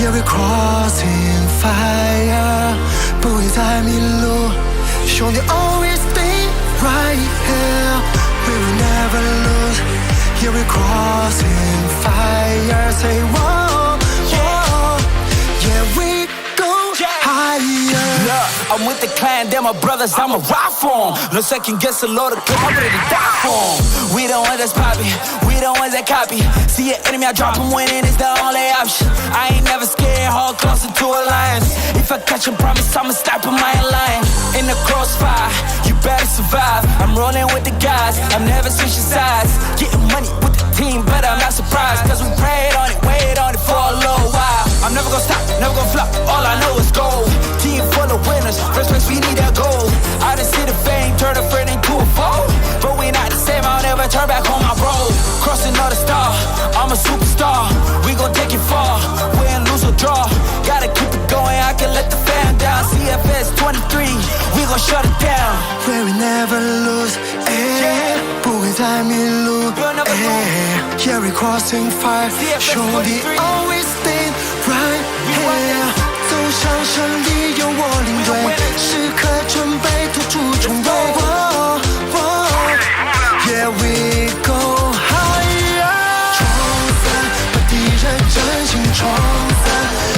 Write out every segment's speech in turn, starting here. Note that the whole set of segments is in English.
Yeah, we're crossing fire， 不会再迷路，兄弟 always stay right here， we will never lose。Yeah, we're crossing fire, say whoa, whoa. Yeah, we go higher. Look, I'm with the clan, they're my brothers, I'ma ride for 'em. No second guess a load of clip, I'm ready to die for 'em. We the ones that's poppy, we the ones that copy. See an enemy, I drop 'em, winning is the only option. I ain't never scared, hold close into a lion. If I catch a promise, I'ma stop 'em, I ain't lying. In the crossfire, you better survive. I'm rolling with the guys, I'm never switching sides. Getting money with the team, but I'm not surprised. Cause we prayed on it, waited on it for a little while. I'm never gonna stop, never gonna flop, all I know is gold. Team full of winners, first place we need that goal. I done see the fame, turn a friend into a foe. But we not the same, I'll never turn back on my road. Crossing all the star, I'm a superstar. We gon' take it far, win, lose or draw. Gotta keep it going, I can let the fan down. CFS 23, we gon' shut it down. Where we never lose, eh, 不会再迷路，eh. Yeah, we're crossing fire， 兄弟 always stay right here。 走向胜利，有我领队，时刻准备突出重围。Yeah, we go higher。 冲散，把敌人真心冲散。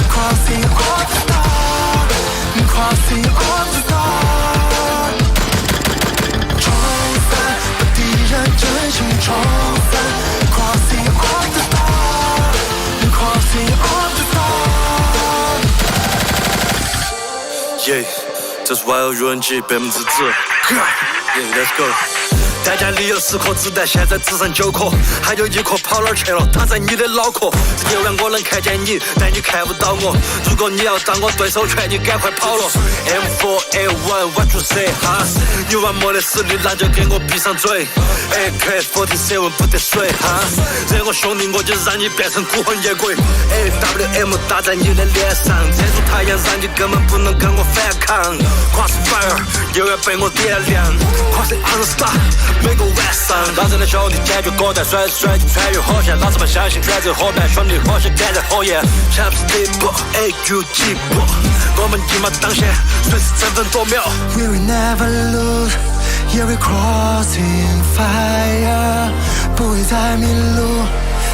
Crossing all the stars， Crossing all the stars。 冲散，把敌人真心冲散。Crossing all the stars， Crossing all the stars。 Yeah， 这是 YO 语文集100%。Yeah, let's go。 代价里有10颗子弹，现在只剩9颗，还有1颗跑哪儿去了？它在你的脑壳。9万我能看见你，但你看不到我。如果你要当我对手拳，你赶快跑了。M4A1 what you say 哈？有完没得实力，那就给我闭上嘴。AK47 不得水哈？惹我兄弟我就让你变成孤魂野鬼。AWM 打在你的脸上，遮住太阳让你根本不能跟我反抗。Crossfire 又要被我点亮。Crossing on the star。 每个晚上，老子的兄弟坚决果断，甩甩就穿越火线，老子们相信选择伙伴，兄弟火线点燃火焰。强势第一步 ，AU 起步，我们一马当先，随时争分夺秒。 We will never lose, yeah we're crossing fire， 不会再迷路，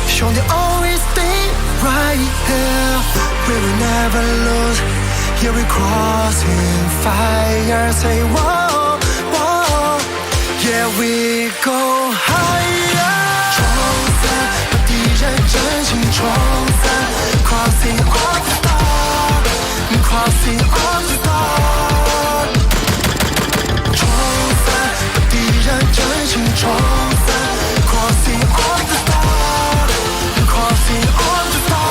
兄弟 always stay right here。 We will never lose, yeah we're crossing fire， say whoa, whoa。 Yeah, we go higher。 冲散，把敌人真心冲散。Crossing all the stars， Crossing all the stars。 冲散，把敌人真心冲散。Crossing all the stars， Crossing all the stars。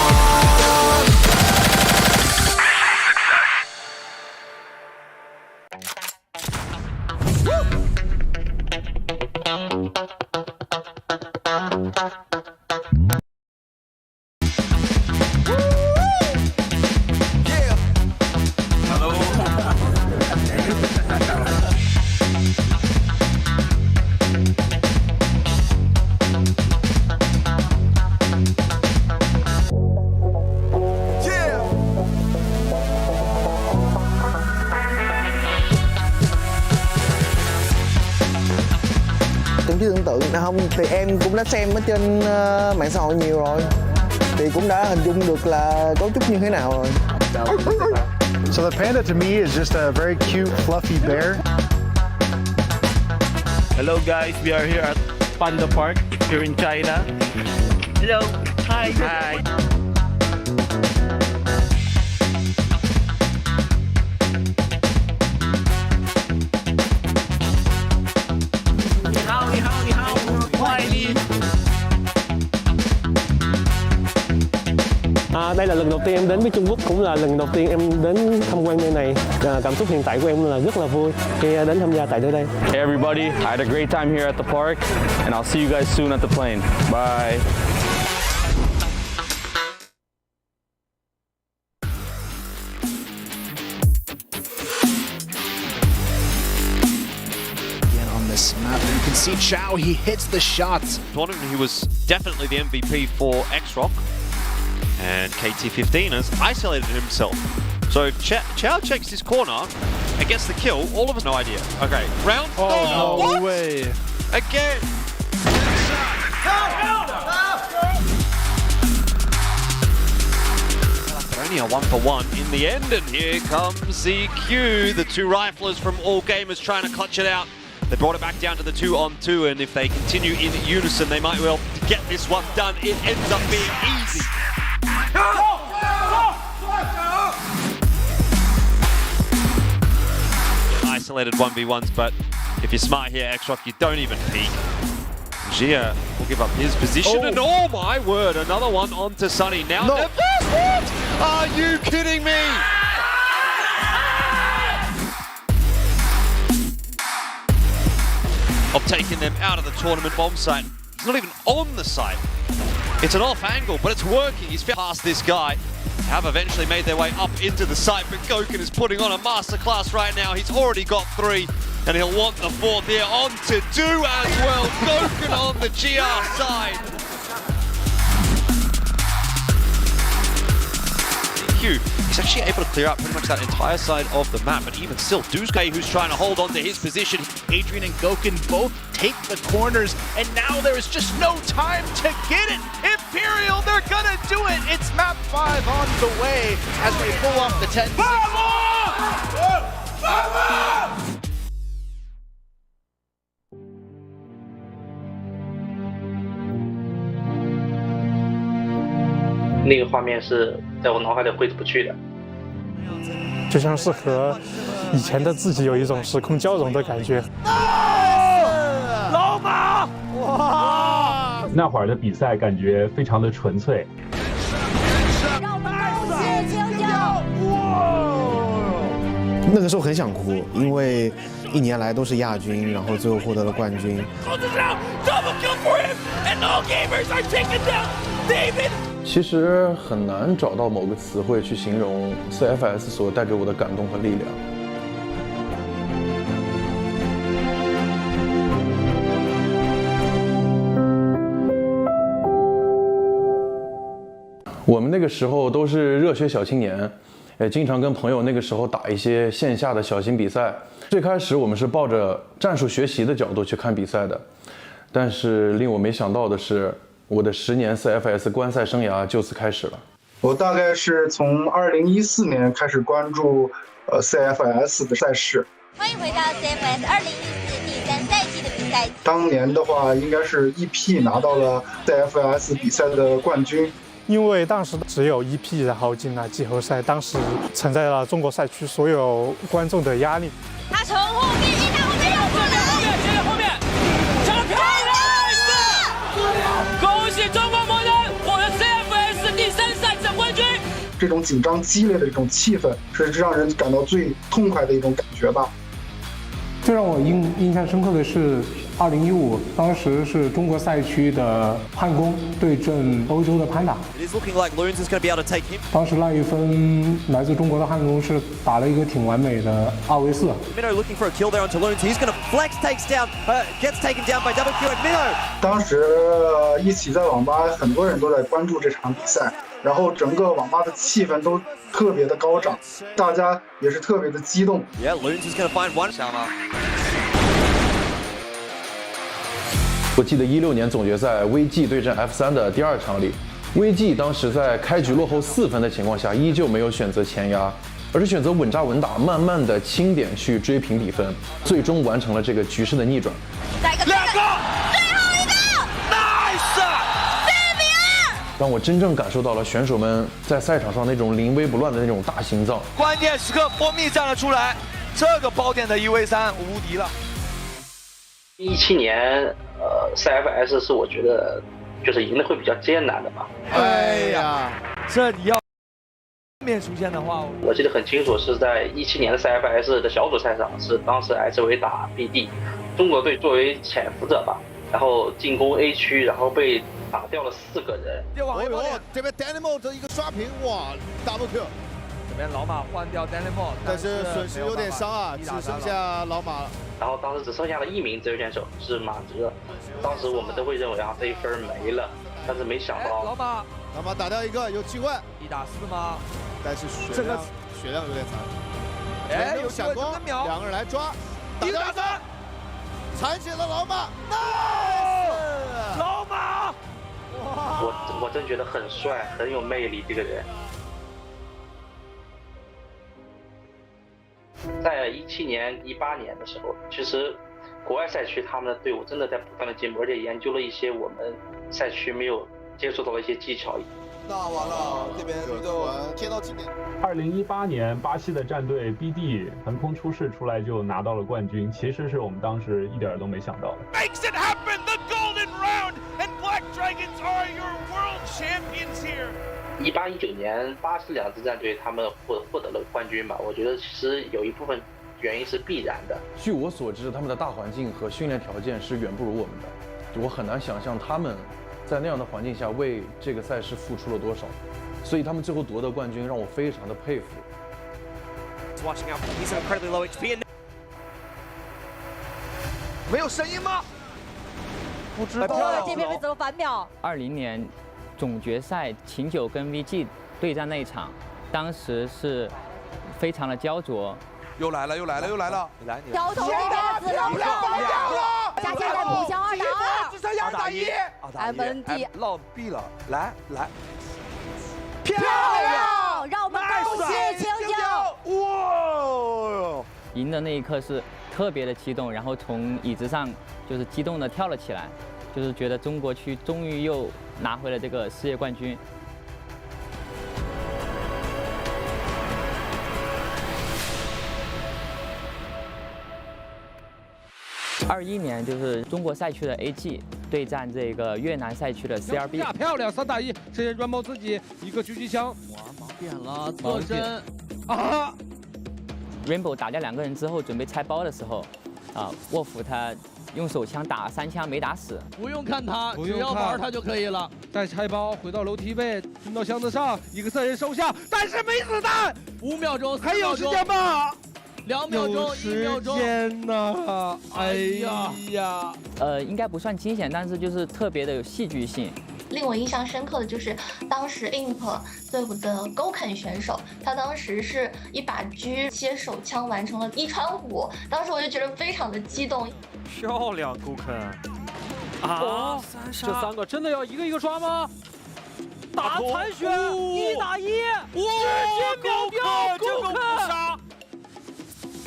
Tưởng chứ tưởng tượng không thì em cũng đã xem ở trên mạng xã hội nhiều rồi, thì cũng đã hình dung được là cấu trúc như thế nào rồi. So the panda to me is just a very cute, fluffy bear. Hello guys, we are here at Panda Park here in China. Hello, hi. Hi. Đây là lần đầu tiên em đến với Trung Quốc, cũng là lần đầu tiên em đến tham quan nơi này. Cảm xúc hiện tại của em là rất là vui khi đến tham gia tại nơi đây. Hey everybody, I had a great time here at the park and I'll see you guys soon at the plane. Bye. On this map, you can see Chao, he hits the shots. Tournament, he was definitely the MVP for X-Rock. And KT15 has isolated himself. So Chow checks his corner and gets the kill. All of us, no idea. Okay, round. Oh, no what? way. Again. Only a 1-for-1 in the end, and here comes CQ. The two riflers from All Gamers trying to clutch it out. They brought it back down to the 2-on-2, and if they continue in unison, they might well get this one done. It ends up being easy. Isolated 1v1s, but if you're smart here, X-Rock, you don't even peek. Gia will give up his position, and oh my word, another one onto Sunny. Now the first hit! Are you kidding me? Of taking them out of the tournament bomb site. It's not even on the site. It's an off angle, but it's working. He's past this guy. Have eventually made their way up into the site, but Goken is putting on a masterclass right now. He's already got 3, and he'll want the 4th here. On to do as well. Goken on the GR side. He's actually able to clear out pretty much that entire side of the map, but even still, Duske, who's trying to hold on to his position. Adrian and Goken both take the corners, and now there is just no time to get it. Imperial, they're gonna do it. It's map 5 on the way as we pull off the 10.那个画面是在我脑海里挥之不去的，就像是和以前的自己有一种时空交融的感觉。老马，哇！那会儿的比赛感觉非常的纯粹。让我们感谢CHENGDU。那个时候很想哭，因为1年来都是亚军，然后最后获得了冠军。其实很难找到某个词汇去形容 CFS 所带给我的感动和力量。我们那个时候都是热血小青年，也经常跟朋友那个时候打一些线下的小型比赛。最开始我们是抱着战术学习的角度去看比赛的，但是令我没想到的是，我的10年 CFS 观赛生涯就此开始了。我大概是从2014年开始关注CFS 的赛事。欢迎回到 CFS 2014第3赛季的比赛。当年的话，应该是EP 拿到了 CFS 比赛的冠军。因为当时只有EP，然后进了季后赛，当时承载了中国赛区所有观众的压力。他从后面一到后面有可能，后面，抢得漂亮！恭喜中国魔人获得 CFS 第3赛季冠军。这种紧张激烈的这种气氛，是让人感到最痛快的一种感觉吧。最让我印象深刻的是2015，当时是中国赛区的汉宫对阵欧洲的潘达。当时那一分来自中国的汉宫是打了一个挺完美的2v4。当时一起在网吧，很多人都在关注这场比赛，然后整个网吧的气氛都特别的高涨，大家也是特别的激动。我记得16年总决赛 VG 对阵 F3的第2场里，VG 当时在开局落后4分的情况下，依旧没有选择前压，而是选择稳扎稳打，慢慢的清点去追平比分，最终完成了这个局势的逆转。2个，最后一个 ，nice，4比2。让我真正感受到了选手们在赛场上那种临危不乱的那种大心脏。关键时刻，蜂蜜站了出来，这个包点的1v3无敌了。17年CFS 是我觉得就是赢的会比较艰难的吧。哎呀，这你要面出现的话，我记得很清楚，是在17年的 CFS 的小组赛上，是当时 SV 打 BD， 中国队作为潜伏者吧，然后进攻 A 区，然后被打掉了4个人。这边 Dynamo 的一个刷屏，哇 ，double kill。这边老马换掉 Dynamo， 但是损失有点伤啊，只剩下老马了。然后当时只剩下了1名自由选手是马哲，当时我们都会认为啊这一分没了，但是没想到老马那么打掉一个有机会，1打4吗？但是血量有点残。哎，有闪光，两个人来抓，打掉1打3，残血了老马 ，nice， 老马，我真觉得很帅，很有魅力这个人。在17年、18年的时候，其实国外赛区他们的队伍真的在不断的进步，而且研究了一些我们赛区没有接触到的一些技巧。那完了，这边就贴到几点？2018年，巴西的战队 BD 横空出世出来就拿到了冠军，其实是我们当时一点都没想到的。Makes it happen, the golden round, and Black Dragons are your world champions here. 18、19年巴西2支战队他们获得了冠军吧，我觉得其实有一部分原因是必然的。据我所知，他们的大环境和训练条件是远不如我们的，我很难想象他们在那样的环境下为这个赛事付出了多少，所以他们最后夺得冠军让我非常的佩服。没有声音吗？不知道。这边为什么反秒？20年总决赛CHENGDU跟 VINCIT 对战那一场，当时是非常的焦灼。又来了！交头这边子龙了，下现在补强2打2，只剩2打1。FNT 落地了，来，漂亮！让我们恭喜CHENGDU！哇！赢的那一刻是特别的激动，然后从椅子上就是激动的跳了起来，就是觉得中国区终于又拿回了这个世界冠军。21年就是中国赛区的 AG 对战这个越南赛区的 CRB， 漂亮3打1，直接软包自己一个狙击枪，哇，盲点了，侧身啊 ！Rainbow 打掉2个人之后，准备拆包的时候，沃夫他用手枪打3枪没打死，不用看他，只要玩他就可以了。再拆包，回到楼梯位，蹲到箱子上，一个色人收下，但是没子弹，5秒钟，还有时间吧？2秒钟，1秒钟。天哪！哎呀！应该不算惊险，但是就是特别的有戏剧性。令我印象深刻的就是当时 IMP 队伍的勾肯选手，他当时是一把狙接手枪完成了1传5，当时我就觉得非常的激动。漂亮，勾肯！啊，这3个真的要一个一个抓吗？打残血，1打1，直接秒掉勾肯！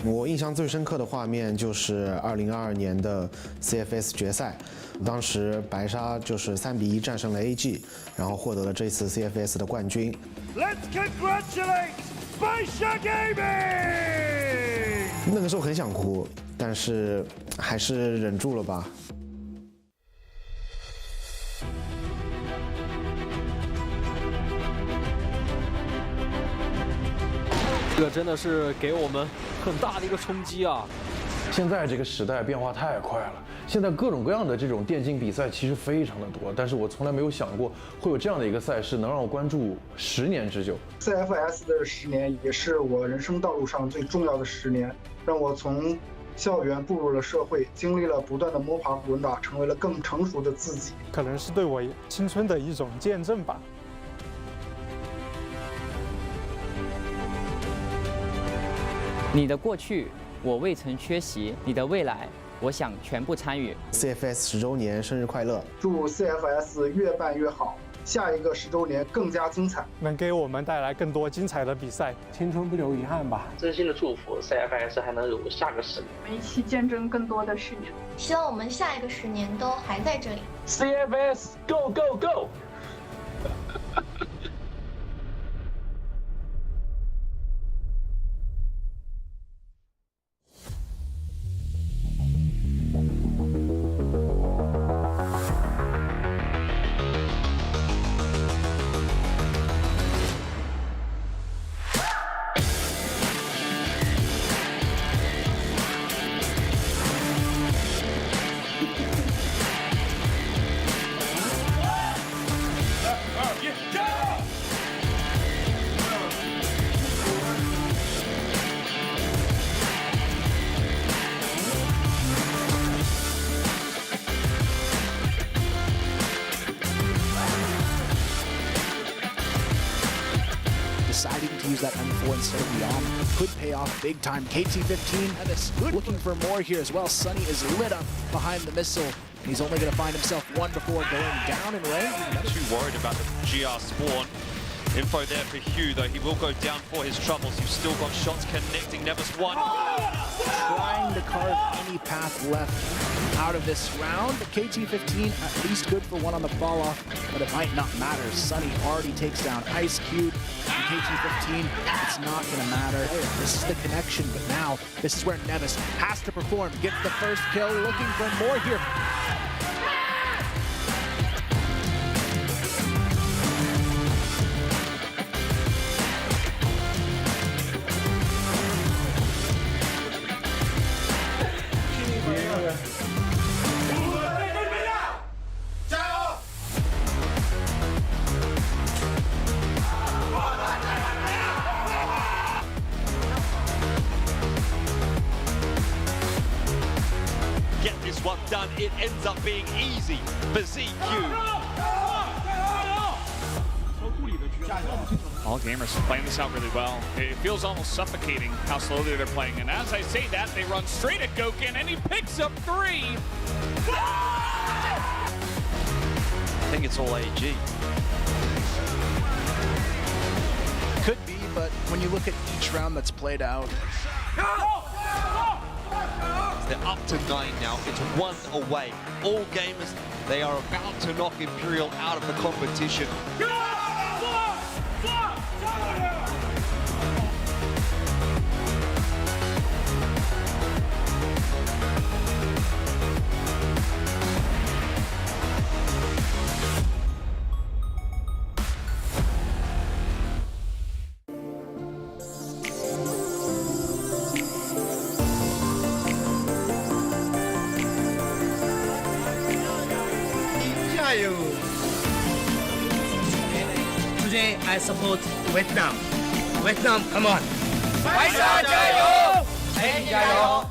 我印象最深刻的画面就是2022年的 CFS 决赛，当时BaiSha就是3比1战胜了 AG， 然后获得了这次 CFS 的冠军。Let's congratulate BaiSha Gaming！ 那个时候很想哭，但是还是忍住了吧。这个真的是给我们很大的一个冲击啊！现在这个时代变化太快了，现在各种各样的这种电竞比赛其实非常的多，但是我从来没有想过会有这样的一个赛事能让我关注10年之久。CFS 的10年也是我人生道路上最重要的10年，让我从校园步入了社会，经历了不断的摸爬滚打，成为了更成熟的自己。可能是对我青春的一种见证吧。你的过去，我未曾缺席；你的未来，我想全部参与。CFS 10周年生日快乐！祝 CFS 越办越好，下一个10周年更加精彩，能给我们带来更多精彩的比赛，青春不留遗憾吧。真心的祝福 CFS 还能有下个10年，我们一起见证更多的10年。希望我们下一个10年都还在这里。CFS Go Go Go！ that M4 instead of the AWP could pay off big time. KT-15 and it's looking for more here as well. Sunny is lit up behind the missile, and he's only going to find himself one before going down in range. Not too worried about the GR spawn. Info there for Hugh, though he will go down for his troubles. You've still got shots connecting. Nevis one. Trying to carve any path left out of this round. But KT-15 at least good for one on the fall off, but it might not matter. Sunny already takes down Ice Cube. And KT-15, it's not going to matter. This is the connection, but now this is where Nevis has to perform. Gets the first kill, looking for more here. Get this one done. It ends up being easy for ZQ. All gamers playing this out really well. It feels almost suffocating how slowly they're playing. And as I say that, they run straight at Gokin, and he picks up 3. I think it's all AG. Could be, but when you look at each round that's played out, they're up to 9 now. It's 1 away. All gamers, they are about to knock Imperial out of the competition. Today I support Vietnam. Vietnam, come on! BaiSha, 加油！哎，加油！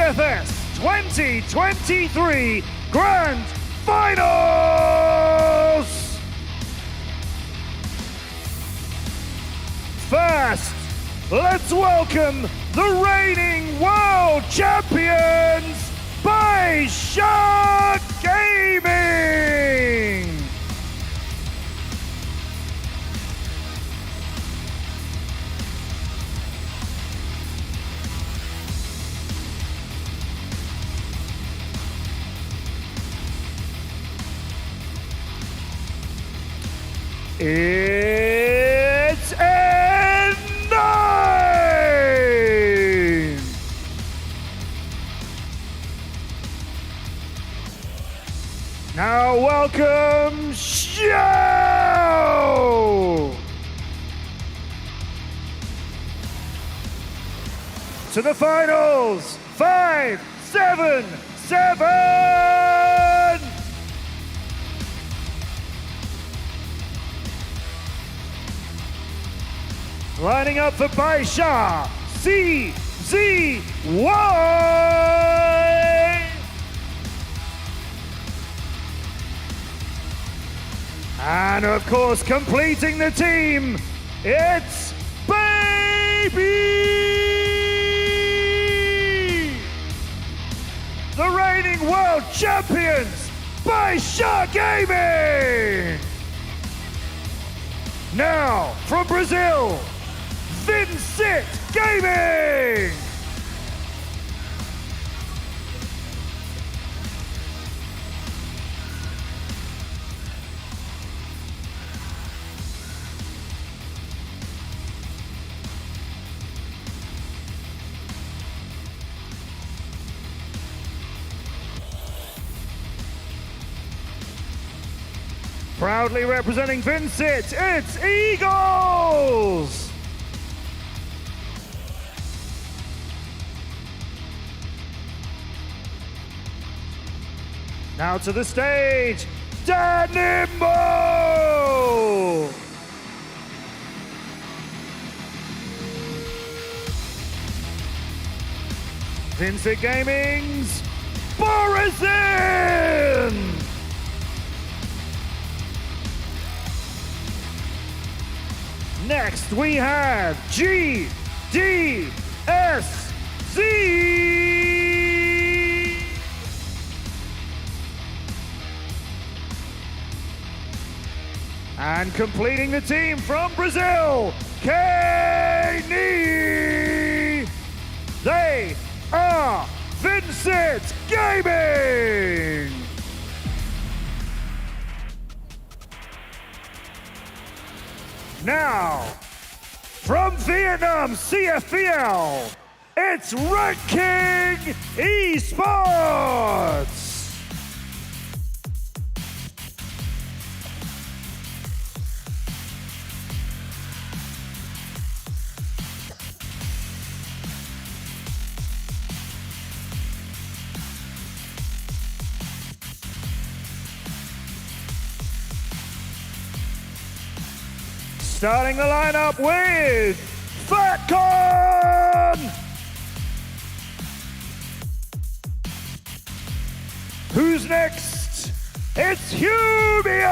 CFS 2023 Grand Finals! First, let's welcome the reigning world champions, BaiSha Gaming! It's N9! Now welcome Xiao to the finals. 5, 7, 7. Lining up for BaiSha, CZY. And of course, completing the team, it's Baby! The reigning world champions, BaiSha Gaming! Now, from Brazil, VINCIT Gaming! Proudly representing VINCIT, it's Eagles! Now to the stage, Danimbo! VINCIT Gaming's Borizin! Next we have GDSZ! And completing the team from Brazil, Kenny! They are VINCIT Gaming! Now, from Vietnam CFL, it's Ranking ESPORTS! Starting the lineup with FatCon! Who's next? It's Hubio!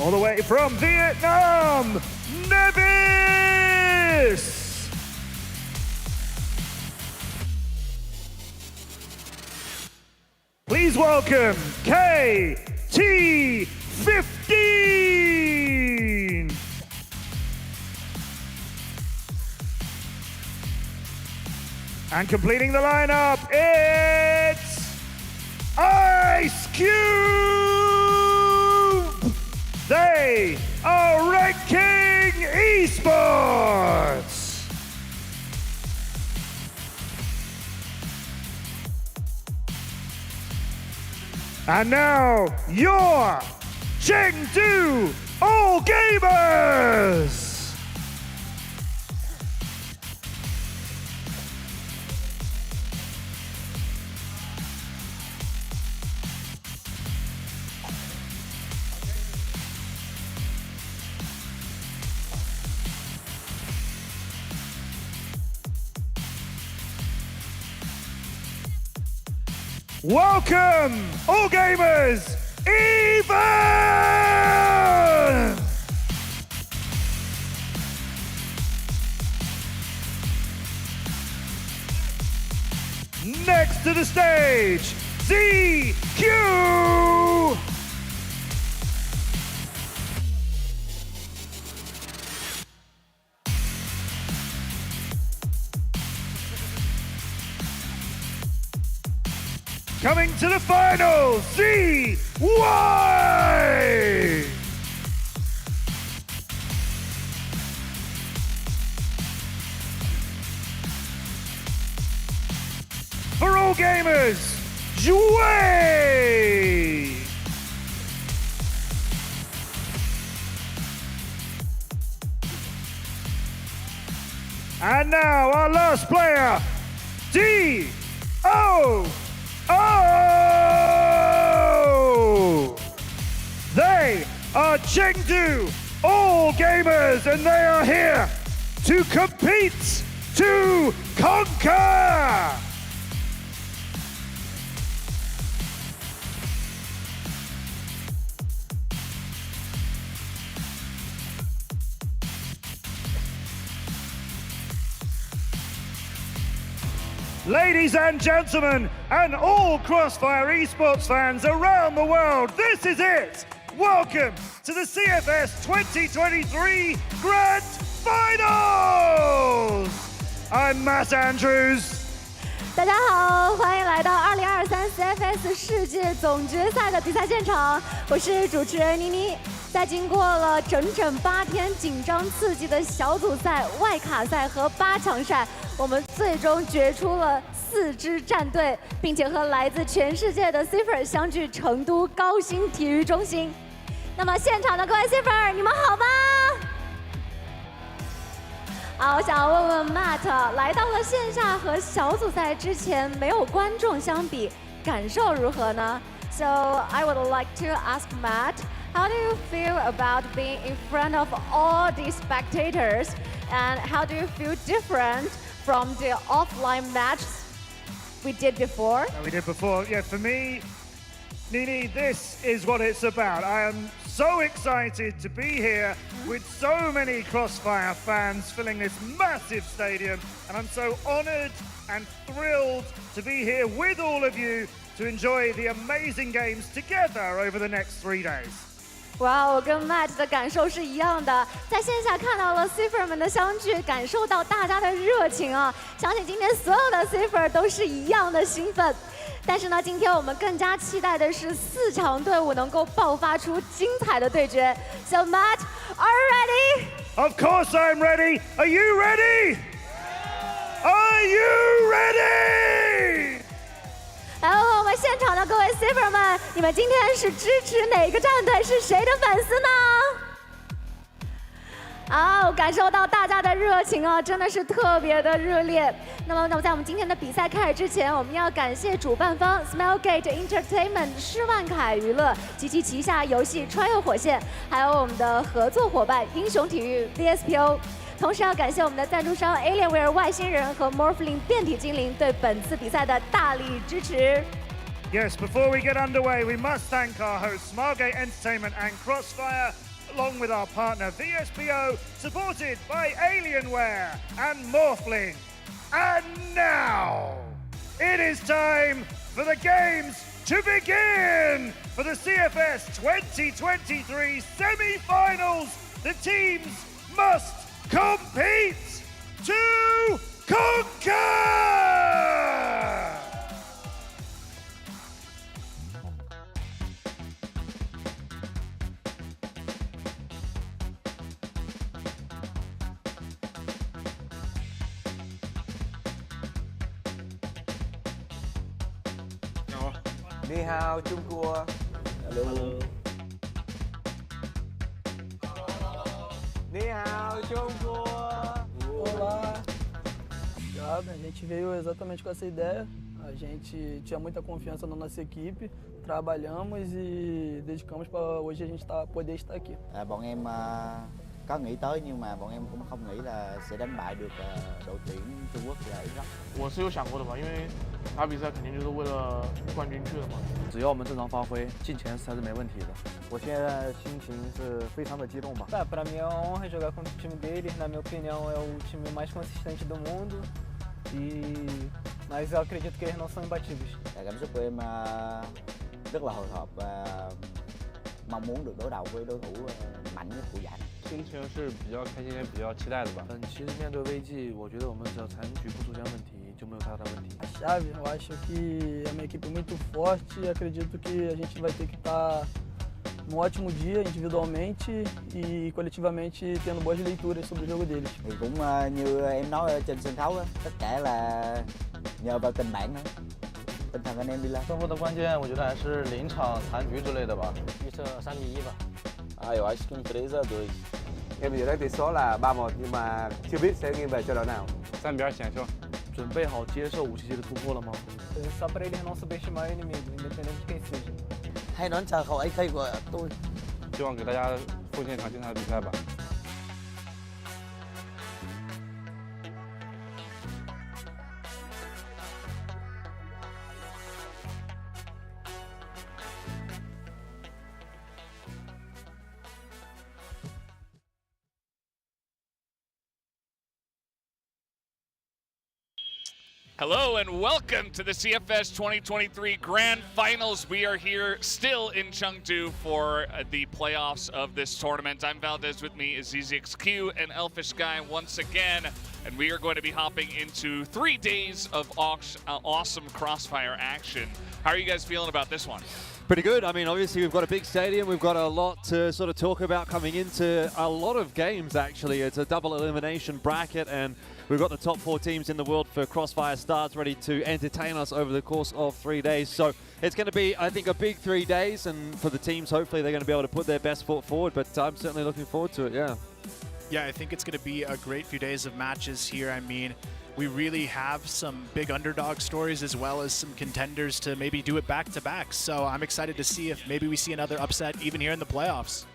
All the way from Vietnam, Nevis! Please welcome KT15! And completing the lineup, it's Ice Cube! They are Ranking ESPORTS! And now, your CHENGDU All Gamers! welcome, all gamers, even! Next to the stage, ZQ! Coming to the finals, ZY! For all gamers, jouez! And now our last player, D-O! Oh! They are CHENGDU All Gamers, and they are here to compete, to conquer! Ladies and gentlemen, and all Crossfire esports fans around the world, this is it! Welcome to the CFS 2023 Grand Finals! I'm Matt Andrews. 大家好，欢迎来到2023 CFS 世界总决赛的比赛现场，我是主持人妮妮。在经过了整整8天紧张刺激的小组赛、外卡赛和8强赛，我们最终决出了4支战队，并且和来自全世界的 CFR 相聚成都高新体育中心。那么现场的各位 CFR， 你们好吗？我想问问 Matt， 来到了线下和小组赛之前没有观众相比，感受如何呢？ So I would like to ask Matt, how do you feel about being in front of all these spectators, and how do you feel different from the offline matches we did before? Yeah, for me, Nini, this is what it's about. I am so excited to be here with so many Crossfire fans filling this massive stadium, and I'm so honored and thrilled to be here with all of you to enjoy the amazing games together over the next 3 days. 哇，我跟 Matt 的感受是一样的，在线下看到了 CFR 们的相聚，感受到大家的热情啊！相信今天所有的 CFR 都是一样的兴奋。但是呢，今天我们更加期待的是4强队伍能够爆发出精彩的对决。So Matt, are you ready? Of course I'm ready. Are you ready? Are you ready? 来问问我们现场的各位 CFR 们，你们今天是支持哪个战队？是谁的粉丝呢？我感受到大家的热情啊，真的是特别的热烈。那么在我们今天的比赛开始之前，我们要感谢主办方 Smilegate Entertainment 施万凯娱乐及其旗下游戏穿越火线，还有我们的合作伙伴英雄体育 VSPO。同时要感谢我们的赞助商 Alienware 外星人和 Morphling 变体精灵对本次比赛的大力支持。Yes, before we get underway, we must thank our hosts Smilegate Entertainment and Crossfire, along with our partner VSPO, supported by Alienware and Morphling. And now, it is time for the games to begin for the CFS 2023 semi-finals. The teams must compete to conquer! Ni hao, Trung Quốc. Hello. Ni hao, Trung Quốc. Olá. Obrigado. A gente veio exatamente com essa ideia. A gente tinha muita confiança na nossa equipe, trabalhamos e dedicamos para hoje a gente poder estar aqui. Bọn em có nghĩ tới nhưng mà bọn em cũng không nghĩ là sẽ đánh bại được đội tuyển Trung Quốc và Iraq。我是有想过的吧，因为打比赛肯定就是为了冠军去的嘛。只要我们正常发挥，进前10才是没问题的。我现在心情是非常的激动吧。Para mim é uma honra jogar contra o time dele. Na minha opinião é o time mais consistente do mundo. Mas eu acredito que eles não são imbatíveis. Cảm xúc của em rất là hồi hộp và mong muốn được đối đầu với đối thủ mạnh nhất của giải。心情是比较开心，也比较期待的吧。其实面对危机，我觉得我们只要残局不出现问题，就没有太大的问题。A chave, eu acho que é uma equipe muito forte e acredito que a gente vai ter que estar num ótimo dia individualmente e coletivamente tendo boas leituras sobre o jogo deles. Thì cũng như em nói ở trên sân khấu đó, tất cả là nhờ vào tình bạn thôi. Tinh thần anh em đi lên。胜负的关键，我觉得还是临场残局之类的吧。预测3-1吧。Eu acho que 3-2. Em dự đoán tỷ số là 3-1 nhưng mà chưa biết sẽ nghiêng về cho đội nào. 3比2险胜。准备好接受武器级的突破了吗？ Só para eles não subestimar o inimigo, independente de quem seja. Hay nói chờ khẩu AK của tôi。希望给大家奉献一场精彩的比赛吧。Hello and welcome to the CFS 2023 Grand Finals. We are here still in Chengdu for the playoffs of this tournament. I'm Valdez, with me is ZZXQ and Elfish Guy once again. And we are going to be hopping into 3 days of awesome Crossfire action. How are you guys feeling about this one? Pretty good. I mean, obviously we've got a big stadium. We've got a lot to sort of talk about coming into a lot of games, actually. It's a double elimination bracket, and we've got the top 4 teams in the world for Crossfire Stars ready to entertain us over the course of 3 days. So it's going to be, I think, a big 3 days, and for the teams, hopefully they're going to be able to put their best foot forward, but I'm certainly looking forward to it, yeah. Yeah, I think it's going to be a great few days of matches here. I mean, we really have some big underdog stories as well as some contenders to maybe do it back-to-back. So I'm excited to see if maybe we see another upset even here in the playoffs.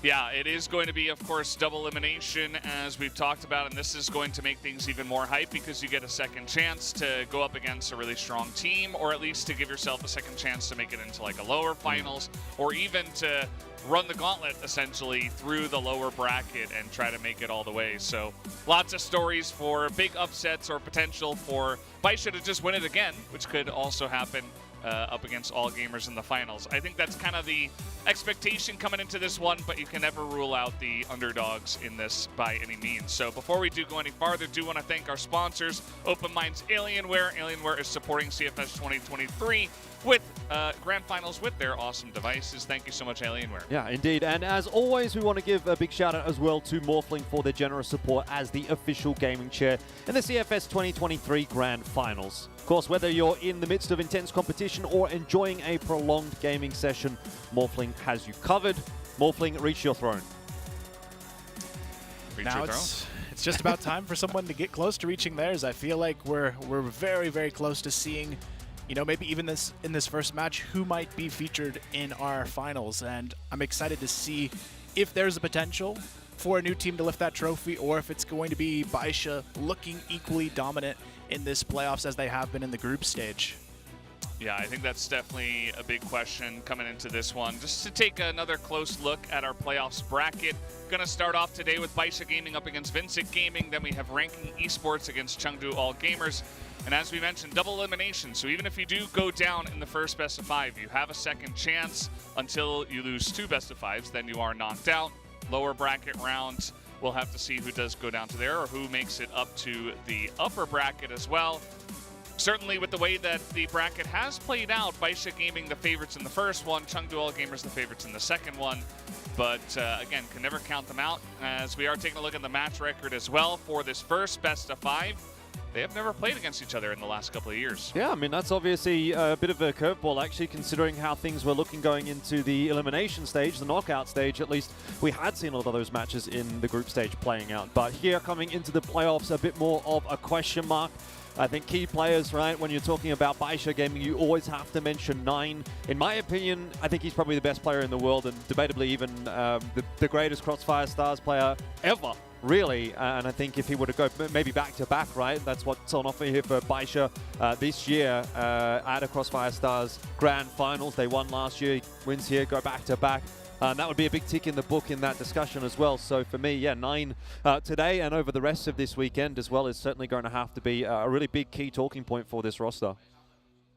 Yeah, it is going to be, of course, double elimination, as we've talked about, and this is going to make things even more hype because you get a second chance to go up against a really strong team, or at least to give yourself a second chance to make it into like a lower finals, or even to run the gauntlet essentially through the lower bracket and try to make it all the way. So lots of stories for big upsets or potential for BaiSha to just win it again, which could also happen up against all gamers in the finals. I think that's kind of the expectation coming into this one, but you can never rule out the underdogs in this by any means. So before we do go any farther, do want to thank our sponsors, Open Minds Alienware. Alienware is supporting CFS 2023 with Grand Finals with their awesome devices. Thank you so much, Alienware. Yeah, indeed. And as always, we want to give a big shout out as well to Morphling for their generous support as the official gaming chair in the CFS 2023 Grand Finals. Of course, whether you're in the midst of intense competition or enjoying a prolonged gaming session, Morphling has you covered. Morphling, reach your throne. Now it's just about time for someone to get close to reaching theirs. I feel like we're very, very close to seeing, you know, maybe even in this first match, who might be featured in our finals. And I'm excited to see if there's a potential for a new team to lift that trophy, or if it's going to be BaiSha looking equally dominant in this playoffs as they have been in the group stage. Yeah, I think that's definitely a big question coming into this one. Just to take another close look at our playoffs bracket, gonna start off today with BaiSha Gaming up against VINCIT Gaming. Then we have Ranking Esports against CHENGDU All Gamers. And as we mentioned, double elimination. So even if you do go down in the first best of 5, you have a second chance until you lose 2 best of 5s. Then you are knocked out. Lower bracket rounds, we'll have to see who does go down to there or who makes it up to the upper bracket as well. Certainly with the way that the bracket has played out, BaiSha Gaming the favorites in the first one, CHENGDU All Gamers the favorites in the second one. But again, can never count them out, as we are taking a look at the match record as well for this first best of 5. They have never played against each other in the last couple of years. Yeah, I mean, that's obviously a bit of a curveball, actually, considering how things were looking going into the elimination stage, the knockout stage. At least we had seen a lot of those matches in the group stage playing out. But here, coming into the playoffs, a bit more of a question mark. I think key players, right, when you're talking about BaiSha Gaming, you always have to mention 9. In my opinion, I think he's probably the best player in the world and debatably even the greatest Crossfire Stars player ever, really. And I think if he were to go maybe back-to-back, right, that's what's on offer here for BaiSha this year at a Crossfire Stars Grand Finals. They won last year, he wins here, go back-to-back. That would be a big tick in the book in that discussion as well. So for me, yeah, 9 today and over the rest of this weekend as well is certainly going to have to be a really big key talking point for this roster.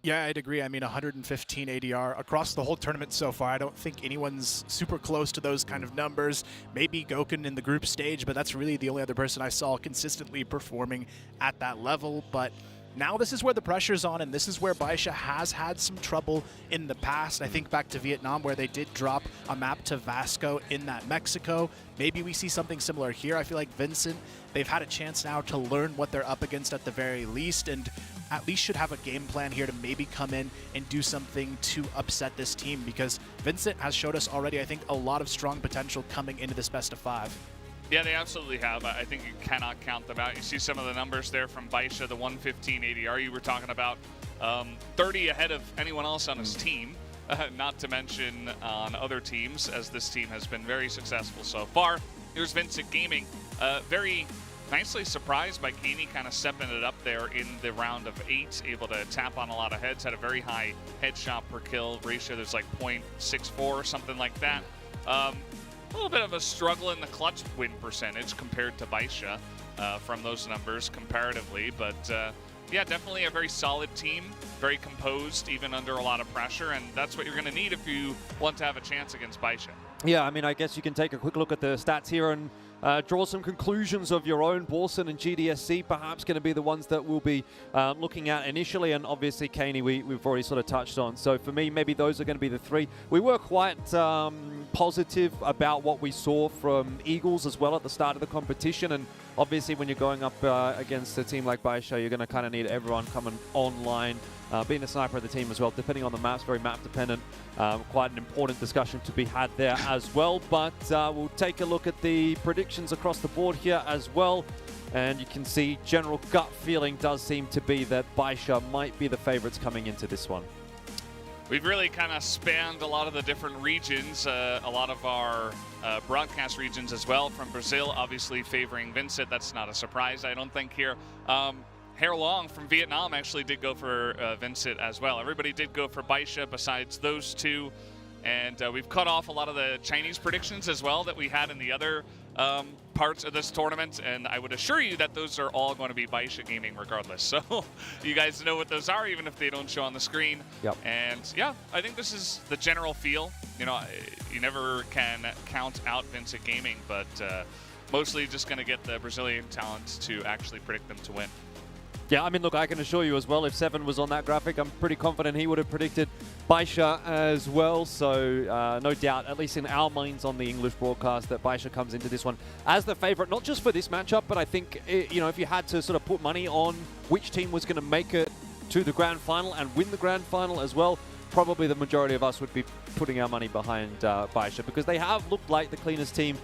Yeah, I'd agree. I mean, 115 ADR across the whole tournament so far. I don't think anyone's super close to those kind of numbers. Maybe Gokun in the group stage, but that's really the only other person I saw consistently performing at that level. But now this is where the pressure's on, and this is where BaiSha has had some trouble in the past. I think back to Vietnam, where they did drop a map to Vasco in that Mexico. Maybe we see something similar here. I feel like VINCIT, they've had a chance now to learn what they're up against at the very least, and at least should have a game plan here to maybe come in and do something to upset this team, because VINCIT has showed us already, I think, a lot of strong potential coming into this best of 5. Yeah, they absolutely have. I think you cannot count them out. You see some of the numbers there from BaiSha, the 115 ADR you were talking about, 30 ahead of anyone else on his team, not to mention on other teams, as this team has been very successful so far. Here's VINCIT Gaming, very nicely surprised by Kaney kind of stepping it up there in the round of 8, able to tap on a lot of heads, had a very high headshot per kill ratio. There's like 0.64 or something like that. A little bit of a struggle in the clutch win percentage compared to BaiSha from those numbers comparatively, but yeah, definitely a very solid team, very composed even under a lot of pressure, and that's what you're going to need if you want to have a chance against BaiSha. Yeah, I mean, I guess you can take a quick look at the stats here and draw some conclusions of your own. Borson and GDSC perhaps going to be the ones that we'll be looking at initially, and obviously Kaney we've already sort of touched on. So for me, maybe those are going to be the 3. We were quite positive about what we saw from Eagles as well at the start of the competition, and obviously when you're going up against a team like BaiSha, you're going to kind of need everyone coming online. Being a sniper of the team as well, depending on the maps, very map dependent. Quite an important discussion to be had there as well. But we'll take a look at the predictions across the board here as well. And you can see general gut feeling does seem to be that BaiSha might be the favorites coming into this one. We've really kind of spanned a lot of the different regions, a lot of our broadcast regions as well, from Brazil obviously favoring VINCIT. That's not a surprise, I don't think, here. Hair Long from Vietnam actually did go for VINCIT as well. Everybody did go for BaiSha besides those 2. And we've cut off a lot of the Chinese predictions as well that we had in the other parts of this tournament. And I would assure you that those are all going to be BaiSha Gaming regardless. So you guys know what those are, even if they don't show on the screen. Yep. And yeah, I think this is the general feel. You know, you never can count out VINCIT Gaming, but mostly just going to get the Brazilian talent to actually predict them to win. Yeah, I mean, look, I can assure you as well, if Seven was on that graphic, I'm pretty confident he would have predicted BaiSha as well. So no doubt, at least in our minds on the English broadcast, that BaiSha comes into this one as the favorite, not just for this matchup, but I think, you know, if you had to sort of put money on which team was going to make it to the grand final and win the grand final as well, probably the majority of us would be putting our money behind BaiSha, because they have looked like the cleanest team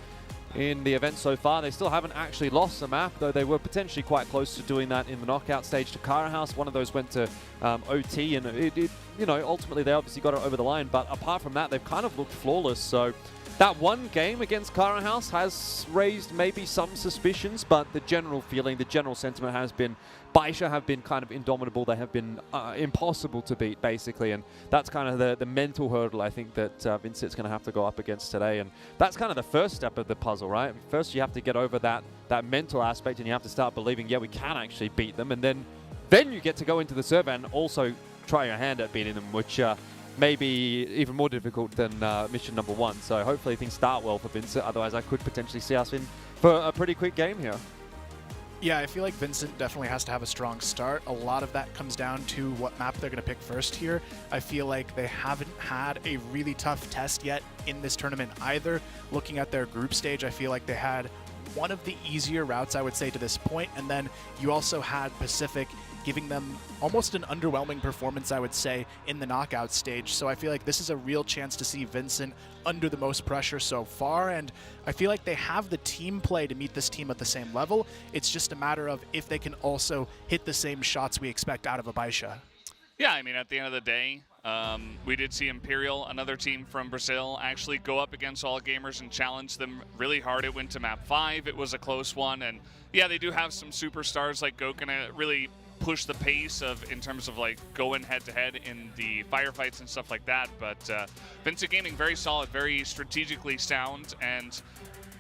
in the event so far. They still haven't actually lost a map, though they were potentially quite close to doing that in the knockout stage to Cara House. One of those went to OT, and it, you know, ultimately they obviously got it over the line, but apart from that, they've kind of looked flawless. So that one game against Cara House has raised maybe some suspicions, but the general feeling, the general sentiment has been BaiSha have been kind of indomitable. They have been impossible to beat, basically, and that's kind of the mental hurdle I think that VINCIT's going to have to go up against today, and that's kind of the first step of the puzzle, right? First, you have to get over that mental aspect, and you have to start believing, yeah, we can actually beat them, and then you get to go into the server and also try your hand at beating them, which may be even more difficult than mission number 1. So hopefully things start well for VINCIT, otherwise I could potentially see us in for a pretty quick game here. Yeah, I feel like VINCIT definitely has to have a strong start. A lot of that comes down to what map they're going to pick first here. I feel like they haven't had a really tough test yet in this tournament either. Looking at their group stage, I feel like they had one of the easier routes, I would say, to this point, and then you also had Pacific giving them almost an underwhelming performance, I would say, in the knockout stage. So I feel like this is a real chance to see Vincent under the most pressure so far, and I feel like they have the team play to meet this team at the same level. It's just a matter of if they can also hit the same shots we expect out of a BaiSha. Yeah, I mean, at the end of the day, we did see Imperial, another team from Brazil, actually go up against All Gamers and challenge them really hard. It went to map 5. It was a close one, and yeah, they do have some superstars like Gokun to really push the pace in terms of like going head-to-head in the firefights and stuff like that. But VINCIT Gaming, very solid, very strategically sound, and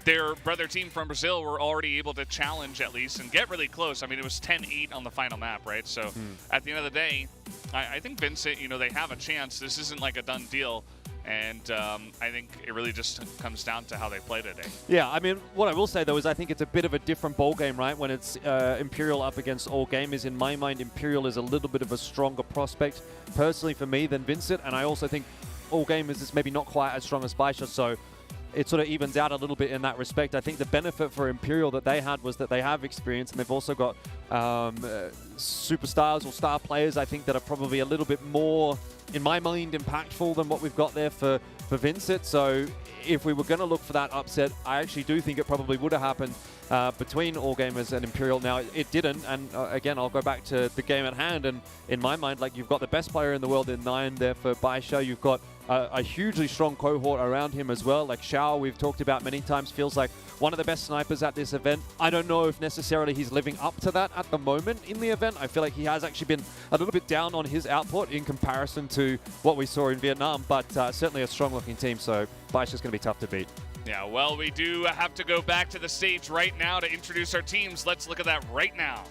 their brother team from Brazil were already able to challenge at least and get really close. I mean, it was 10-8 on the final map, right? So at the end of the day, I think Vincent, you know, they have a chance. This isn't like a done deal. And I think it really just comes down to how they play today. Yeah, I mean, what I will say, though, is I think it's a bit of a different ball game, right? When it's Imperial up against All Gamers. In my mind, Imperial is a little bit of a stronger prospect, personally, for me, than Vincent. And I also think All Gamers is maybe not quite as strong as BaiSha, so it sort of evens out a little bit in that respect. I think the benefit for Imperial that they had was that they have experience, and they've also got superstars or star players, I think, that are probably a little bit more, in my mind, impactful than what we've got there for VINCIT. So if we were going to look for that upset, I actually do think it probably would have happened between All Gamers and Imperial. Now, it didn't, and again, I'll go back to the game at hand, and in my mind, like, you've got the best player in the world in 9 there for BaiSha. You've got a hugely strong cohort around him as well. Like Xiao, we've talked about many times, feels like one of the best snipers at this event. I don't know if necessarily he's living up to that at the moment in the event. I feel like he has actually been a little bit down on his output in comparison to what we saw in Vietnam, but certainly a strong-looking team, so BaiSha's going to be tough to beat. Yeah, well, we do have to go back to the stage right now to introduce our teams. Let's look at that right now.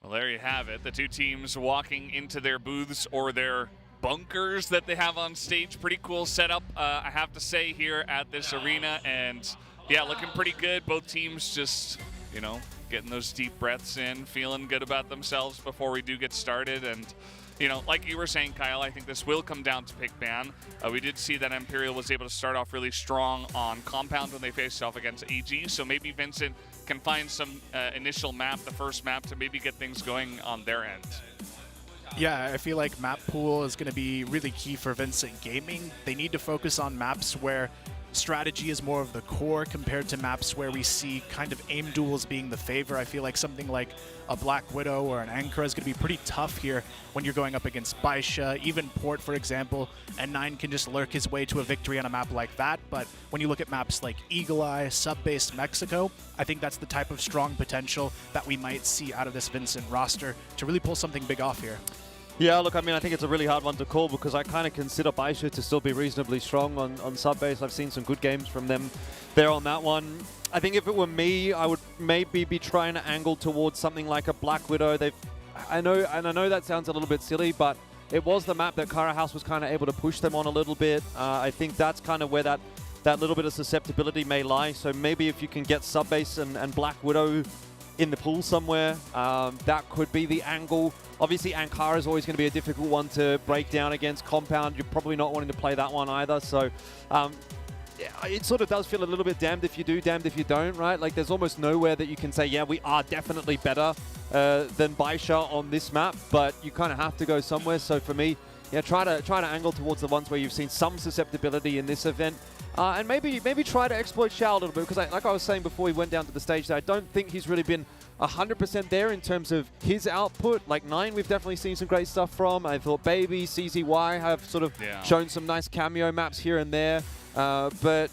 Well, there you have it. The two teams walking into their booths or their bunkers that they have on stage. Pretty cool setup, I have to say, here at this arena. And yeah, looking pretty good. Both teams just, you know, getting those deep breaths in, feeling good about themselves before we do get started. And, you know, like you were saying, Kyle, I think this will come down to pick ban. We did see that Imperial was able to start off really strong on Compound when they faced off against AG. So maybe Vincent can find some initial map, the first map, to maybe get things going on their end. Yeah, I feel like map pool is going to be really key for VINCIT Gaming. They need to focus on maps where strategy is more of the core compared to maps where we see kind of aim duels being the favor. I feel like something like a Black Widow or an Ankara is going to be pretty tough here when you're going up against BaiSha, even Port, for example, and 9 can just lurk his way to a victory on a map like that. But when you look at maps like Eagle Eye, Sub-Base Mexico, I think that's the type of strong potential that we might see out of this Vincent roster to really pull something big off here. Yeah, look, I mean, I think it's a really hard one to call because I kind of consider BaiSha to still be reasonably strong on Sub-Base. I've seen some good games from them there on that one. I think if it were me, I would maybe be trying to angle towards something like a Black Widow. I know that sounds a little bit silly, but it was the map that Kara House was kind of able to push them on a little bit. I think that's kind of where that little bit of susceptibility may lie. So maybe if you can get Sub-Base and Black Widow in the pool somewhere, that could be the angle. Obviously, Ankara is always going to be a difficult one to break down against Compound. You're probably not wanting to play that one either. So it sort of does feel a little bit damned if you do, damned if you don't, right? Like, there's almost nowhere that you can say, yeah, we are definitely better than BaiSha on this map, but you kind of have to go somewhere. So for me, yeah, try to angle towards the ones where you've seen some susceptibility in this event. And maybe try to exploit Xiao a little bit, because like I was saying before we went down to the stage, I don't think he's really been 100% there in terms of his output. Like 9, we've definitely seen some great stuff from. I thought Baby, CZY have sort of shown some nice cameo maps here and there. But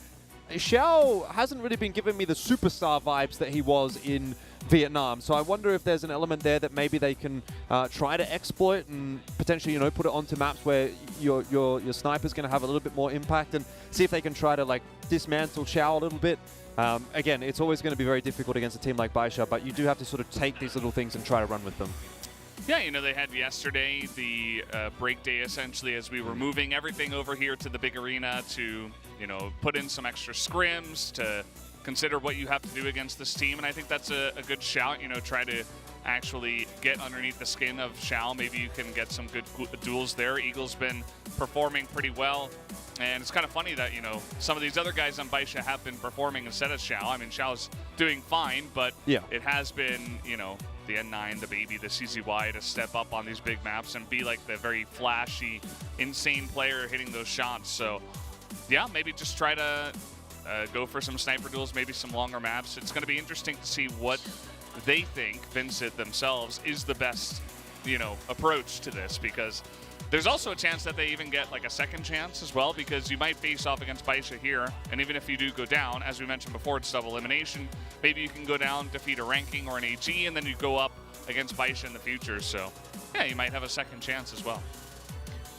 Xiao hasn't really been giving me the superstar vibes that he was in Vietnam. So I wonder if there's an element there that maybe they can try to exploit and potentially, you know, put it onto maps where your sniper's going to have a little bit more impact, and see if they can try to like dismantle Xiao a little bit. Again, it's always going to be very difficult against a team like BaiSha, but you do have to sort of take these little things and try to run with them. Yeah, you know, they had yesterday the break day, essentially, as we were moving everything over here to the big arena to, you know, put in some extra scrims to consider what you have to do against this team. And I think that's a good shout, you know, try to actually get underneath the skin of Xiao. Maybe you can get some good duels there. Eagle's been performing pretty well. And it's kind of funny that, you know, some of these other guys on BaiSha have been performing instead of Xiao. I mean, Xiao's doing fine, but it has been, you know, the N9, the Baby, the CZY to step up on these big maps and be like the very flashy, insane player hitting those shots. So, yeah, maybe just try to go for some sniper duels, maybe some longer maps. It's going to be interesting to see what they think, VINCIT themselves, is the best, you know, approach to this, because there's also a chance that they even get like a second chance as well, because you might face off against BaiSha here, and even if you do go down, as we mentioned before, it's double elimination. Maybe you can go down, defeat a ranking or an AG, and then you go up against BaiSha in the future. So, yeah, you might have a second chance as well.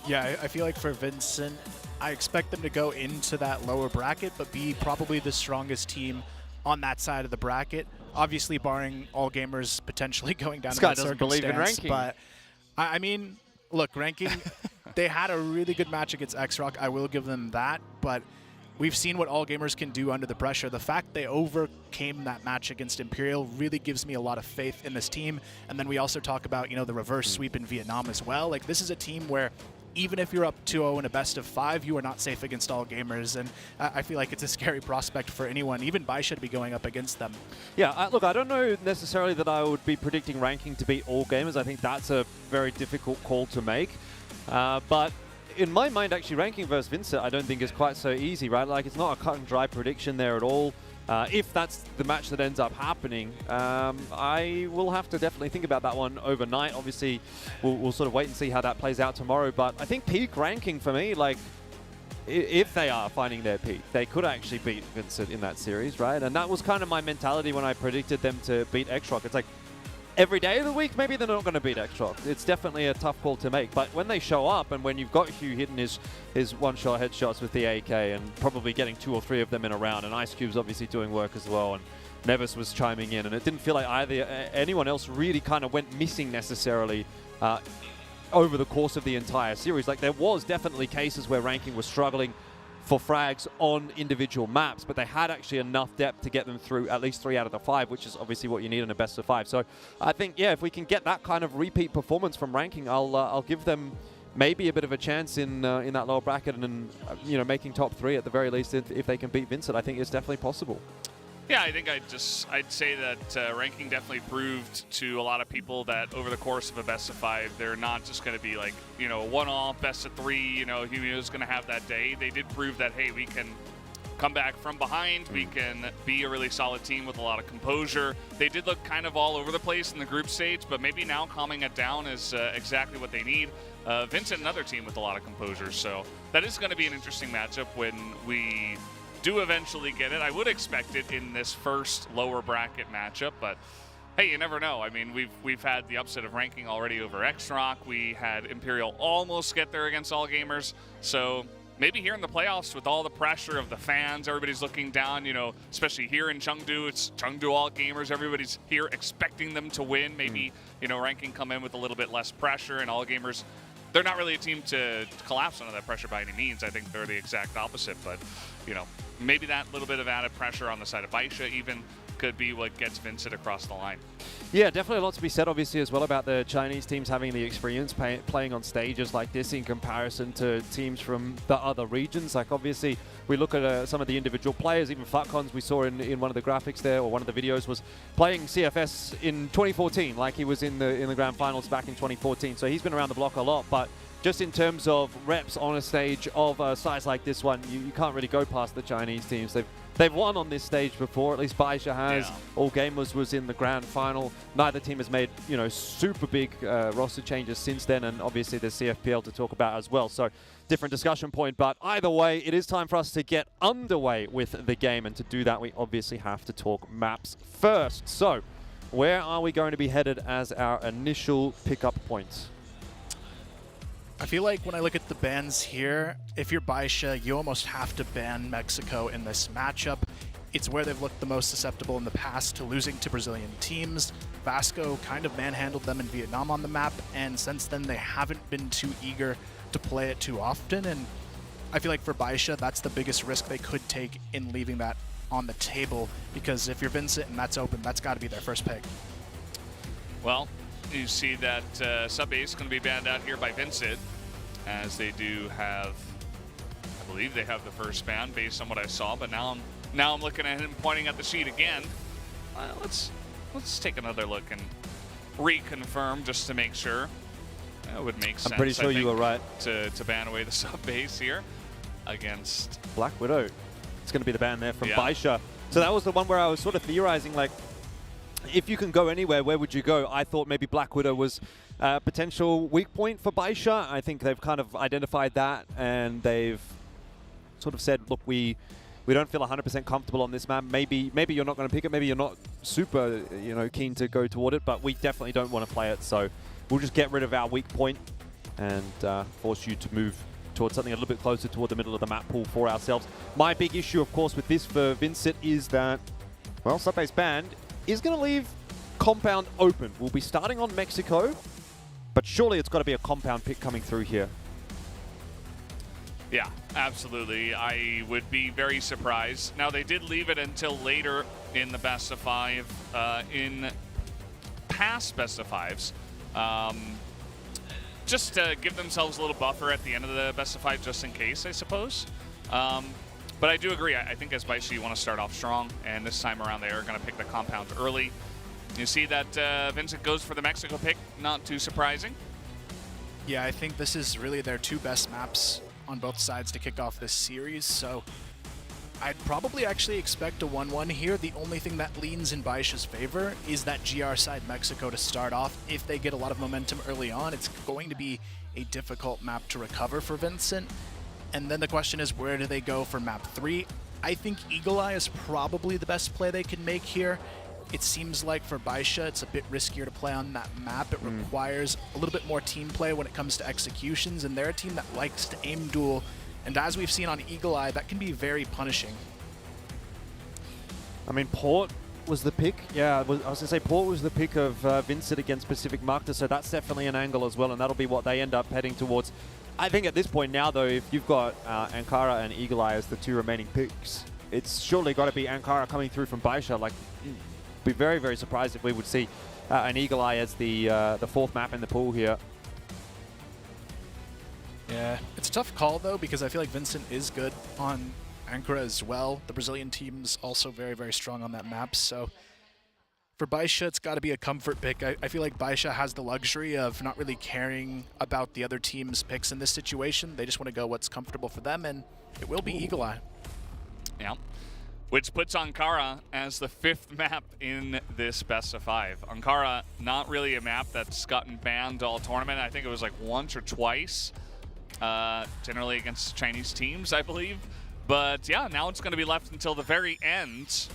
Yeah, I feel like for VINCIT, I expect them to go into that lower bracket, but be probably the strongest team on that side of the bracket. Obviously, barring all gamers potentially going down. This in guy that doesn't believe in circumstance, ranking. But I mean, look, ranking. They had a really good match against X-Rock. I will give them that, but we've seen what all gamers can do under the pressure. The fact they overcame that match against Imperial really gives me a lot of faith in this team. And then we also talk about, you know, the reverse sweep in Vietnam as well. Like, this is a team where even if you're up 2-0 in a best of 5, you are not safe against all gamers. And I feel like it's a scary prospect for anyone, even BaiSha, to be going up against them. Yeah, look, I don't know necessarily that I would be predicting ranking to beat all gamers. I think that's a very difficult call to make. But in my mind, actually, ranking versus VINCIT, I don't think is quite so easy, right? Like, it's not a cut and dry prediction there at all. If that's the match that ends up happening, I will have to definitely think about that one overnight. Obviously, we'll sort of wait and see how that plays out tomorrow. But I think peak ranking for me, like, if they are finding their peak, they could actually beat VINCIT in that series, right? And that was kind of my mentality when I predicted them to beat X-Rock. It's like, every day of the week, maybe they're not going to beat X-Rock. It's definitely a tough call to make. But when they show up, and when you've got Hugh hitting his one-shot headshots with the AK and probably getting 2 or 3 of them in a round, and Ice Cube's obviously doing work as well, and Nevis was chiming in, and it didn't feel like anyone else really kind of went missing necessarily over the course of the entire series. Like, there was definitely cases where ranking was struggling for frags on individual maps, but they had actually enough depth to get them through at least 3 out of the 5, which is obviously what you need in a best of 5. So I think, yeah, if we can get that kind of repeat performance from ranking, I'll give them maybe a bit of a chance in that lower bracket, and you know, making top 3 at the very least if they can beat VINCIT. I think it's definitely possible. Yeah, I think I'd say that ranking definitely proved to a lot of people that over the course of a best of 5, they're not just going to be like, you know, one-off, best of 3, you know, who's going to have that day. They did prove that, hey, we can come back from behind, we can be a really solid team with a lot of composure. They did look kind of all over the place in the group stage, but maybe now calming it down is exactly what they need. VINCIT, another team with a lot of composure, so that is going to be an interesting matchup when we do eventually get it. I would expect it in this first lower bracket matchup, but hey, you never know. I mean, we've had the upset of ranking already over X-Rock. We had Imperial almost get there against all gamers. So maybe here in the playoffs, with all the pressure of the fans, everybody's looking down, you know, especially here in CHENGDU, it's CHENGDU all gamers. Everybody's here expecting them to win. Maybe, you know, ranking come in with a little bit less pressure, and all gamers, they're not really a team to collapse under that pressure by any means. I think they're the exact opposite, but, you know, maybe that little bit of added pressure on the side of BaiSha even could be what gets VINCIT across the line. Yeah, definitely a lot to be said, obviously, as well about the Chinese teams having the experience playing on stages like this in comparison to teams from the other regions. Like, obviously, we look at some of the individual players, even Flatcons we saw in one of the graphics there, or one of the videos, was playing CFS in 2014, like he was in the grand finals back in 2014. So he's been around the block a lot, but just in terms of reps on a stage of a size like this one, you can't really go past the Chinese teams. They've They've won on this stage before, at least BaiSha has. Yeah. All Gamers was in the grand final. Neither team has made, you know, super big roster changes since then, and obviously there's CFPL to talk about as well. So different discussion point, but either way, it is time for us to get underway with the game, and to do that, we obviously have to talk maps first. So where are we going to be headed as our initial pickup points? I feel like when I look at the bans here, if you're BaiSha, you almost have to ban Mexico in this matchup. It's where they've looked the most susceptible in the past to losing to Brazilian teams. Vasco kind of manhandled them in Vietnam on the map, and since then they haven't been too eager to play it too often, and I feel like for BaiSha, that's the biggest risk they could take in leaving that on the table, because if you're Vincent and that's open, that's got to be their first pick. Well, you see that sub-A is going to be banned out here by VINCIT, as they do have, I believe they have the first ban based on what I saw, but now I'm looking at him pointing at the sheet again. Let's take another look and reconfirm just to make sure. That would make sense. I'm pretty sure you were right. To ban away the sub-base here against Black Widow. It's going to be the ban there from BaiSha. So that was the one where I was sort of theorizing, like, if you can go anywhere, where would you go? I thought maybe Black Widow was a potential weak point for BaiSha. I think they've kind of identified that, and they've sort of said, look, we don't feel 100% comfortable on this map. Maybe you're not going to pick it. Maybe you're not super, you know, keen to go toward it, but we definitely don't want to play it. So we'll just get rid of our weak point and force you to move towards something a little bit closer toward the middle of the map pool for ourselves. My big issue, of course, with this for VINCIT is that, well, sub-base banned is going to leave compound open. We'll be starting on Mexico, but surely it's got to be a compound pick coming through here. Yeah, absolutely. I would be very surprised. Now, they did leave it until later in the best of 5, in past best of 5s. Just to give themselves a little buffer at the end of the best of 5, just in case, I suppose. But I do agree. I think as BaiSha, you want to start off strong, and this time around they are going to pick the compound early. You see that VINCIT goes for the Mexico pick, not too surprising. Yeah, I think this is really their two best maps on both sides to kick off this series, so I'd probably actually expect a 1-1 here. The only thing that leans in BaiSha's favor is that GR side Mexico to start off. If they get a lot of momentum early on, it's going to be a difficult map to recover for Vincent. And then the question is, where do they go for map 3? I think Eagle Eye is probably the best play they can make here. It seems like for BaiSha, it's a bit riskier to play on that map. It requires a little bit more team play when it comes to executions, and they're a team that likes to aim duel. And as we've seen on Eagle Eye, that can be very punishing. I mean, Port was the pick. Yeah, I was going to say Port was the pick of VINCIT against Pacific Markter, so that's definitely an angle as well, and that'll be what they end up heading towards. I think at this point now, though, if you've got Ankara and Eagle Eye as the two remaining picks, it's surely got to be Ankara coming through from BaiSha. Like, be very, very surprised if we would see an Eagle Eye as the fourth map in the pool here. Yeah, it's a tough call, though, because I feel like Vincent is good on Ankara as well. The Brazilian team's also very, very strong on that map, so for BaiSha, it's got to be a comfort pick. I feel like BaiSha has the luxury of not really caring about the other team's picks in this situation. They just want to go what's comfortable for them, and it will be Eagle Eye. Yeah, which puts Ankara as the 5th map in this best of 5. Ankara, not really a map that's gotten banned all tournament. I think it was like once or twice, generally against Chinese teams, I believe. But yeah, now it's going to be left until the very end.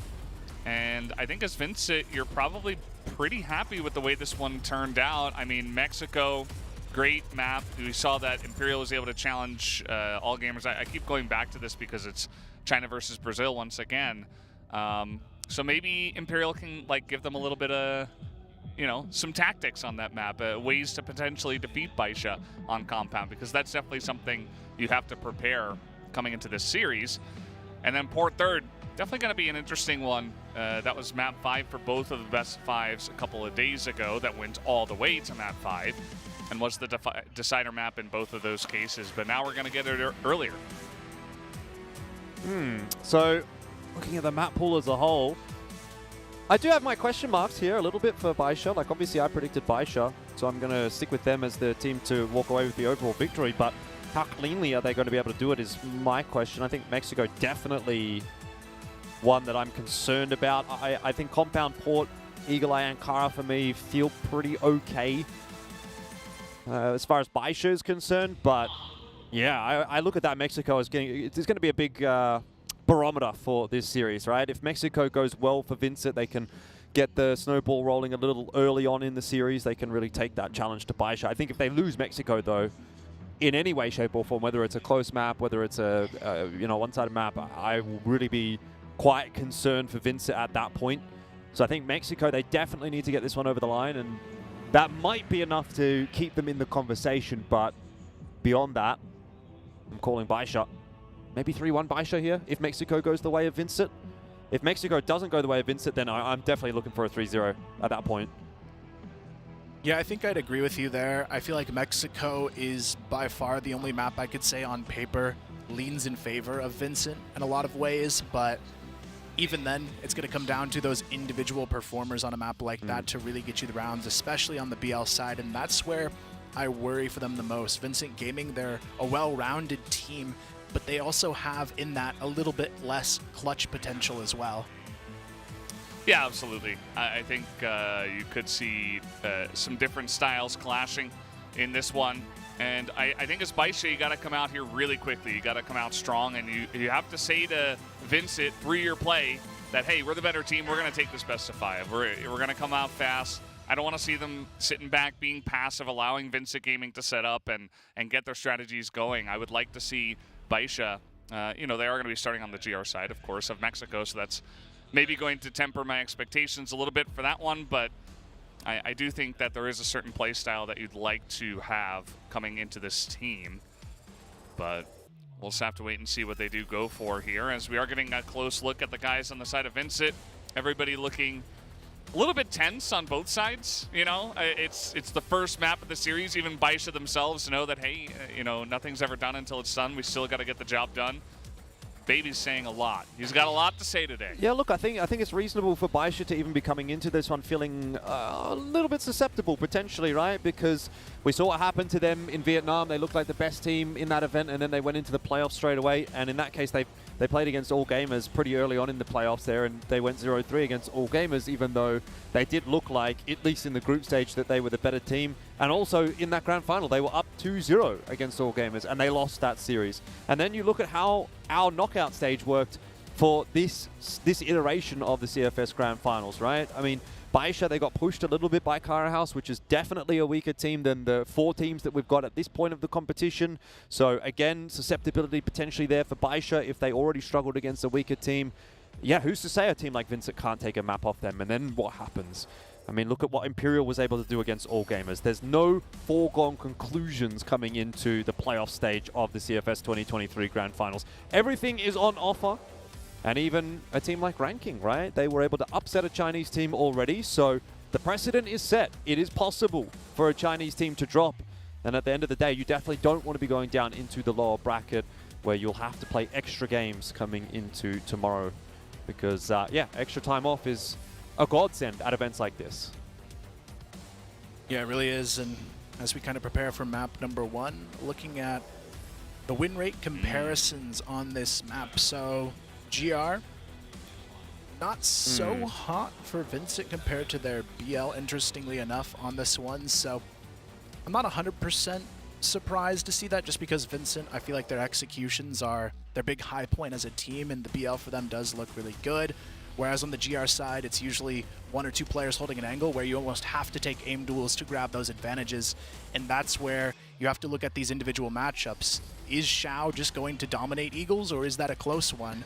And I think as VINCIT, you're probably pretty happy with the way this one turned out. I mean, Mexico, great map. We saw that Imperial was able to challenge all gamers. I keep going back to this because it's China versus Brazil once again. So maybe Imperial can like give them a little bit of, you know, some tactics on that map, ways to potentially defeat BaiSha on compound, because that's definitely something you have to prepare coming into this series. And then Port third, definitely going to be an interesting one. That was map 5 for both of the best 5s a couple of days ago. That went all the way to map 5 and was the decider map in both of those cases. But now we're going to get it earlier. So, looking at the map pool as a whole, I do have my question marks here a little bit for BaiSha. Like, obviously I predicted BaiSha, so I'm going to stick with them as the team to walk away with the overall victory. But how cleanly are they going to be able to do it is my question. I think Mexico definitely one that I'm concerned about. I think Compound Port, Eagle Eye, Ankara for me feel pretty okay as far as BaiSha is concerned, but yeah, I look at that Mexico as it's going to be a big barometer for this series, right? If Mexico goes well for VINCIT, they can get the snowball rolling a little early on in the series. They can really take that challenge to BaiSha. I think if they lose Mexico, though, in any way, shape, or form, whether it's a close map, whether it's a one-sided map, I will really be quite concerned for VINCIT at that point. So I think Mexico, they definitely need to get this one over the line, and that might be enough to keep them in the conversation, but beyond that, I'm calling BaiSha. Maybe 3-1 BaiSha here if Mexico goes the way of VINCIT. If Mexico doesn't go the way of VINCIT, then I'm definitely looking for a 3-0 at that point. Yeah, I think I'd agree with you there. I feel like Mexico is by far the only map I could say on paper leans in favor of VINCIT in a lot of ways, but even then, it's going to come down to those individual performers on a map like that to really get you the rounds, especially on the BL side, and that's where I worry for them the most. VINCIT Gaming, they're a well-rounded team, but they also have in that a little bit less clutch potential as well. Yeah, absolutely. I think you could see some different styles clashing in this one. And I think as BaiSha, you got to come out here really quickly. You got to come out strong, and you have to say to VINCIT through your play that, hey, we're the better team. We're going to take this best of 5. We're going to come out fast. I don't want to see them sitting back, being passive, allowing VINCIT Gaming to set up and get their strategies going. I would like to see BaiSha, they are going to be starting on the GR side, of course, of Mexico, so that's maybe going to temper my expectations a little bit for that one, but I do think that there is a certain play style that you'd like to have coming into this team. But we'll just have to wait and see what they do go for here, as we are getting a close look at the guys on the side of VINCIT. Everybody looking a little bit tense on both sides. It's the first map of the series. Even BaiSha themselves know that, hey, nothing's ever done until it's done. We still got to get the job done. Baby's saying a lot. He's got a lot to say today. Yeah, look, I think it's reasonable for BaiSha to even be coming into this one feeling a little bit susceptible, potentially, right? Because we saw what happened to them in Vietnam. They looked like the best team in that event, and then they went into the playoffs straight away. And in that case, they played against All Gamers pretty early on in the playoffs there, and they went 0-3 against All Gamers, even though they did look like, at least in the group stage, that they were the better team. And also in that grand final, they were up 2-0 against All Gamers, and they lost that series. And then you look at how our knockout stage worked for this iteration of the CFS Grand Finals, right? I mean, BaiSha, they got pushed a little bit by Cara House, which is definitely a weaker team than the 4 teams that we've got at this point of the competition. So again, susceptibility potentially there for BaiSha if they already struggled against a weaker team. Yeah, who's to say a team like VINCIT can't take a map off them? And then what happens? I mean, look at what Imperial was able to do against All Gamers. There's no foregone conclusions coming into the playoff stage of the CFS 2023 Grand Finals. Everything is on offer. And even a team like Ranking, right? They were able to upset a Chinese team already, so the precedent is set. It is possible for a Chinese team to drop. And at the end of the day, you definitely don't want to be going down into the lower bracket where you'll have to play extra games coming into tomorrow. Because, yeah, extra time off is a godsend at events like this. Yeah, it really is. And as we kind of prepare for map number 1, looking at the win rate comparisons on this map. So GR, not so hot for VINCIT compared to their BL, interestingly enough, on this one. So I'm not 100% surprised to see that, just because VINCIT, I feel like their executions are their big high point as a team, and the BL for them does look really good. Whereas on the GR side, it's usually 1 or 2 players holding an angle where you almost have to take aim duels to grab those advantages. And that's where you have to look at these individual matchups. Is Xiao just going to dominate Eagles, or is that a close one?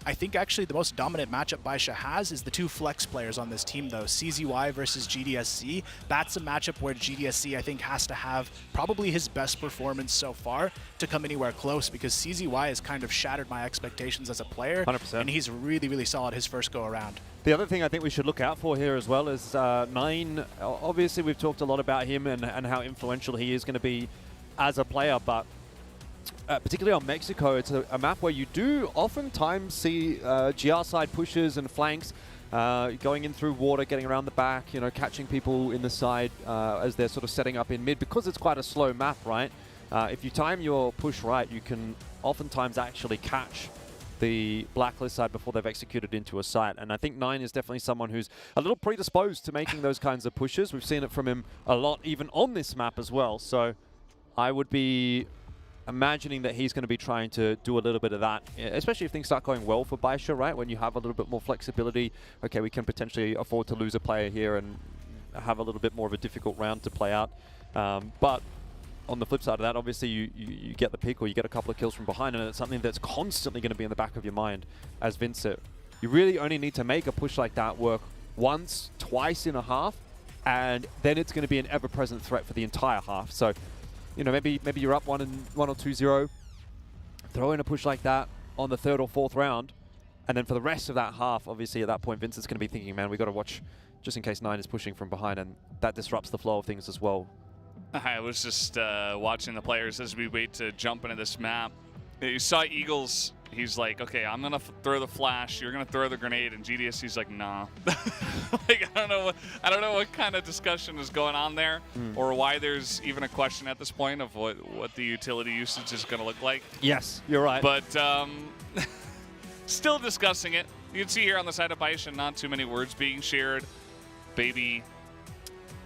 I think actually the most dominant matchup BaiSha has is the 2 flex players on this team, though. CZY versus GDSC. That's a matchup where GDSC, I think, has to have probably his best performance so far to come anywhere close, because CZY has kind of shattered my expectations as a player. 100%. And he's really, really solid his first go around. The other thing I think we should look out for here as well is 9. Obviously, we've talked a lot about him and how influential he is going to be as a player, but particularly on Mexico, it's a map where you do oftentimes see GR side pushes and flanks going in through water, getting around the back, catching people in the side as they're sort of setting up in mid, because it's quite a slow map, right? If you time your push right, you can oftentimes actually catch the Blacklist side before they've executed into a site. And I think 9 is definitely someone who's a little predisposed to making those kinds of pushes. We've seen it from him a lot, even on this map as well. So I would be imagining that he's going to be trying to do a little bit of that, especially if things start going well for BaiSha, right? When you have a little bit more flexibility, okay, we can potentially afford to lose a player here and have a little bit more of a difficult round to play out. But on the flip side of that, obviously you get the pick or you get a couple of kills from behind, and it's something that's constantly going to be in the back of your mind as VINCIT. You really only need to make a push like that work once, twice in a half, and then it's going to be an ever-present threat for the entire half. So, you know, maybe you're up 1 or 2-0, throw in a push like that on the 3rd or 4th round, and then for the rest of that half, obviously at that point, VINCIT's going to be thinking, man, we got to watch just in case 9 is pushing from behind, and that disrupts the flow of things as well. I was just watching the players as we wait to jump into this map. You saw Eagles. He's like, okay, I'm gonna throw the flash. You're gonna throw the grenade, and GDSC's like, nah. Like, I don't know what kind of discussion is going on there, or why there's even a question at this point of what the utility usage is gonna look like. Yes, you're right. But still discussing it. You can see here on the side of BaiSha, not too many words being shared. Baby,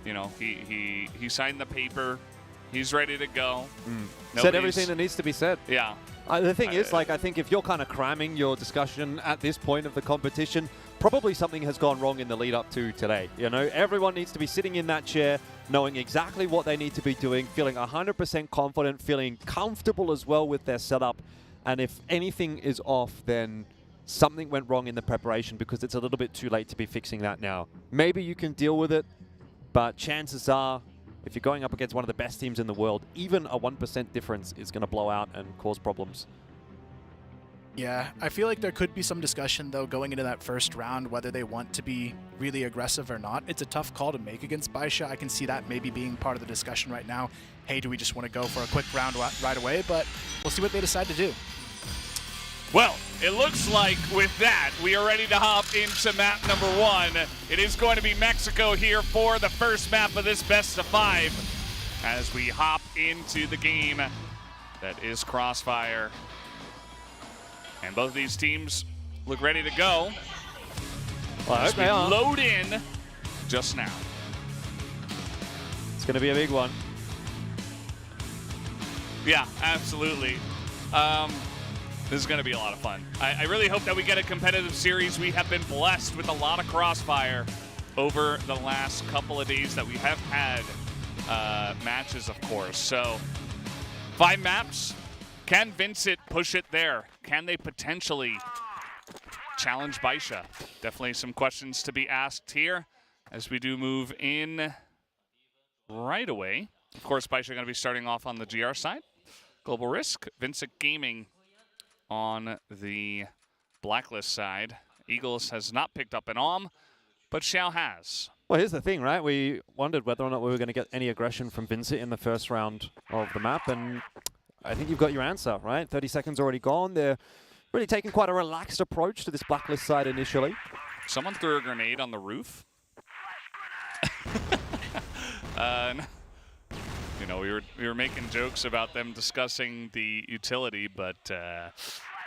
you know, he signed the paper. He's ready to go. Said everything that needs to be said. Yeah. The thing is, like, I think if you're kind of cramming your discussion at this point of the competition, probably something has gone wrong in the lead up to today. You know, everyone needs to be sitting in that chair, knowing exactly what they need to be doing, feeling 100% confident, feeling comfortable as well with their setup. And if anything is off, then something went wrong in the preparation, because it's a little bit too late to be fixing that now. Maybe you can deal with it, but chances are, if you're going up against one of the best teams in the world, even a 1% difference is going to blow out and cause problems. Yeah, I feel like there could be some discussion, though, going into that first round, whether they want to be really aggressive or not. It's a tough call to make against BaiSha. I can see that maybe being part of the discussion right now. Hey, do we just want to go for a quick round right away? But we'll see what they decide to do. Well, it looks like with that, we are ready to hop into map number 1. It is going to be Mexico here for the first map of this best of 5 as we hop into the game that is Crossfire. And both of these teams look ready to go. Well, as we load in just now. It's going to be a big one. Yeah, absolutely. This is going to be a lot of fun. I really hope that we get a competitive series. We have been blessed with a lot of Crossfire over the last couple of days that we have had matches, of course. So 5 maps. Can VINCIT push it there? Can they potentially challenge BaiSha? Definitely some questions to be asked here as we do move in right away. Of course, BaiSha going to be starting off on the GR side. Global Risk, VINCIT Gaming on the Blacklist side. Eagles has not picked up an AUM, but Xiao has. Well, here's the thing, right? We wondered whether or not we were going to get any aggression from VINCIT in the first round of the map, and I think you've got your answer, right? 30 seconds already gone. They're really taking quite a relaxed approach to this Blacklist side initially. Someone threw a grenade on the roof. You know, we were making jokes about them discussing the utility, but yeah,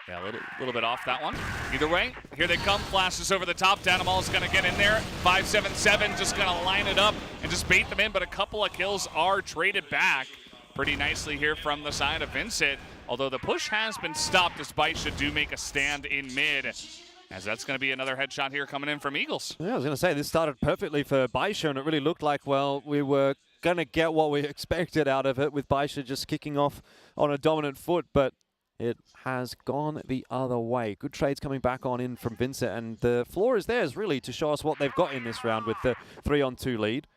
a little bit off that one. Either way, here they come. Flashes over the top. Danimal is going to get in there. 5-7-7 just going to line it up and just bait them in, but a couple of kills are traded back pretty nicely here from the side of VINCIT, although the push has been stopped as BaiSha do make a stand in mid, as that's going to be another headshot here coming in from Eagles. Yeah, I was going to say, this started perfectly for BaiSha, and it really looked like, well, we were going to get what we expected out of it, with BaiSha just kicking off on a dominant foot, but it has gone the other way. Good trades coming back on in from VINCIT, and the floor is theirs, really, to show us what they've got in this round with the 3-on-2 lead.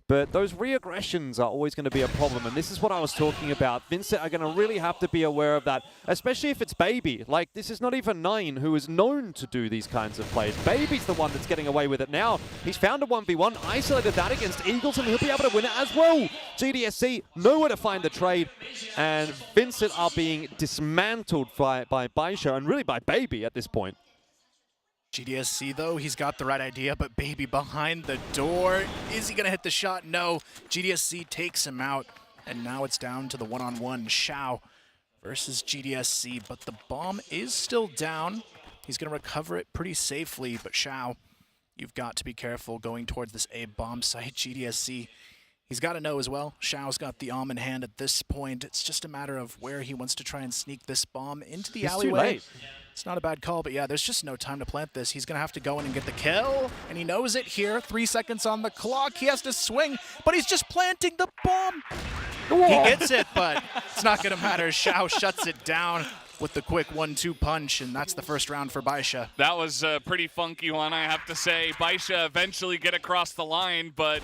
But those re-aggressions are always going to be a problem, and this is what I was talking about. VINCIT are going to really have to be aware of that, especially if it's Baby. Like, this is not even 9 who is known to do these kinds of plays. Baby's the one that's getting away with it now. He's found a 1v1, isolated that against Eagles, and he'll be able to win it as well. GDSC nowhere to find the trade, and VINCIT are being dismantled by BaiSha, and really by Baby at this point. GDSC, though, he's got the right idea, but Baby behind the door. Is he going to hit the shot? No. GDSC takes him out, and now it's down to the one-on-one. Xiao versus GDSC, but the bomb is still down. He's going to recover it pretty safely, but Xiao, you've got to be careful going towards this A bomb site. GDSC, he's got to know as well. Xiao's got the in hand at this point. It's just a matter of where he wants to try and sneak this bomb into the alleyway. Too late. It's not a bad call, but yeah, there's just no time to plant this. He's going to have to go in and get the kill, and he knows it here. 3 seconds on the clock. He has to swing, but he's just planting the bomb. He gets it, but it's not going to matter. Xiao shuts it down with the quick 1-2 punch, and that's the first round for BaiSha. That was a pretty funky one, I have to say. BaiSha eventually get across the line, but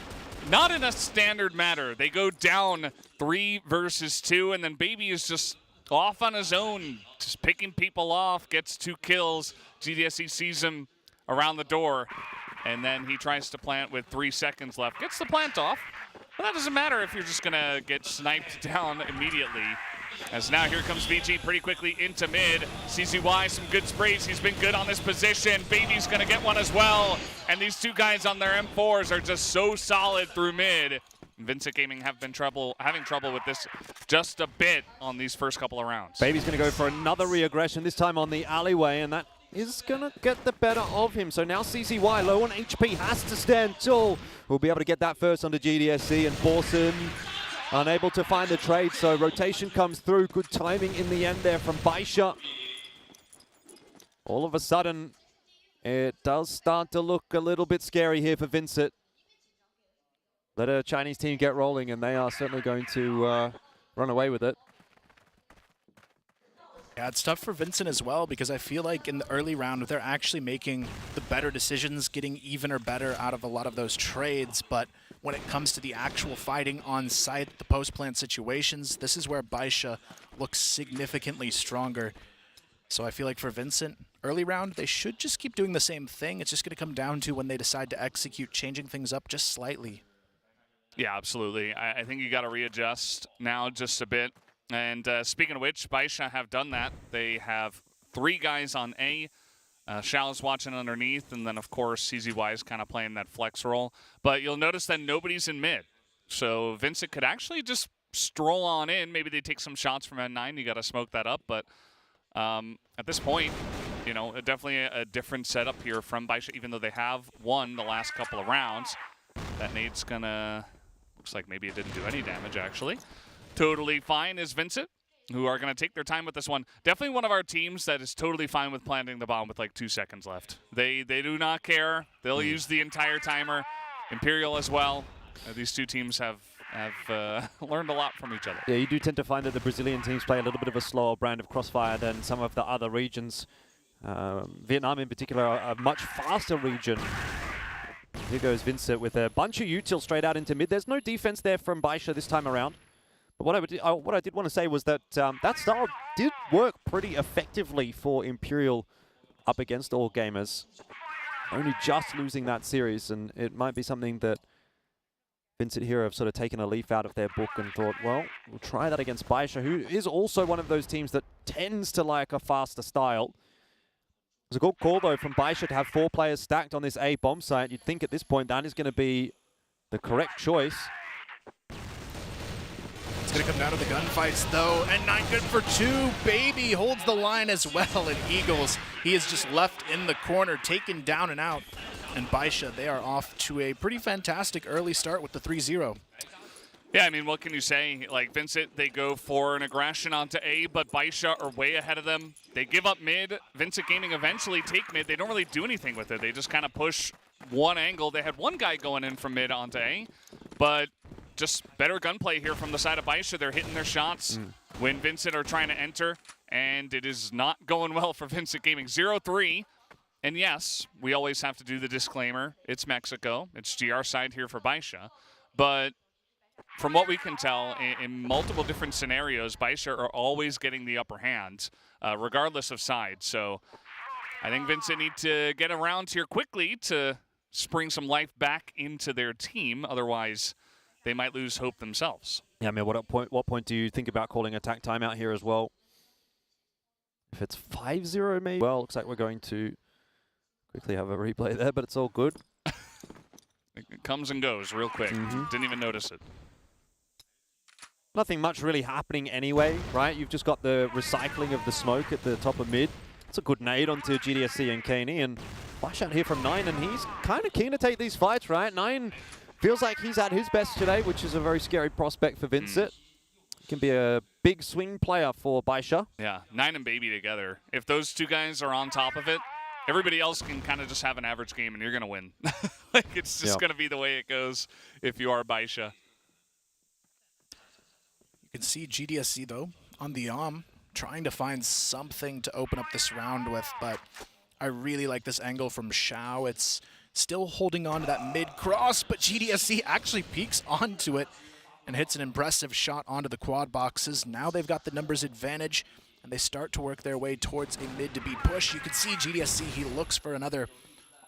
not in a standard manner. They go down 3 versus 2, and then Baby is just off on his own, just picking people off, gets 2 kills. GDSC sees him around the door, and then he tries to plant with 3 seconds left. Gets the plant off, but that doesn't matter if you're just going to get sniped down immediately. As now here comes VG pretty quickly into mid. CZY, some good sprays. He's been good on this position. Baby's going to get one as well. And these 2 guys on their M4s are just so solid through mid. Vincit Gaming have been having trouble with this just a bit on these first couple of rounds. Baby's going to go for another re-aggression, this time on the alleyway, and that is going to get the better of him. So now CZY, low on HP, has to stand tall. We'll be able to get that first onto GDSC, and Borson unable to find the trade, so rotation comes through. Good timing in the end there from BaiSha. All of a sudden, it does start to look a little bit scary here for Vincit. Let a Chinese team get rolling, and they are certainly going to run away with it. Yeah, it's tough for Vincent as well, because I feel like in the early round, they're actually making the better decisions, getting even or better out of a lot of those trades. But when it comes to the actual fighting on site, the post-plant situations, this is where BaiSha looks significantly stronger. So I feel like for Vincent, early round, they should just keep doing the same thing. It's just going to come down to when they decide to execute, changing things up just slightly. Yeah, absolutely. I think you got to readjust now just a bit. And speaking of which, BaiSha have done that. They have 3 guys on A. Xiao's watching underneath, and then, of course, CZY is kind of playing that flex role. But you'll notice that nobody's in mid. So Vincit could actually just stroll on in. Maybe they take some shots from N9. You got to smoke that up. But at this point, you know, definitely a different setup here from BaiSha, even though they have won the last couple of rounds. That nade's going to... Looks like maybe it didn't do any damage, actually. Totally fine is Vincit, who are going to take their time with this one. Definitely one of our teams that is totally fine with planting the bomb with like 2 seconds left. They do not care. They'll use the entire timer. Imperial as well. These 2 teams have learned a lot from each other. Yeah, you do tend to find that the Brazilian teams play a little bit of a slower brand of crossfire than some of the other regions. Vietnam in particular are a much faster region. Here goes Vincit with a bunch of util straight out into mid. There's no defense there from BaiSha this time around. But what I did want to say was that that style did work pretty effectively for Imperial up against All Gamers. Only just losing that series, and it might be something that Vincit here have sort of taken a leaf out of their book and thought, well, we'll try that against BaiSha, who is also one of those teams that tends to like a faster style. It was a good call, though, from BaiSha to have 4 players stacked on this A bomb site. You'd think at this point that is going to be the correct choice. It's going to come down to the gunfights, though. N9 good for 2. Baby holds the line as well. And Eagles, he is just left in the corner, taken down and out. And BaiSha, they are off to a pretty fantastic early start with the 3-0. Yeah, I mean, what can you say? Like, Vincit, they go for an aggression onto A, but BaiSha are way ahead of them. They give up mid. Vincit Gaming eventually take mid. They don't really do anything with it. They just kind of push one angle. They had one guy going in from mid onto A, but just better gunplay here from the side of BaiSha. They're hitting their shots when Vincit are trying to enter, and it is not going well for Vincit Gaming. 0-3, and yes, we always have to do the disclaimer. It's Mexico. It's GR side here for BaiSha, but from what we can tell, in multiple different scenarios, BaiSha are always getting the upper hand, regardless of side. So I think Vincit need to get around here quickly to spring some life back into their team. Otherwise, they might lose hope themselves. Yeah, I mean, what point do you think about calling attack timeout here as well? If it's 5-0, maybe? Well, looks like we're going to quickly have a replay there, but it's all good. It comes and goes real quick. Didn't even notice it. Nothing much really happening anyway, right? You've just got the recycling of the smoke at the top of mid. It's a good nade onto GDSC and Kaney, and BaiSha here from 9, and he's kind of keen to take these fights, right? 9 feels like he's at his best today, which is a very scary prospect for VINCIT. Can be a big swing player for BaiSha. Yeah, 9 and Baby together. If those two guys are on top of it, everybody else can kind of just have an average game and you're going to win. Like, it's just going to be the way it goes if you are BaiSha. You can see GDSC, though, on the trying to find something to open up this round with, but I really like this angle from Xiao. It's still holding on to that mid-cross, but GDSC actually peeks onto it and hits an impressive shot onto the quad boxes. Now they've got the numbers advantage, and they start to work their way towards a mid-to-B push. You can see GDSC, he looks for another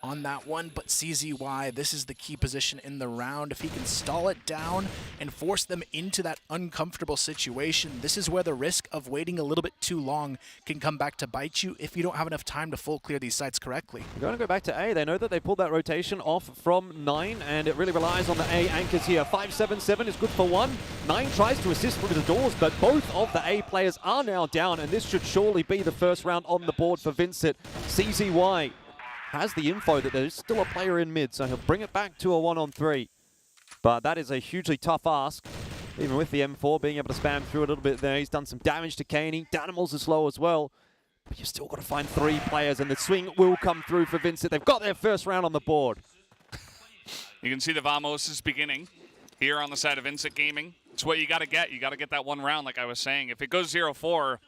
on that one, but CZY, this is the key position in the round. If he can stall it down and force them into that uncomfortable situation, this is where the risk of waiting a little bit too long can come back to bite you if you don't have enough time to full clear these sites correctly. They're going to go back to A. They know that they pulled that rotation off from 9, and it really relies on the A anchors here. 5-7-7 is good for 1. 9 tries to assist with the doors, but both of the A players are now down, and this should surely be the first round on the board for VINCIT. CZY has the info that there's still a player in mid, so he'll bring it back to a 1-on-3. But that is a hugely tough ask, even with the M4 being able to spam through a little bit there. He's done some damage to Kaney. Danimals is slow as well. But you've still got to find 3 players, and the swing will come through for VINCIT. They've got their first round on the board. You can see the Vamos is beginning here on the side of VINCIT Gaming. It's what you got to get. You got to get that one round, like I was saying. If it goes 0-4,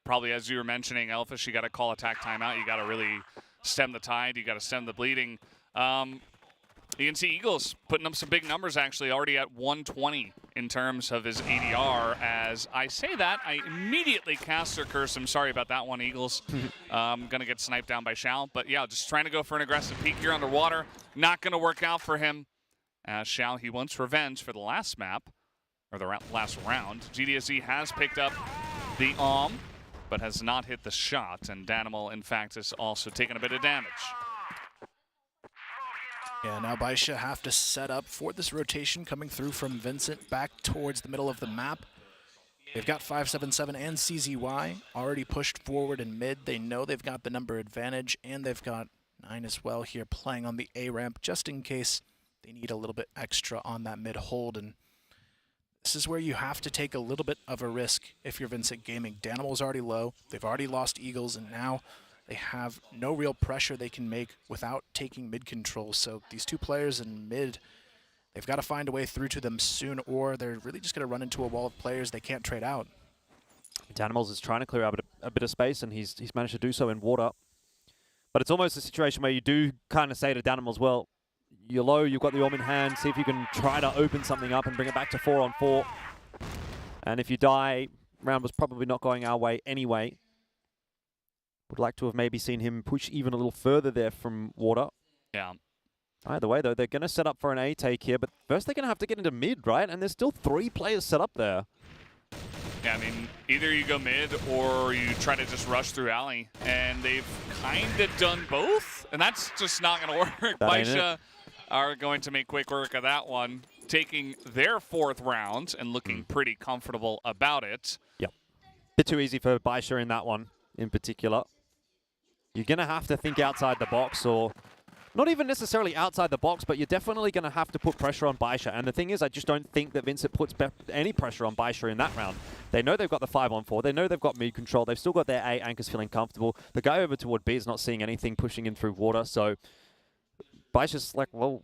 probably as you were mentioning, Elfish, you got to call attack timeout. You got to really stem the tide. You got to stem the bleeding. You can see Eagles putting up some big numbers, actually, already at 120 in terms of his ADR. As I say that, I immediately caster curse him. Sorry about that one, Eagles. Going to get sniped down by Xiao. But yeah, just trying to go for an aggressive peek here underwater. Not going to work out for him. As Xiao, he wants revenge for the last map, or the last round. GDSC has picked up the but has not hit the shot, and Danimal, in fact, has also taken a bit of damage. Yeah, now BaiSha have to set up for this rotation coming through from VINCIT back towards the middle of the map. They've got 5-7-7 and CZY already pushed forward in mid. They know they've got the number advantage, and they've got 9 as well here playing on the A ramp just in case they need a little bit extra on that mid hold. And this is where you have to take a little bit of a risk if you're VINCIT Gaming. Danimal's already low. They've already lost Eagles, and now they have no real pressure they can make without taking mid control. So these 2 players in mid, they've got to find a way through to them soon, or they're really just going to run into a wall of players they can't trade out. Danimals is trying to clear out a bit of space, and he's managed to do so in water. But it's almost a situation where you do kind of say to Danimals, well, you're low, you've got the orb in hand, see if you can try to open something up and bring it back to 4-on-4. And if you die, round was probably not going our way anyway. Would like to have maybe seen him push even a little further there from water. Yeah. Either way, though, they're going to set up for an A take here, but first they're going to have to get into mid, right? And there's still 3 players set up there. Yeah, I mean, either you go mid or you try to just rush through alley, and they've kind of done both, and that's just not going to work. BaiSha are going to make quick work of that one, taking their 4th round and looking pretty comfortable about it. Yep. Bit too easy for BaiSha in that one in particular. You're going to have to think outside the box, or not even necessarily outside the box, but you're definitely going to have to put pressure on BaiSha. And the thing is, I just don't think that VINCIT puts any pressure on BaiSha in that round. They know they've got the 5-on-4. They know they've got mid control. They've still got their A anchors feeling comfortable. The guy over toward B is not seeing anything pushing in through water, so BaiSha's like, well,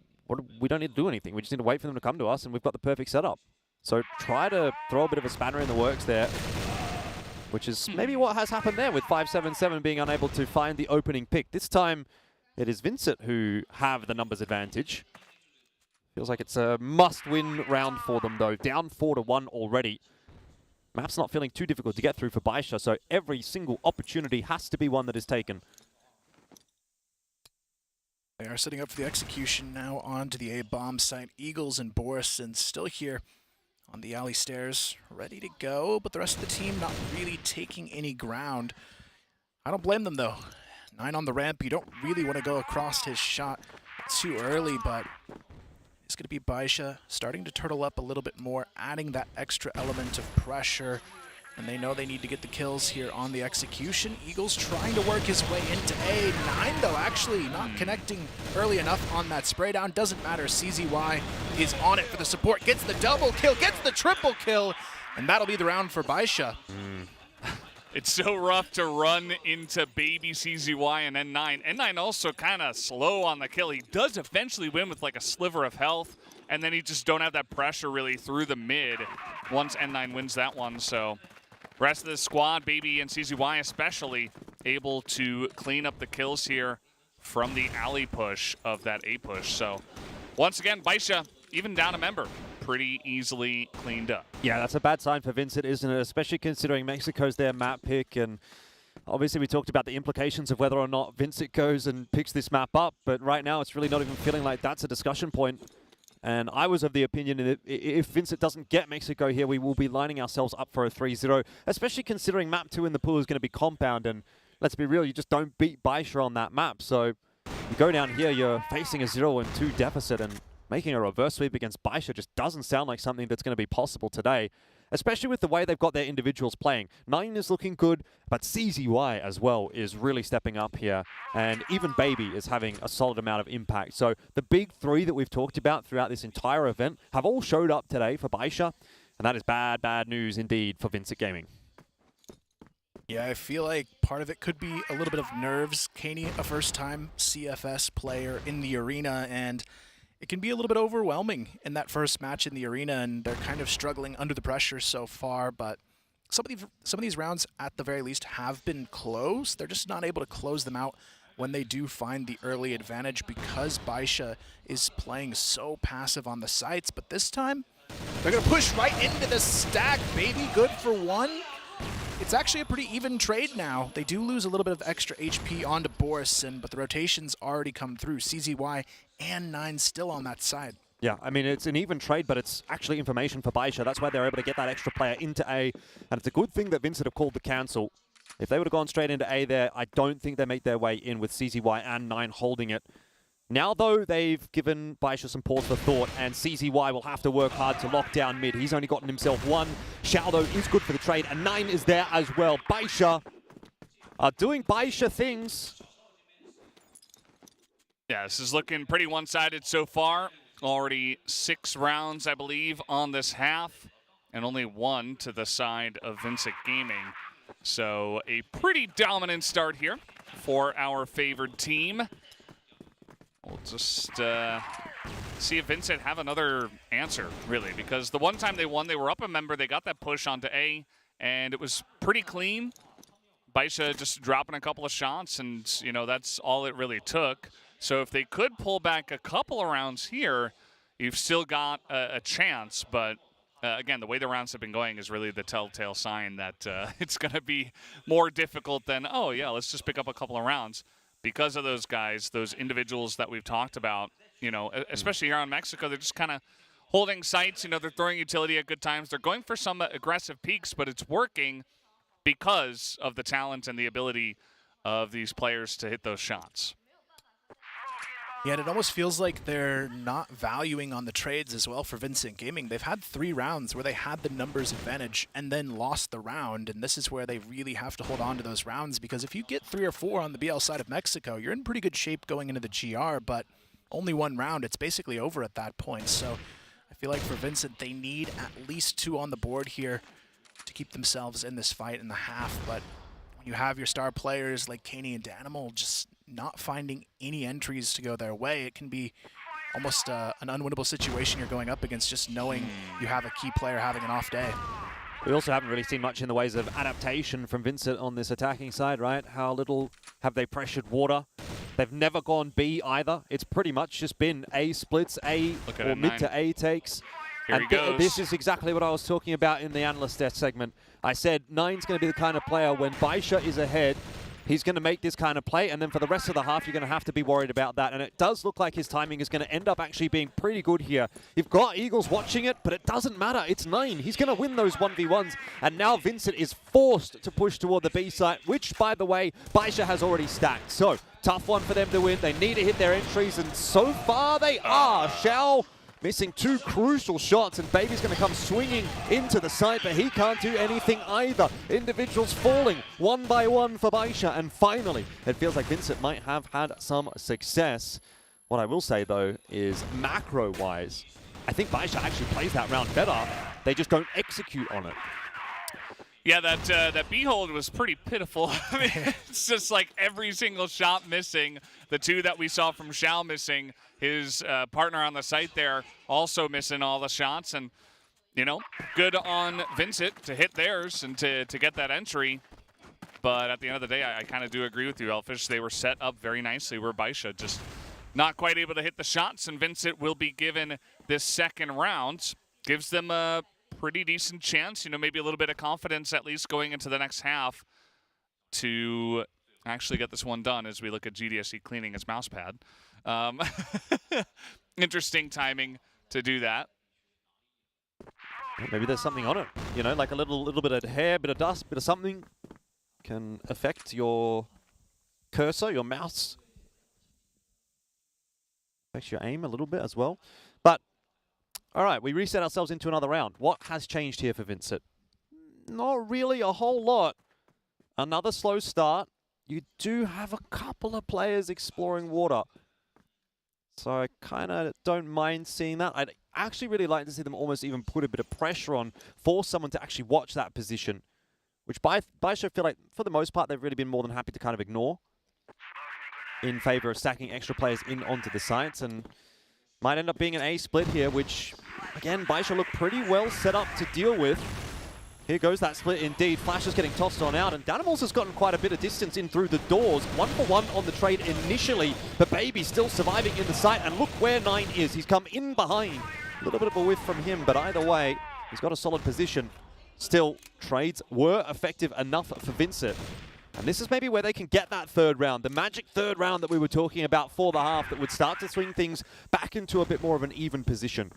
we don't need to do anything. We just need to wait for them to come to us, and we've got the perfect setup. So try to throw a bit of a spanner in the works there, which is maybe what has happened there with 5-7-7 being unable to find the opening pick. This time, it is VINCIT who have the numbers advantage. Feels like it's a must-win round for them, though. Down 4-1 already. Map's not feeling too difficult to get through for BaiSha, so every single opportunity has to be one that is taken. They are setting up for the execution now onto the A-bomb site. Eagles and Borisson still here on the alley stairs, ready to go, but the rest of the team not really taking any ground. I don't blame them, though. 9 on the ramp, you don't really want to go across his shot too early, but is going to be BaiSha, starting to turtle up a little bit more, adding that extra element of pressure. And they know they need to get the kills here on the execution. Eagles trying to work his way into A. 9, though, actually not connecting early enough on that spray down. Doesn't matter. CZY is on it for the support. Gets the double kill, gets the triple kill, and that'll be the round for BaiSha. It's so rough to run into baby CZY and N9. N9 also kind of slow on the kill. He does eventually win with like a sliver of health, and then he just don't have that pressure really through the mid once N9 wins that one. So rest of the squad, baby and CZY especially, able to clean up the kills here from the alley push of that A push. So once again, BaiSha, even down a member, pretty easily cleaned up. Yeah, that's a bad sign for Vincit, isn't it? Especially considering Mexico's their map pick, and obviously we talked about the implications of whether or not Vincit goes and picks this map up, but right now it's really not even feeling like that's a discussion point. And I was of the opinion that if Vincit doesn't get Mexico here, we will be lining ourselves up for a 3-0, especially considering map 2 in the pool is going to be Compound, and let's be real, you just don't beat BaiSha on that map. So you go down here, you're facing a 0-2 deficit, and making a reverse sweep against BaiSha just doesn't sound like something that's going to be possible today, especially with the way they've got their individuals playing. 9 is looking good, but CZY as well is really stepping up here, and even Baby is having a solid amount of impact. So the big 3 that we've talked about throughout this entire event have all showed up today for BaiSha, and that is bad, bad news indeed for VINCIT Gaming. Yeah, I feel like part of it could be a little bit of nerves. Kaney, a first-time CFS player in the arena, and it can be a little bit overwhelming in that first match in the arena, and they're kind of struggling under the pressure so far, but some of these rounds, at the very least, have been close. They're just not able to close them out when they do find the early advantage because BaiSha is playing so passive on the sites, but this time, they're going to push right into the stack. Baby good for 1. It's actually a pretty even trade now. They do lose a little bit of extra HP onto Borison, but the rotations already come through. CZY and 9 still on that side. Yeah, I mean, it's an even trade, but it's actually information for BaiSha. That's why they're able to get that extra player into A, and it's a good thing that Vincit have called the cancel. If they would have gone straight into A there, I don't think they make their way in with CZY and 9 holding it. Now, though, they've given BaiSha some pause for thought, and CZY will have to work hard to lock down mid. He's only gotten himself 1. Xiao, though, is good for the trade, and 9 is there as well. BaiSha are doing BaiSha things. Yeah, this is looking pretty one-sided so far. Already 6 rounds, I believe, on this half, and only 1 to the side of VINCIT Gaming. So a pretty dominant start here for our favored team. We'll just see if VINCIT have another answer, really, because the one time they won, they were up a member, they got that push onto A, and it was pretty clean. BaiSha just dropping a couple of shots, and, you know, that's all it really took. So if they could pull back a couple of rounds here, you've still got a chance, but again, the way the rounds have been going is really the telltale sign that it's going to be more difficult than, oh, yeah, let's just pick up a couple of rounds. Because of those guys, those individuals that we've talked about, you know, especially here on Mexico, they're just kind of holding sites. You know, they're throwing utility at good times. They're going for some aggressive peaks, but it's working because of the talent and the ability of these players to hit those shots. Yeah, and it almost feels like they're not valuing on the trades as well for VINCIT Gaming. They've had 3 rounds where they had the numbers advantage and then lost the round, and this is where they really have to hold on to those rounds, because if you get 3 or 4 on the BL side of Mexico, you're in pretty good shape going into the GR, but only 1 round, it's basically over at that point. So I feel like for VINCIT, they need at least 2 on the board here to keep themselves in this fight in the half, but when you have your star players like Kaney and Danimal just not finding any entries to go their way, it can be almost an unwinnable situation you're going up against, just knowing you have a key player having an off day. We also haven't really seen much in the ways of adaptation from VINCIT on this attacking side, right? How little have they pressured water? They've never gone B either. It's pretty much just been A splits, A or mid to A takes. Here he goes. This is exactly what I was talking about in the analyst desk segment. I said 9's going to be the kind of player when BaiSha is ahead, he's going to make this kind of play, and then for the rest of the half, you're going to have to be worried about that. And it does look like his timing is going to end up actually being pretty good here. You've got Eagles watching it, but it doesn't matter. It's 9. He's going to win those 1v1s. And now VINCIT is forced to push toward the B site, which, by the way, BaiSha has already stacked. So, tough one for them to win. They need to hit their entries, and so far they are. Xiao missing 2 crucial shots, and Baby's going to come swinging into the side, but he can't do anything either. Individuals falling one by one for BaiSha, and finally, it feels like VINCIT might have had some success. What I will say, though, is macro-wise, I think BaiSha actually plays that round better. They just don't execute on it. Yeah, that B-hold was pretty pitiful. I mean, it's just like every single shot missing. The 2 that we saw from Xiao missing, his partner on the site there also missing all the shots. And, you know, good on VINCIT to hit theirs and to get that entry. But at the end of the day, I kind of do agree with you, Elfish. They were set up very nicely where BaiSha just not quite able to hit the shots, and VINCIT will be given this second round. Gives them a pretty decent chance, you know, maybe a little bit of confidence at least going into the next half to actually get this one done as we look at GDSE cleaning his mouse pad. Interesting timing to do that. Maybe there's something on it, you know, like a little bit of hair, bit of dust, bit of something can affect your cursor, your mouse. Affects your aim a little bit as well. But all right, we reset ourselves into another round. What has changed here for VINCIT? Not really a whole lot. Another slow start. You do have a couple of players exploring water. So I kind of don't mind seeing that. I'd actually really like to see them almost even put a bit of pressure on, force someone to actually watch that position, which BaiSha feel like, for the most part, they've really been more than happy to kind of ignore in favor of stacking extra players in onto the sites, and might end up being an A split here, which, again, BaiSha look pretty well set up to deal with. Here goes that split indeed. Flash is getting tossed on out, and Danimals has gotten quite a bit of distance in through the doors. 1-for-1 on the trade initially, but Baby still surviving in the site, and look where 9 is. He's come in behind. A little bit of a whiff from him, but either way, he's got a solid position. Still, trades were effective enough for VINCIT. And this is maybe where they can get that third round, the magic third round that we were talking about for the half that would start to swing things back into a bit more of an even position.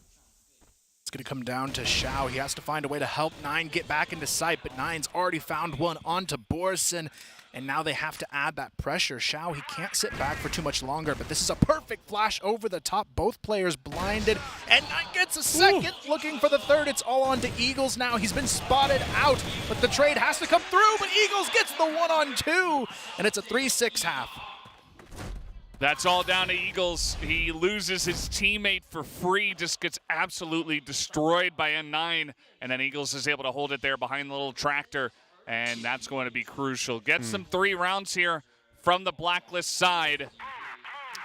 It's going to come down to Xiao. He has to find a way to help 9 get back into sight, but 9's already found one onto Borson, and now they have to add that pressure. Xiao, he can't sit back for too much longer, but this is a perfect flash over the top. Both players blinded, and 9 gets a second. Ooh. Looking for the third. It's all on to Eagles now. He's been spotted out, but the trade has to come through, but Eagles gets the 1-on-2, and it's a 3-6 half. That's all down to Eagles. He loses his teammate for free, just gets absolutely destroyed by N9, and then Eagles is able to hold it there behind the little tractor, and that's going to be crucial. Gets them 3 rounds here from the Blacklist side,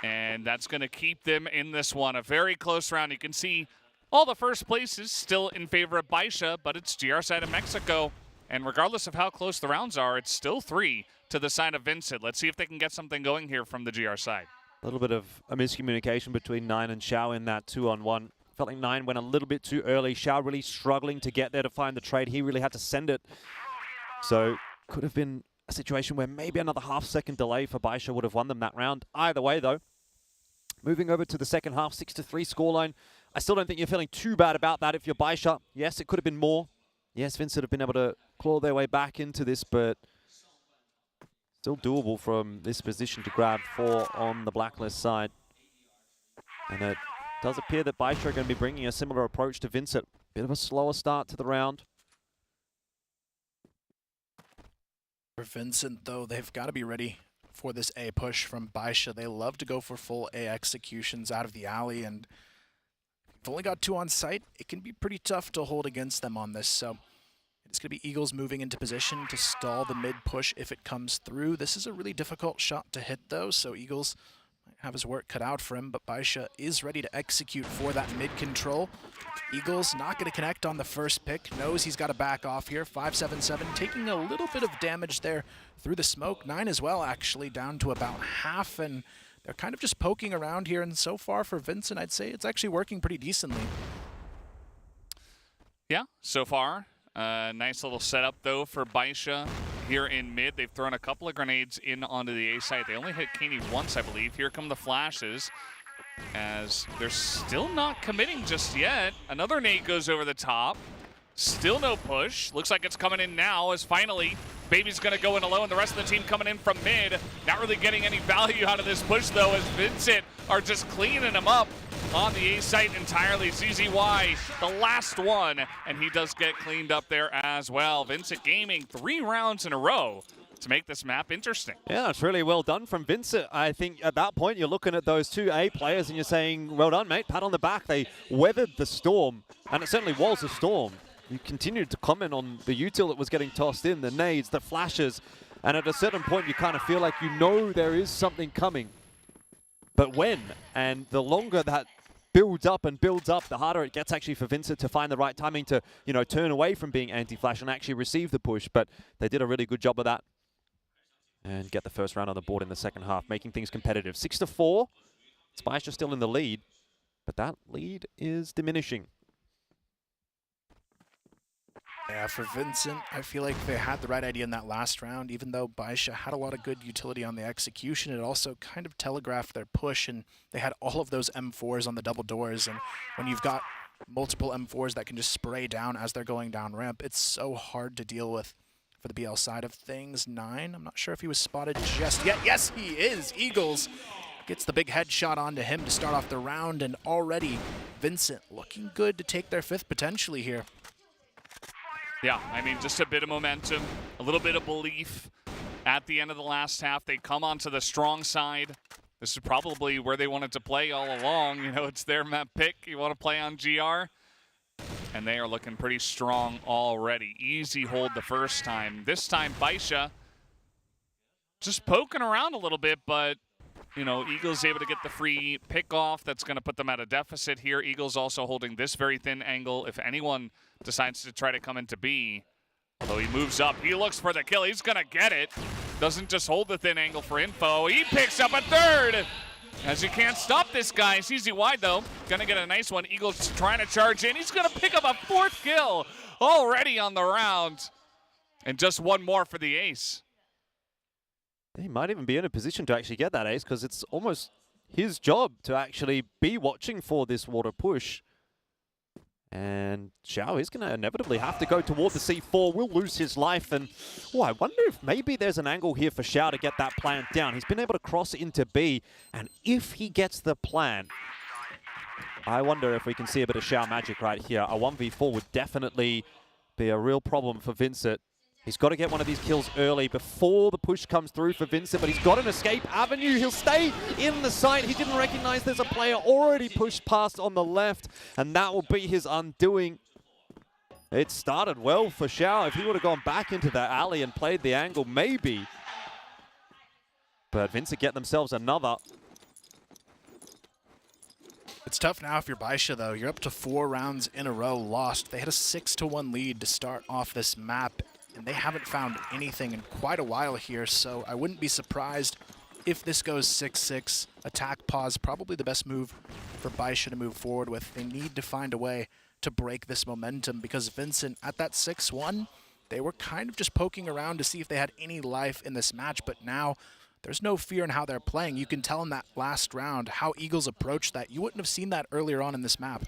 and that's going to keep them in this one. A very close round. You can see all the first places still in favor of BaiSha, but it's GR side of Mexico, and regardless of how close the rounds are, it's still 3 to the side of VINCIT. Let's see if they can get something going here from the GR side. A little bit of a miscommunication between 9 and Xiao in that 2-on-1. Felt like 9 went a little bit too early. Xiao really struggling to get there to find the trade. He really had to send it. So could have been a situation where maybe another half-second delay for BaiSha would have won them that round. Either way, though, moving over to the second half, 6-3 scoreline. I still don't think you're feeling too bad about that if you're BaiSha. Yes, it could have been more. Yes, VINCIT have been able to claw their way back into this, but still doable from this position to grab 4 on the Blacklist side. And it does appear that BaiSha are going to be bringing a similar approach to VINCIT. Bit of a slower start to the round. For VINCIT, though, they've got to be ready for this A push from BaiSha. They love to go for full A executions out of the alley, and if you've only got 2 on site, it can be pretty tough to hold against them on this. So it's going to be Eagles moving into position to stall the mid push if it comes through. This is a really difficult shot to hit, though, so Eagles might have his work cut out for him, but BaiSha is ready to execute for that mid control. Eagles not going to connect on the first pick, knows he's got to back off here. 5-7-7, taking a little bit of damage there through the smoke. 9 as well, actually, down to about half, and they're kind of just poking around here, and so far for VINCIT, I'd say it's actually working pretty decently. Yeah, so far. Nice little setup, though, for BaiSha here in mid. They've thrown a couple of grenades in onto the A site. They only hit Kaney once, I believe. Here come the flashes, as they're still not committing just yet. Another nade goes over the top. Still no push. Looks like it's coming in now, as finally Baby's going to go in alone. The rest of the team coming in from mid. Not really getting any value out of this push, though, as VINCIT are just cleaning him up on the A site entirely. ZZY, the last one, and he does get cleaned up there as well. VINCIT Gaming 3 rounds in a row to make this map interesting. Yeah, it's really well done from VINCIT. I think at that point you're looking at those 2 A players and you're saying, well done, mate, pat on the back. They weathered the storm, and it certainly was a storm. You continued to comment on the util that was getting tossed in, the nades, the flashes, and at a certain point you kind of feel like you know there is something coming. But when? And the longer that builds up, the harder it gets actually for VINCIT to find the right timing to, you know, turn away from being anti-flash and actually receive the push. But they did a really good job of that and get the first round on the board in the second half, making things competitive. 6-4. BaiSha still in the lead, but that lead is diminishing. Yeah, for VINCIT, I feel like they had the right idea in that last round. Even though BaiSha had a lot of good utility on the execution, it also kind of telegraphed their push, and they had all of those M4s on the double doors. And when you've got multiple M4s that can just spray down as they're going down ramp, it's so hard to deal with for the BL side of things. 9, I'm not sure if he was spotted just yet. Yes, he is. Eagles gets the big headshot onto him to start off the round, and already VINCIT looking good to take their 5th potentially here. Yeah, I mean, just a bit of momentum, a little bit of belief at the end of the last half. They come onto the strong side. This is probably where they wanted to play all along. You know, it's their map pick. You want to play on GR. And they are looking pretty strong already. Easy hold the first time. This time, BaiSha just poking around a little bit, but, you know, Eagles able to get the free pick off. That's going to put them at a deficit here. Eagles also holding this very thin angle. If anyone decides to try to come into B, although he moves up, he looks for the kill. He's going to get it. Doesn't just hold the thin angle for info. He picks up a 3rd. As you can't stop this guy. CZY, though, going to get a nice one. Eagles trying to charge in. He's going to pick up a 4th kill already on the round. And just one more for the ace. He might even be in a position to actually get that ace, because it's almost his job to actually be watching for this water push. And Xiao is going to inevitably have to go toward the C4, will lose his life. And I wonder if maybe there's an angle here for Xiao to get that plant down. He's been able to cross into B, and if he gets the plant, I wonder if we can see a bit of Xiao magic right here. A 1v4 would definitely be a real problem for VINCIT. He's got to get one of these kills early before the push comes through for VINCIT, but he's got an escape avenue. He'll stay in the site. He didn't recognize there's a player already pushed past on the left, and that will be his undoing. It started well for Xiao. If he would have gone back into the alley and played the angle, maybe. But VINCIT get themselves another. It's tough now if you're BaiSha, though. You're up to 4 rounds in a row lost. They had a 6-1 lead to start off this map, and they haven't found anything in quite a while here, so I wouldn't be surprised if this goes 6-6. Attack pause, probably the best move for BaiSha to move forward with. They need to find a way to break this momentum, because VINCIT at that 6-1, they were kind of just poking around to see if they had any life in this match, but now there's no fear in how they're playing. You can tell in that last round how Eagles approached that. You wouldn't have seen that earlier on in this map.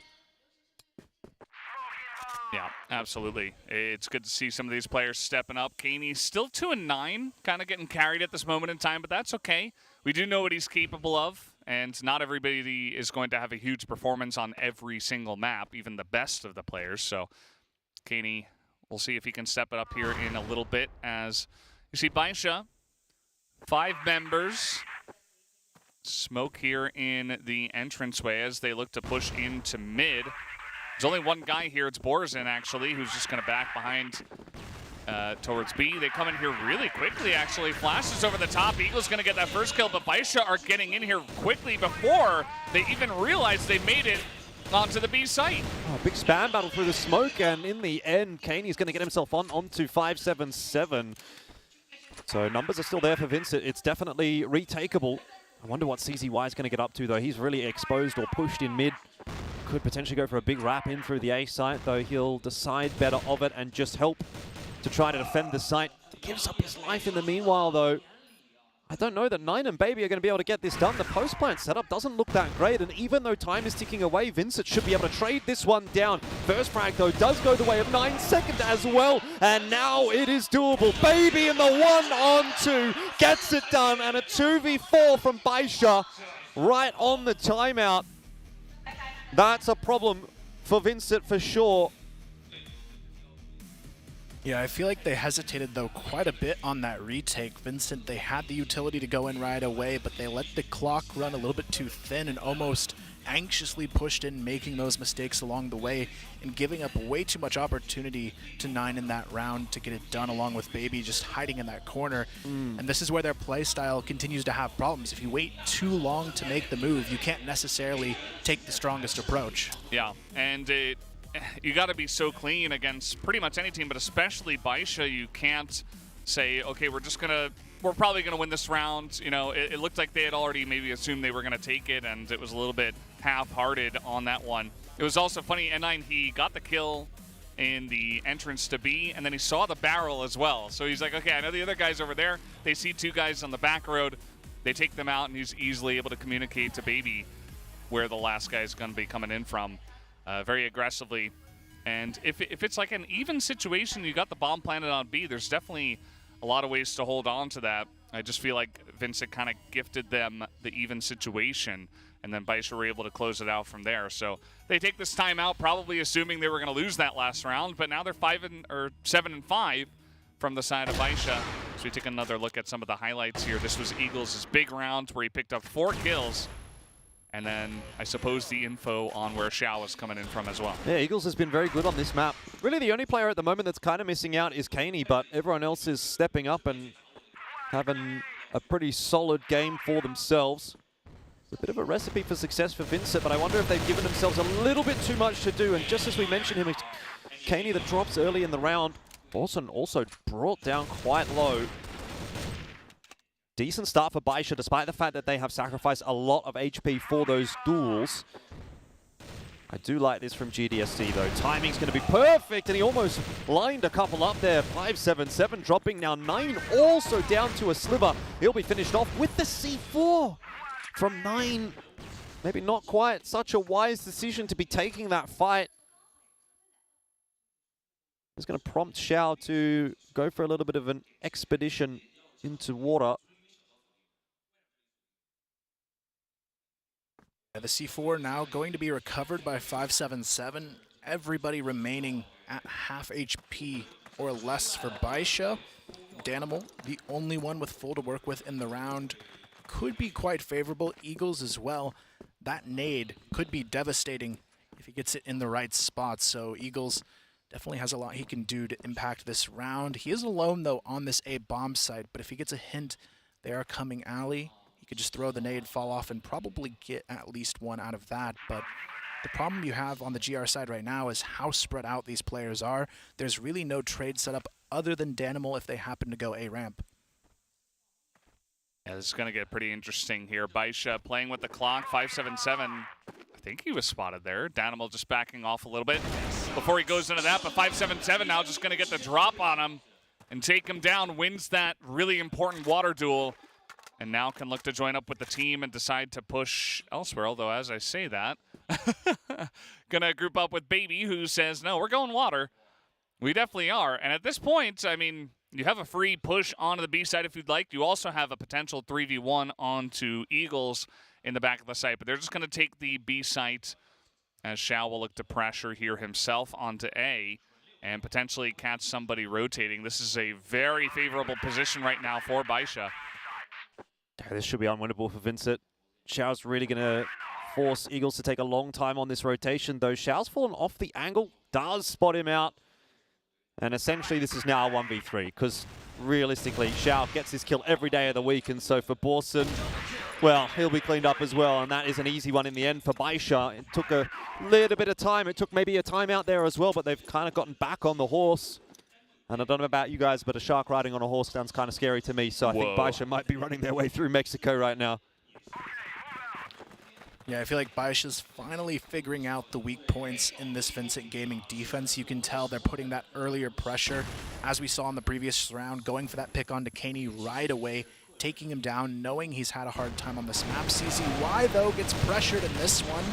Yeah, absolutely. It's good to see some of these players stepping up. Kaney's still 2-9, kind of getting carried at this moment in time, but that's okay. We do know what he's capable of, and not everybody is going to have a huge performance on every single map, even the best of the players. So Kaney, we'll see if he can step it up here in a little bit. As you see, BaiSha, 5 members. Smoke here in the entranceway as they look to push into mid. There's only one guy here. It's Borzin, actually, who's just going to back behind towards B. They come in here really quickly, actually. Flashes over the top. Eagle's going to get that first kill, but BaiSha are getting in here quickly before they even realize they made it onto the B site. Oh, big spam battle through the smoke, and in the end, Kaney's going to get himself onto 577. So numbers are still there for VINCIT. It's definitely retakeable. I wonder what CZY is going to get up to, though. He's really exposed or pushed in mid. Could potentially go for a big wrap in through the A site, though he'll decide better of it and just help to try to defend the site. Gives up his life in the meanwhile, though. I don't know that Nine and Baby are going to be able to get this done. The post plant setup doesn't look that great, and even though time is ticking away, VINCIT should be able to trade this one down. First frag, though, does go the way of 9 second as well, and now it is doable. Baby in the 1-on-2 gets it done, and a 2v4 from BaiSha right on the timeout. That's a problem for VINCIT for sure. Yeah, I feel like they hesitated, though, quite a bit on that retake. VINCIT, they had the utility to go in right away, but they let the clock run a little bit too thin and almost anxiously pushed in, making those mistakes along the way and giving up way too much opportunity to Nine in that round to get it done, along with Baby just hiding in that corner. And this is where their play style continues to have problems. If you wait too long to make the move, you can't necessarily take the strongest approach. Yeah, and you got to be so clean against pretty much any team, but especially BaiSha. You can't say, okay, we're probably going to win this round. You know, it looked like they had already maybe assumed they were going to take it, and it was a little bit half-hearted on that one. It was also funny, N9, he got the kill in the entrance to B, and then he saw the barrel as well. So he's like, okay, I know the other guy's over there. They see two guys on the back road. They take them out, and he's easily able to communicate to Baby where the last guy is going to be coming in from. Very aggressively. And if it's like an even situation, you got the bomb planted on B, there's definitely a lot of ways to hold on to that. I just feel like VINCIT kind of gifted them the even situation, and then BaiSha were able to close it out from there. So they take this time out, probably assuming they were going to lose that last round, but now they're 7-5 from the side of BaiSha. So we take another look at some of the highlights here. This was Eagles' big round where he picked up 4 kills. And then, I suppose, the info on where Xiao is coming in from as well. Yeah, Eagles has been very good on this map. Really, the only player at the moment that's kind of missing out is Kaney, but everyone else is stepping up and having a pretty solid game for themselves. It's a bit of a recipe for success for VINCIT, but I wonder if they've given themselves a little bit too much to do. And just as we mentioned him, it's Kaney that drops early in the round. Borson also brought down quite low. Decent start for BaiSha, despite the fact that they have sacrificed a lot of HP for those duels. I do like this from GDSC, though. Timing's going to be perfect, and he almost lined a couple up there. 5-7-7 dropping now. 9 also down to a sliver. He'll be finished off with the C4 from 9. Maybe not quite such a wise decision to be taking that fight. It's going to prompt Xiao to go for a little bit of an expedition into water. The C4 now going to be recovered by 5-7-7. Everybody remaining at half HP or less for BaiSha. Danimal, the only one with full to work with in the round, could be quite favorable. Eagles as well. That nade could be devastating if he gets it in the right spot. So Eagles definitely has a lot he can do to impact this round. He is alone, though, on this A bomb site, but if he gets a hint they are coming alley, could just throw the nade, fall off, and probably get at least one out of that. But the problem you have on the GR side right now is how spread out these players are. There's really no trade setup other than Danimal if they happen to go A ramp. Yeah, this is going to get pretty interesting here. BaiSha playing with the clock, 5-7-7. I think he was spotted there. Danimal just backing off a little bit before he goes into that, but 5-7-7 now just going to get the drop on him and take him down, wins that really important water duel. And now can look to join up with the team and decide to push elsewhere. Although, as I say that, gonna group up with Baby, who says, no, we're going water. We definitely are. And at this point, I mean, you have a free push onto the B side if you'd like. You also have a potential 3v1 onto Eagles in the back of the site. But they're just gonna take the B site as Xiao will look to pressure here himself onto A and potentially catch somebody rotating. This is a very favorable position right now for BaiSha. This should be unwinnable for VINCIT. Xiao's really going to force Eagles to take a long time on this rotation, though Xiao's fallen off the angle, does spot him out. And essentially this is now a 1v3, because realistically, Xiao gets his kill every day of the week, and so for Borson, well, he'll be cleaned up as well, and that is an easy one in the end for BaiSha. It took a little bit of time. It took maybe a timeout there as well, but they've kind of gotten back on the horse. And I don't know about you guys, but a shark riding on a horse sounds kind of scary to me. So I think BaiSha might be running their way through Mexico right now. Yeah, I feel like BaiSha's finally figuring out the weak points in this VINCIT Gaming defense. You can tell they're putting that earlier pressure, as we saw in the previous round, going for that pick onto Kaney right away, taking him down, knowing he's had a hard time on this map. CZY, though, gets pressured in this one.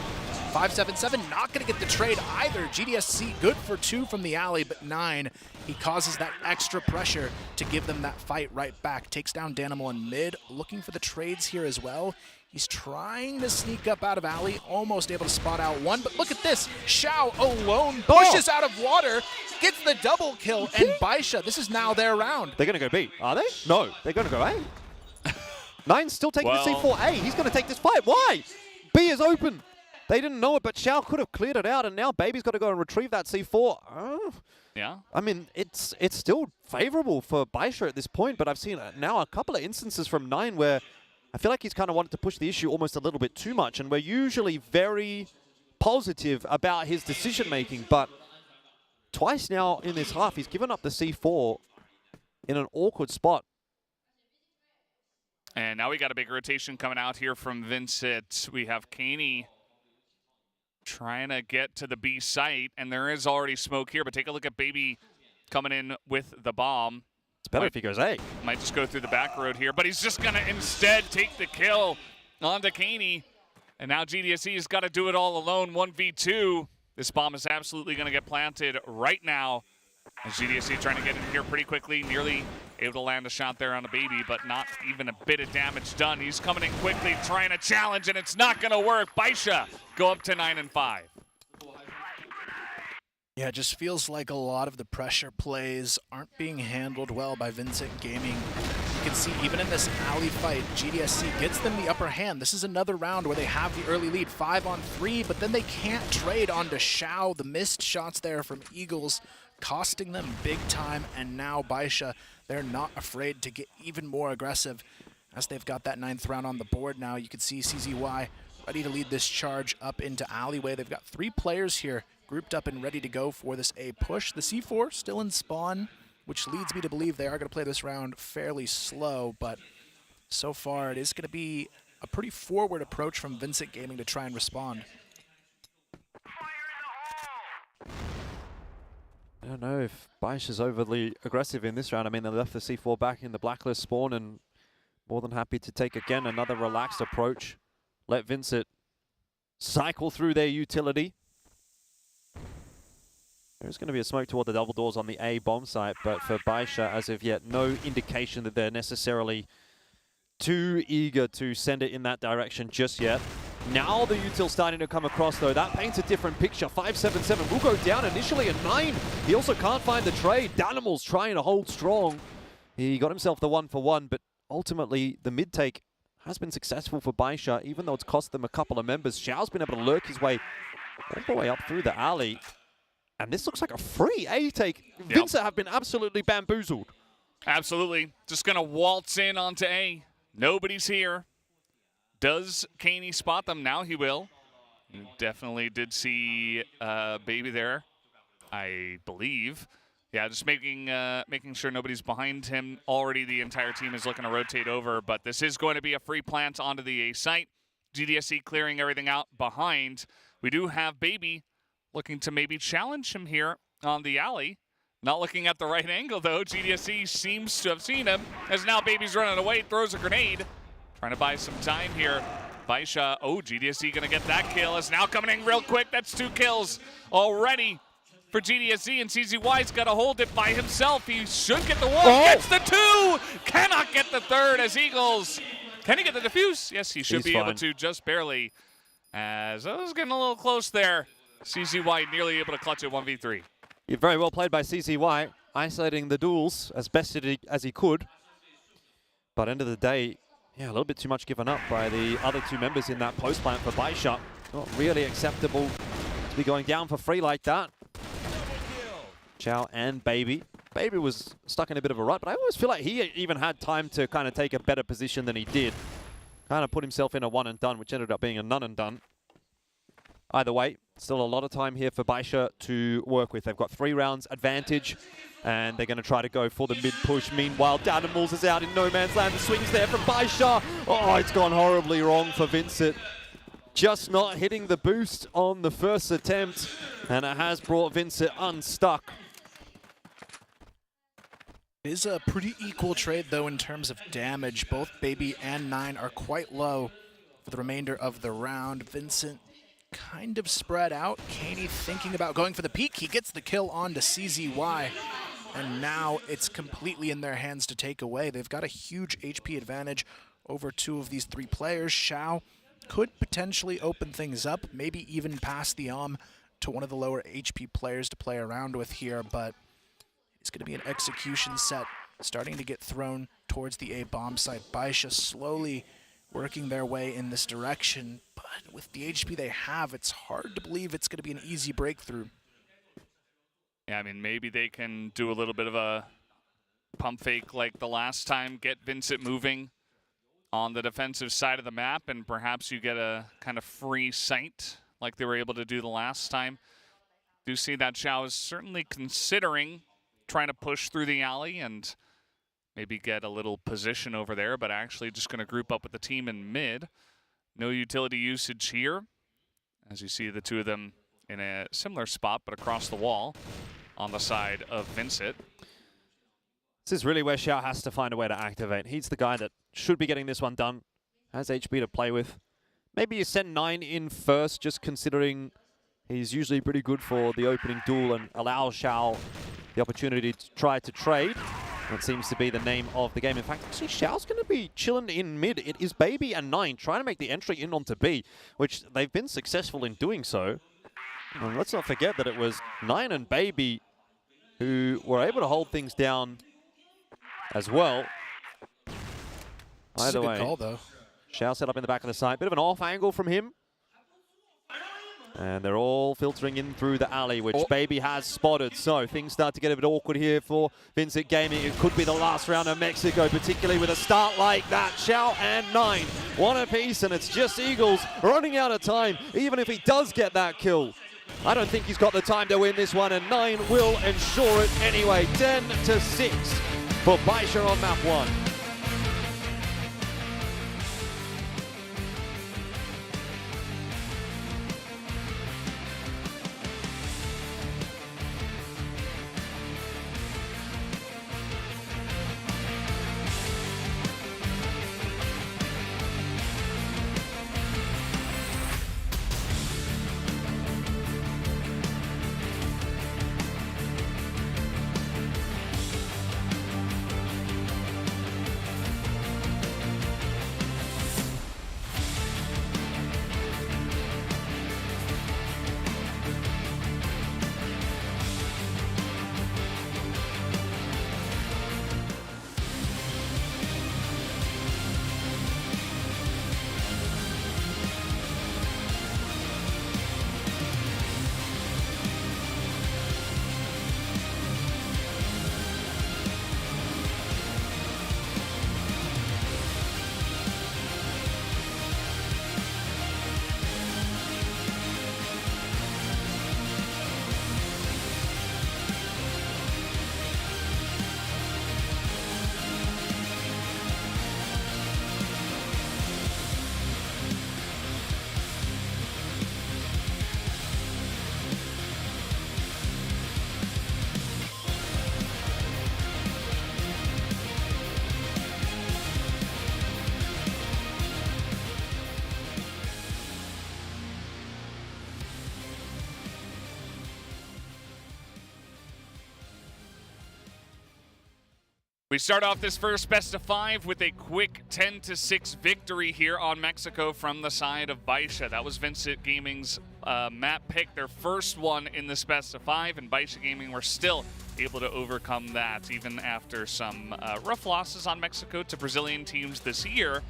577 not going to get the trade either. GDSC good for 2 from the alley, but 9. He causes that extra pressure to give them that fight right back. Takes down Danimal in mid, looking for the trades here as well. He's trying to sneak up out of alley, almost able to spot out one, but look at this. Xiao alone pushes out of water, gets the double kill, and BaiSha, this is now their round. They're going to go B, are they? No, they're going to go A. Nine's still taking the C4A. He's going to take this fight. Why? B is open. They didn't know it, but Xiao could have cleared it out, and now Baby's got to go and retrieve that C4. Yeah. I mean, it's still favorable for BaiSha at this point, but I've seen now a couple of instances from Nine where I feel like he's kind of wanted to push the issue almost a little bit too much, and we're usually very positive about his decision-making, but twice now in this half, he's given up the C4 in an awkward spot. And now we got a big rotation coming out here from VINCIT. We have Kaney trying to get to the B site, and there is already smoke here, but take a look at Baby coming in with the bomb. It's better if he goes A. Might just go through the back road here, but he's just going to instead take the kill onto Kaney. And now GDSC has got to do it all alone, 1v2. This bomb is absolutely going to get planted right now. As GDSC trying to get in here pretty quickly, nearly able to land a shot there on the Baby, but not even a bit of damage done. He's coming in quickly, trying to challenge, and it's not going to work. BaiSha go up to 9-5. Yeah, it just feels like a lot of the pressure plays aren't being handled well by VINCIT Gaming. You can see even in this alley fight, GDSC gets them the upper hand. This is another round where they have the early lead, 5-on-3, but then they can't trade onto Xiao. The missed shots there from Eagles costing them big time, and now BaiSha, they're not afraid to get even more aggressive as they've got that 9th round on the board now. You can see CZY ready to lead this charge up into alleyway. They've got 3 players here grouped up and ready to go for this A push. The C4 still in spawn, which leads me to believe they are going to play this round fairly slow, but so far it is going to be a pretty forward approach from VINCIT Gaming to try and respond. I don't know if BaiSha's overly aggressive in this round. I mean, they left the C4 back in the blacklist spawn and more than happy to take, again, another relaxed approach. Let VINCIT cycle through their utility. There's going to be a smoke toward the double doors on the A bomb site, but for BaiSha, as of yet, no indication that they're necessarily too eager to send it in that direction just yet. Now the util starting to come across, though. That paints a different picture. 577 will go down initially at 9. He also can't find the trade. Danimal's trying to hold strong. He got himself the 1-for-1, but ultimately the mid-take has been successful for BaiSha, even though it's cost them a couple of members. Xiao's been able to lurk his way all the way up through the alley. And this looks like a free A-take. Yep. VINCIT have been absolutely bamboozled. Absolutely. Just going to waltz in onto A. Nobody's here. Does Kaney spot them? Now he will. You definitely did see Baby there, I believe. Yeah, just making sure nobody's behind him. Already the entire team is looking to rotate over, but this is going to be a free plant onto the A site. GDSC clearing everything out behind. We do have Baby looking to maybe challenge him here on the alley. Not looking at the right angle, though. GDSC seems to have seen him, as now Baby's running away, throws a grenade. Trying to buy some time here. BaiSha, oh, GDSC gonna get that kill. Is now coming in real quick. That's 2 kills already for GDSC, and CZY's gotta hold it by himself. He should get the 1, gets the 2! Cannot get the 3rd as Eagles. Can he get the defuse? Yes, he should be able to, just barely. As I was getting a little close there. CZY nearly able to clutch it 1v3. You're very well played by CZY, isolating the duels as best as he could. But end of the day, yeah, a little bit too much given up by the other 2 members in that post plant for BaiSha. Not really acceptable to be going down for free like that. Xiao and Baby. Baby was stuck in a bit of a rut, but I always feel like he even had time to kind of take a better position than he did. Kind of put himself in a 1 and done, which ended up being a none and done. Either way, still a lot of time here for BaiSha to work with. They've got 3 rounds advantage, and they're going to try to go for the mid-push. Meanwhile, Danimals is out in no man's land. The swings there from BaiSha. Oh, it's gone horribly wrong for VINCIT. Just not hitting the boost on the first attempt, and it has brought VINCIT unstuck. It is a pretty equal trade, though, in terms of damage. Both Baby and Nine are quite low for the remainder of the round. Vincent kind of spread out. Kaney thinking about going for the peak. He gets the kill on to CZY. And now it's completely in their hands to take away. They've got a huge HP advantage over two of these three players. Xiao could potentially open things up, maybe even pass the to one of the lower HP players to play around with here, but it's going to be an execution set starting to get thrown towards the A bomb site. BaiSha slowly working their way in this direction, but with the HP they have, it's hard to believe it's going to be an easy breakthrough. Yeah, I mean, maybe they can do a little bit of a pump fake like the last time, get Vincent moving on the defensive side of the map, and perhaps you get a kind of free sight like they were able to do the last time. Do see that Xiao is certainly considering trying to push through the alley and maybe get a little position over there, but actually just going to group up with the team in mid. No utility usage here, as you see the two of them in a similar spot, but across the wall on the side of Vincit. This is really where Xiao has to find a way to activate. He's the guy that should be getting this one done. Has HP to play with. Maybe you send 9 in first, just considering he's usually pretty good for the opening duel and allow Xiao the opportunity to try to trade. That seems to be the name of the game. In fact, actually, Xiao's going to be chilling in mid. It is Baby and 9 trying to make the entry in onto B, which they've been successful in doing so. And let's not forget that it was 9 and Baby who were able to hold things down as well. Either way, call, though. Xiao set up in the back of the site. Bit of an off angle from him. And they're all filtering in through the alley, which Baby has spotted. So things start to get a bit awkward here for VINCIT Gaming. It could be the last round of Mexico, particularly with a start like that. Xiao and 9, one apiece, and it's just Eagles running out of time, even if he does get that kill. I don't think he's got the time to win this one, and 9 will ensure it anyway. 10-6 for BaiSha on map 1. We start off this first best of 5 with a quick 10-6 victory here on Mexico from the side of BaiSha. That was VINCIT Gaming's map pick, their first one in this best of 5, and BaiSha Gaming were still able to overcome that even after some rough losses on Mexico to Brazilian teams this year.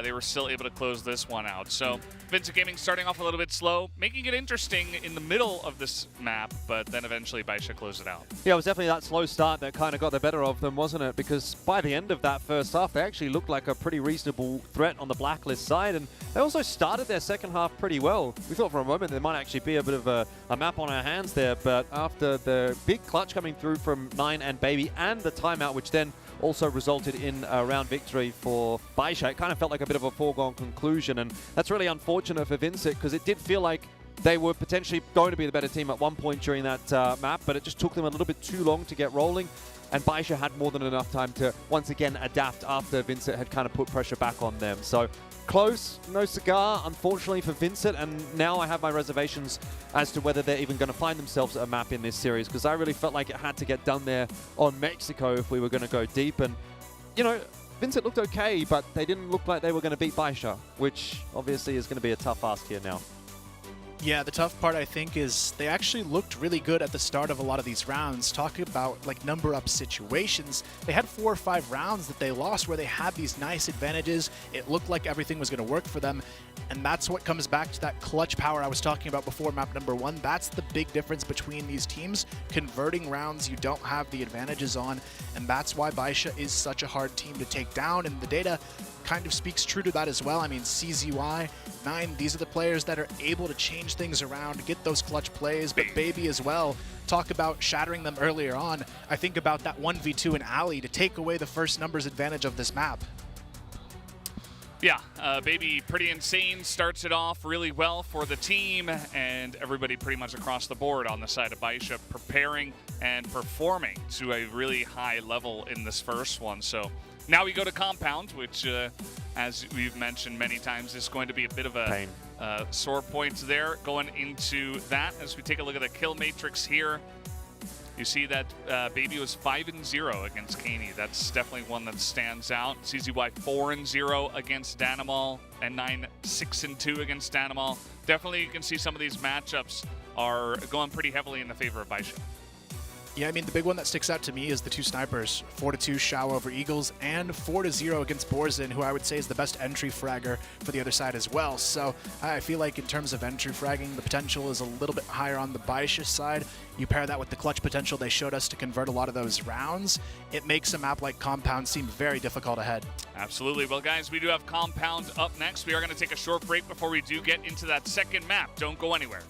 They were still able to close this one out. So VINCIT Gaming starting off a little bit slow, making it interesting in the middle of this map, but then eventually BaiSha closed it out. Yeah, it was definitely that slow start that kind of got the better of them, wasn't it? Because by the end of that first half, they actually looked like a pretty reasonable threat on the blacklist side, and they also started their second half pretty well. We thought for a moment there might actually be a bit of a map on our hands there, but after the big clutch coming through from 9 and Baby and the timeout, which then also resulted in a round victory for BaiSha, it kind of felt like a bit of a foregone conclusion, and that's really unfortunate for VINCIT because it did feel like they were potentially going to be the better team at one point during that map, but it just took them a little bit too long to get rolling. And BaiSha had more than enough time to once again adapt after VINCIT had kind of put pressure back on them. So close, no cigar, unfortunately for VINCIT, and now I have my reservations as to whether they're even going to find themselves a map in this series, because I really felt like it had to get done there on Mexico if we were going to go deep. And, you know, VINCIT looked okay, but they didn't look like they were going to beat BaiSha, which obviously is going to be a tough ask here now. Yeah, the tough part, I think, is they actually looked really good at the start of a lot of these rounds. Talking about, like, number-up situations, they had 4 or 5 rounds that they lost where they had these nice advantages. It looked like everything was going to work for them, and that's what comes back to that clutch power I was talking about before map number 1. That's the big difference between these teams, converting rounds you don't have the advantages on, and that's why BaiSha is such a hard team to take down, and the data kind of speaks true to that as well. I mean, CZY, 9, these are the players that are able to change things around, get those clutch plays, but Baby as well. Talk about shattering them earlier on. I think about that 1v2 in Alley to take away the first numbers advantage of this map. Yeah, Baby pretty insane, starts it off really well for the team, and everybody pretty much across the board on the side of BaiSha preparing and performing to a really high level in this first one. So now we go to Compound, which, as we've mentioned many times, is going to be a bit of a sore point there going into that. As we take a look at the kill matrix here, you see that Baby was 5-0 against Kaney. That's definitely one that stands out. CZY 4-0 against Danimal, and 9 6-2 against Danimal. Definitely you can see some of these matchups are going pretty heavily in the favor of BaiSha. Yeah, I mean, the big one that sticks out to me is the 2 snipers, 4-2 Shao over Eagles, and 4-0 against Borzin, who I would say is the best entry fragger for the other side as well. So I feel like in terms of entry fragging, the potential is a little bit higher on the BaiSha side. You pair that with the clutch potential they showed us to convert a lot of those rounds, it makes a map like Compound seem very difficult ahead. Absolutely. Well, guys, we do have Compound up next. We are going to take a short break before we do get into that second map. Don't go anywhere.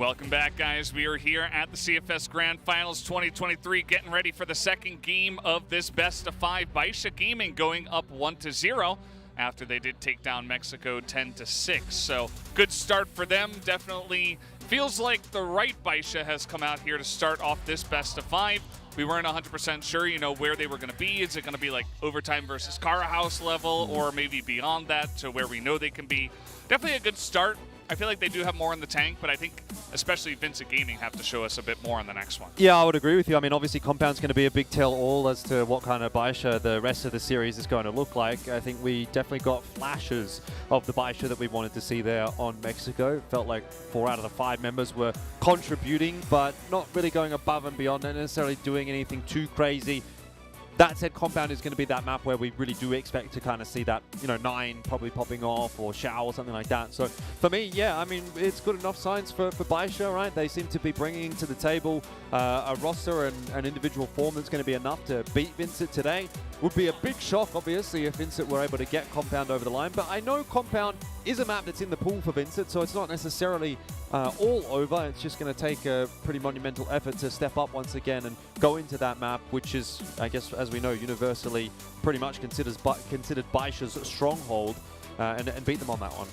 Welcome back, guys. We are here at the CFS Grand Finals 2023, getting ready for the second game of this best of 5. BaiSha Gaming going up 1-0 after they did take down Mexico 10-6. So good start for them. Definitely feels like the right BaiSha has come out here to start off this best of 5. We weren't 100% sure, you know, where they were going to be. Is it going to be like overtime versus Cara House level, or maybe beyond that to where we know they can be? Definitely a good start. I feel like they do have more in the tank, but I think especially VINCIT Gaming have to show us a bit more on the next one. Yeah, I would agree with you. I mean, obviously Compound's going to be a big tell-all as to what kind of BaiSha the rest of the series is going to look like. I think we definitely got flashes of the BaiSha that we wanted to see there on Mexico. Felt like 4 out of the 5 members were contributing, but not really going above and beyond, not necessarily doing anything too crazy. That said, Compound is going to be that map where we really do expect to kind of see that, you know, 9 probably popping off, or Shao or something like that. So for me, yeah, I mean, it's good enough signs for BaiSha, right? They seem to be bringing to the table a roster and an individual form that's going to be enough to beat VINCIT today. Would be a big shock, obviously, if VINCIT were able to get Compound over the line. But I know Compound is a map that's in the pool for VINCIT, so it's not necessarily all over. It's just going to take a pretty monumental effort to step up once again and go into that map, which is, I guess, as we know, universally pretty much considered BaiSha's stronghold, and beat them on that one.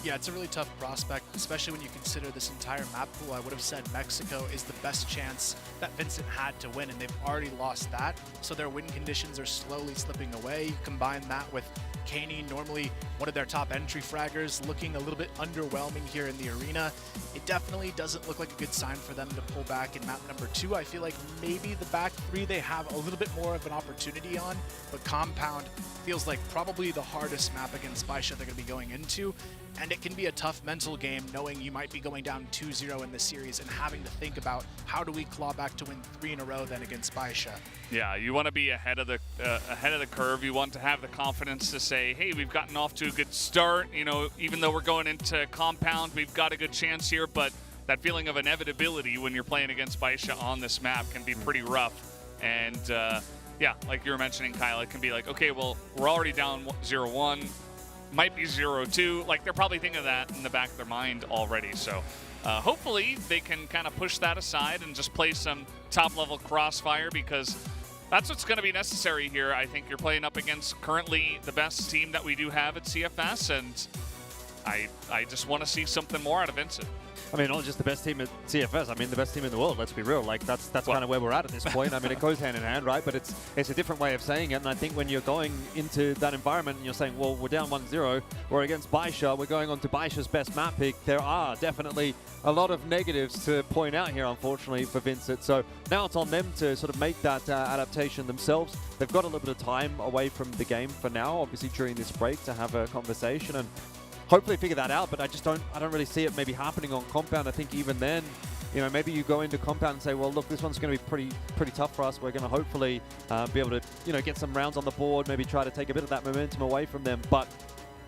Yeah, it's a really tough prospect, especially when you consider this entire map pool. I would have said Mexico is the best chance that VINCIT had to win, and they've already lost that. So their win conditions are slowly slipping away. You combine that with Kaney, normally one of their top entry fraggers, looking a little bit underwhelming here in the arena. It definitely doesn't look like a good sign for them to pull back in map number 2. I feel like maybe the back 3 they have a little bit more of an opportunity on, but Compound feels like probably the hardest map against BaiSha they're going to be going into. And it can be a tough mental game knowing you might be going down 2-0 in the series and having to think about how do we claw back to win 3 in a row then against BaiSha. Yeah, you want to be ahead of the curve. You want to have the confidence to say, hey, we've gotten off to a good start. You know, even though we're going into Compound, we've got a good chance here. But that feeling of inevitability when you're playing against BaiSha on this map can be pretty rough. And yeah, like you were mentioning, Kyle, it can be like, okay, well, we're already down 0-1. Might be 0-2. Like, they're probably thinking of that in the back of their mind already. So hopefully they can kind of push that aside and just play some top-level crossfire, because that's what's going to be necessary here. I think you're playing up against currently the best team that we do have at CFS, and I just want to see something more out of VINCIT. I mean, not just the best team at CFS. I mean, the best team in the world. Let's be real. Like, that's kind of where we're at this point. I mean, it goes hand in hand, right? But it's a different way of saying it. And I think when you're going into that environment and you're saying, well, we're down 1-0, we're against BaiSha, we're going on to BaiSha's best map pick, there are definitely a lot of negatives to point out here, unfortunately, for VINCIT. So now it's on them to sort of make that adaptation themselves. They've got a little bit of time away from the game for now, obviously during this break, to have a conversation and hopefully figure that out, but I don't really see it maybe happening on Compound. I think even then, you know, maybe you go into Compound and say, well, look, this one's going to be pretty tough for us. We're going to hopefully be able to, you know, get some rounds on the board, maybe try to take a bit of that momentum away from them. But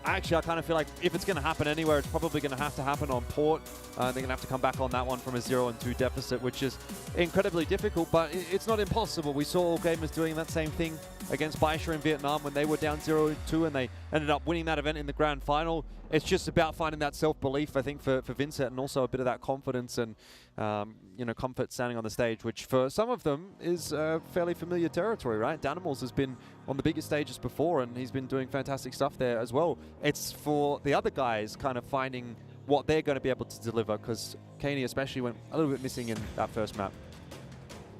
actually, I kind of feel like if it's going to happen anywhere, it's probably going to have to happen on Port. They're going to have to come back on that one from a 0-2 deficit, which is incredibly difficult, but it's not impossible. We saw all gamers doing that same thing against BaiSha in Vietnam when they were down 0-2 and they ended up winning that event in the grand final. It's just about finding that self-belief, I think, for VINCIT, and also a bit of that confidence and, you know, comfort standing on the stage, which for some of them is fairly familiar territory, right? Danimals has been on the biggest stages before, and he's been doing fantastic stuff there as well. It's for the other guys kind of finding what they're going to be able to deliver, because Kaney especially went a little bit missing in that first map.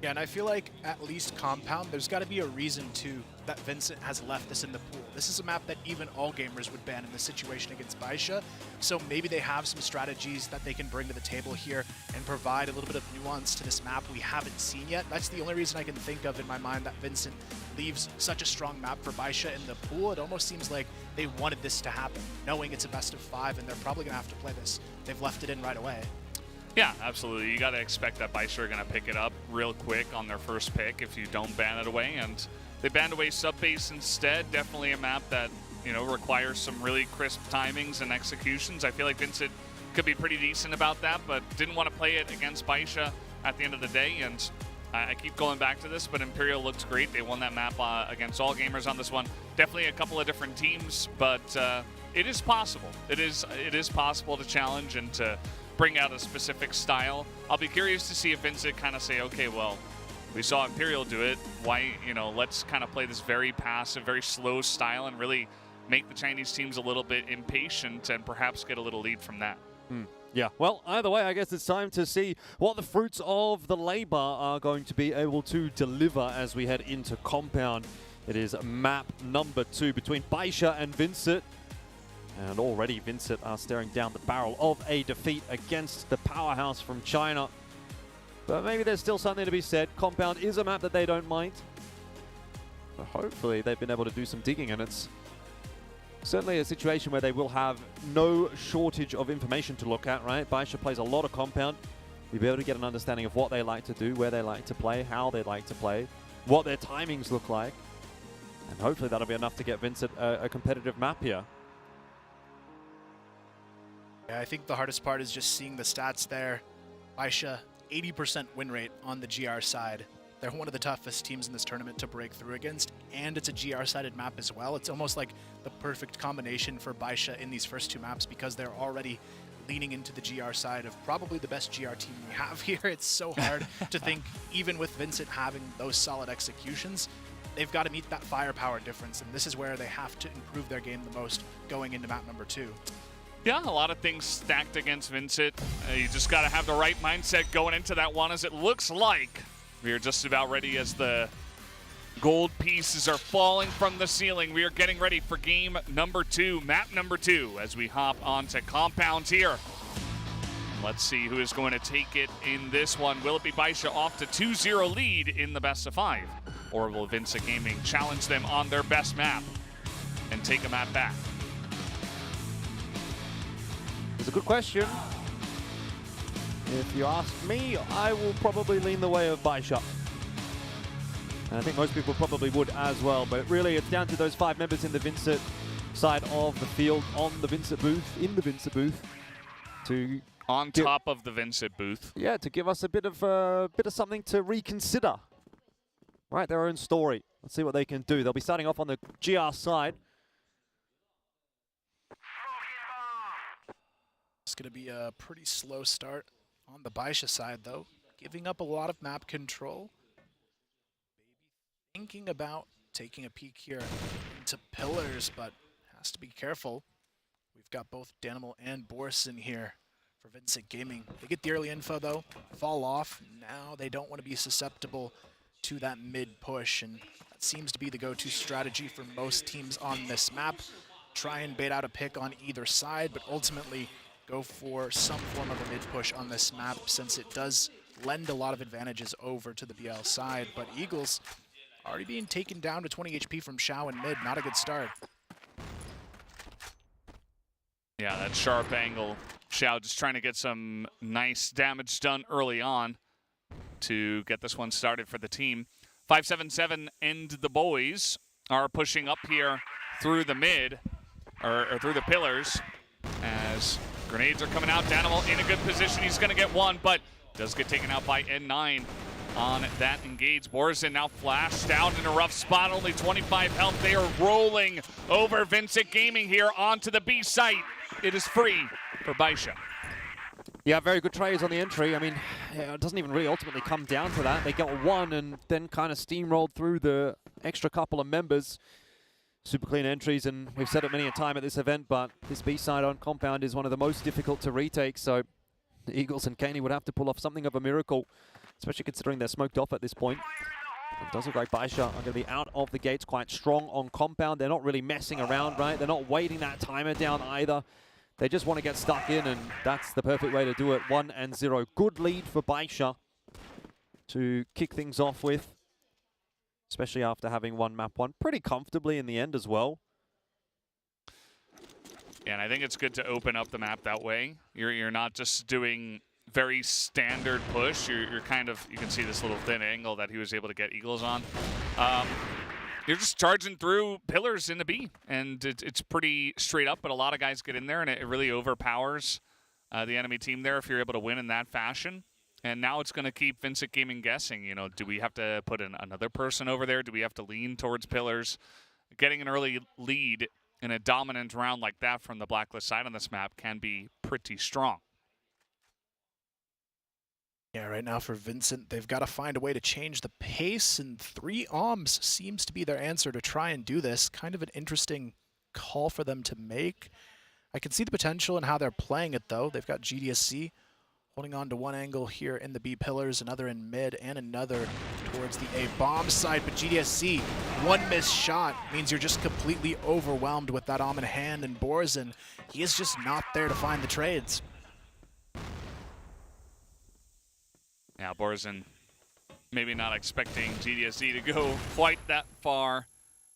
Yeah, and I feel like at least Compound, there's got to be a reason too that VINCIT has left this in the pool. This is a map that even all gamers would ban in this situation against BaiSha, so maybe they have some strategies that they can bring to the table here and provide a little bit of nuance to this map we haven't seen yet. That's the only reason I can think of in my mind that VINCIT leaves such a strong map for BaiSha in the pool. It almost seems like they wanted this to happen, knowing it's a best of 5 and they're probably going to have to play this. They've left it in right away. Yeah, absolutely. You got to expect that BaiSha are going to pick it up real quick on their first pick if you don't ban it away. And they banned away Subbase instead. Definitely a map that, you know, requires some really crisp timings and executions. I feel like VINCIT could be pretty decent about that, but didn't want to play it against BaiSha at the end of the day. And I keep going back to this, but Imperial looks great. They won that map against all gamers on this one. Definitely a couple of different teams, but it is possible. It is possible to challenge and to bring out a specific style. I'll be curious to see if Vincit kind of say, okay, well, we saw Imperial do it. Why, let's kind of play this very passive, very slow style and really make the Chinese teams a little bit impatient and perhaps get a little lead from that. Yeah, well, either way, I guess it's time to see what the fruits of the labor are going to be able to deliver as we head into Compound. It is map number 2 between BaiSha and VINCIT. And already VINCIT are staring down the barrel of a defeat against the powerhouse from China. But maybe there's still something to be said. Compound is a map that they don't mind. So hopefully they've been able to do some digging, and it's certainly a situation where they will have no shortage of information to look at, right? BaiSha plays a lot of Compound. You'll be able to get an understanding of what they like to do, where they like to play, how they like to play, what their timings look like. And hopefully that'll be enough to get VINCIT a competitive map here. Yeah, I think the hardest part is just seeing the stats there. BaiSha, 80% win rate on the GR side. They're one of the toughest teams in this tournament to break through against, and it's a GR-sided map as well. It's almost like the perfect combination for BaiSha in these first 2 maps because they're already leaning into the GR side of probably the best GR team we have here. It's so hard to think, even with VINCIT having those solid executions, they've got to meet that firepower difference, and this is where they have to improve their game the most going into map number 2. Yeah, a lot of things stacked against VINCIT. You just got to have the right mindset going into that one, as it looks like we are just about ready as the gold pieces are falling from the ceiling. We are getting ready for game number 2, map number 2, as we hop onto Compounds here. Let's see who is going to take it in this one. Will it be BaiSha off to 2-0 lead in the best of 5? Or will VINCIT Gaming challenge them on their best map and take a map back? It's a good question. If you ask me, I will probably lean the way of BaiSha. And I think most people probably would as well, but really it's down to those 5 members in the VINCIT side of the field, on the VINCIT booth, in the VINCIT booth, to on top of the VINCIT booth. Yeah, to give us a bit of something to reconsider. Right, their own story. Let's see what they can do. They'll be starting off on the GR side. It's going to be a pretty slow start on the BaiSha side, though. Giving up a lot of map control. Maybe thinking about taking a peek here into pillars, but has to be careful. We've got both Danimal and Boris in here for VINCIT Gaming. They get the early info, though, fall off. Now they don't want to be susceptible to that mid push, and that seems to be the go-to strategy for most teams on this map. Try and bait out a pick on either side, but ultimately go for some form of a mid push on this map, since it does lend a lot of advantages over to the BL side. But Eagles already being taken down to 20 HP from Xiao in mid. Not a good start. Yeah, that sharp angle. Xiao just trying to get some nice damage done early on to get this one started for the team. 577 and the boys are pushing up here through the mid, or through the pillars, as grenades are coming out. Danimal in a good position. He's going to get one, but does get taken out by N9 on that engage. Borzin now flashed out in a rough spot. Only 25 health. They are rolling over VINCIT Gaming here onto the B site. It is free for BaiSha. Yeah, very good trades on the entry. I mean, it doesn't even really ultimately come down to that. They got one and then kind of steamrolled through the extra couple of members. Super clean entries, and we've said it many a time at this event, but this B side on Compound is one of the most difficult to retake, so the Eagles and Kaney would have to pull off something of a miracle, especially considering they're smoked off at this point. It does look like BaiSha are going to be out of the gates quite strong on Compound. They're not really messing around, right? They're not waiting that timer down either. They just want to get stuck in, and that's the perfect way to do it. 1-0. Good lead for BaiSha to kick things off with, especially after having won map 1 pretty comfortably in the end as well. Yeah, and I think it's good to open up the map that way. You're not just doing very standard push. You're kind of, you can see this little thin angle that he was able to get Eagles on. You're just charging through pillars in the B, and it's pretty straight up, but a lot of guys get in there, and it really overpowers the enemy team there if you're able to win in that fashion. And now it's going to keep VINCIT Gaming guessing, you know, do we have to put another person over there? Do we have to lean towards pillars? Getting an early lead in a dominant round like that from the Blacklist side on this map can be pretty strong. Yeah, right now for Vincent, they've got to find a way to change the pace, and 3 OMs seems to be their answer to try and do this. Kind of an interesting call for them to make. I can see the potential in how they're playing it, though. They've got GDSC holding on to one angle here in the B pillars, another in mid, and another towards the A bomb side. But GDSC, one missed shot means you're just completely overwhelmed with that OM in hand, and Borzin, he is just not there to find the trades. Yeah, Borzin maybe not expecting GDSC to go quite that far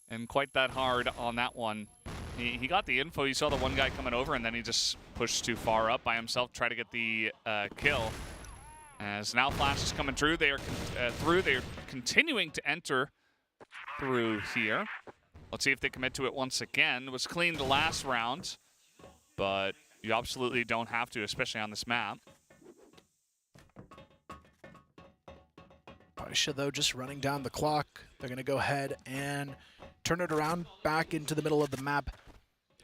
and quite that hard on that one. He got the info. You saw the one guy coming over, and then he just pushed too far up by himself, try to get the kill. As now Flash is coming through. They are They are continuing to enter through here. Let's see if they commit to it once again. It was clean the last round, but you absolutely don't have to, especially on this map. BaiSha, though, just running down the clock. They're going to go ahead and turn it around back into the middle of the map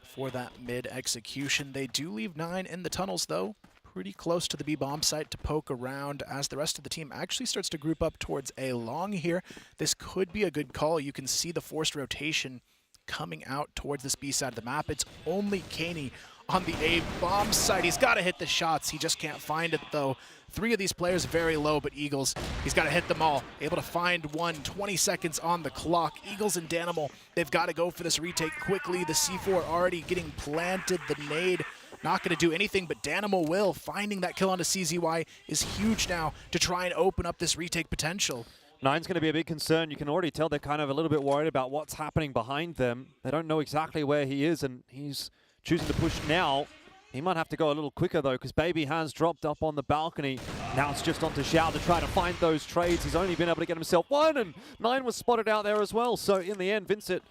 for that mid-execution. They do leave 9 in the tunnels, though. Pretty close to the B-bomb site to poke around as the rest of the team actually starts to group up towards A long here. This could be a good call. You can see the forced rotation coming out towards this B side of the map. It's only Kaney on the A bomb side. He's got to hit the shots. He just can't find it, though. 3 of these players very low, but Eagles, he's got to hit them all. Able to find one, 20 seconds on the clock. Eagles and Danimal, they've got to go for this retake quickly. The C4 already getting planted. The nade not going to do anything, but Danimal will. Finding that kill onto CZY is huge now to try and open up this retake potential. 9's going to be a big concern. You can already tell they're kind of a little bit worried about what's happening behind them. They don't know exactly where he is, and he's choosing to push now. He might have to go a little quicker, though, because Baby has dropped up on the balcony. Now it's just onto Xiao to try to find those trades. He's only been able to get himself one, and 9 was spotted out there as well. So in the end, Vincit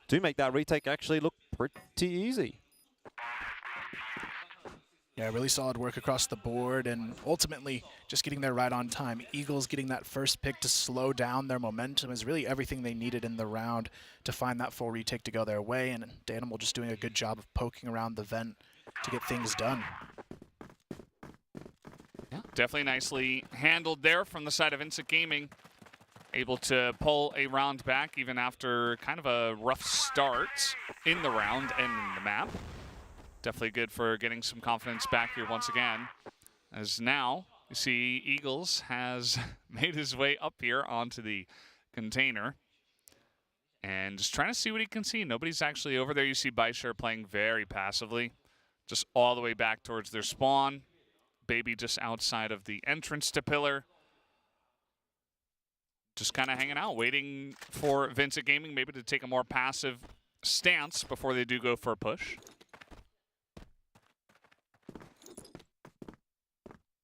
do make that retake actually look pretty easy. Yeah, really solid work across the board, and ultimately just getting there right on time. Eagles getting that first pick to slow down their momentum is really everything they needed in the round to find that full retake to go their way, and Danimal just doing a good job of poking around the vent to get things done. Yeah, definitely nicely handled there from the side of VINCIT Gaming. Able to pull a round back even after kind of a rough start in the round and in the map. Definitely good for getting some confidence back here once again. As now, you see Eagles has made his way up here onto the container. And just trying to see what he can see. Nobody's actually over there. You see BaiSha playing very passively. Just all the way back towards their spawn. Baby just outside of the entrance to pillar. Just kind of hanging out, waiting for VINCIT Gaming maybe to take a more passive stance before they do go for a push.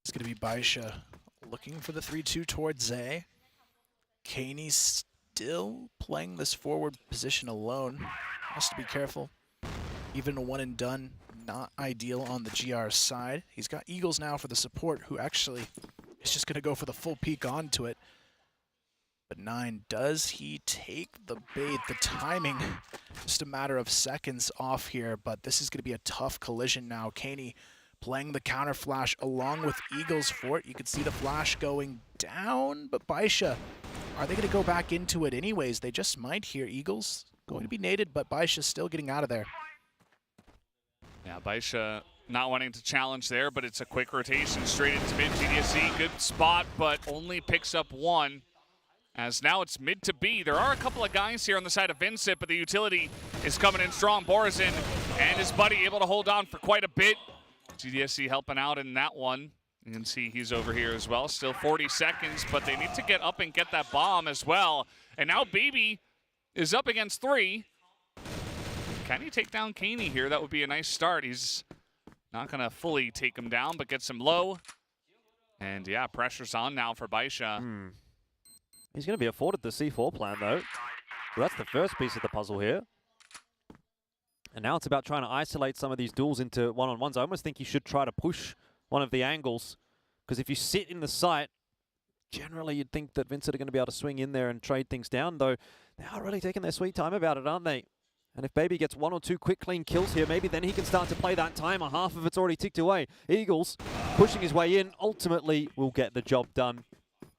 It's going to be BaiSha looking for the 3-2 towards Zay. Kaney still playing this forward position alone. Has to be careful. Even a one and done, not ideal on the GR side. He's got Eagles now for the support, who actually is just going to go for the full peek onto it. But 9, does he take the bait? The timing, just a matter of seconds off here, but this is going to be a tough collision now. Kaney playing the counter flash along with Eagles for it. You can see the flash going down, but BaiSha, are they going to go back into it anyways? They just might here. Eagles going to be naded, but BaiSha still getting out of there. Yeah, BaiSha not wanting to challenge there, but it's a quick rotation straight into mid. GDSC, good spot, but only picks up one. As now it's mid to B. There are a couple of guys here on the side of VINCIT, but the utility is coming in strong. Borzin and his buddy able to hold on for quite a bit. GDSC helping out in that one. You can see he's over here as well. Still 40 seconds, but they need to get up and get that bomb as well. And now Baby is up against 3. Can he take down Kaney here? That would be a nice start. He's not going to fully take him down, but gets him low. And yeah, pressure's on now for BaiSha. He's going to be afforded the C4 plan, though. So that's the first piece of the puzzle here. And now it's about trying to isolate some of these duels into one-on-ones. I almost think you should try to push one of the angles, because if you sit in the site, generally you'd think that VINCIT are going to be able to swing in there and trade things down, though they are really taking their sweet time about it, aren't they? And if Baby gets 1 or 2 quick, clean kills here, maybe then he can start to play that timer. Half of it's already ticked away. Eagles pushing his way in, ultimately will get the job done.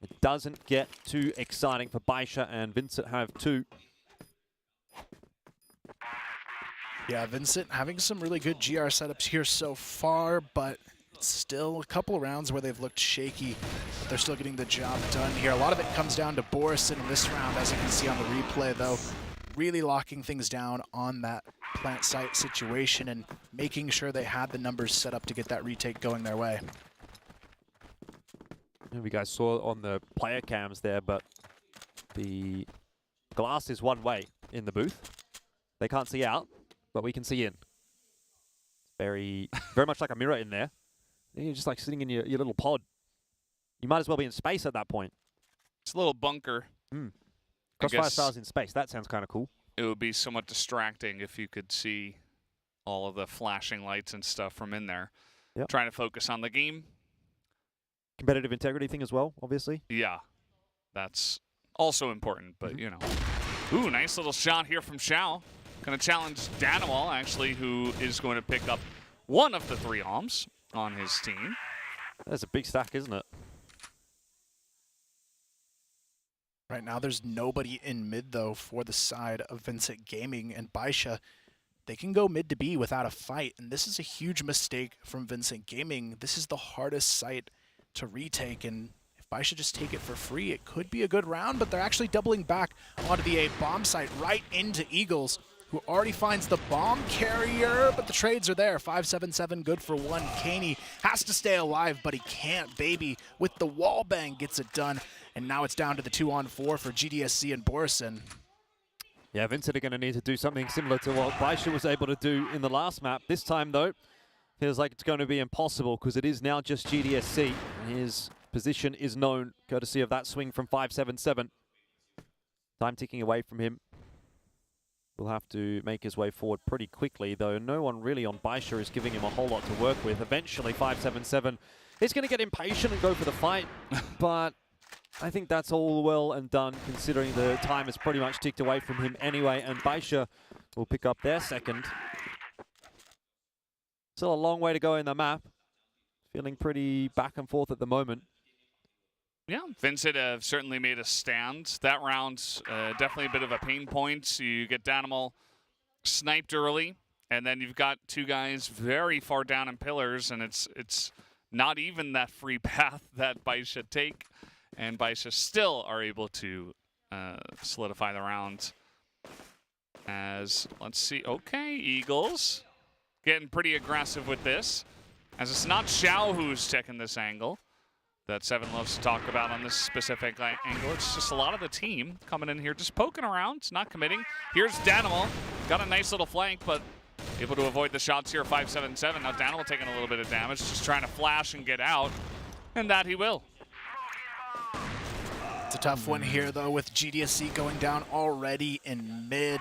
It doesn't get too exciting for BaiSha, and VINCIT have 2. Yeah, VINCIT having some really good GR setups here so far, but it's still a couple of rounds where they've looked shaky, but they're still getting the job done here. A lot of it comes down to Borison in this round, as you can see on the replay, though. Really locking things down on that plant site situation and making sure they had the numbers set up to get that retake going their way. You guys saw on the player cams there, but the glass is one way in the booth. They can't see out, but we can see in. Very much like a mirror in there. You're just like sitting in your little pod. You might as well be in space at that point. It's a little bunker. Crossfire stars in space. That sounds kind of cool. It would be somewhat distracting if you could see all of the flashing lights and stuff from in there. Yep. Trying to focus on the game. Competitive integrity thing as well, obviously. Yeah, that's also important, but you know. Ooh, nice little shot here from Xiao. Going to challenge Danimal, actually, who is going to pick up one of the 3 alms on his team. That's a big stack, isn't it? Right now, there's nobody in mid, though, for the side of VINCIT Gaming, and BaiSha, they can go mid to B without a fight, and this is a huge mistake from VINCIT Gaming. This is the hardest site to retake, and if BaiSha just take it for free, it could be a good round, but they're actually doubling back onto the A bomb site right into Eagles, who already finds the bomb carrier, but the trades are there. 577, good for 1. Kaney has to stay alive, but he can't. Baby with the wall bang gets it done, and now it's down to the 2-on-4 for GDSC and Borison. Yeah, VINCIT are going to need to do something similar to what BaiSha was able to do in the last map. This time, though, feels like it's going to be impossible because it is now just GDSC. His position is known, courtesy of that swing from 577. Time ticking away from him. Will have to make his way forward pretty quickly, though no one really on BaiSha is giving him a whole lot to work with. Eventually, 577 is going to get impatient and go for the fight, but I think that's all well and done, considering the time is pretty much ticked away from him anyway, and BaiSha will pick up their second. Still a long way to go in the map. Feeling pretty back and forth at the moment. Yeah, VINCIT have certainly made a stand. That round, definitely a bit of a pain point. You get Danimal sniped early, and then you've got 2 guys very far down in pillars, and it's not even that free path that BaiSha take, and BaiSha still are able to solidify the round. As, let's see, okay, Eagles getting pretty aggressive with this, as it's not Xiao who's taking this angle that Seven loves to talk about on this specific angle. It's just a lot of the team coming in here, just poking around, not committing. Here's Danimal, got a nice little flank, but able to avoid the shots here, 577. Now Danimal taking a little bit of damage, just trying to flash and get out, and that he will. It's a tough one here, though, with GDSC going down already in mid.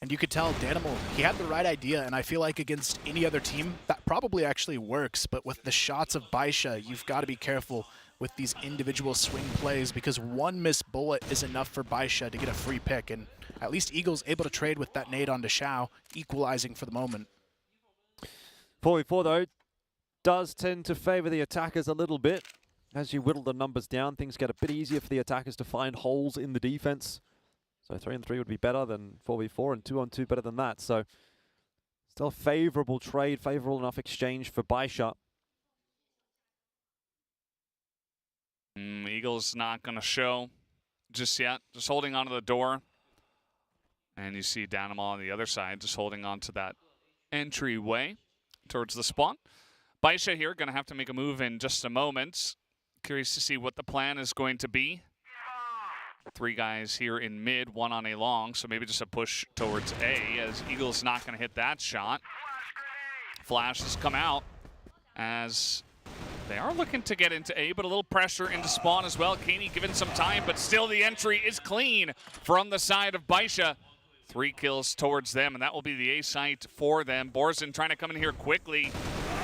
And you could tell Danimal, he had the right idea, and I feel like against any other team, that probably actually works. But with the shots of BaiSha, you've got to be careful with these individual swing plays, because one missed bullet is enough for BaiSha to get a free pick. And at least Eagles able to trade with that nade onto Xiao, equalizing for the moment. 4v4, though, does tend to favor the attackers a little bit. As you whittle the numbers down, things get a bit easier for the attackers to find holes in the defense. So 3-on-3 would be better than 4v4, and 2-on-2 better than that. So still a favorable trade, favorable enough exchange for BaiSha. Eagles not going to show just yet, just holding onto the door. And you see Danimal on the other side, just holding on to that entryway towards the spawn. BaiSha here going to have to make a move in just a moment. Curious to see what the plan is going to be. 3 guys here in mid, 1 on a long, so maybe just a push towards A, as Eagles not going to hit that shot. Flash has come out as they are looking to get into A, but a little pressure into spawn as well. Kaney given some time, but still the entry is clean from the side of BaiSha. 3 kills towards them, and that will be the A site for them. Borison trying to come in here quickly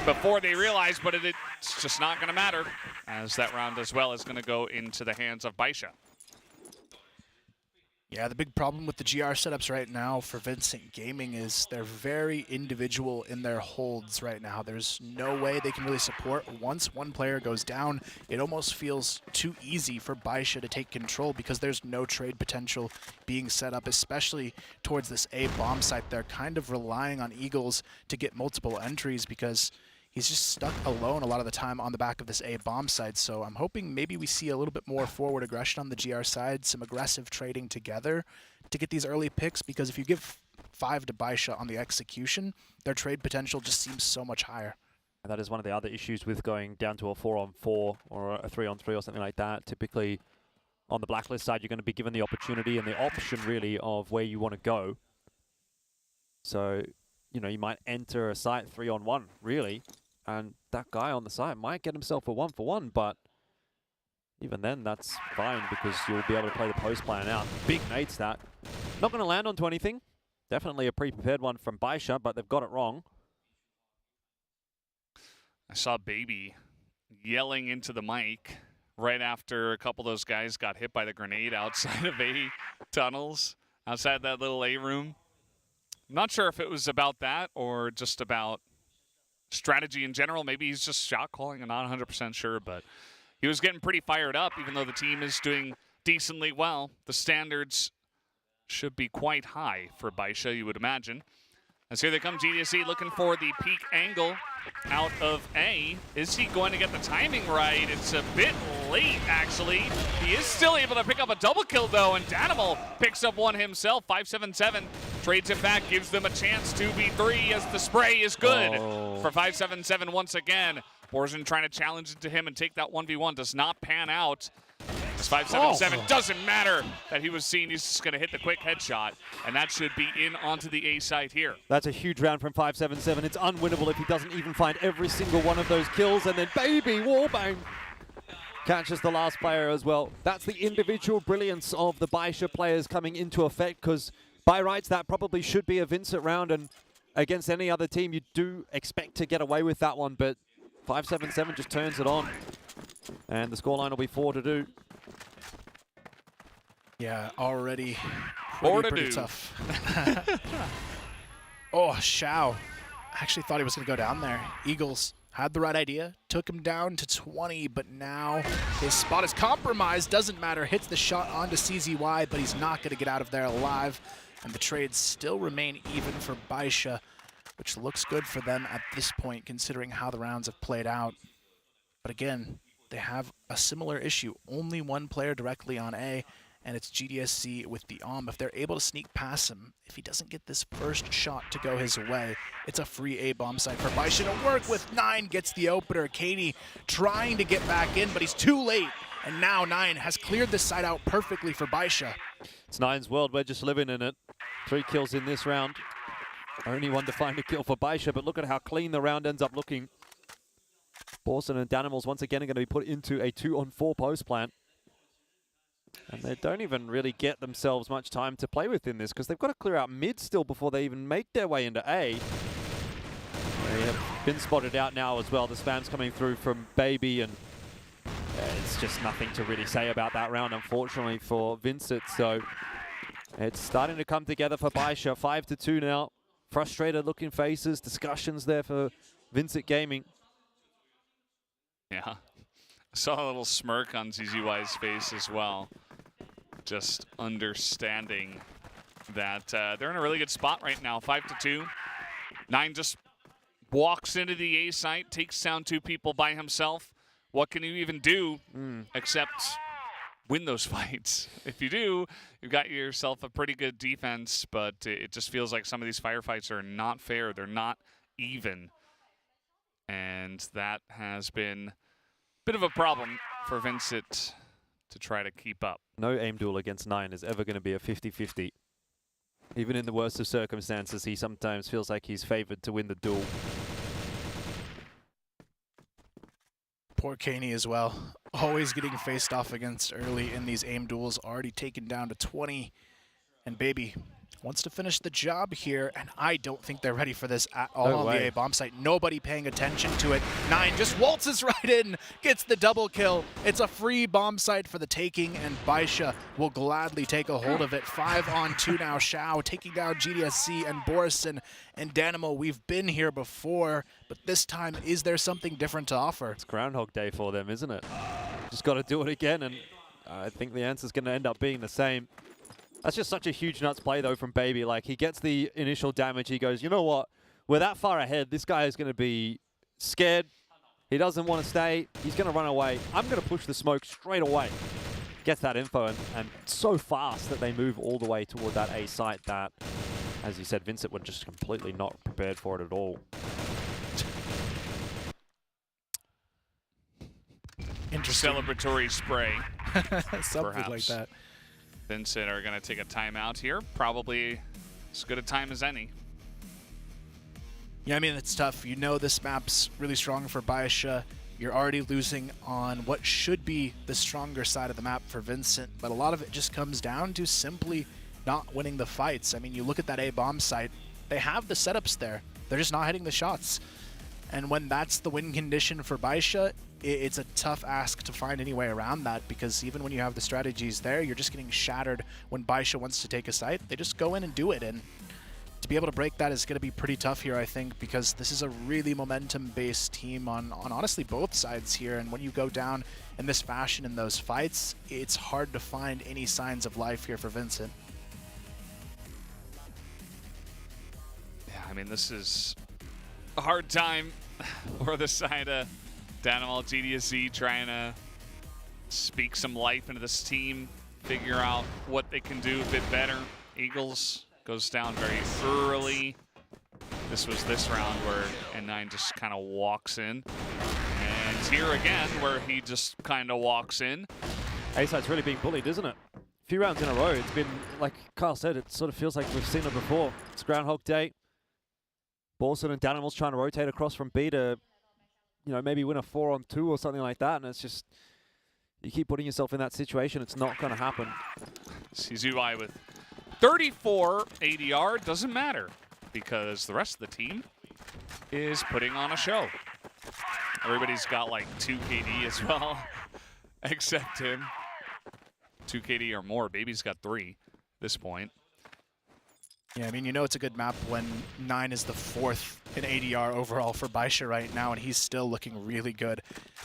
before they realize, but it's just not going to matter, as that round as well is going to go into the hands of BaiSha. Yeah, the big problem with the GR setups right now for Vincent Gaming is they're very individual in their holds right now. There's no way they can really support. Once one player goes down, it almost feels too easy for BaiSha to take control because there's no trade potential being set up, especially towards this A bomb site. They're kind of relying on Eagles to get multiple entries because he's just stuck alone a lot of the time on the back of this A bomb side. So I'm hoping maybe we see a little bit more forward aggression on the GR side, some aggressive trading together to get these early picks, because if you give 5 to BaiSha on the execution, their trade potential just seems so much higher. And that is one of the other issues with going down to a 4-on-4 or a 3-on-3 or something like that. Typically on the Blacklist side, you're going to be given the opportunity and the option really of where you want to go. So, you know, you might enter a site 3-on-1 really, and that guy on the side might get himself a 1-for-1, but even then that's fine because you'll be able to play the post plan out. Big nade stat. Not going to land onto anything. Definitely a pre-prepared one from BaiSha, but they've got it wrong. I saw Baby yelling into the mic right after a couple of those guys got hit by the grenade outside of A tunnels, outside that little A room. I'm not sure if it was about that or just about strategy in general. Maybe he's just shot calling. I'm not 100% sure, but he was getting pretty fired up, even though the team is doing decently well. The standards should be quite high for BaiSha, you would imagine. As here they come, GDSC looking for the peak angle out of A. Is he going to get the timing right? It's a bit late, actually. He is still able to pick up a double kill, though, and Danimal picks up one himself. 577 trades it back, gives them a chance to be 3 as the spray is good for 577 once again. Borzen trying to challenge it to him and take that 1v1. Does not pan out. This 577 doesn't matter that he was seen. He's just going to hit the quick headshot, and that should be in onto the A side here. That's a huge round from 577. It's unwinnable if he doesn't even find every single one of those kills, and then Baby wallbang catches the last player as well. That's the individual brilliance of the BaiSha players coming into effect, because by rights that probably should be a VINCIT round, and against any other team you do expect to get away with that one, but 577 just turns it on, and the scoreline will be 4-2. Yeah, already pretty tough. Oh, Xiao actually thought he was going to go down there. Eagles had the right idea, took him down to 20, but now his spot is compromised. Doesn't matter, hits the shot onto CZY, but he's not going to get out of there alive. And the trades still remain even for BaiSha, which looks good for them at this point, considering how the rounds have played out. But again, they have a similar issue. Only one player directly on A, and it's GDSC with the If they're able to sneak past him, if he doesn't get this first shot to go his way, it's a free A bomb site for BaiSha to work with. 9 gets the opener. Katie trying to get back in, but he's too late. And now 9 has cleared this side out perfectly for BaiSha. It's 9's world, we're just living in it. 3 kills in this round. Only one to find a kill for BaiSha, but look at how clean the round ends up looking. Borson and Danimals once again are going to be put into a 2-on-4 post plant. And they don't even really get themselves much time to play with in this, because they've got to clear out mid still before they even make their way into A. They have been spotted out now as well. The spam's coming through from Baby, and it's just nothing to really say about that round, unfortunately, for VINCIT. So it's starting to come together for BaiSha. 5-2 now. Frustrated looking faces, discussions there for VINCIT Gaming. Yeah, I saw a little smirk on ZZY's face as well. Just understanding that they're in a really good spot right now. 5-2. 9 just walks into the A site, takes down 2 people by himself. What can you even do except win those fights? If you do, you've got yourself a pretty good defense, but it just feels like some of these firefights are not fair. They're not even. And that has been a bit of a problem for VINCIT to try to keep up. No aim duel against 9 is ever going to be a 50-50. Even in the worst of circumstances, he sometimes feels like he's favored to win the duel. Poor Kaney as well. Always getting faced off against early in these aim duels. Already taken down to 20. And Baby wants to finish the job here, and I don't think they're ready for this at all No on way. the A bomb site. Nobody paying attention to it. 9 just waltzes right in, gets the double kill. It's a free bomb site for the taking, and BaiSha will gladly take a hold of it. 5 on 2 now. Xiao taking down GDSC and Borison and Danimo. We've been here before, but this time, is there something different to offer? It's Groundhog Day for them, isn't it? Just got to do it again, and I think the answer's going to end up being the same. That's just such a huge nuts play, though, from Baby. Like, he gets the initial damage. He goes, you know what? We're that far ahead. This guy is going to be scared. He doesn't want to stay. He's going to run away. I'm going to push the smoke straight away. Gets that info, and so fast that they move all the way toward that A site that, as you said, VINCIT were just completely not prepared for it at all. Interesting. Celebratory spray. Something perhaps. like that. VINCIT are going to take a timeout here. Probably as good a time as any. Yeah, I mean, it's tough. You know this map's really strong for BaiSha. You're already losing on what should be the stronger side of the map for VINCIT, but a lot of it just comes down to simply not winning the fights. I mean, you look at that A bomb site, they have the setups there. They're just not hitting the shots. And when that's the win condition for BaiSha, it's a tough ask to find any way around that, because even when you have the strategies there, you're just getting shattered when BaiSha wants to take a site. They just go in and do it, and to be able to break that is going to be pretty tough here, I think, because this is a really momentum-based team on honestly both sides here, and when you go down in this fashion in those fights, it's hard to find any signs of life here for VINCIT. Yeah, I mean, this is a hard time for the side of Danimo GDSC trying to speak some life into this team, figure out what they can do a bit better. Eagles goes down very early. This was this round where N9 just kind of walks in. And here again where he just kind of walks in. A-Site's really being bullied, isn't it? A few rounds in a row. It's been, like Kyle said, it sort of feels like we've seen it before. It's Groundhog Day. Borson and Danimo's trying to rotate across from B to, you know, maybe win a 4-on-2 or something like that. And it's just, you keep putting yourself in that situation, it's not going to happen. CZY with 34 ADR, doesn't matter because the rest of the team is putting on a show. Everybody's got like 2 KD as well, except him. 2 KD or more. Baby's got 3 at this point. Yeah, I mean, you know it's a good map when 9 is the 4th in ADR overall for BaiSha right now, and he's still looking really good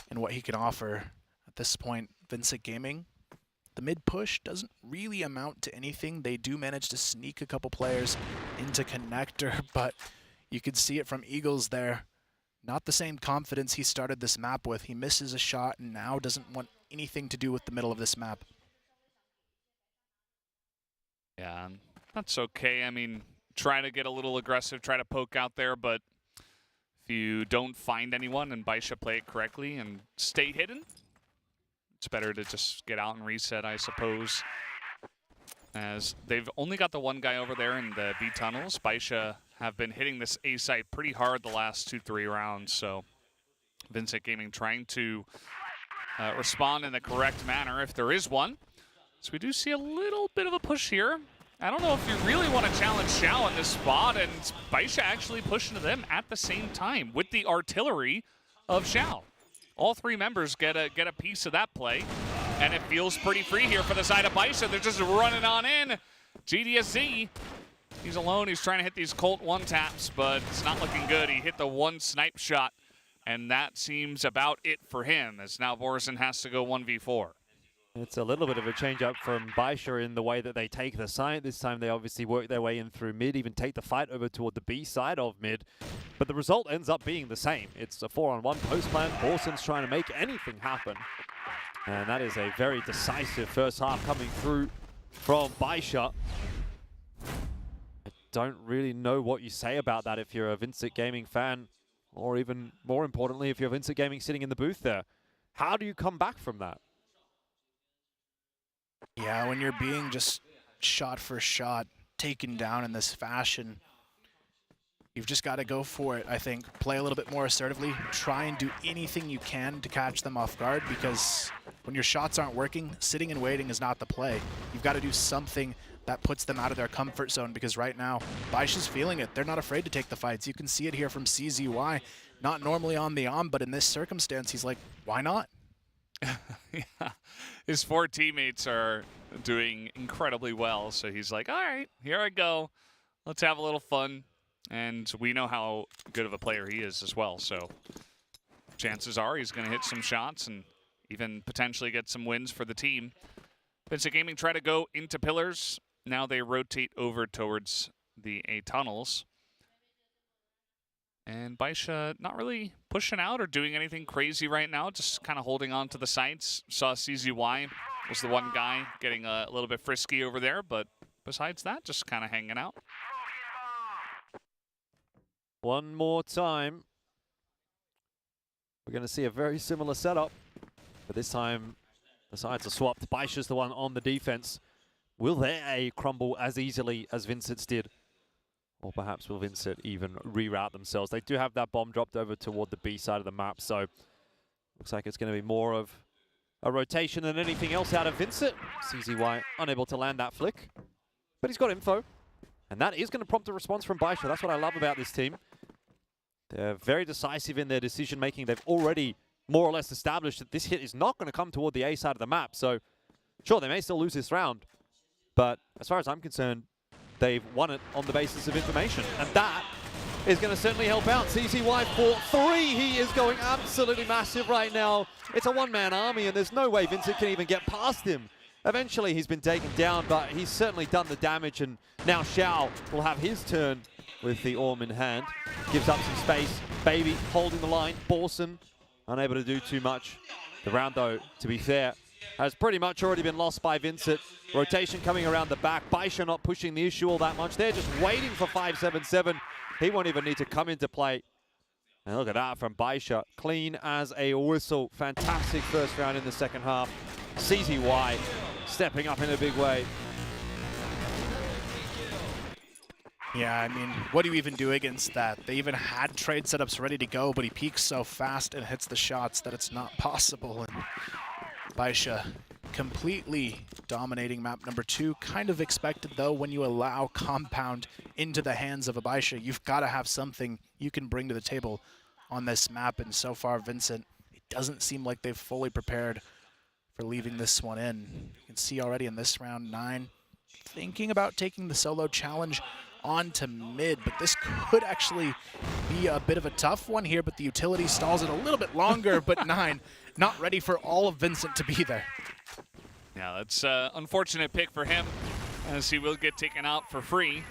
in what he can offer. At this point, VINCIT Gaming, the mid push doesn't really amount to anything. They do manage to sneak a couple players into connector, but you could see it from Eagles there. Not the same confidence he started this map with. He misses a shot and now doesn't want anything to do with the middle of this map. Yeah, that's okay. I mean, try to get a little aggressive, try to poke out there, but if you don't find anyone and BaiSha play it correctly and stay hidden, it's better to just get out and reset, I suppose. As they've only got the one guy over there in the B tunnels. BaiSha have been hitting this A site pretty hard the last 2-3 rounds, so VINCIT Gaming trying to respond in the correct manner if there is one. So we do see a little bit of a push here. I don't know if you really want to challenge Xiao in this spot, and BaiSha actually pushing to them at the same time with the artillery of Xiao. All 3 members get a piece of that play, and it feels pretty free here for the side of BaiSha. They're just running on in. GDSC, he's alone. He's trying to hit these Colt 1-taps, but it's not looking good. He hit the 1 snipe shot, and that seems about it for him, as now Borison has to go 1v4. It's a little bit of a change up from BaiSha in the way that they take the site. This time they obviously work their way in through mid, even take the fight over toward the B side of mid. But the result ends up being the same. It's a 4-on-1 post plan. Borson's trying to make anything happen. And that is a very decisive first half coming through from BaiSha. I don't really know what you say about that if you're a VINCIT Gaming fan, or even more importantly, if you're VINCIT Gaming sitting in the booth there. How do you come back from that? Yeah, when you're being just shot for shot, taken down in this fashion, You've just got to go for it, I think. Play a little bit more assertively. Try and do anything you can to catch them off guard, because when your shots aren't working, sitting and waiting is not the play. You've got to do something that puts them out of their comfort zone, because right now, BaiSha's feeling it. They're not afraid to take the fights. You can see it here from CZY. Not normally on the but in this circumstance, he's like, why not? Yeah. His 4 teammates are doing incredibly well, so he's like, all right, here I go. Let's have a little fun. And we know how good of a player he is as well, so chances are he's going to hit some shots and even potentially get some wins for the team. VINCIT Gaming try to go into pillars. Now they rotate over towards the A tunnels. And BaiSha not really pushing out or doing anything crazy right now, just kind of holding on to the sights. Saw CZY was the one guy getting a little bit frisky over there, but besides that, just kind of hanging out. One more time. We're going to see a very similar setup, but this time the sides are swapped. BaiSha's the one on the defense. Will their A crumble as easily as VINCIT's did? Or perhaps will VINCIT even reroute themselves? They do have that bomb dropped over toward the B side of the map, so looks like it's going to be more of a rotation than anything else out of VINCIT. CZY unable to land that flick, but he's got info, and that is going to prompt a response from BaiSha. That's what I love about this team. They're very decisive in their decision-making. They've already more or less established that this hit is not going to come toward the A side of the map. So, sure, they may still lose this round, but as far as I'm concerned, they've won it on the basis of information. And that is going to certainly help out. CZY for 3. He is going absolutely massive right now. It's a one-man army, and there's no way VINCIT can even get past him. Eventually, he's been taken down, but he's certainly done the damage, and now Xiao will have his turn with the Orm in hand. Gives up some space. Baby holding the line. Borson unable to do too much. The round, though, to be fair, has pretty much already been lost by VINCIT. Rotation coming around the back. BaiSha not pushing the issue all that much. They're just waiting for 577. He won't even need to come into play. And look at that from BaiSha. Clean as a whistle. Fantastic first round in the second half. CZY stepping up in a big way. Yeah, I mean, what do you even do against that? They even had trade setups ready to go, but he peaks so fast and hits the shots that it's not possible. And BaiSha completely dominating map number 2. Kind of expected, though, when you allow Compound into the hands of a BaiSha, you've got to have something you can bring to the table on this map. And so far, VINCIT, it doesn't seem like they've fully prepared for leaving this one in. You can see already in this round 9, thinking about taking the solo challenge on to mid, but this could actually be a bit of a tough one here, but the utility stalls it a little bit longer, but 9 not ready for all of VINCIT to be there. Yeah, that's an unfortunate pick for him, as he will get taken out for free.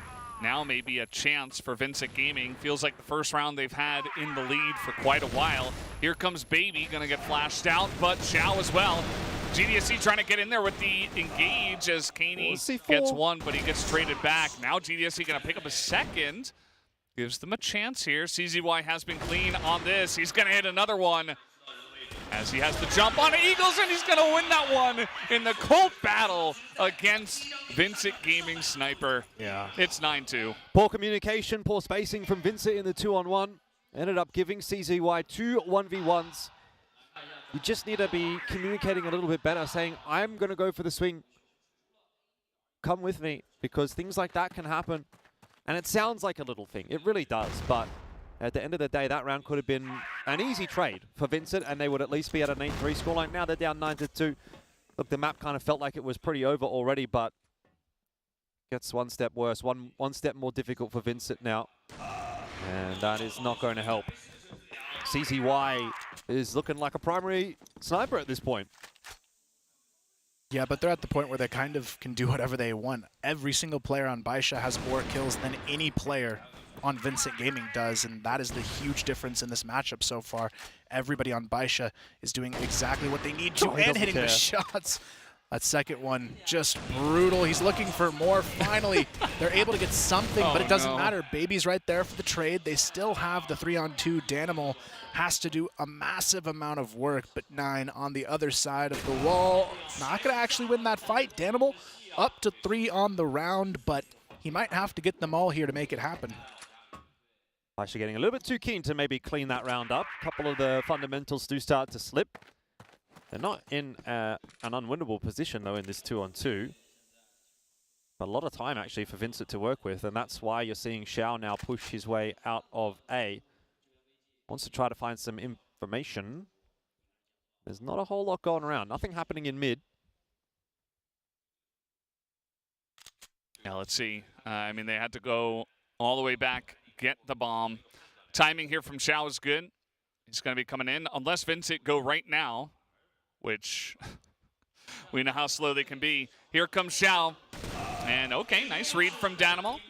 Now maybe a chance for VINCIT Gaming. Feels like the first round they've had in the lead for quite a while. Here comes Baby, gonna get flashed out, but Xiao as well. GDSC trying to get in there with the engage as Kaney gets one, but he gets traded back. Now GDSC going to pick up a second. Gives them a chance here. CZY has been clean on this. He's going to hit another one as he has the jump on Eagles, and he's going to win that one in the cold battle against VINCIT Gaming Sniper. Yeah. It's 9-2. Poor communication, poor spacing from VINCIT in the 2-on-1. Ended up giving CZY 2 1v1s. You just need to be communicating a little bit better, saying, I'm going to go for the swing. Come with me, because things like that can happen. And it sounds like a little thing. It really does. But at the end of the day, that round could have been an easy trade for VINCIT, and they would at least be at an 8-3 scoreline. Now they're down 9-2. Look, the map kind of felt like it was pretty over already, but gets one step worse, one step more difficult for VINCIT now. And that is not going to help. CZY is looking like a primary sniper at this point. Yeah, but they're at the point where they kind of can do whatever they want. Every single player on BaiSha has more kills than any player on VINCIT Gaming does, and that is the huge difference in this matchup so far. Everybody on BaiSha is doing exactly what they need to and hitting the shots. That second one, just brutal. He's looking for more. Finally, they're able to get something, but it doesn't matter. Baby's right there for the trade. They still have the 3-on-2. Danimal has to do a massive amount of work, but 9 on the other side of the wall. Not going to actually win that fight. Danimal up to 3 on the round, but he might have to get them all here to make it happen. BaiSha getting a little bit too keen to maybe clean that round up. A couple of the fundamentals do start to slip. They're not in an unwinnable position, though, in this 2-on-2. A lot of time, actually, for VINCIT to work with, and that's why you're seeing Xiao now push his way out of A. Wants to try to find some information. There's not a whole lot going around. Nothing happening in mid. Now, let's see. I mean, they had to go all the way back, get the bomb. Timing here from Xiao is good. He's going to be coming in, unless VINCIT go right now, which we know how slow they can be. Here comes Xiao. And okay, nice read from Danimal.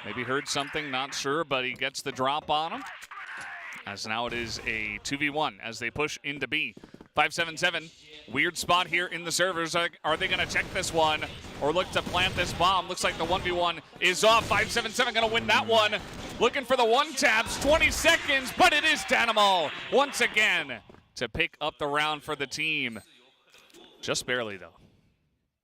Maybe heard something, not sure, but he gets the drop on him. As now it is a 2v1 as they push into B. 577, weird spot here in the servers. Are they gonna check this one or look to plant this bomb? Looks like the 1v1 is off. 577 gonna win that one. Looking for the one taps, 20 seconds, but it is Danimal once again to pick up the round for the team. Just barely though.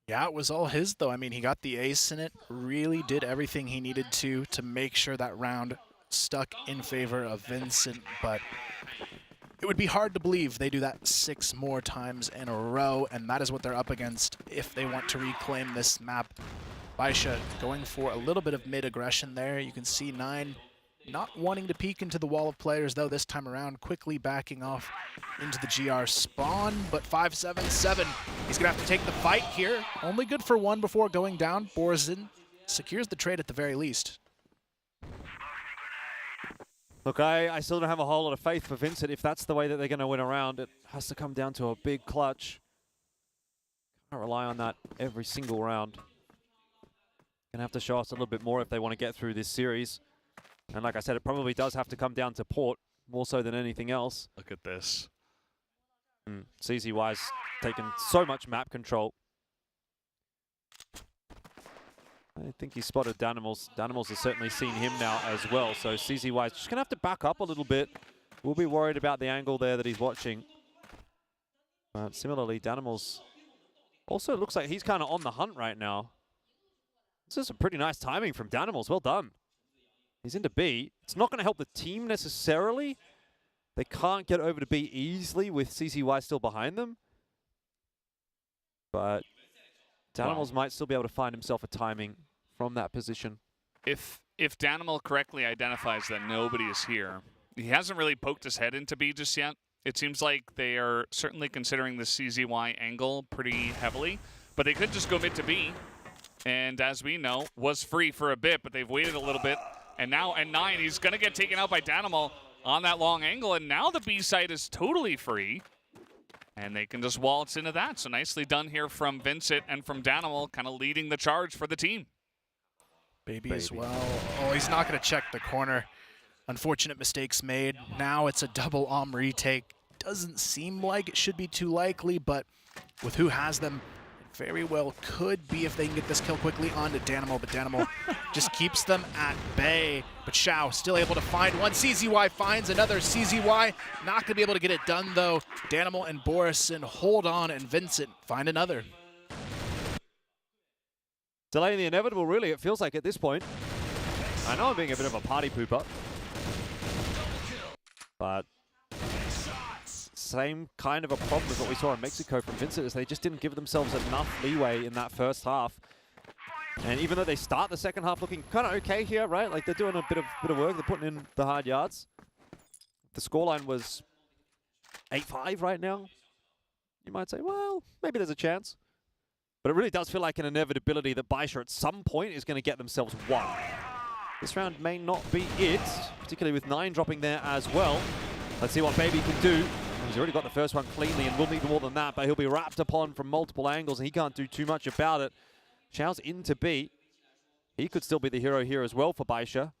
Yeah, it was all his, though. I mean, he got the ace in it, really did everything he needed to make sure that round stuck in favor of VINCIT, but it would be hard to believe they do that 6 more times in a row, and that is what they're up against if they want to reclaim this map. BaiSha going for a little bit of mid-aggression there. You can see 9 not wanting to peek into the wall of players, though, this time around, quickly backing off into the GR spawn, but 577, he's going to have to take the fight here. Only good for 1 before going down. Borzin secures the trade at the very least. Look, I still don't have a whole lot of faith for VINCIT. If that's the way that they're going to win a round, it has to come down to a big clutch. Can't rely on that every single round. Going to have to show us a little bit more if they want to get through this series. And like I said, it probably does have to come down to Port, more so than anything else. Look at this. CZY's taken so much map control. I think he spotted Danimals. Danimals has certainly seen him now as well. So CZY's just going to have to back up a little bit. We'll be worried about the angle there that he's watching. But similarly, Danimals also looks like he's kind of on the hunt right now. This is some pretty nice timing from Danimals. Well done. He's into B. It's not going to help the team necessarily. They can't get over to B easily with CZY still behind them. But Danimals might still be able to find himself a timing from that position. If Danimal correctly identifies that nobody is here, he hasn't really poked his head into B just yet. It seems like they are certainly considering the CZY angle pretty heavily, but they could just go mid to B. And as we know, was free for a bit, but they've waited a little bit. And now at 9, he's going to get taken out by Danimal on that long angle. And now the B site is totally free. And they can just waltz into that. So nicely done here from VINCIT and from Danimal, kind of leading the charge for the team. Baby as well. Oh, he's not going to check the corner. Unfortunate mistakes made. Now it's a double retake. Doesn't seem like it should be too likely, but with who has them, very well could be if they can get this kill quickly onto Danimal, but Danimal just keeps them at bay. But Xiao still able to find one. CZY finds another. CZY not going to be able to get it done, though. Danimal and Borison hold on, and VINCIT find another. Delaying the inevitable, really, it feels like at this point. I know I'm being a bit of a party pooper, but same kind of a problem as what we saw in Mexico from VINCIT, is they just didn't give themselves enough leeway in that first half. And even though they start the second half looking kind of okay here, right? Like they're doing a bit of work, they're putting in the hard yards. The scoreline was 8-5 right now. You might say, well, maybe there's a chance. But it really does feel like an inevitability that BaiSha at some point is going to get themselves one. This round may not be it, particularly with 9 dropping there as well. Let's see what Baby can do. He's already got the first one cleanly and will need more than that, but he'll be wrapped upon from multiple angles and he can't do too much about it. Xiao's into B. He could still be the hero here as well for BaiSha.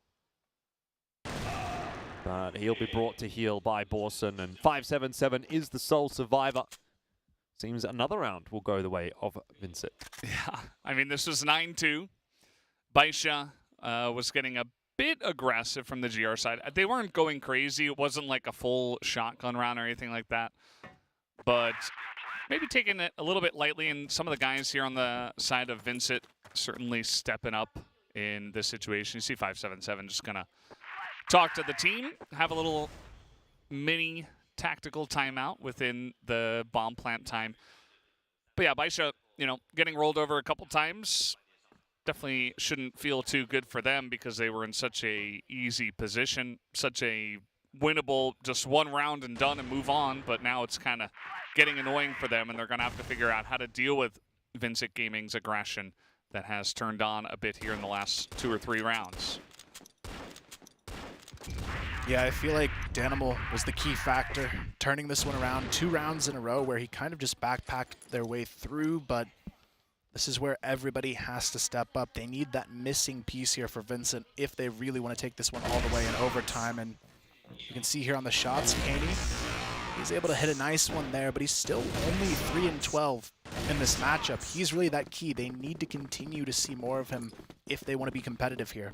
But he'll be brought to heel by Borson, and 577 is the sole survivor. Seems another round will go the way of VINCIT. Yeah, I mean, this was 9-2. BaiSha was getting a bit aggressive from the GR side. They weren't going crazy. It wasn't like a full shotgun round or anything like that. But maybe taking it a little bit lightly, and some of the guys here on the side of VINCIT certainly stepping up in this situation. You see 577 just going to talk to the team, have a little mini tactical timeout within the bomb plant time. But yeah, BaiSha, you know, getting rolled over a couple times definitely shouldn't feel too good for them because they were in such a easy position, such a winnable, just one round and done and move on. But now it's kind of getting annoying for them, and they're going to have to figure out how to deal with VINCIT Gaming's aggression that has turned on a bit here in the last 2 or 3 rounds. Yeah, I feel like Danimal was the key factor, turning this one around 2 rounds in a row where he kind of just backpacked their way through, but this is where everybody has to step up. They need that missing piece here for VINCIT if they really want to take this one all the way in overtime. And you can see here on the shots, Kaney, he's able to hit a nice one there, but he's still only 3 and 12 in this matchup. He's really that key. They need to continue to see more of him if they want to be competitive here.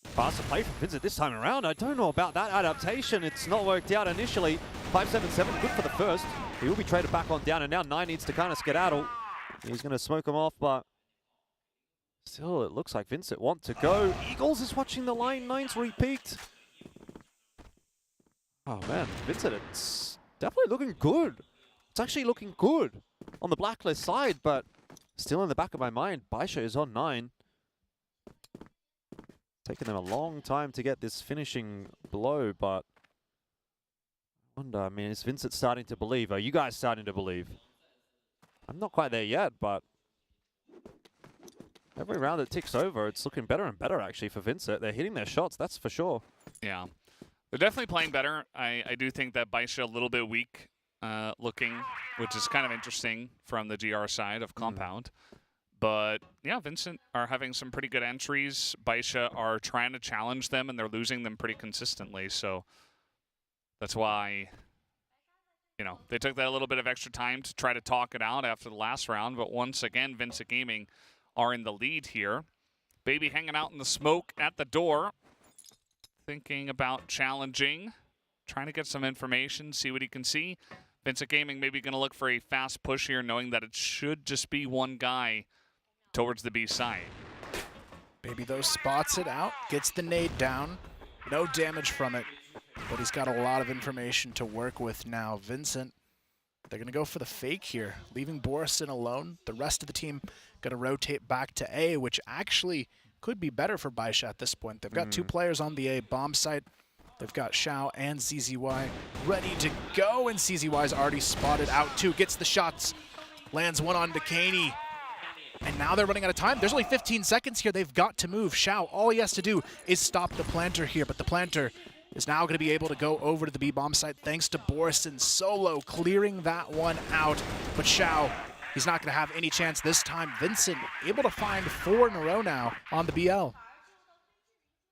Faster play from VINCIT this time around. I don't know about that adaptation. It's not worked out initially. 5-7-7, good for the first. He will be traded back on down, and now 9 needs to kind of skedaddle. He's going to smoke him off, but still, it looks like VINCIT want to go. Eagles is watching the line. 9's repeat. Oh man, VINCIT, it's definitely looking good. It's actually looking good on the blacklist side, but still in the back of my mind, BaiSha is on 9. Taken them a long time to get this finishing blow, but I wonder, I mean, is VINCIT starting to believe? Are you guys starting to believe? I'm not quite there yet, but every round that ticks over, it's looking better and better, actually, for VINCIT. They're hitting their shots, that's for sure. Yeah, they're definitely playing better. I do think that BaiSha a little bit weak looking, which is kind of interesting from the GR side of Compound. But yeah, VINCIT are having some pretty good entries. BaiSha are trying to challenge them, and they're losing them pretty consistently. So that's why, you know, they took that a little bit of extra time to try to talk it out after the last round. But once again, VINCIT Gaming are in the lead here. Baby hanging out in the smoke at the door, thinking about challenging, trying to get some information, see what he can see. VINCIT Gaming maybe going to look for a fast push here, knowing that it should just be one guy towards the B side. Baby though spots it out, gets the nade down, no damage from it, but he's got a lot of information to work with now. VINCIT, they're gonna go for the fake here, leaving Borison alone. The rest of the team gonna rotate back to A, which actually could be better for BaiSha at this point. They've got 2 players on the A bomb site. They've got Xiao and ZZY ready to go, and ZZY's already spotted out too, gets the shots, lands one on Kaney. And now they're running out of time. There's only 15 seconds here. They've got to move. Xiao, all he has to do is stop the planter here, but the planter is now going to be able to go over to the B bomb site thanks to Borison solo clearing that one out. But Xiao, he's not going to have any chance this time. VINCIT able to find 4 in a row now on the BL.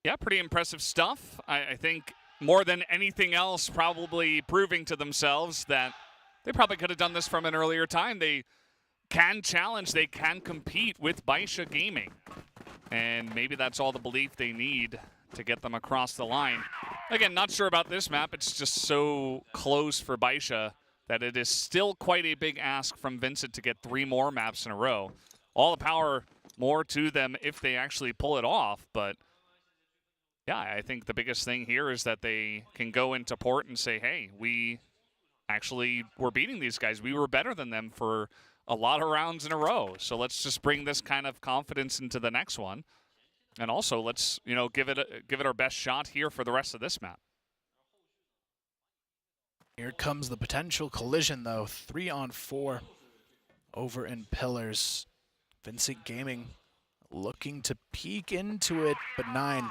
Yeah, pretty impressive stuff. I think more than anything else, probably proving to themselves that they probably could have done this from an earlier time. They can challenge, they can compete with BaiSha Gaming. And maybe that's all the belief they need to get them across the line. Again, not sure about this map. It's just so close for BaiSha that it is still quite a big ask from VINCIT to get 3 more maps in a row. All the power more to them if they actually pull it off. But yeah, I think the biggest thing here is that they can go into port and say, hey, we actually were beating these guys. We were better than them for a lot of rounds in a row. So let's just bring this kind of confidence into the next one. And also let's, you know, give it our best shot here for the rest of this map. Here comes the potential collision though. 3-on-4 over in Pillars. VINCIT Gaming looking to peek into it, but 9,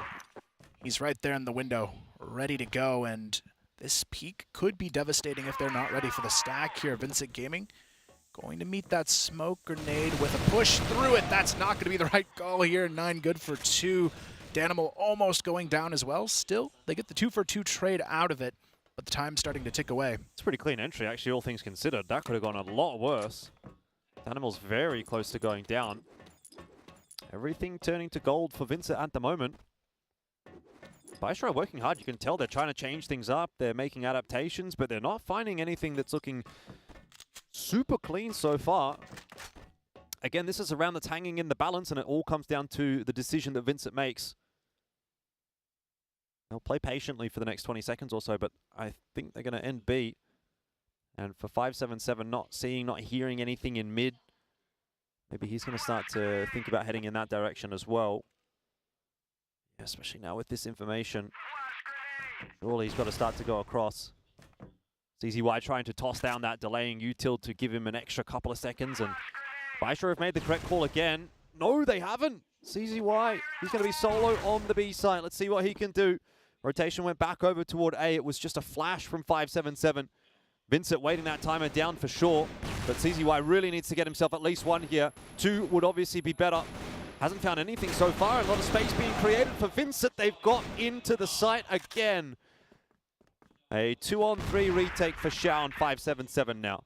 he's right there in the window, ready to go. And this peek could be devastating if they're not ready for the stack here. VINCIT Gaming going to meet that smoke grenade with a push through it. That's not going to be the right call here. 9 good for 2. Danimal almost going down as well. Still, they get the 2-for-2 trade out of it, but the time's starting to tick away. It's a pretty clean entry, actually, all things considered. That could have gone a lot worse. Danimal's very close to going down. Everything turning to gold for VINCIT at the moment. BaiSha are working hard. You can tell they're trying to change things up. They're making adaptations, but they're not finding anything that's looking super clean so far. Again, this is a round that's hanging in the balance, and it all comes down to the decision that Vincit makes. They'll play patiently for the next 20 seconds or so, but I think they're going to end B. And for 577, not seeing, not hearing anything in mid, maybe he's going to start to think about heading in that direction as well. Yeah, especially now with this information. Surely he's got to start to go across. CZY trying to toss down that delaying util to give him an extra couple of seconds, and BaiSha have made the correct call again. No, they haven't. CZY, he's going to be solo on the B side. Let's see what he can do. Rotation went back over toward A. It was just a flash from 577. Vincit waiting that timer down for sure, but CZY really needs to get himself at least one here. 2 would obviously be better. Hasn't found anything so far. A lot of space being created for Vincit. They've got into the site again. A 2-on-3 retake for Xiao on 577 now.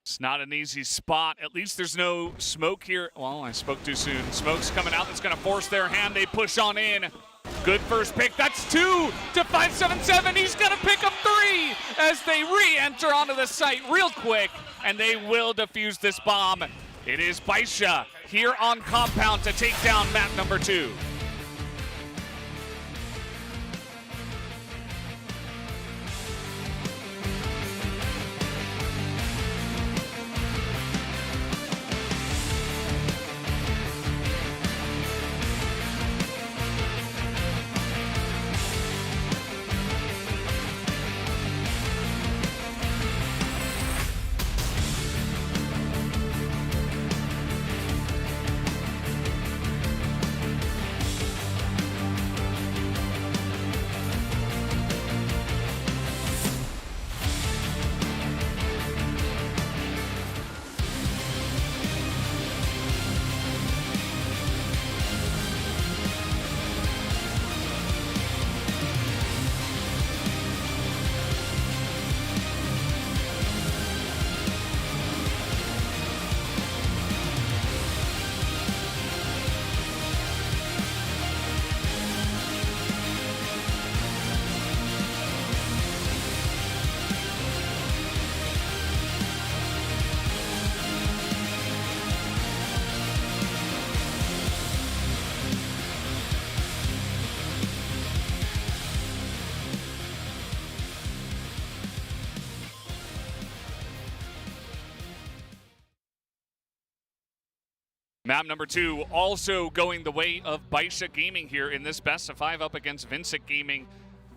It's not an easy spot. At least there's no smoke here. Well, I spoke too soon. Smoke's coming out. That's going to force their hand. They push on in. Good first pick. That's 2 to 577. He's going to pick up 3 as they re-enter onto the site real quick, and they will defuse this bomb. It is BaiSha here on Compound to take down map number 2. Map number 2 also going the way of BaiSha Gaming here in this best of 5 up against VINCIT Gaming.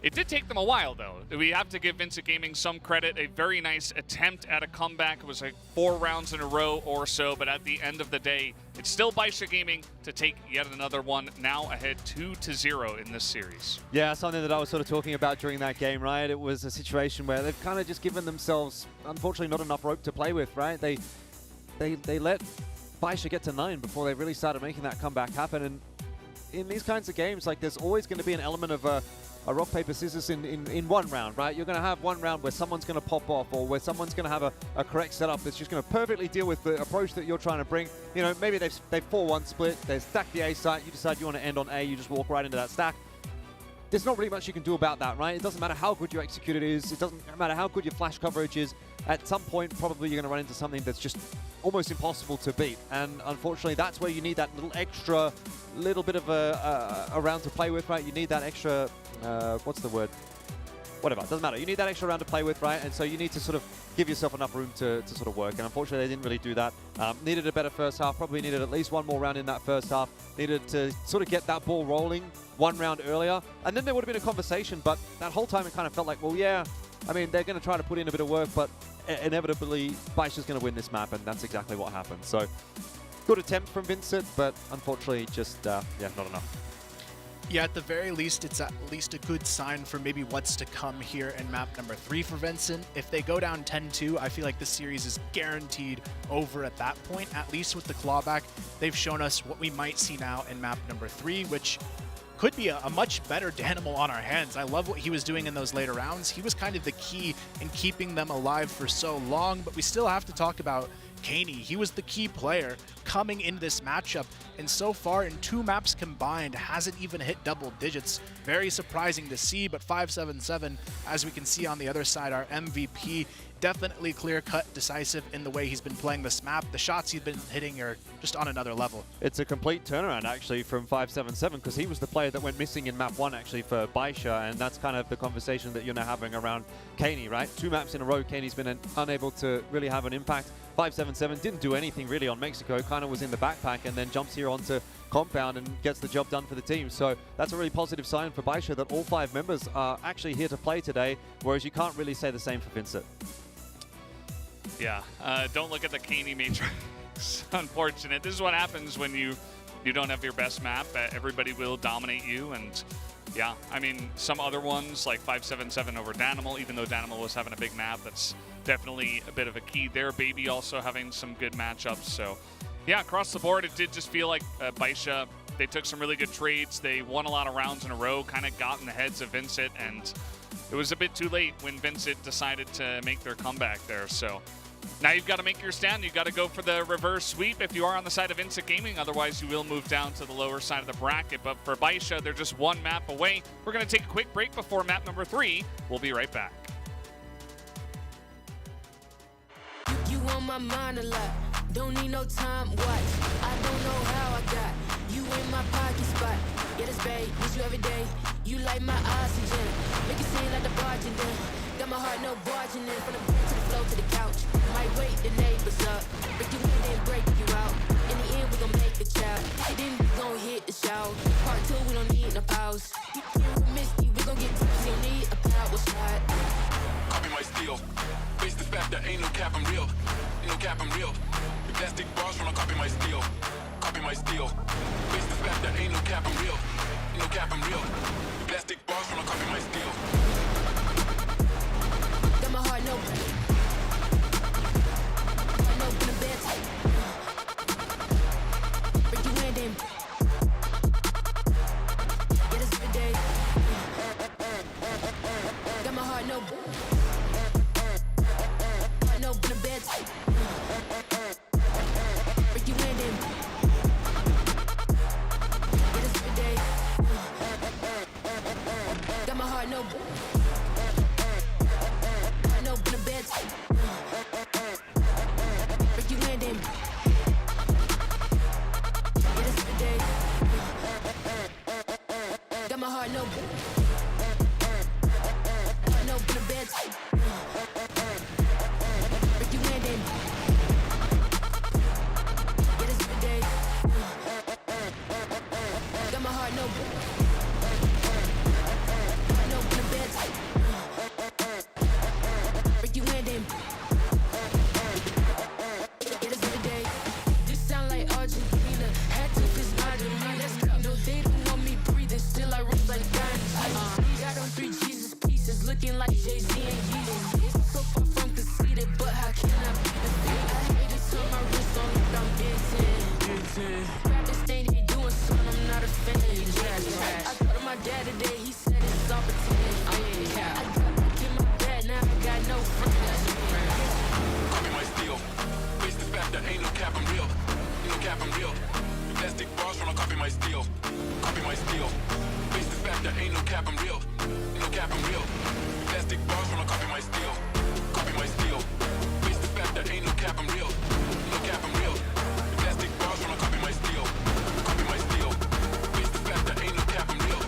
It did take them a while, though. We have to give VINCIT Gaming some credit. A very nice attempt at a comeback. It was like 4 rounds in a row or so, but at the end of the day, it's still BaiSha Gaming to take yet another one, now ahead 2-0 in this series. Yeah, something that I was sort of talking about during that game, right? It was a situation where they've kind of just given themselves, unfortunately, not enough rope to play with, right? They let BaiSha get to 9 before they really started making that comeback happen. And in these kinds of games, like, there's always going to be an element of a rock, paper, scissors in one round, right? You're going to have one round where someone's going to pop off, or where someone's going to have a correct setup that's just going to perfectly deal with the approach that you're trying to bring. You know, maybe they've 4-1 split, they've stacked the A site, you decide you want to end on A, you just walk right into that stack. There's not really much you can do about that, right? It doesn't matter how good your execute it is, it doesn't matter how good your flash coverage is. At some point, probably you're going to run into something that's just almost impossible to beat. And unfortunately, that's where you need that little bit of a round to play with, right? You need that extra, what's the word? Whatever, doesn't matter. You need that extra round to play with, right? And so you need to sort of give yourself enough room to sort of work. And unfortunately, they didn't really do that. Needed a better first half, probably needed at least one more round in that first half. Needed to sort of get that ball rolling one round earlier. And then there would have been a conversation, but that whole time it kind of felt like, well, yeah, I mean, they're going to try to put in a bit of work, but inevitably, BaiSha's going to win this map, and that's exactly what happened. So, good attempt from VINCIT, but unfortunately, just, yeah, not enough. Yeah, at the very least, it's at least a good sign for maybe what's to come here in map number 3 for VINCIT. If they go down 10-2, I feel like this series is guaranteed over at that point, at least with the clawback. They've shown us what we might see now in map number 3, which could be a much better Danimal on our hands. I love what he was doing in those later rounds. He was kind of the key in keeping them alive for so long, but we still have to talk about Caney. He was the key player coming in this matchup, and so far in 2 maps combined hasn't even hit double digits. Very surprising to see, but 577, as we can see on the other side, our MVP, definitely clear-cut, decisive in the way he's been playing this map. The shots he's been hitting are just on another level. It's a complete turnaround actually from 577, because he was the player that went missing in map 1 actually for BaiSha, and that's kind of the conversation that you're now having around Caney, right? 2 maps in a row, Caney's been unable to really have an impact. 577 didn't do anything really on Mexico, kind of was in the backpack, and then jumps here onto Compound and gets the job done for the team. So that's a really positive sign for BaiSha that all 5 members are actually here to play today, whereas you can't really say the same for VINCIT. Yeah, don't look at the Caney matrix. Unfortunate. This is what happens when you don't have your best map. Everybody will dominate you, and yeah, I mean, some other ones like 577 over Danimal, even though Danimal was having a big map, that's definitely a bit of a key there. Baby also having some good matchups. So yeah, across the board, it did just feel like BaiSha, they took some really good trades. They won a lot of rounds in a row, kind of got in the heads of VINCIT, and it was a bit too late when VINCIT decided to make their comeback there. So now you've got to make your stand. You've got to go for the reverse sweep if you are on the side of VINCIT Gaming. Otherwise, you will move down to the lower side of the bracket. But for BaiSha, they're just 1 map away. We're going to take a quick break before map number 3. We'll be right back. You on my mind a lot. Don't need no time watch. I don't know how I got you in my pocket spot. Yeah, that's babe, miss you every day. You like my oxygen. Make it seem like the bartender. Got my heart no barging in. From the bed to the floor to the couch. Might wake the neighbors up. Break you in and break you out. In the end, we gon' make the child. Then we gon' hit the shower. Part 2, we don't need no pause. Here with Misty, we gon' get tipsy. Don't need a power shot. Copy my steel. Face the fact that ain't no cap, I'm real. Ain't no cap, I'm real. The plastic bars from a copy my steel. Copy my steel. Face the fact that ain't no cap, I'm real. Ain't no cap, I'm real. The plastic bars from a copy my steel. Got my heart no in the bed. Break you in, then get us every day. Got my heart no in the bed. Break you in, then get us every day. Got my heart no in the bed. Break you in, then get us every day. Got my heart no in the bed. Break you in, then get us every day. Got my heart no in the bed. Break you in, then get us every day. This sound like Argentina. Had to this Argentina. That's kind of they don't want me breathing. Still I rip like dynasty. Got on 3 Jesus pieces, looking like Jay-Z and Yeezy. So far from conceited, but how can I be defeated? I hate it, turn my wrist on like I'm Vincent. Rap this thing they doing, son, I'm not a fan of you. I told my dad today, he said it's all pretend. I got back in my bed, now I got no friends. Copy my steel. Face the fact that ain't no cap, I'm real. Ain't no cap, I'm real. The plastic bars from a copy my steel. Copy my steel. Face the fact that ain't no cap, I'm real. Ain't no cap, I'm real. The plastic bars from a copy my steel. Copy my steel. Face the fact that ain't no cap, I'm real. Ain't no cap, I'm real. The plastic bars from a copy my steel. Copy my steel. Face the fact that ain't no cap, I'm real.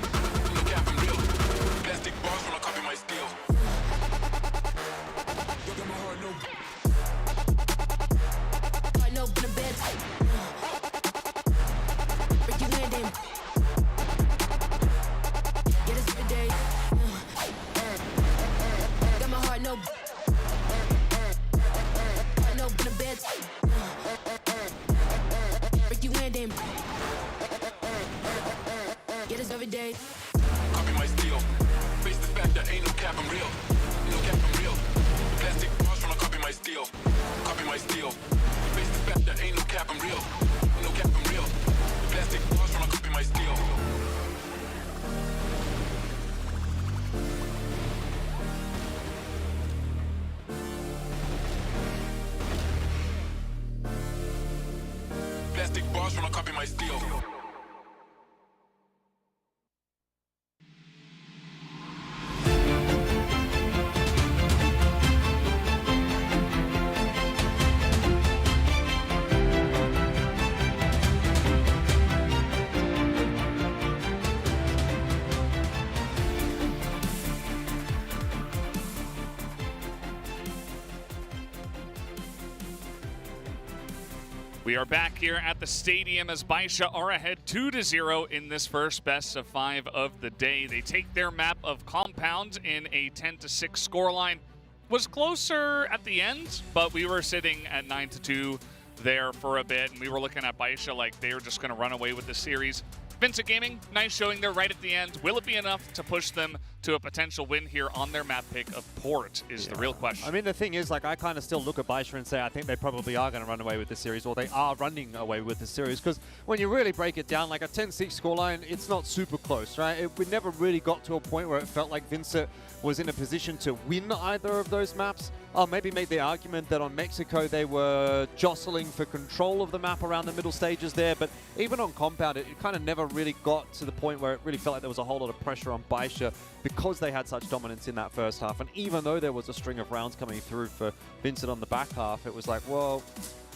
Ain't no cap, I'm real. The plastic bars from a copy my steel. Got my heart no. Heart no in the bed. Break you in, then get us every day. Got my heart no in the bed. Break you in, then get us every day. Copy my steel. Face the fact that ain't no cap, I'm real. Ain't no cap, I'm real. The plastic bars from a copy my steel. Copy my steel. Face the fact that ain't no cap, I'm real. Ain't no cap, I'm real. The plastic bars from a copy my steel. Plastic bars when I copy my steel. We are back here at the stadium as BaiSha are ahead 2-0 in this first best of 5 of the day. They take their map of Compound in a 10-6 scoreline. Was closer at the end, but we were sitting at 9-2 there for a bit, and we were looking at BaiSha like they were just going to run away with the series. VINCIT Gaming, nice showing there right at the end. Will it be enough to push them to a potential win here on their map pick of Port is the real question. I mean, the thing is, like, I kind of still look at BaiSha and say I think they probably are going to run away with this series, or they are running away with the series, because when you really break it down, like a 10-6 scoreline, it's not super close, right? We never really got to a point where it felt like VINCIT was in a position to win either of those maps. I'll maybe make the argument that on Mexico they were jostling for control of the map around the middle stages there, but even on Compound it kind of never really got to the point where it really felt like there was a whole lot of pressure on BaiSha because they had such dominance in that first half. And even though there was a string of rounds coming through for VINCIT on the back half, it was like, well,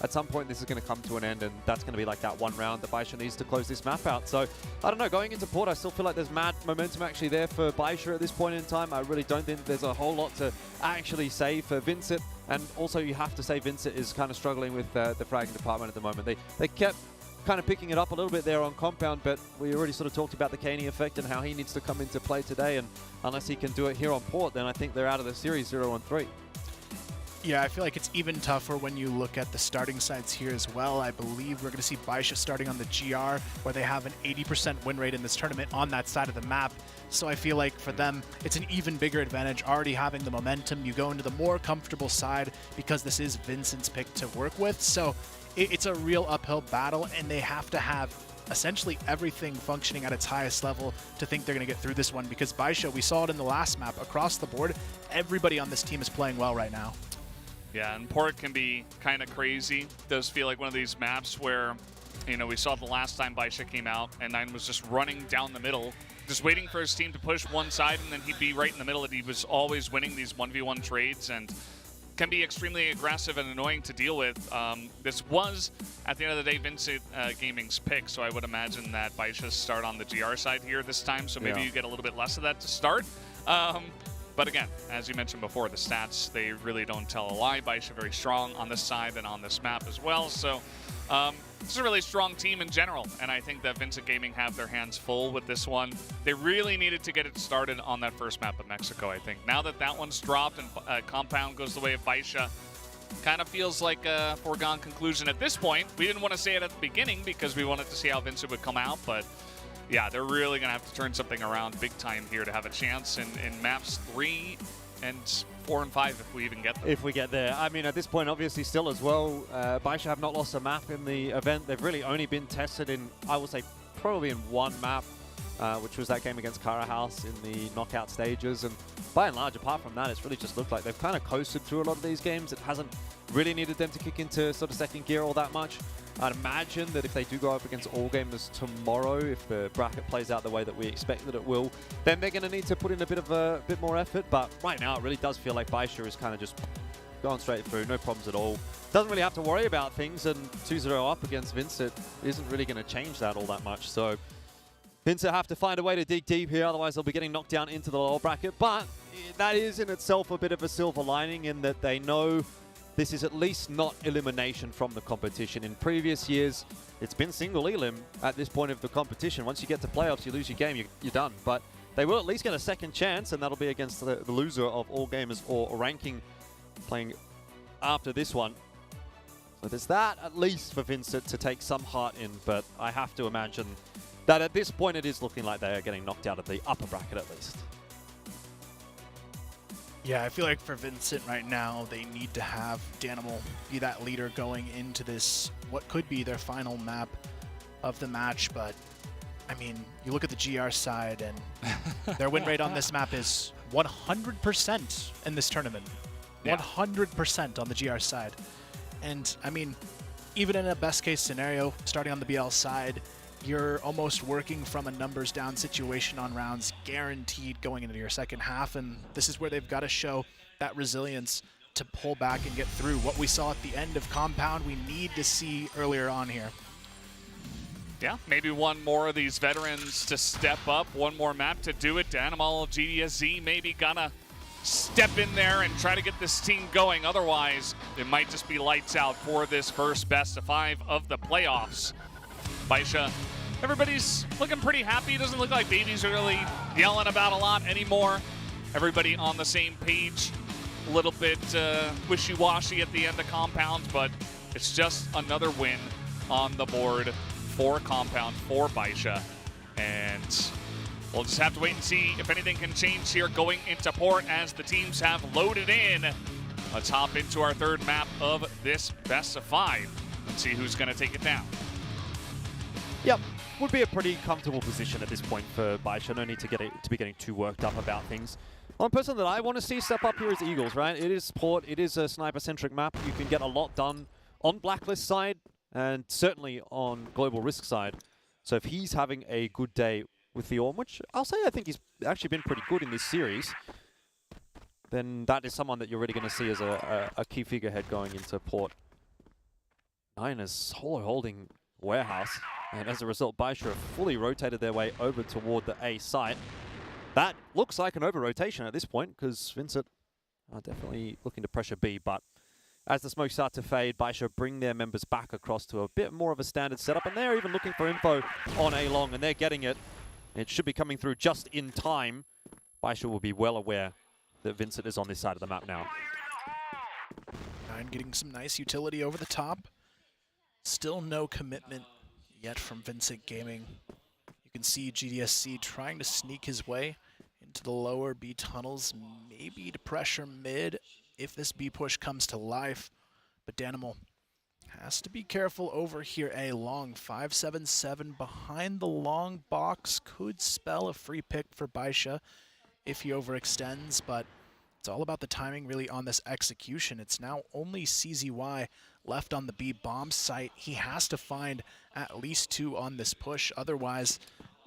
at some point this is going to come to an end, and that's going to be like that one round that BaiSha needs to close this map out. So I don't know, going into Port, I still feel like there's mad momentum actually there for BaiSha at this point in time. I really don't think there's a whole lot to actually say for VINCIT. And also you have to say VINCIT is kind of struggling with the fragging department at the moment. They kept kind of picking it up a little bit there on Compound, but we already sort of talked about the Kaney effect and how he needs to come into play today, and unless he can do it here on Port, then I think they're out of the series 0-3. Yeah, I feel like it's even tougher when you look at the starting sides here as well. I believe we're going to see BaiSha starting on the GR, where they have an 80% win rate in this tournament on that side of the map. So I feel like for them, it's an even bigger advantage already having the momentum. You go into the more comfortable side because this is VINCIT's pick to work with. So it's a real uphill battle, and they have to have essentially everything functioning at its highest level to think they're going to get through this one, because BaiSha, we saw it in the last map, across the board, everybody on this team is playing well right now. Yeah, and Port can be kind of crazy. It does feel like one of these maps where, you know, we saw the last time BaiSha came out and Nine was just running down the middle, just waiting for his team to push one side, and then he'd be right in the middle, and he was always winning these 1v1 trades, and can be extremely aggressive and annoying to deal with. This was, at the end of the day, VINCIT Gaming's pick, so I would imagine that BaiSha start on the GR side here this time, so maybe you get a little bit less of that to start. But again, as you mentioned before, the stats, they really don't tell a lie. BaiSha very strong on this side and on this map as well. So it's a really strong team in general, and I think that VINCIT Gaming have their hands full with this one. They really needed to get it started on that first map of Mexico, I think. Now that that one's dropped and Compound goes the way of BaiSha, kind of feels like a foregone conclusion at this point. We didn't want to say it at the beginning because we wanted to see how VINCIT would come out, but yeah, they're really going to have to turn something around big time here to have a chance in maps 3 and 4 and 5 if we even get them. If we get there. I mean, at this point, obviously still as well, BaiSha have not lost a map in the event. They've really only been tested in, I would say, probably in one map, which was that game against Cara House in the knockout stages. And by and large, apart from that, it's really just looked like they've kind of coasted through a lot of these games. It hasn't really needed them to kick into sort of second gear all that much. I'd imagine that if they do go up against All Gamers tomorrow, if the bracket plays out the way that we expect that it will, then they're going to need to put in a bit more effort. But right now, it really does feel like BaiSha is kind of just going straight through, no problems at all. Doesn't really have to worry about things, and 2-0 up against VINCIT isn't really going to change that all that much. So VINCIT have to find a way to dig deep here, otherwise they'll be getting knocked down into the lower bracket. But that is in itself a bit of a silver lining in that they know this is at least not elimination from the competition. In previous years, it's been single elim at this point of the competition. Once you get to playoffs, you lose your game, you're done. But they will at least get a second chance, and that'll be against the loser of All Gamers or Ranking playing after this one. So there's that at least for VINCIT to take some heart in, but I have to imagine that at this point it is looking like they are getting knocked out of the upper bracket at least. Yeah, I feel like for VINCIT right now, they need to have Danimal be that leader going into this, what could be their final map of the match. But, I mean, you look at the GR side, and their win rate on this map is 100% in this tournament. 100% on the GR side. And, I mean, even in a best case scenario, starting on the BL side, you're almost working from a numbers down situation on rounds guaranteed going into your second half, and this is where they've got to show that resilience to pull back and get through. What we saw at the end of Compound, we need to see earlier on here. Yeah, maybe one more of these veterans to step up, one more map to do it. Danimal, GDSZ maybe gonna step in there and try to get this team going. Otherwise, it might just be lights out for this first best of 5 of the playoffs. BaiSha, everybody's looking pretty happy. Doesn't look like Baby's really yelling about a lot anymore. Everybody on the same page. A little bit wishy-washy at the end of Compound, but it's just another win on the board for Compound, for BaiSha. And we'll just have to wait and see if anything can change here going into port as the teams have loaded in. Let's hop into our third map of this best of 5 and see who's going to take it down. Yep, would be a pretty comfortable position at this point for BaiSha. No need to be getting too worked up about things. One person that I want to see step up here is Eagles, right? It is port, it is a sniper-centric map. You can get a lot done on Blacklist side and certainly on Global Risk side. So if he's having a good day with the Orm, which I'll say I think he's actually been pretty good in this series, then that is someone that you're really going to see as a key figurehead going into port. Niners solo holding Warehouse, and as a result, BaiSha have fully rotated their way over toward the A site. That looks like an over-rotation at this point, because VINCIT are definitely looking to pressure B, but as the smoke starts to fade, BaiSha bring their members back across to a bit more of a standard setup, and they're even looking for info on A long, and they're getting it. It should be coming through just in time. BaiSha will be well aware that VINCIT is on this side of the map now. Nine getting some nice utility over the top. Still no commitment yet from VINCIT Gaming. You can see GDSC trying to sneak his way into the lower B tunnels, maybe to pressure mid if this B push comes to life. But Danimal has to be careful over here. A long 577 behind the long box could spell a free pick for BaiSha if he overextends, but it's all about the timing really on this execution. It's now only CZY left on the B bomb site. He has to find at least 2 on this push. Otherwise,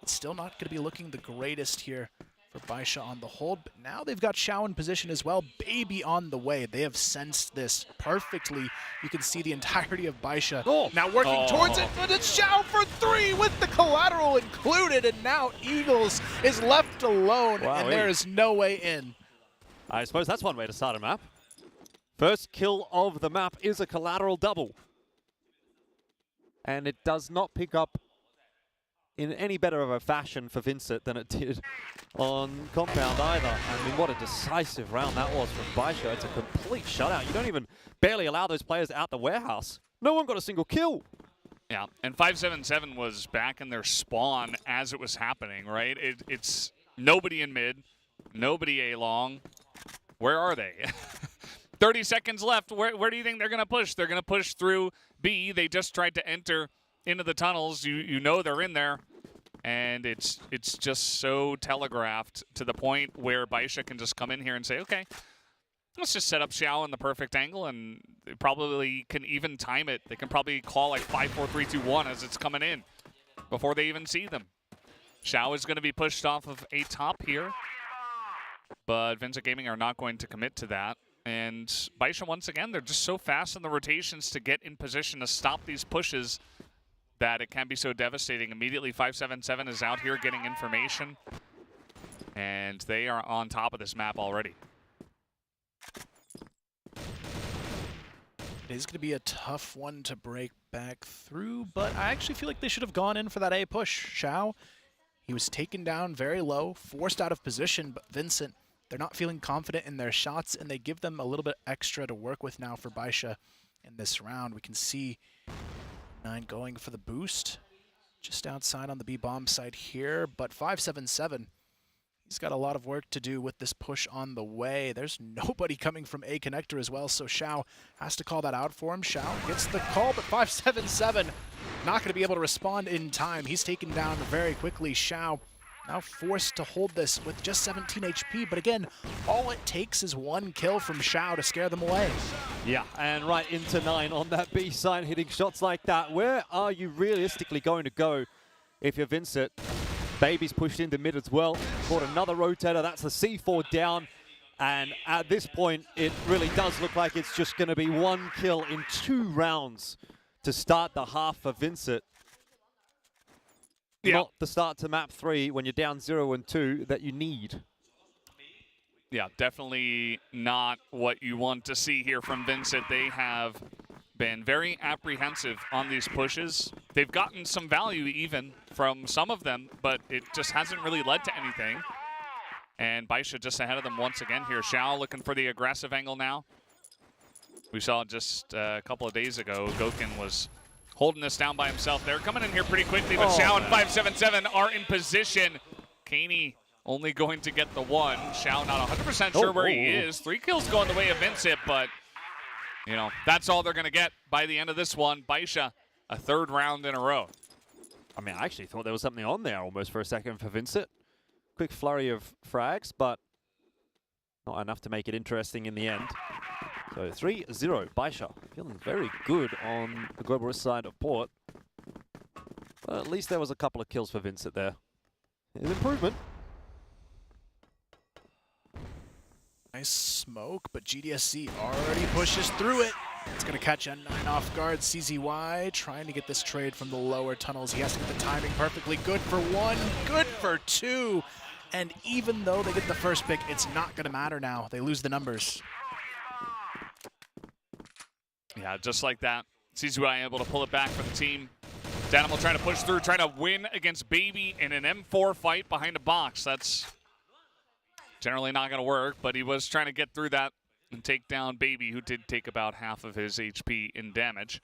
it's still not going to be looking the greatest here for BaiSha on the hold. But now they've got Xiao in position as well. Baby on the way. They have sensed this perfectly. You can see the entirety of BaiSha now working towards it, but it's Xiao for 3 with the collateral included, and now Eagles is left alone, and there is no way in. I suppose that's one way to start a map. First kill of the map is a collateral double. And it does not pick up in any better of a fashion for VINCIT than it did on Compound either. I mean, what a decisive round that was from BaiSha. It's a complete shutout. You don't even barely allow those players out the warehouse. No one got a single kill. Yeah, and 577 was back in their spawn as it was happening, right? It's nobody in mid, nobody A long. Where are they? 30 seconds left. Where do you think they're going to push? They're going to push through B. They just tried to enter into the tunnels. You know they're in there. And it's just so telegraphed to the point where BaiSha can just come in here and say, okay, let's just set up Xiao in the perfect angle, and they probably can even time it. They can probably call like 5, 4, 3, 2, 1 as it's coming in before they even see them. Xiao is going to be pushed off of A top here, but VINCIT Gaming are not going to commit to that. And BaiSha, once again, they're just so fast in the rotations to get in position to stop these pushes that it can be so devastating. Immediately, 577 is out here getting information, and they are on top of this map already. It is going to be a tough one to break back through, but I actually feel like they should have gone in for that A push. Xiao, he was taken down very low, forced out of position, but VINCIT, they're not feeling confident in their shots, and they give them a little bit extra to work with now for BaiSha in this round. We can see 9 going for the boost just outside on the B bomb site here, but 577, he's got a lot of work to do with this push on the way. There's nobody coming from A connector as well, so Xiao has to call that out for him. Xiao gets the call, but 577 not going to be able to respond in time. He's taken down very quickly. Xiao now forced to hold this with just 17 HP, but again, all it takes is one kill from Xiao to scare them away. Yeah, and right into 9 on that B side, hitting shots like that. Where are you realistically going to go if you're Vincit? Baby's pushed into mid as well. Caught another rotator. That's the C4 down. And at this point, it really does look like it's just going to be one kill in 2 rounds to start the half for Vincit. Yeah. Not the start to map 3 when you're down 0 and 2 that you need. Yeah, definitely not what you want to see here from Vincit. They have been very apprehensive on these pushes. They've gotten some value even from some of them, but it just hasn't really led to anything. And BaiSha just ahead of them once again here. Xiao looking for the aggressive angle now. We saw just a couple of days ago, Gokhan was holding this down by himself. They're coming in here pretty quickly, but Xiao and 577 are in position. Kaney only going to get the 1. Xiao not 100% sure where he is. 3 kills going the way of Vincit, but you know, that's all they're going to get by the end of this one. BaiSha, a 3rd round in a row. I mean, I actually thought there was something on there almost for a second for Vincit. Quick flurry of frags, but not enough to make it interesting in the end. So 3-0, BaiSha feeling very good on the global risk side of Port. But at least there was a couple of kills for Vincit there. An improvement. Nice smoke, but GDSC already pushes through it. It's going to catch N9 off guard. CZY trying to get this trade from the lower tunnels. He has to get the timing perfectly. Good for 1, good for 2. And even though they get the first pick, it's not going to matter now. They lose the numbers. Yeah, just like that. CZY able to pull it back for the team. Danimal trying to push through, trying to win against Baby in an M4 fight behind a box. That's generally not going to work, but he was trying to get through that and take down Baby, who did take about half of his HP in damage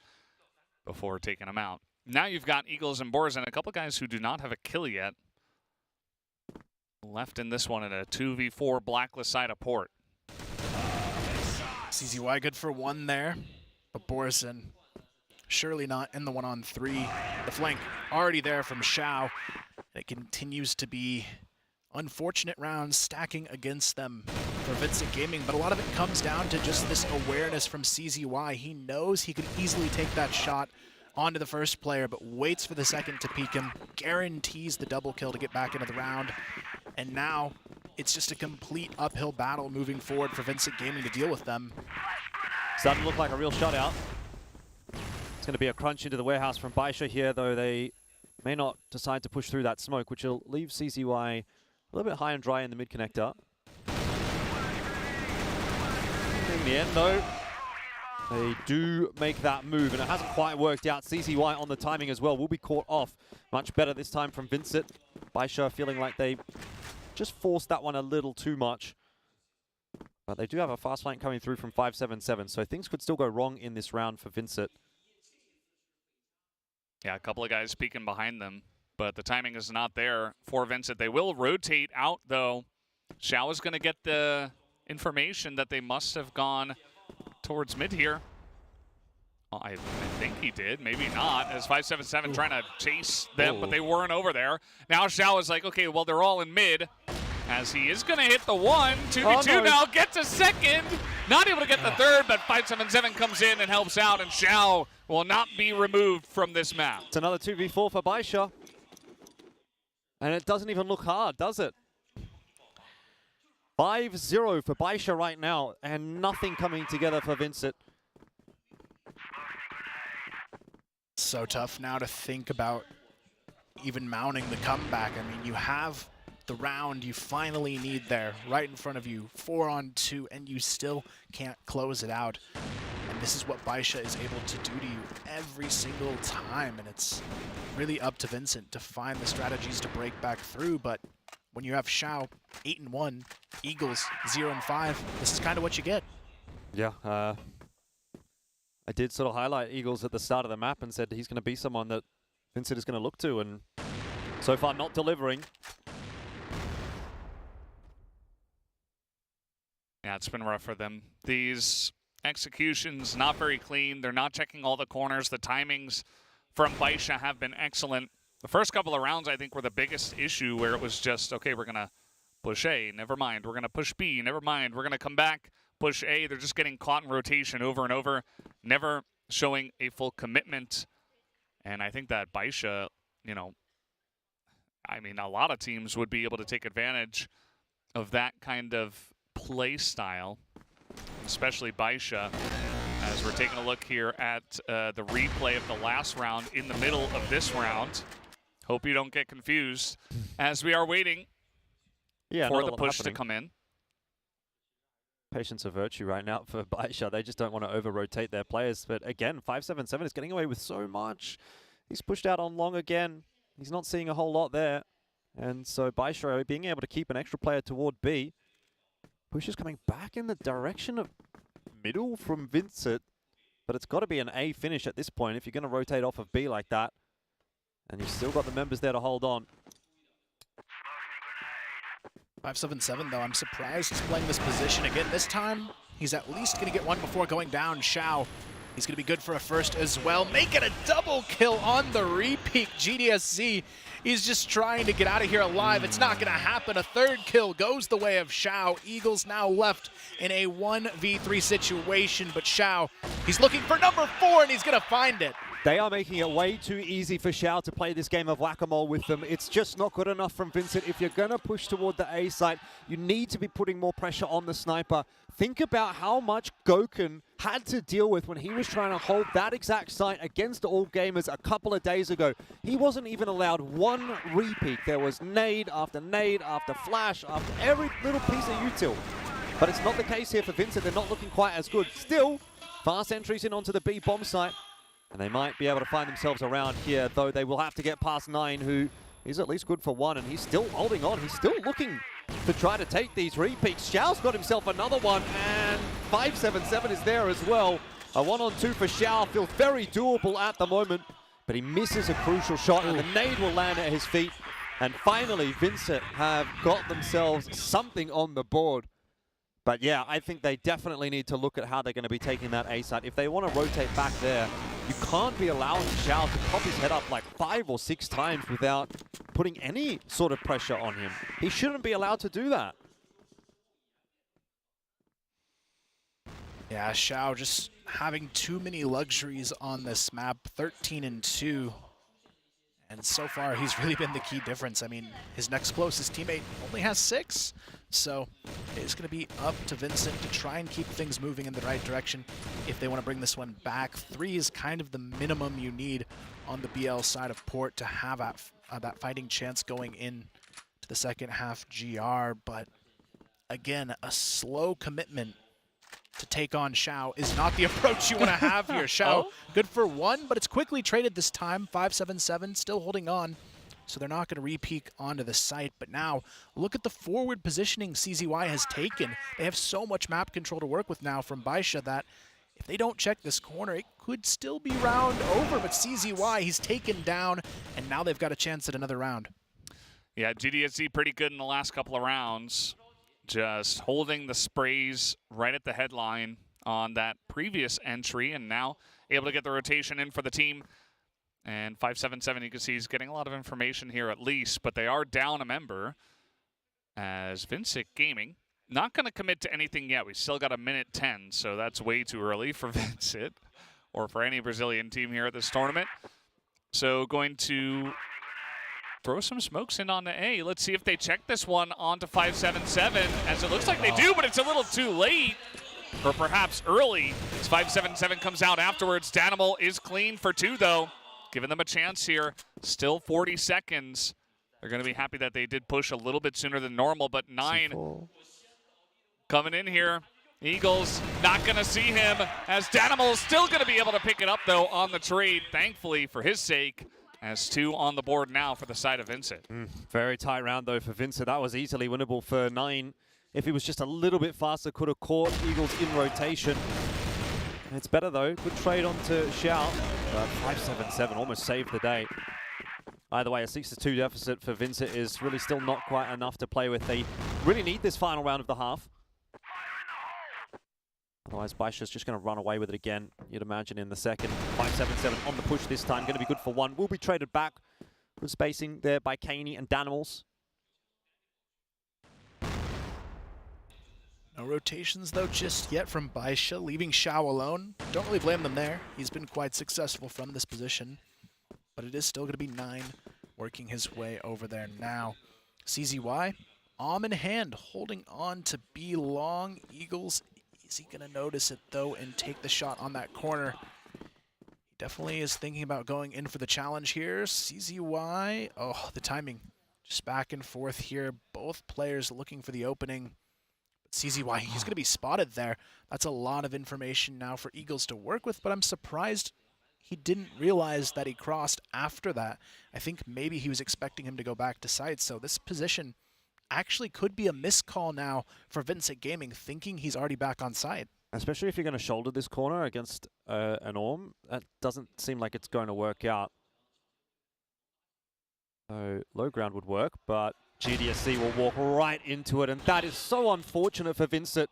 before taking him out. Now you've got Eagles and Boars and a couple guys who do not have a kill yet left in this one in a 2v4 blacklist side of Port. CZY good for 1 there, but Borison surely not in the 1-on-3. The flank already there from Xiao. It continues to be unfortunate rounds stacking against them for VINCIT Gaming, but a lot of it comes down to just this awareness from CZY. He knows he could easily take that shot onto the first player, but waits for the second to peek him, guarantees the double kill to get back into the round, and now it's just a complete uphill battle moving forward for VINCIT Gaming to deal with them. Starting to look like a real shutout. It's going to be a crunch into the warehouse from BaiSha here, though they may not decide to push through that smoke, which will leave CZY a little bit high and dry in the mid connector. In the end, though, they do make that move, and it hasn't quite worked out. CZY on the timing as well will be caught off. Much better this time from Vincit. BaiSha feeling like they just forced that one a little too much. But they do have a fast flank coming through from 577, so things could still go wrong in this round for Vincit. Yeah, a couple of guys peeking behind them, but the timing is not there for Vincit. They will rotate out, though. Xiao is going to get the information that they must have gone towards mid here. Well, I think he did, maybe not, as 577 trying to chase them, but they weren't over there. Now Xiao is like, okay, well, they're all in mid, as he is going to hit the 1, 2v2 now, gets a second, not able to get the third, but 577 comes in and helps out, and Xiao will not be removed from this map. It's another 2v4 for BaiSha. And it doesn't even look hard, does it? 5-0 for BaiSha right now, and nothing coming together for Vincit. So tough now to think about even mounting the comeback. I mean, you have the round you finally need there right in front of you, 4-on-2, and you still can't close it out. And this is what BaiSha is able to do to you every single time, and it's really up to Vincit to find the strategies to break back through. But when you have Xiao 8-1, Eagles 0-5, this is kind of what you get. Yeah, I did sort of highlight Eagles at the start of the map and said he's going to be someone that Vincit is going to look to, and so far not delivering. Yeah, it's been rough for them. These executions not very clean. They're not checking all the corners. The timings from BaiSha have been excellent. The first couple of rounds, I think, were the biggest issue where it was just, okay, we're going to push A, never mind. We're going to push B, never mind. We're going to come back, push A. They're just getting caught in rotation over and over, never showing a full commitment. And I think that BaiSha, you know, I mean, a lot of teams would be able to take advantage of that kind of play style, especially BaiSha. As we're taking a look here at the replay of the last round in the middle of this round. Hope you don't get confused as we are waiting for the push to come in. Patience of virtue right now for BaiSha. They just don't want to over-rotate their players. But again, 577 is getting away with so much. He's pushed out on long again. He's not seeing a whole lot there. And so BaiSha being able to keep an extra player toward B. Push is coming back in the direction of middle from VINCIT. But it's got to be an A finish at this point if you're going to rotate off of B like that. And you've still got the members there to hold on. 577, though, I'm surprised he's playing this position again. This time, he's at least going to get one before going down. Xiao, he's going to be good for a first as well. Make it a double kill on the repeat. GDSZ, he's just trying to get out of here alive. It's not going to happen. A third kill goes the way of Xiao. Eagles now left in a 1v3 situation, but Xiao, he's looking for number 4, and he's going to find it. They are making it way too easy for Xiao to play this game of whack-a-mole with them. It's just not good enough from VINCIT. If you're going to push toward the A site, you need to be putting more pressure on the sniper. Think about how much Gokun had to deal with when he was trying to hold that exact site against all gamers a couple of days ago. He wasn't even allowed one repeat. There was nade after flash, after every little piece of util. But it's not the case here for VINCIT. They're not looking quite as good. Still, fast entries in onto the B bomb site. And they might be able to find themselves around here, though they will have to get past 9, who is at least good for 1, and he's still holding on. He's still looking to try to take these repeats. Xiao's got himself another one, and 577 is there as well. A 1-on-2 for Xiao feels very doable at the moment, but he misses a crucial shot, and the nade will land at his feet. And finally, VINCIT have got themselves something on the board. But yeah, I think they definitely need to look at how they're going to be taking that A site. If they want to rotate back there, you can't be allowing Xiao to pop his head up like 5 or 6 times without putting any sort of pressure on him. He shouldn't be allowed to do that. Yeah, Xiao just having too many luxuries on this map, 13-2. And so far, he's really been the key difference. I mean, his next closest teammate only has 6. So it's going to be up to VINCIT to try and keep things moving in the right direction if they want to bring this one back. 3 is kind of the minimum you need on the BL side of Port to have that fighting chance going in to the second half GR. But again, a slow commitment to take on Xiao is not the approach you want to have here. Xiao, good for 1, but it's quickly traded this time. 577 still holding on, so they're not going to re-peek onto the site. But now, look at the forward positioning CZY has taken. They have so much map control to work with now from BaiSha that if they don't check this corner, it could still be round over. But CZY, he's taken down, and now they've got a chance at another round. Yeah, GDSZ pretty good in the last couple of rounds. Just holding the sprays right at the headline on that previous entry, and now able to get the rotation in for the team. And 577, you can see he's getting a lot of information here at least, but they are down a member as VINCIT Gaming. Not going to commit to anything yet. We still got a minute 10, so that's way too early for VINCIT or for any Brazilian team here at this tournament. So going to throw some smokes in on the A. Let's see if they check this one onto 577, as it looks like they do, but it's a little too late, or perhaps early, as 577 comes out afterwards. Danimal is clean for 2, though, giving them a chance here. Still 40 seconds. They're going to be happy that they did push a little bit sooner than normal, but 9 coming in here. Eagles not going to see him, as Danimal is still going to be able to pick it up, though, on the trade, thankfully, for his sake. As 2 on the board now for the side of VINCIT. Very tight round, though, for VINCIT. That was easily winnable for 9. If he was just a little bit faster, could have caught Eagles in rotation. It's better, though. Good trade onto Xiao. 577 almost saved the day. Either way, a 6-2 deficit for VINCIT is really still not quite enough to play with. They really need this final round of the half. Otherwise, BaiSha's just going to run away with it again, you'd imagine, in the second. 577 on the push this time. Going to be good for 1. Will be traded back Good spacing there by Caney and Danimals. No rotations, though, just yet from BaiSha, leaving Xiao alone. Don't really blame them there. He's been quite successful from this position, but it is still going to be 9 working his way over there now. CZY, arm in hand, holding on to B long. Eagles, is he going to notice it, though, and take the shot on that corner? He definitely is thinking about going in for the challenge here. CZY, oh, the timing. Just back and forth here. Both players looking for the opening. CZY, he's going to be spotted there. That's a lot of information now for Eagles to work with, but I'm surprised he didn't realize that he crossed after that. I think maybe he was expecting him to go back to side, so this position actually could be a miscall now for VINCIT Gaming, thinking he's already back on side. Especially if you're going to shoulder this corner against an Orm, that doesn't seem like it's going to work out. So low ground would work, but GDSC will walk right into it, and that is so unfortunate for VINCIT.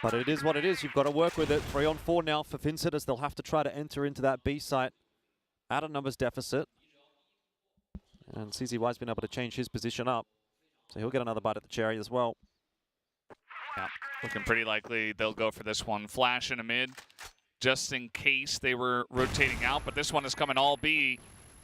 But it is what it is. You've got to work with it. 3 on 4 now for VINCIT, as they'll have to try to enter into that B site at a numbers deficit. And CZY's been able to change his position up, so he'll get another bite at the cherry as well. Yeah, looking pretty likely they'll go for this one. Flash in a mid, just in case they were rotating out, but this one is coming all B.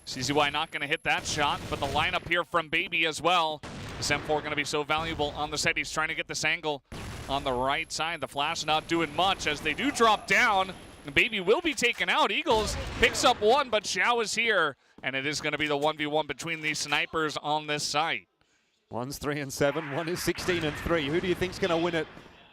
CZY not going to hit that shot, but the lineup here from Baby as well. This M4 going to be so valuable on the set. He's trying to get this angle on the right side. The Flash not doing much as they do drop down. And Baby will be taken out. Eagles picks up one, but Xiao is here. And it is going to be the 1v1 between these snipers on this site. One's 3 and 7, one is 16 and 3. Who do you think's going to win it?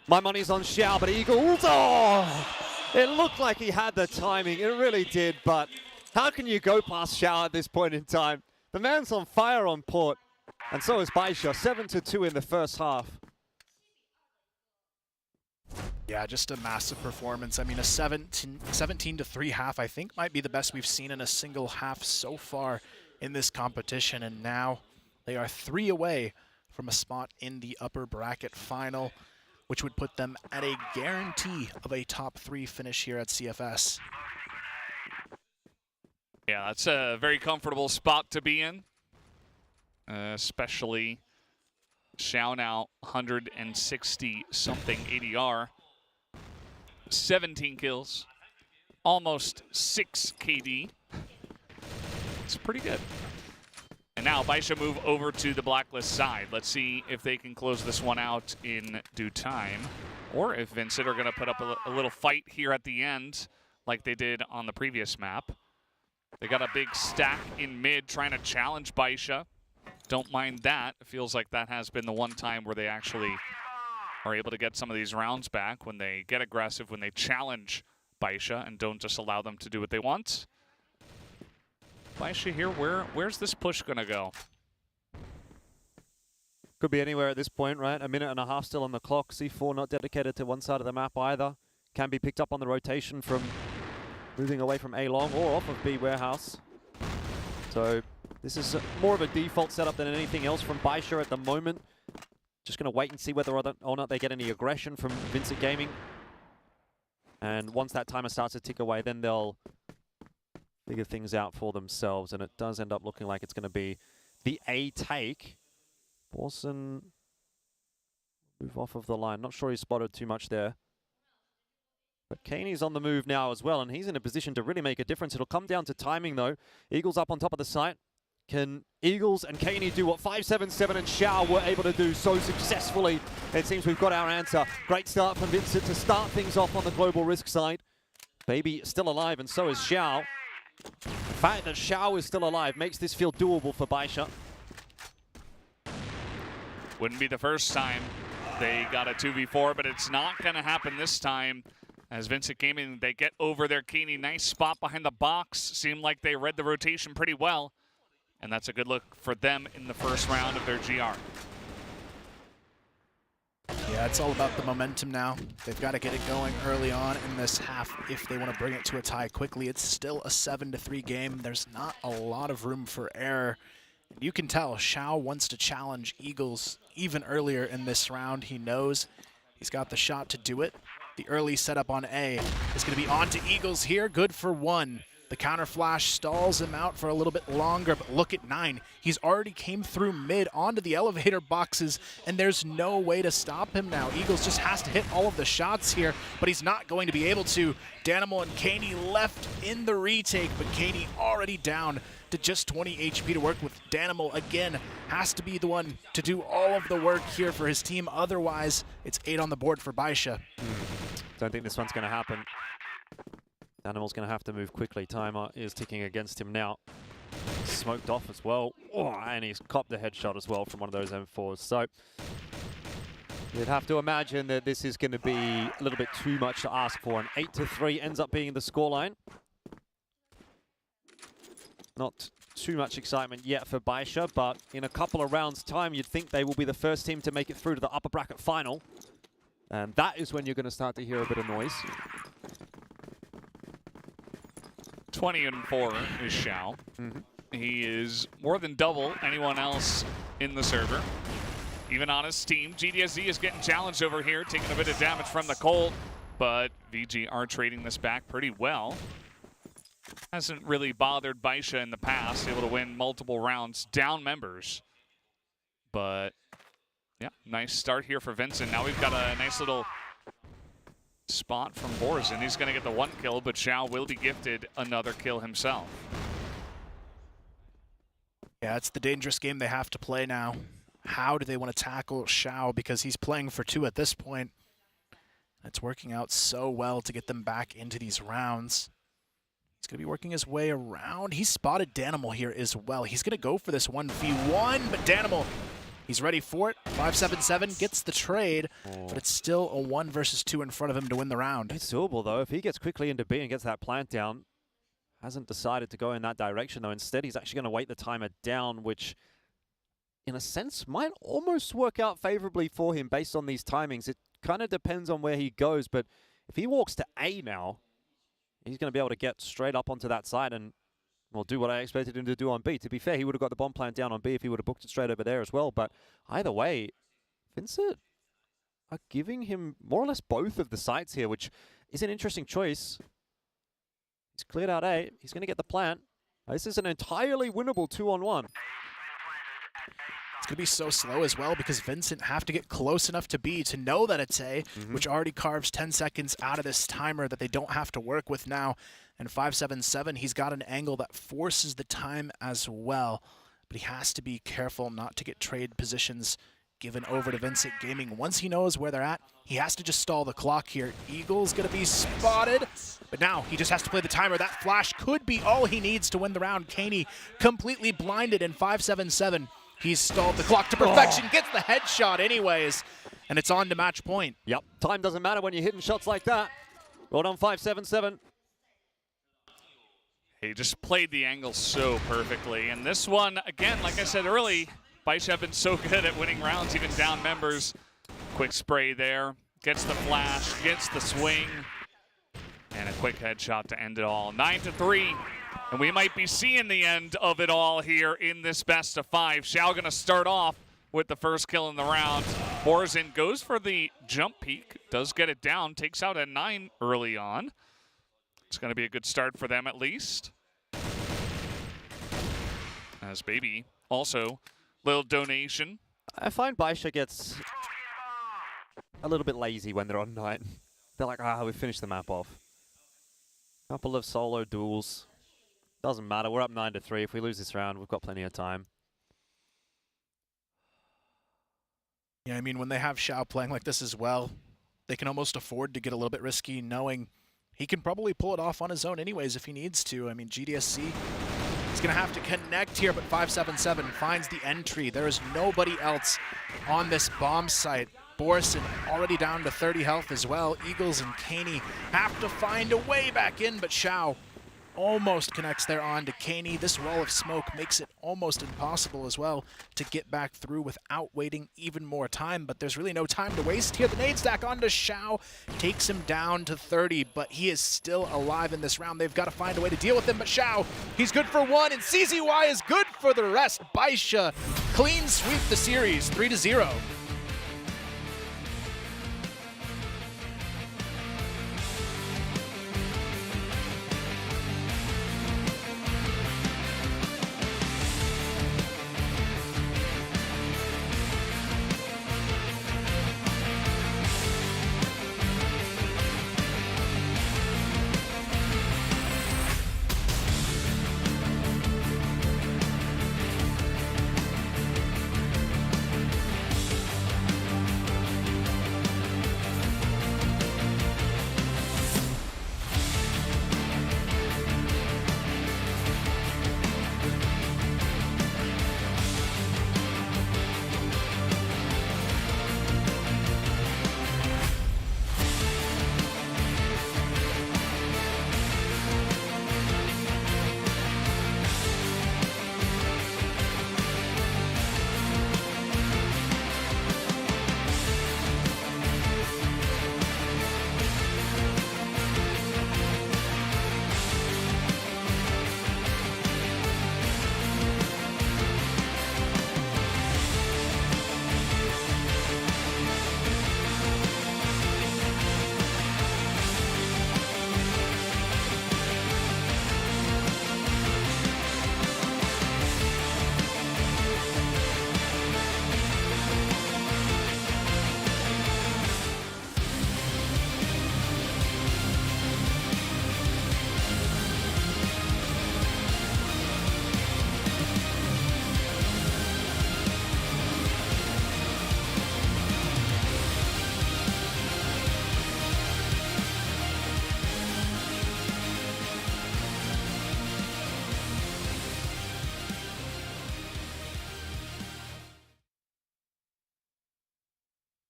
My money's on Xiao, but Eagles, oh! It looked like he had the timing. It really did, but how can you go past Xiao at this point in time? The man's on fire on port, and so is BaiSha. 7-2 in the first half. Yeah, just a massive performance. I mean, a 17-3 half, I think, might be the best we've seen in a single half so far in this competition. And now they are 3 away from a spot in the upper bracket final, which would put them at a guarantee of a top 3 finish here at CFS. Yeah, that's a very comfortable spot to be in, especially Xiao now 160-something ADR, 17 kills, almost 6 KD. It's pretty good. And now BaiSha move over to the blacklist side. Let's see if they can close this one out in due time, or if VINCIT are going to put up a little fight here at the end like they did on the previous map. They got a big stack in mid trying to challenge BaiSha. Don't mind that. It feels like that has been the one time where they actually are able to get some of these rounds back, when they get aggressive, when they challenge BaiSha and don't just allow them to do what they want. BaiSha here, where's this push going to go? Could be anywhere at this point, right? A minute and a half still on the clock. C4 not dedicated to one side of the map either. Can be picked up on the rotation from moving away from A long or off of B warehouse. So this is more of a default setup than anything else from BaiSha at the moment. Just going to wait and see whether or not they get any aggression from VINCIT Gaming. And once that timer starts to tick away, then they'll figure things out for themselves. And it does end up looking like it's going to be the A take. Borson move off of the line. Not sure he spotted too much there. But Caney's on the move now as well, and he's in a position to really make a difference. It'll come down to timing, though. Eagles up on top of the site. Can Eagles and Caney do what 577 and Xiao were able to do so successfully? It seems we've got our answer. Great start from VINCIT to start things off on the global risk side. Baby still alive, and so is Xiao. The fact that Xiao is still alive makes this feel doable for BaiSha. Wouldn't be the first time they got a 2v4, but it's not going to happen this time. As VINCIT Gaming, they get over their Caney. Nice spot behind the box. Seemed like they read the rotation pretty well. And that's a good look for them in the first round of their GR. Yeah, it's all about the momentum now. They've got to get it going early on in this half if they want to bring it to a tie quickly. It's still a 7-3 game. There's not a lot of room for error. And you can tell Xiao wants to challenge Eagles even earlier in this round. He knows he's got the shot to do it. The early setup on A is going to be on to Eagles here. Good for 1. The counter flash stalls him out for a little bit longer, but look at 9. He's already came through mid onto the elevator boxes, and there's no way to stop him now. Eagles just has to hit all of the shots here, but he's not going to be able to. Danimal and Kaney left in the retake, but Kaney already down to just 20 HP to work with. Danimal, again, has to be the one to do all of the work here for his team. Otherwise, it's 8 on the board for BaiSha. Don't think this one's going to happen. Danimal's going to have to move quickly. Timer is ticking against him now. Smoked off as well. Oh, and he's copped a headshot as well from one of those M4s. So you'd have to imagine that this is going to be a little bit too much to ask for. An 8-3 ends up being the scoreline. Not too much excitement yet for BaiSha, but in a couple of rounds' time, you'd think they will be the first team to make it through to the upper bracket final. And that is when you're going to start to hear a bit of noise. 20-4 is Xiao. He is more than double anyone else in the server. Even on his team, GDSZ is getting challenged over here, taking a bit of damage from the Colt, but VG are trading this back pretty well. Hasn't really bothered BaiSha in the past, able to win multiple rounds down members. But yeah, nice start here for Vincent. Now we've got a nice little spot from Borzen. He's going to get the 1 kill, but Xiao will be gifted another kill himself. Yeah, it's the dangerous game they have to play now. How do they want to tackle Xiao? Because he's playing for 2 at this point. It's working out so well to get them back into these rounds. He's going to be working his way around. He spotted Danimal here as well. He's going to go for this 1v1, but Danimal, he's ready for it. 577 gets the trade, but it's still a 1 versus 2 in front of him to win the round. It's doable, though. If he gets quickly into B and gets that plant down, hasn't decided to go in that direction, though. Instead, he's actually going to wait the timer down, which, in a sense, might almost work out favorably for him based on these timings. It kind of depends on where he goes, but if he walks to A now, he's going to be able to get straight up onto that side and, well, do what I expected him to do on B. To be fair, he would have got the bomb plant down on B if he would have booked it straight over there as well. But either way, Vincent are giving him more or less both of the sites here, which is an interesting choice. He's cleared out A. He's going to get the plant. This is an entirely winnable 2-on-1. It's going to be so slow as well because Vincent have to get close enough to B to know that it's A, which already carves 10 seconds out of this timer that they don't have to work with now. And 577, he's got an angle that forces the time as well. But he has to be careful not to get trade positions given over to Vincent Gaming. Once he knows where they're at, he has to just stall the clock here. Eagle's going to be spotted, but now he just has to play the timer. That flash could be all he needs to win the round. Kaney completely blinded in 577. He's stalled the clock to perfection, gets the headshot anyways, and it's on to match point. Yep, time doesn't matter when you're hitting shots like that. Well done, 577. He just played the angle so perfectly. And this one, again, like I said early, BaiSha have been so good at winning rounds, even down members. Quick spray there, gets the flash, gets the swing, and a quick headshot to end it all. 9-3. And we might be seeing the end of it all here in this best of 5. Xiao going to start off with the first kill in the round. Borzen goes for the jump peek, does get it down, takes out a 9 early on. It's going to be a good start for them at least. As Baby also, little donation. I find BaiSha gets a little bit lazy when they're on 9. They're like, we finished the map off. Couple of solo duels. Doesn't matter, we're up 9-3. If we lose this round, we've got plenty of time. Yeah, I mean, when they have Xiao playing like this as well, they can almost afford to get a little bit risky, knowing he can probably pull it off on his own anyways if he needs to. I mean, GDSC is going to have to connect here, but 577 finds the entry. There is nobody else on this bomb site. Borzen already down to 30 health as well. Eagles and Kaney have to find a way back in, but Xiao almost connects there on to Kaney. This wall of smoke makes it almost impossible as well to get back through without waiting even more time, but there's really no time to waste here. The nade stack onto Xiao takes him down to 30, but he is still alive in this round. They've got to find a way to deal with him, but Xiao, he's good for 1, and CZY is good for the rest. BaiSha clean sweep the series, 3-0.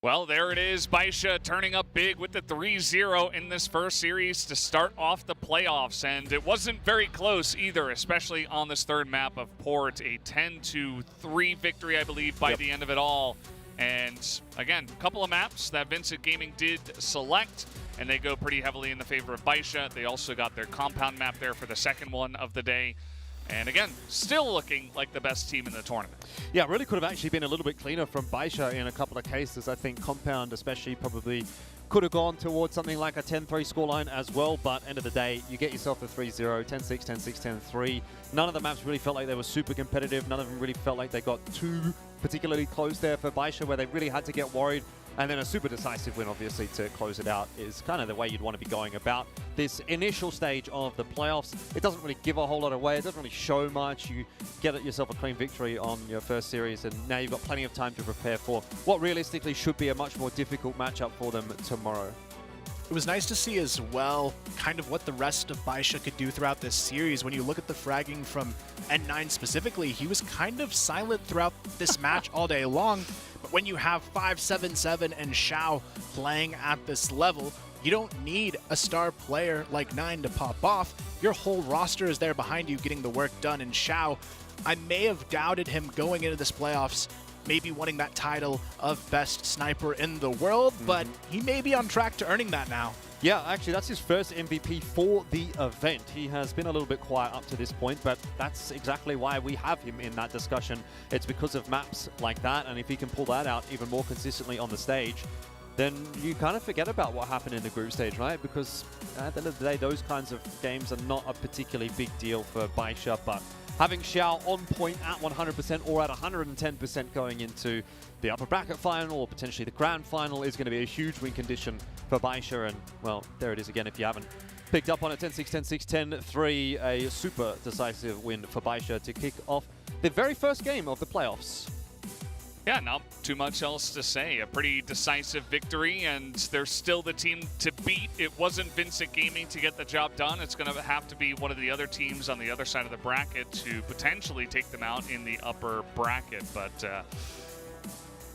Well, there it is. BaiSha turning up big with the 3-0 in this first series to start off the playoffs. And it wasn't very close either, especially on this third map of Port. A 10-3 victory, I believe, by the end of it all. And again, a couple of maps that Vincit Gaming did select, and they go pretty heavily in the favor of BaiSha. They also got their compound map there for the second one of the day. And again, still looking like the best team in the tournament. Yeah, really could have actually been a little bit cleaner from BaiSha in a couple of cases. I think Compound especially probably could have gone towards something like a 10-3 scoreline as well, but end of the day, you get yourself the 3-0, 10-6, 10-6, 10-3. None of the maps really felt like they were super competitive. None of them really felt like they got too particularly close there for BaiSha, where they really had to get worried. And then a super decisive win, obviously, to close it out is kind of the way you'd want to be going about this initial stage of the playoffs. It doesn't really give a whole lot away. It doesn't really show much. You get yourself a clean victory on your first series, and now you've got plenty of time to prepare for what realistically should be a much more difficult matchup for them tomorrow. It was nice to see as well kind of what the rest of BaiSha could do throughout this series. When you look at the fragging from N9 specifically, he was kind of silent throughout this match all day long. But when you have 577 and Xiao playing at this level, you don't need a star player like 9 to pop off. Your whole roster is there behind you getting the work done. And Xiao, I may have doubted him going into this playoffs, maybe winning that title of best sniper in the world, but he may be on track to earning that now. Yeah, actually, that's his first MVP for the event. He has been a little bit quiet up to this point, but that's exactly why we have him in that discussion. It's because of maps like that, and if he can pull that out even more consistently on the stage, then you kind of forget about what happened in the group stage, right? Because at the end of the day, those kinds of games are not a particularly big deal for BaiSha, but having Xiao on point at 100% or at 110% going into the upper bracket final or potentially the grand final is going to be a huge win condition for BaiSha. And, well, there it is again if you haven't picked up on it. 10-6, 10-6, 10-3, a super decisive win for BaiSha to kick off the very first game of the playoffs. Yeah, not too much else to say. A pretty decisive victory, and they're still the team to beat. It wasn't Vincit Gaming to get the job done. It's going to have to be one of the other teams on the other side of the bracket to potentially take them out in the upper bracket. But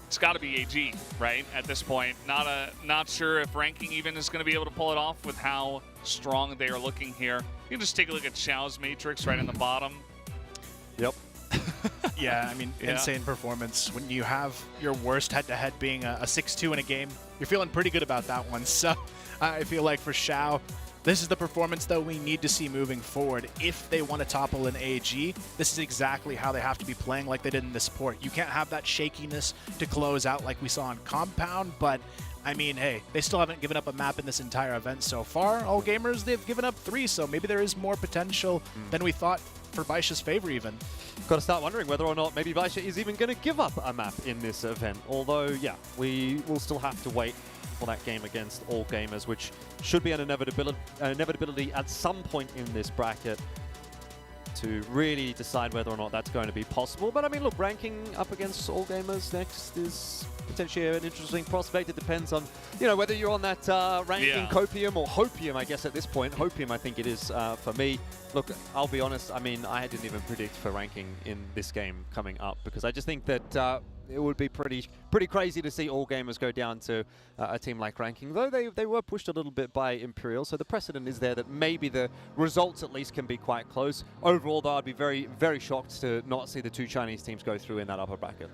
it's got to be AG, right, at this point. Not sure if ranking even is going to be able to pull it off with how strong they are looking here. You can just take a look at Xiao's matrix right in the bottom. Yep. Yeah, I mean, insane performance. When you have your worst head-to-head being a 6-2 in a game, you're feeling pretty good about that one. So I feel like for Xiao, this is the performance that we need to see moving forward. If they want to topple an AG, this is exactly how they have to be playing like they did in this port. You can't have that shakiness to close out like we saw on Compound, but I mean, hey, they still haven't given up a map in this entire event so far. All gamers, they've given up 3, so maybe there is more potential than we thought for BaiSha's favor even. Got to start wondering whether or not maybe BaiSha is even going to give up a map in this event. Although, yeah, we will still have to wait for that game against All Gamers, which should be an inevitability at some point in this bracket to really decide whether or not that's going to be possible. But I mean, look, ranking up against All Gamers next is potentially an interesting prospect. It depends on, you know, whether you're on that ranking copium or hopium, I guess at this point. Hopium, I think it is for me. Look, I'll be honest, I mean, I didn't even predict for ranking in this game coming up because I just think that it would be pretty crazy to see All Gamers go down to a team like ranking, though they were pushed a little bit by Imperial, so the precedent is there that maybe the results at least can be quite close. Overall, though, I'd be very, very shocked to not see the 2 Chinese teams go through in that upper bracket.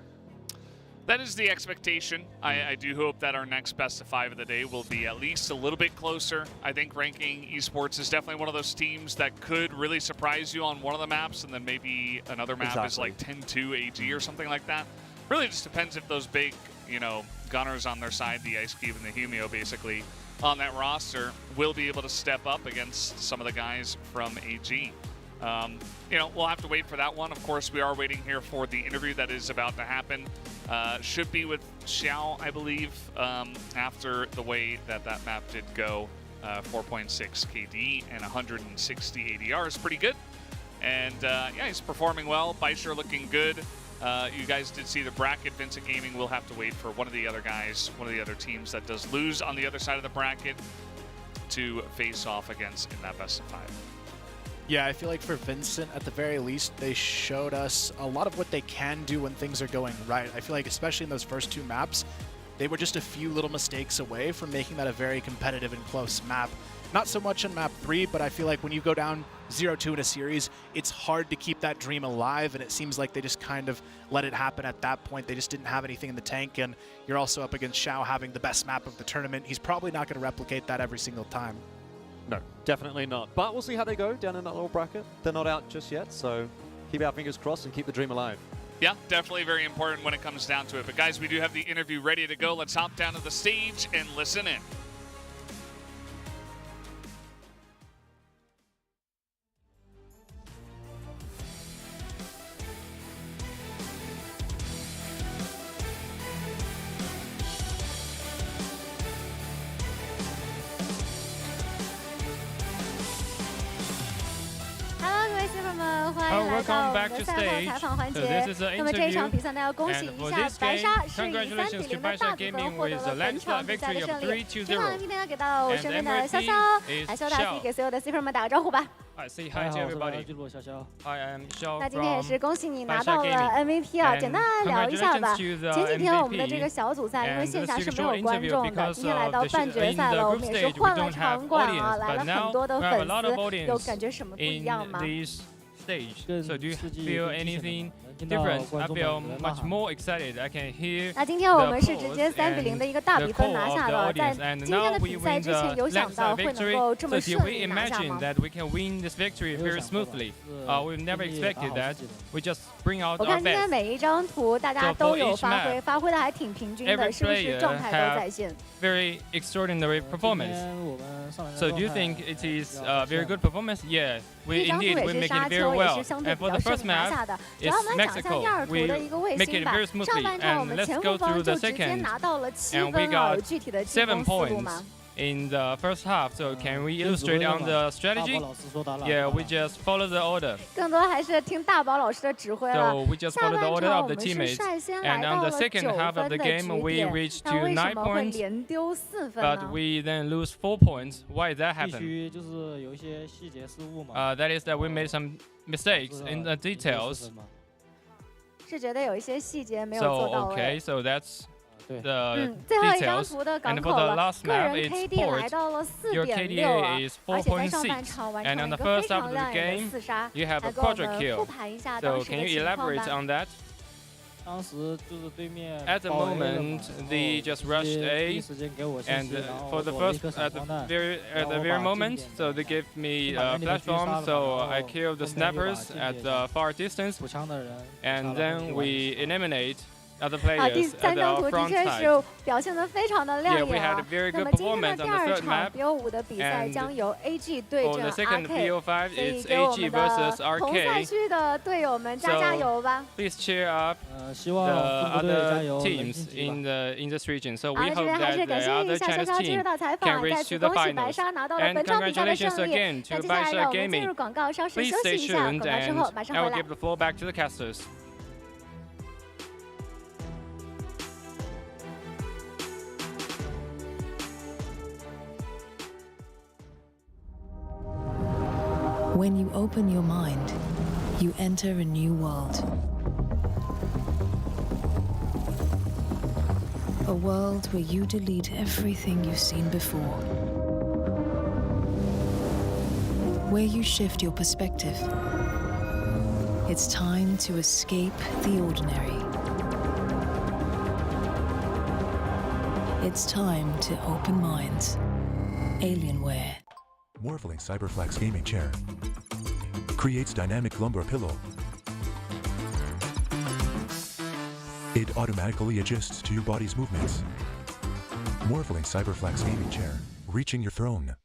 That is the expectation. I do hope that our next best of 5 of the day will be at least a little bit closer. I think ranking esports is definitely one of those teams that could really surprise you on one of the maps, and then maybe another map is like 10-2 AG or something like that. Really just depends if those big, you know, gunners on their side, the Ice Cube and the Humio basically, on that roster will be able to step up against some of the guys from AG. You know, we'll have to wait for that one. Of course, we are waiting here for the interview that is about to happen. Should be with Xiao, I believe, after the way that map did go. 4.6 KD and 160 ADR is pretty good. And yeah, he's performing well. BaiSha looking good. You guys did see the bracket. Vincit Gaming will have to wait for one of the other guys, one of the other teams that does lose on the other side of the bracket to face off against in that best of 5. Yeah, I feel like for Vincit, at the very least, they showed us a lot of what they can do when things are going right. I feel like especially in those first 2 maps, they were just a few little mistakes away from making that a very competitive and close map. Not so much in map 3, but I feel like when you go down 0-2 in a series, it's hard to keep that dream alive, and it seems like they just kind of let it happen at that point. They just didn't have anything in the tank, and you're also up against Xiao having the best map of the tournament. He's probably not going to replicate that every single time. No, definitely not. But we'll see how they go down in that little bracket. They're not out just yet, so keep our fingers crossed and keep the dream alive. Yeah, definitely very important when it comes down to it. But guys, we do have the interview ready to go. Let's hop down to the stage and listen in. Welcome back to stage. So this is the interview, and for this game, congratulations to BaiSha Gaming with the landslide victory of 3-2-0. And MVP is Xiao. Hi, say hi to everybody. Hi, I'm Xiao 那今天也是 from 恭喜你拿到了 MVP 啊！简单来聊一下吧。前几天我们的这个小组赛因为线下是没有观众的，今天来到半决赛了，我们也是换了场馆啊，来了很多的粉丝，有感觉什么不一样吗？ So do you feel anything different? I feel much more excited. I can hear 那今天我们是直接3-0的一个大比分拿下了，在今天的比赛之前有想到会能够这么顺利拿下吗？ that we can win this victory very smoothly. We never expected that. We just bring out 我 our 看今天 best. 每一张图大家都有发挥，发挥的还挺平均的，是不是状态都在线？ Very extraordinary performance. So do you think it is a very good performance? Yeah, we indeed we make it very well. And for the first map, it's Mexico. We make it very smoothly. And let's go through the second. And we got 7 points in the first half. So can we illustrate on the strategy? Yeah, we just follow the order. 更多还是听大宝老师的指挥了。 So we just follow the order of the teammates. And on the second half of the game, we reached to 9 points. But we then lose 4 points. Why did that happen? That is that we made some mistakes in the details. 是觉得有一些细节没有做到位。 Okay, so that's the 最后一张 details. 图的港 And 口 for the 了， last 个 map, 人 it's KD 来 4. 到了 Your 4.6 KDA 啊， is 而且在上半 4.6. 场完 And 成 on 了 the 一个 first 非 half 常 of 亮 the 眼的 game, 4杀， you have 来 a 给我 quadra 们 kill. 复盘一下 So 当时 can 的 you 情况 elaborate 吧。 on that? 当时就是对面 At the moment, they just rushed A, and for the first at the very moment, so they gave me a platform, so I killed the snappers at the far distance, and then we eliminate other 啊，第 players 3 at 张 our 图的 front 确 side. 是表现得非常的亮 Yeah, we 眼 had 啊 a。very 那 good 么今天 performance 的 on 第 the 2 third 场 map. BO5 的比赛 And 将由 AG 对 For 阵 the second RK， BO5, 所以 it's 给我 AG 们 versus 的同赛 RK. 区的队友们加加油吧。 Please cheer up the other teams in this region. So 好， we 那这 hope 边还 that 是感 the 谢一 other 下潇 Chinese 潇今日 team 的采 can 访，再 reach 次 to the 恭喜白 finals. 沙拿到了 And 本场比赛的 congratulations 胜利。 again 那 to 接下来 BaiSha 让我们进 Gaming. 入广告，稍事 Please 休息 stay 一下， tuned, 广告之 and 后马上 I 回 will 来 give。the floor back to the casters. When you open your mind, you enter a new world. A world where you delete everything you've seen before. Where you shift your perspective. It's time to escape the ordinary. It's time to open minds. Alienware. Morphling Cyberflex Gaming Chair creates dynamic lumbar pillow. It automatically adjusts to your body's movements. Morphling Cyberflex Gaming Chair, reaching your throne.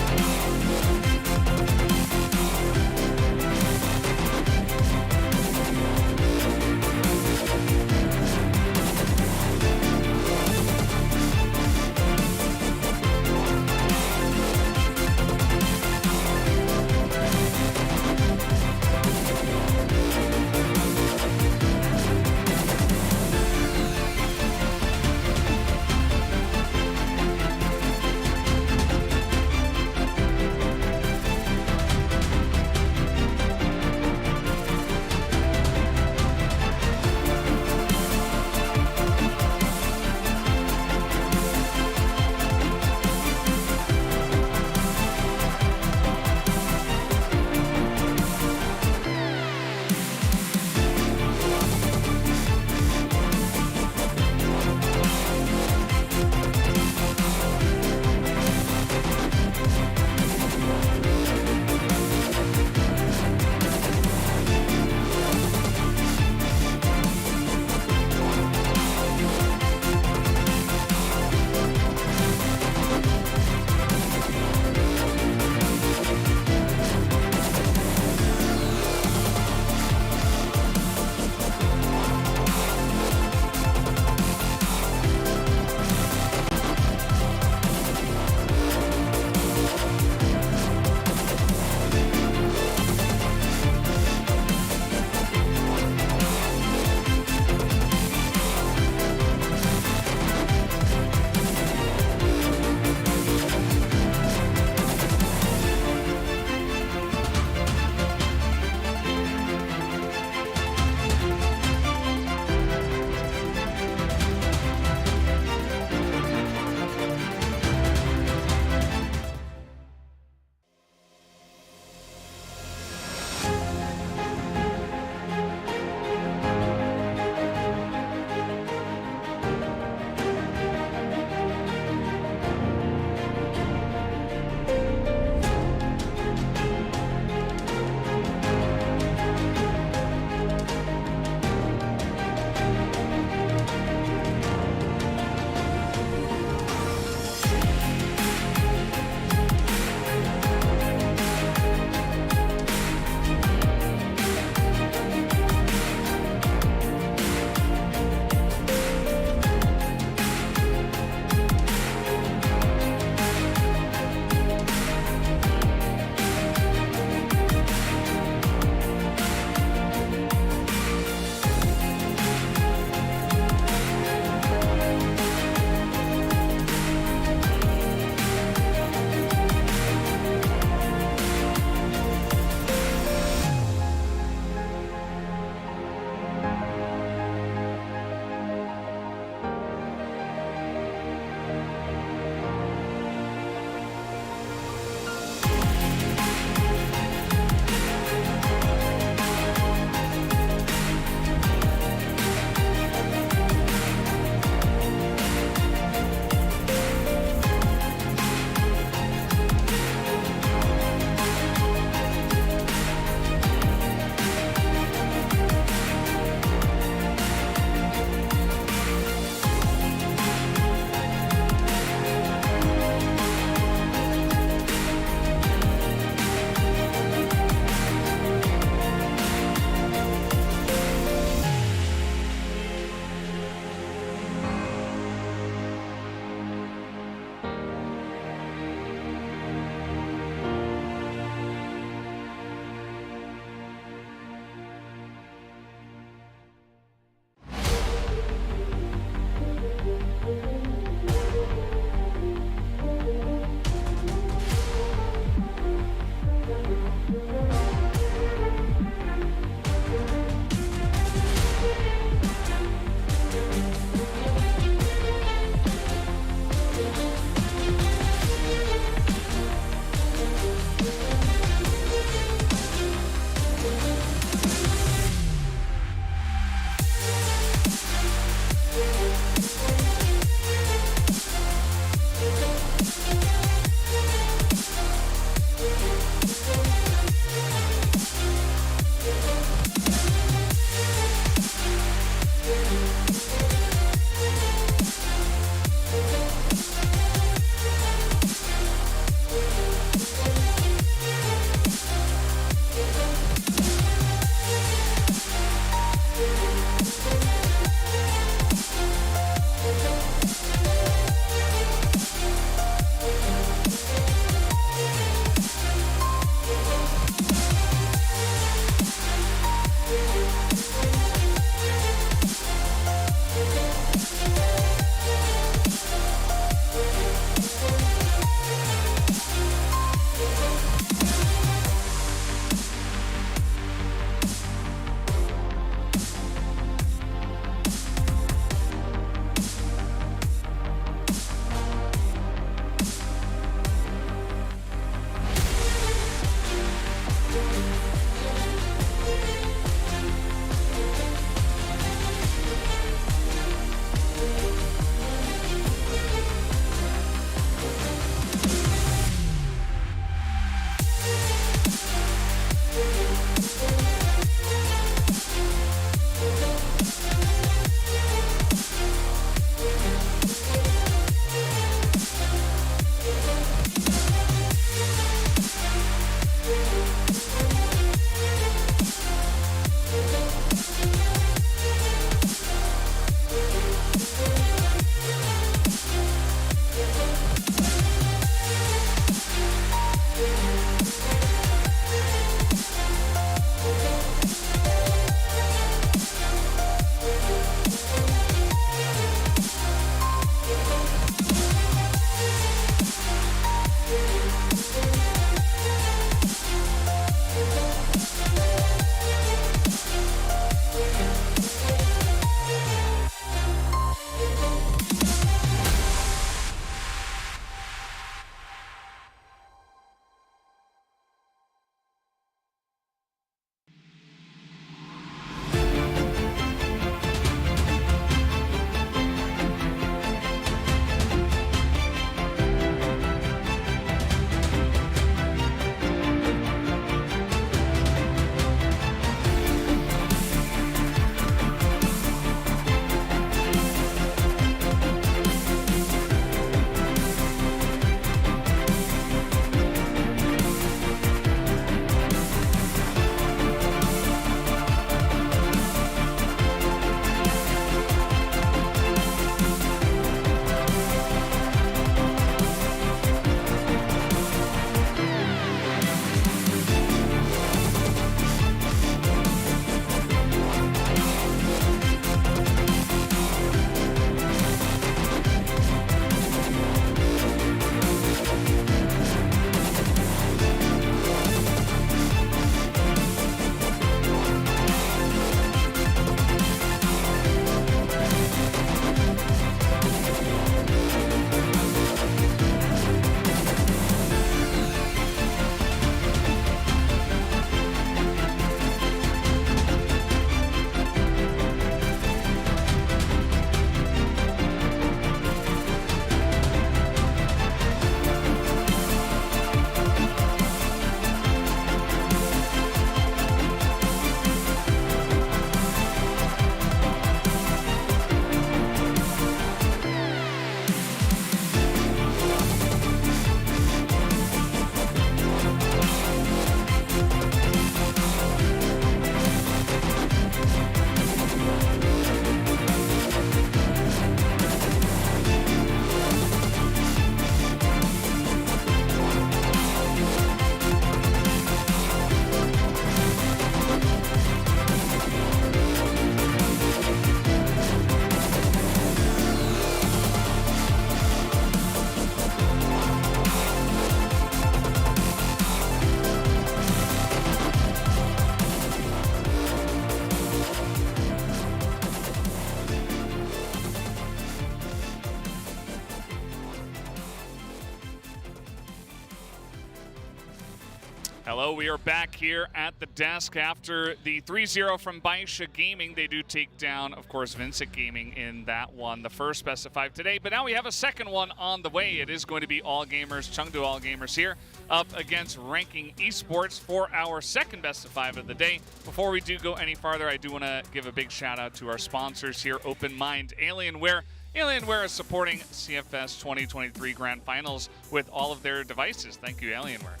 Hello, we are back here at the desk after the 3-0 from BaiSha Gaming. They do take down, of course, VINCIT Gaming in that one, the first best of 5 today. But now we have a second one on the way. It is going to be All Gamers, CHENGDU All Gamers here, up against Ranking Esports for our second best of 5 of the day. Before we do go any farther, I do want to give a big shout out to our sponsors here, Open Mind, Alienware. Alienware is supporting CFS 2023 Grand Finals with all of their devices. Thank you, Alienware.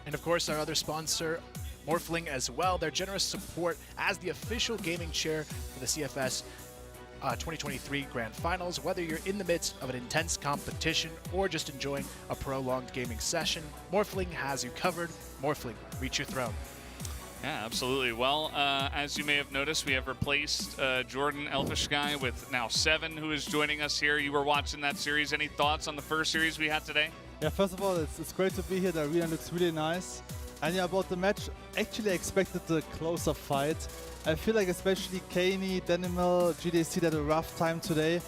And of course, our other sponsor, Morphling as well. Their generous support as the official gaming chair for the CFS 2023 Grand Finals. Whether you're in the midst of an intense competition or just enjoying a prolonged gaming session, Morphling has you covered. Morphling, reach your throne. Yeah, absolutely. Well, as you may have noticed, we have replaced Jordan Elfish Guy with now 7, who is joining us here. You were watching that series. Any thoughts on the first series we had today? Yeah, first of all, it's great to be here. The arena looks really nice. And yeah, about the match, actually I expected a closer fight. I feel like especially Kaney, Denimal, GDC had a rough time today.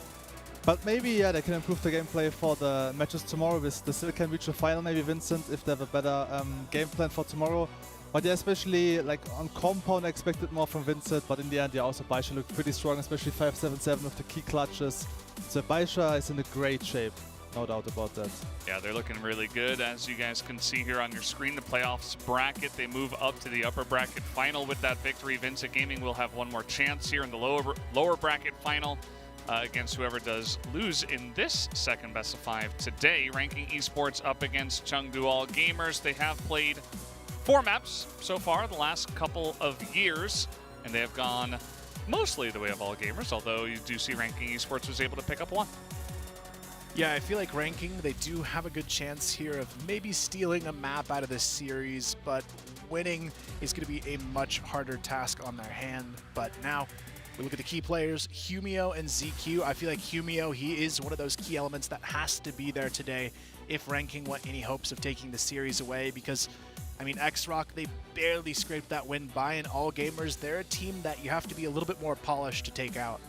But maybe, yeah, they can improve the gameplay for the matches tomorrow. They still can reach the final, maybe Vincent, if they have a better game plan for tomorrow. But yeah, especially like on compound, I expected more from Vincent. But in the end, yeah, also BaiSha looked pretty strong, especially 577 with the key clutches. So BaiSha is in a great shape. No doubt about that. Yeah, they're looking really good. As you guys can see here on your screen, the playoffs bracket, they move up to the upper bracket final with that victory. VINCIT Gaming will have one more chance here in the lower bracket final against whoever does lose in this second best of 5 today. Ranking Esports up against CHENGDU All Gamers. They have played 4 maps so far the last couple of years, and they have gone mostly the way of All Gamers, although you do see Ranking Esports was able to pick up 1. Yeah, I feel like Ranking, they do have a good chance here of maybe stealing a map out of this series, but winning is going to be a much harder task on their hand. But now, we look at the key players, Humio and ZQ. I feel like Humio, he is one of those key elements that has to be there today if Ranking want any hopes of taking the series away, because, I mean, X-Rock, they barely scraped that win by an All Gamers. They're a team that you have to be a little bit more polished to take out.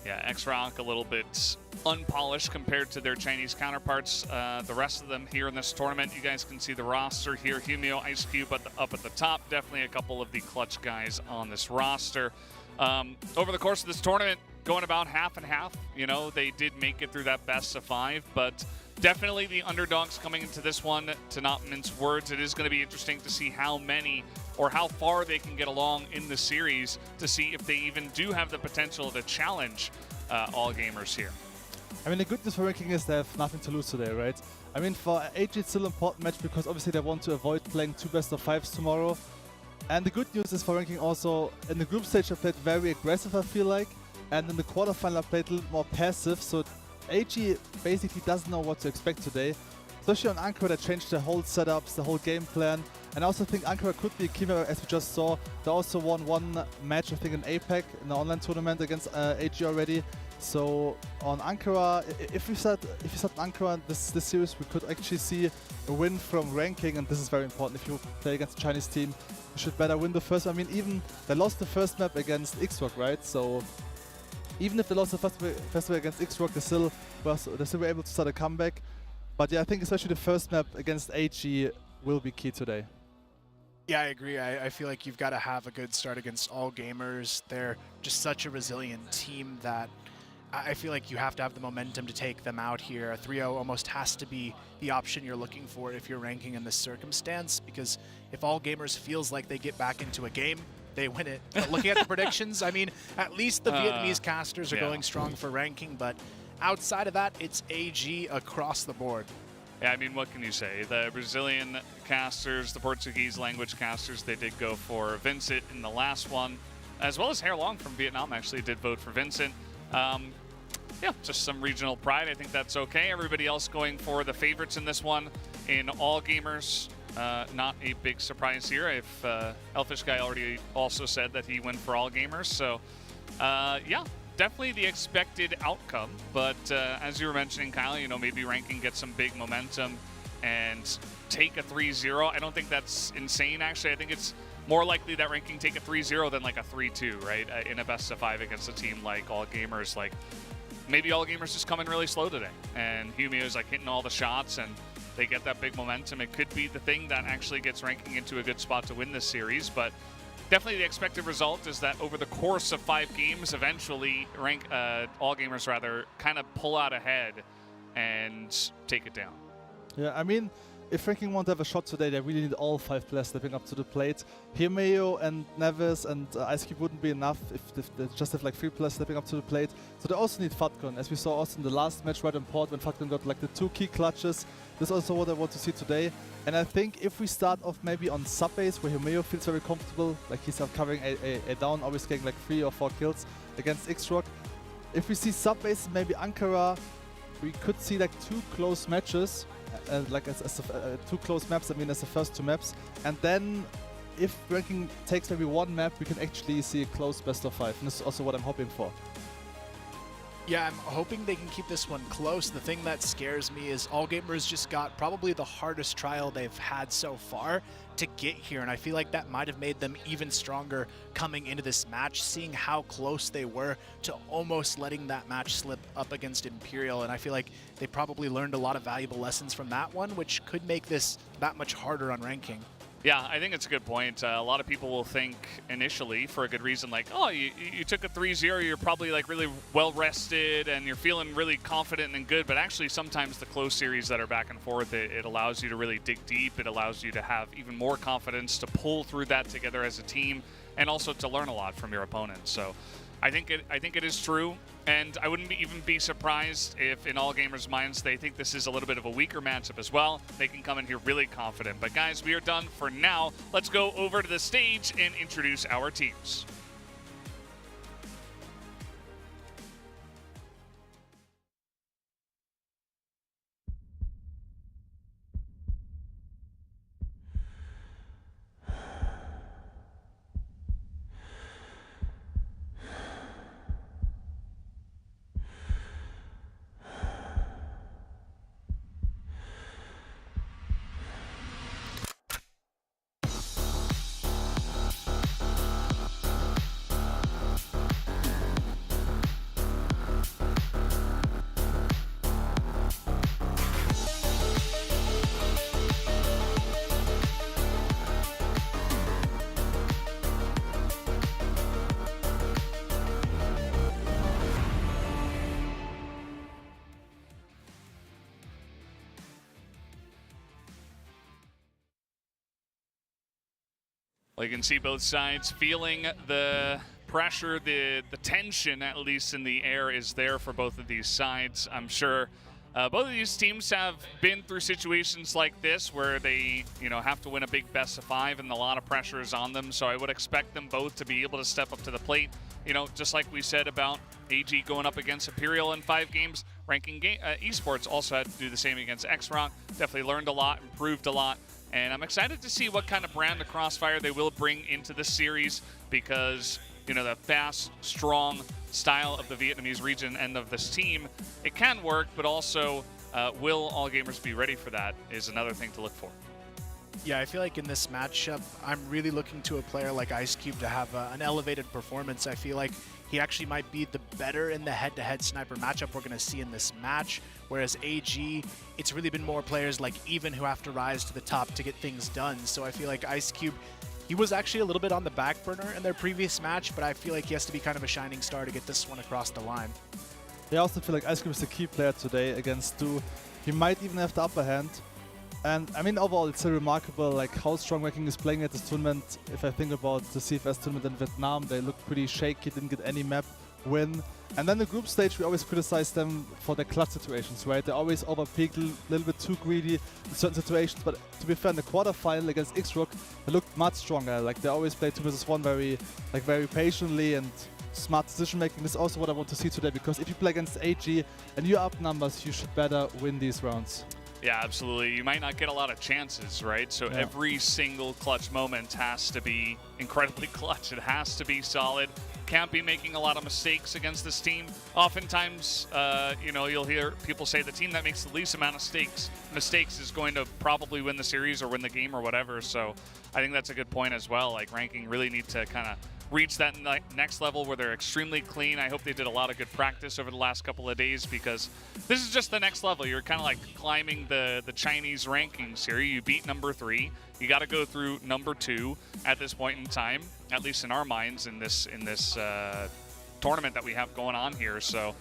Yeah, X-Rock a little bit unpolished compared to their Chinese counterparts. The rest of them here in this tournament, you guys can see the roster here. Humio, Ice Cube up at the top. Definitely a couple of the clutch guys on this roster. Over the course of this tournament, going about half and half. You know, they did make it through that best of 5, but definitely the underdogs coming into this one, to not mince words. It is going to be interesting to see how many or how far they can get along in the series to see if they even do have the potential to challenge All Gamers here. I mean, the good news for Ranking is they have nothing to lose today, right? I mean, for AG it's still an important match because obviously they want to avoid playing 2 best of 5s tomorrow. And the good news is for Ranking also, in the group stage I played very aggressive, I feel like. And in the quarterfinal I played a little more passive, so AG basically doesn't know what to expect today. Especially on Ankara, they changed the whole setups, the whole game plan. And I also think Ankara could be a key member, as we just saw. They also won 1 match, I think, in APAC, in the online tournament against AG already. So on Ankara, if we set Ankara this series, we could actually see a win from Ranking, and this is very important. If you play against a Chinese team, you should better win the first. I mean, even they lost the first map against X-Rock, right? So even if they lost the first map against X-Rock, they still were able to start a comeback. But yeah, I think especially the first map against AG will be key today. Yeah, I agree. I feel like you've got to have a good start against All Gamers. They're just such a resilient team that I feel like you have to have the momentum to take them out here. A 3-0 almost has to be the option you're looking for if you're Ranking in this circumstance, because if All Gamers feels like they get back into a game, they win it. But looking at the predictions, I mean, at least the Vietnamese casters are going strong for Ranking, but outside of that, it's AG across the board. Yeah, I mean, what can you say? The Brazilian casters, the Portuguese language casters, they did go for VINCIT in the last one, as well as Hair Long from Vietnam actually did vote for VINCIT. Yeah, just some regional pride. I think that's okay. Everybody else going for the favorites in this one in All Gamers. Not a big surprise here. If Elfish Guy already also said that he went for All Gamers. So, yeah, definitely the expected outcome. But as you were mentioning, Kyle, you know, maybe Ranking gets some big momentum and take a 3-0. I don't think that's insane, actually. I think it's more likely that Ranking take a 3-0 than like a 3-2, right? In a best of 5 against a team like All Gamers. Like, maybe All Gamers just come in really slow today, and Humio is like hitting all the shots, and they get that big momentum, it could be the thing that actually gets ranking into a good spot to win this series. But definitely the expected result is that over the course of 5 games, eventually all gamers rather kind of pull out ahead and take it down. Yeah, I mean, if ranking want to have a shot today, they really need all 5 players stepping up to the plate. Here, Mayo and Neves and Ice Cube wouldn't be enough if they just have like 3 players stepping up to the plate. So they also need Fatgun, as we saw also in the last match right on port when Fatgun got like the 2 key clutches. This is also what I want to see today. And I think if we start off maybe on sub base where Himeo feels very comfortable, like he's covering a down, always getting like 3 or 4 kills against X-Rock. If we see sub base, maybe Ankara, we could see like 2 close matches. Like as 2 close maps, I mean as the first 2 maps. And then if ranking takes maybe 1 map, we can actually see a close best of 5. And this is also what I'm hoping for. Yeah, I'm hoping they can keep this one close. The thing that scares me is All Gamers just got probably the hardest trial they've had so far to get here, and I feel like that might have made them even stronger coming into this match, seeing how close they were to almost letting that match slip up against Imperial, and I feel like they probably learned a lot of valuable lessons from that one, which could make this that much harder on ranking. Yeah, I think it's a good point. A lot of people will think initially, for a good reason, like, oh, you took a 3-0, you're probably like really well rested and you're feeling really confident and good, but actually sometimes the close series that are back and forth, it allows you to really dig deep. It allows you to have even more confidence to pull through that together as a team and also to learn a lot from your opponents. So I think it is true, and I wouldn't even be surprised if in all gamers' minds they think this is a little bit of a weaker matchup as well. They can come in here really confident. But guys, we are done for now. Let's go over to the stage and introduce our teams. Well, you can see both sides feeling the pressure, the tension, at least in the air, is there for both of these sides. I'm sure both of these teams have been through situations like this where they, have to win a big best of 5 and a lot of pressure is on them. So I would expect them both to be able to step up to the plate. Just like we said about AG going up against Imperial in 5 games, ranking esports also had to do the same against X-Rock. Definitely learned a lot, improved a lot. And I'm excited to see what kind of brand of Crossfire they will bring into this series because, the fast, strong style of the Vietnamese region and of this team, it can work, but also will all gamers be ready for that is another thing to look for. Yeah, I feel like in this matchup, I'm really looking to a player like Ice Cube to have an elevated performance. I feel like he actually might be the better in the head-to-head sniper matchup we're going to see in this match, whereas AG, it's really been more players like Even who have to rise to the top to get things done. So I feel like Ice Cube, he was actually a little bit on the back burner in their previous match, but I feel like he has to be kind of a shining star to get this one across the line. I also feel like Ice Cube is the key player today against Stu. He might even have the upper hand. And I mean, overall, it's so remarkable like how strong ranking is playing at this tournament. If I think about the CFS tournament in Vietnam, they looked pretty shaky, didn't get any map win. And then the group stage, we always criticize them for their clutch situations, right? They always overpeaked, a little bit too greedy in certain situations. But to be fair, in the quarterfinal against X-Rock, they looked much stronger. Like they always play 2 vs 1 very patiently and smart decision making. This is also what I want to see today, because if you play against AG and you're up numbers, you should better win these rounds. Yeah, absolutely. You might not get a lot of chances, right? So every single clutch moment has to be incredibly clutch. It has to be solid. Can't be making a lot of mistakes against this team. Oftentimes, you'll hear people say the team that makes the least amount of mistakes is going to probably win the series or win the game or whatever. So I think that's a good point as well. Like ranking really need to kind of reach that next level where they're extremely clean. I hope they did a lot of good practice over the last couple of days, because this is just the next level. You're kind of like climbing the Chinese rankings here. You beat number 3. You got to go through number 2 at this point in time, at least in our minds in this tournament that we have going on here. So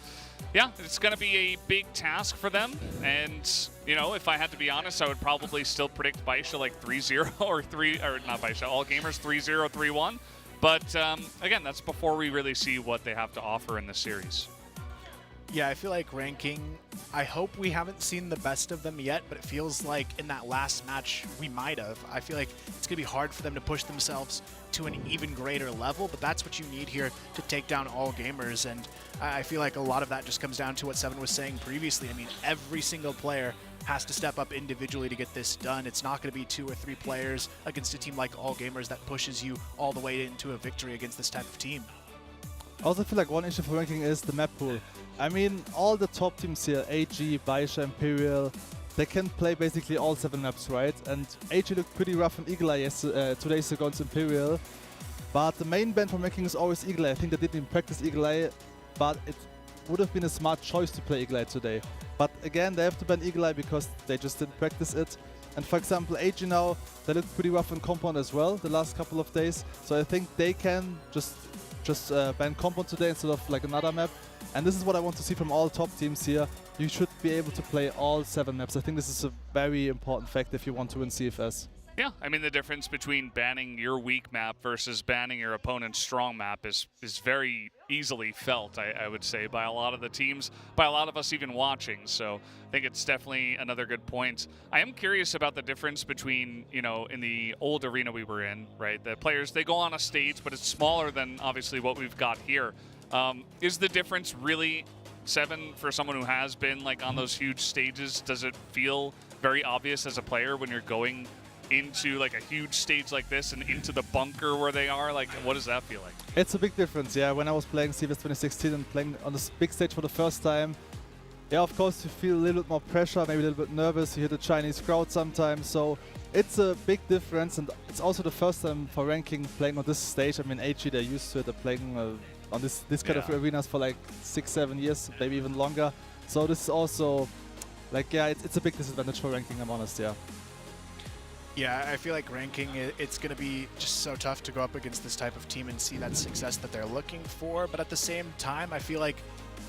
yeah, it's going to be a big task for them. And, you know, if I had to be honest, I would probably still predict BaiSha like 3-0 or not BaiSha, All Gamers 3-0, 3-1. But again, that's before we really see what they have to offer in this series. Yeah, I feel like ranking, I hope we haven't seen the best of them yet, but it feels like in that last match we might have. I feel like it's going to be hard for them to push themselves to an even greater level, but that's what you need here to take down All Gamers. And I feel like a lot of that just comes down to what Seven was saying previously. I mean, every single player has to step up individually to get this done. It's not going to be 2 or 3 players against a team like All Gamers that pushes you all the way into a victory against this type of team. I also feel like one issue for ranking is the map pool. I mean, all the top teams here, AG, BaiSha, Imperial, they can play basically all 7 maps, right? And AG looked pretty rough on Eagle Eye 2 days ago against Imperial. But the main ban for ranking is always Eagle Eye. I think they didn't even practice Eagle Eye, but it would have been a smart choice to play Eagle Eye today. But again, they have to ban Eagle Eye because they just didn't practice it. And for example, AG now, they look pretty rough on Compound as well the last couple of days. So I think they can just ban Compound today instead of like another map. And this is what I want to see from all top teams here. You should be able to play all 7 maps. I think this is a very important fact if you want to win CFS. Yeah, I mean, the difference between banning your weak map versus banning your opponent's strong map is very easily felt, I would say, by a lot of the teams, by a lot of us even watching. So I think it's definitely another good point. I am curious about the difference between, you know, in the old arena we were in, right? The players, they go on a stage, but it's smaller than obviously what we've got here. Is the difference really, Seven, for someone who has been like on those huge stages? Does it feel very obvious as a player when you're going into like a huge stage like this and into the bunker where they are? Like, what does that feel like? It's a big difference, yeah. When I was playing CFS 2016 and playing on this big stage for the first time, yeah, of course you feel a little bit more pressure, maybe a little bit nervous. You hear the Chinese crowd sometimes, so it's a big difference. And it's also the first time for ranking playing on this stage. I mean, AG, they're used to it. They're playing on this kind of arenas for like 6-7 years, maybe even longer. So this is also like, yeah, it's a big disadvantage for ranking, I'm honest, yeah. Yeah, I feel like ranking, it's going to be just so tough to go up against this type of team and see that success that they're looking for. But at the same time, I feel like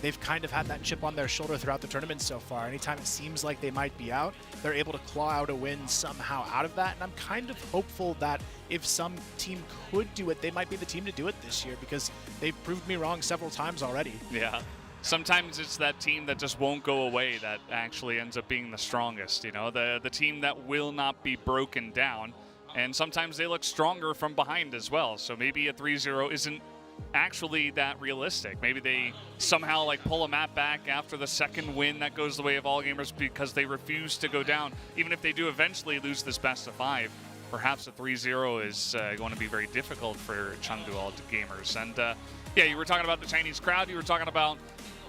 they've kind of had that chip on their shoulder throughout the tournament so far. Anytime it seems like they might be out, they're able to claw out a win somehow out of that. And I'm kind of hopeful that if some team could do it, they might be the team to do it this year, because they've proved me wrong several times already. Yeah. Sometimes it's that team that just won't go away that actually ends up being the strongest, you know, the team that will not be broken down. And sometimes they look stronger from behind as well. So maybe a 3-0 isn't actually that realistic. Maybe they somehow like pull a map back after the second win that goes the way of All Gamers because they refuse to go down. Even if they do eventually lose this best of 5, perhaps a 3-0 is going to be very difficult for CHENGDU All Gamers. And yeah, you were talking about the Chinese crowd. You were talking about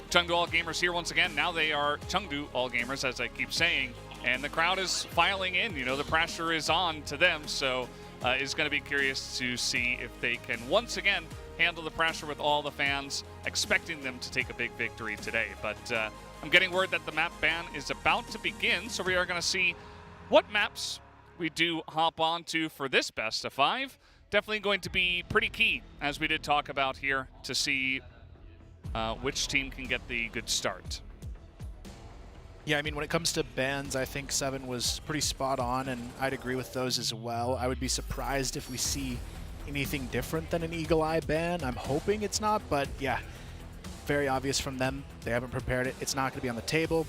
CHENGDU All Gamers here once again. Now they are CHENGDU All Gamers, as I keep saying, and the crowd is filing in. You know, the pressure is on to them, so it's going to be curious to see if they can once again handle the pressure with all the fans, expecting them to take a big victory today. But I'm getting word that the map ban is about to begin, so we are going to see what maps we do hop onto for this best of 5. Definitely going to be pretty key, as we did talk about here, to see which team can get the good start. Yeah, I mean, when it comes to bans, I think Seven was pretty spot on, and I'd agree with those as well. I would be surprised if we see anything different than an Eagle Eye ban. I'm hoping it's not, but yeah, very obvious from them. They haven't prepared it. It's not going to be on the table.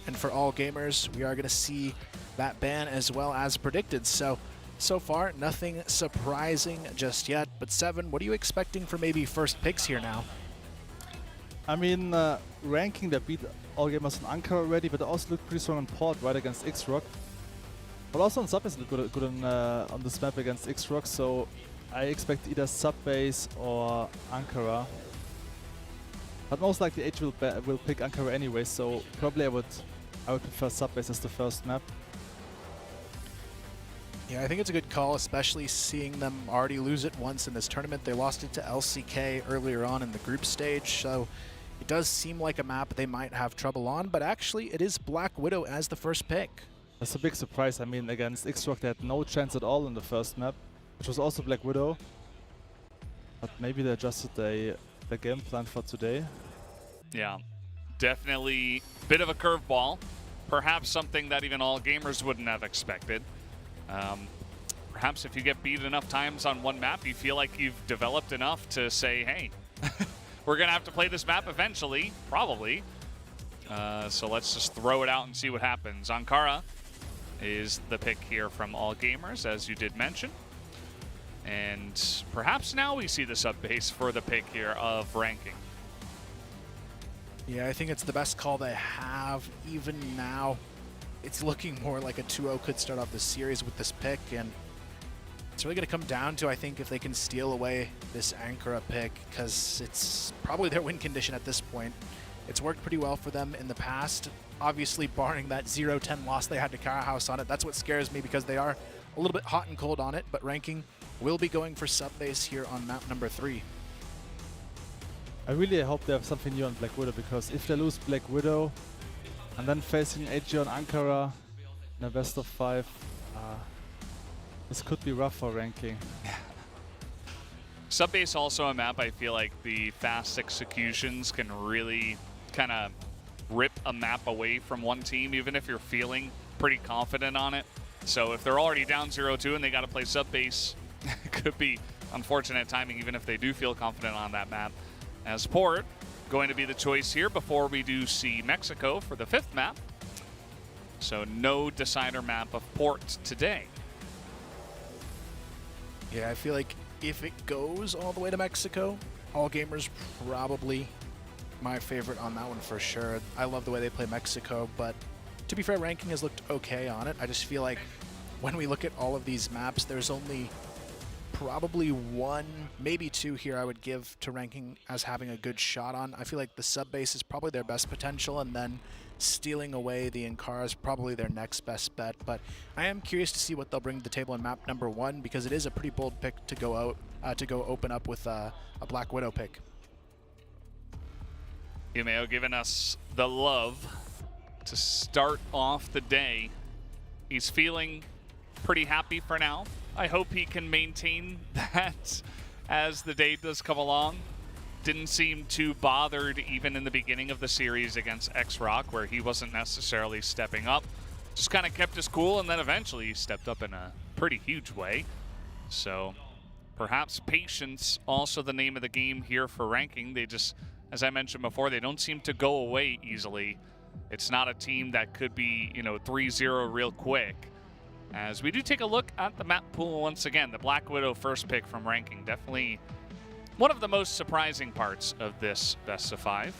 And for All Gamers, we are going to see that ban as well as predicted. So far, nothing surprising just yet. But Seven, what are you expecting for maybe first picks here now? I mean, ranking, they beat All Gamers on Ankara already, but they also look pretty strong on Port, right, against X-Rock. But also on Subbase look good on this map against X-Rock, so I expect either Subbase or Ankara. But most likely H will pick Ankara anyway, so probably I would prefer Subbase as the first map. Yeah, I think it's a good call, especially seeing them already lose it once in this tournament. They lost it to LCK earlier on in the group stage, so it does seem like a map they might have trouble on, but actually it is Black Widow as the first pick. That's a big surprise. I mean, against X-Rock they had no chance at all in the first map, which was also Black Widow. But maybe they adjusted the game plan for today. Yeah, definitely a bit of a curveball. Perhaps something that even all gamers wouldn't have expected. Perhaps if you get beat enough times on one map, you feel like you've developed enough to say, hey, we're going to have to play this map eventually, probably. So let's just throw it out and see what happens. Ankara is the pick here from all gamers, as you did mention. And perhaps now we see the sub base for the pick here of ranking. Yeah, I think it's the best call they have. Even now, it's looking more like a 2-0 could start off the series with this pick, and it's really going to come down to, I think, if they can steal away this Ankara pick, because it's probably their win condition at this point. It's worked pretty well for them in the past. Obviously, barring that 0-10 loss they had to Kara House on it, that's what scares me, because they are a little bit hot and cold on it, but ranking will be going for sub base here on map number 3. I really hope they have something new on Black Widow, because if they lose Black Widow and then facing AG on Ankara in a best of 5, this could be rough for ranking. Subbase also a map I feel like the fast executions can really kind of rip a map away from one team, even if you're feeling pretty confident on it. So if they're already down 0-2 and they got to play subbase, it could be unfortunate timing even if they do feel confident on that map. As Port going to be the choice here before we do see Mexico for the 5th map. So no decider map of Port today. Yeah, I feel like if it goes all the way to Mexico, all gamers probably my favorite on that one for sure. I love the way they play Mexico, but to be fair, ranking has looked okay on it. I just feel like when we look at all of these maps, there's only probably 1, maybe 2 here I would give to ranking as having a good shot on. I feel like the sub base is probably their best potential, and then stealing away the Ankara is probably their next best bet. But I am curious to see what they'll bring to the table in map number 1, because it is a pretty bold pick to go out to go open up with a Black Widow pick. Umeo giving us the love to start off the day. He's feeling pretty happy for now. I hope he can maintain that as the day does come along. Didn't seem too bothered even in the beginning of the series against X-Rock, where he wasn't necessarily stepping up. Just kind of kept his cool, and then eventually he stepped up in a pretty huge way. So perhaps patience also the name of the game here for ranking. They just, as I mentioned before, they don't seem to go away easily. It's not a team that could be, 3-0 real quick. As we do take a look at the map pool once again, the Black Widow first pick from ranking. Definitely one of the most surprising parts of this best of 5.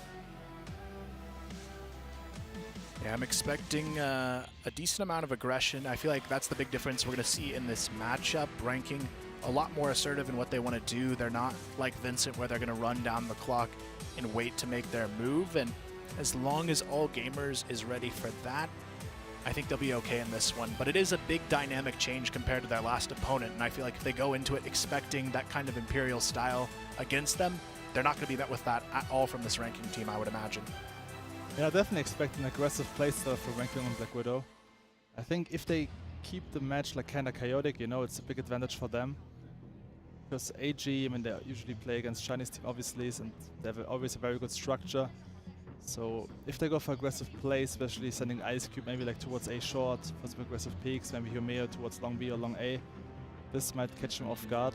Yeah, I'm expecting a decent amount of aggression. I feel like that's the big difference we're going to see in this matchup. Ranking a lot more assertive in what they want to do. They're not like Vincent, where they're going to run down the clock and wait to make their move. And as long as all gamers is ready for that, I think they'll be okay in this one. But it is a big dynamic change compared to their last opponent, and I feel like if they go into it expecting that kind of Imperial style against them, they're not going to be met with that at all from this ranking team, I would imagine. Yeah, definitely expect an aggressive playstyle for ranking on Black Widow. I think if they keep the match like kind of chaotic, it's a big advantage for them. Because AG, they usually play against Chinese team, obviously, and they have always a very good structure. So if they go for aggressive play, especially sending Ice Cube maybe like towards A short for some aggressive peaks, maybe Humeo towards long B or long A, this might catch him off guard.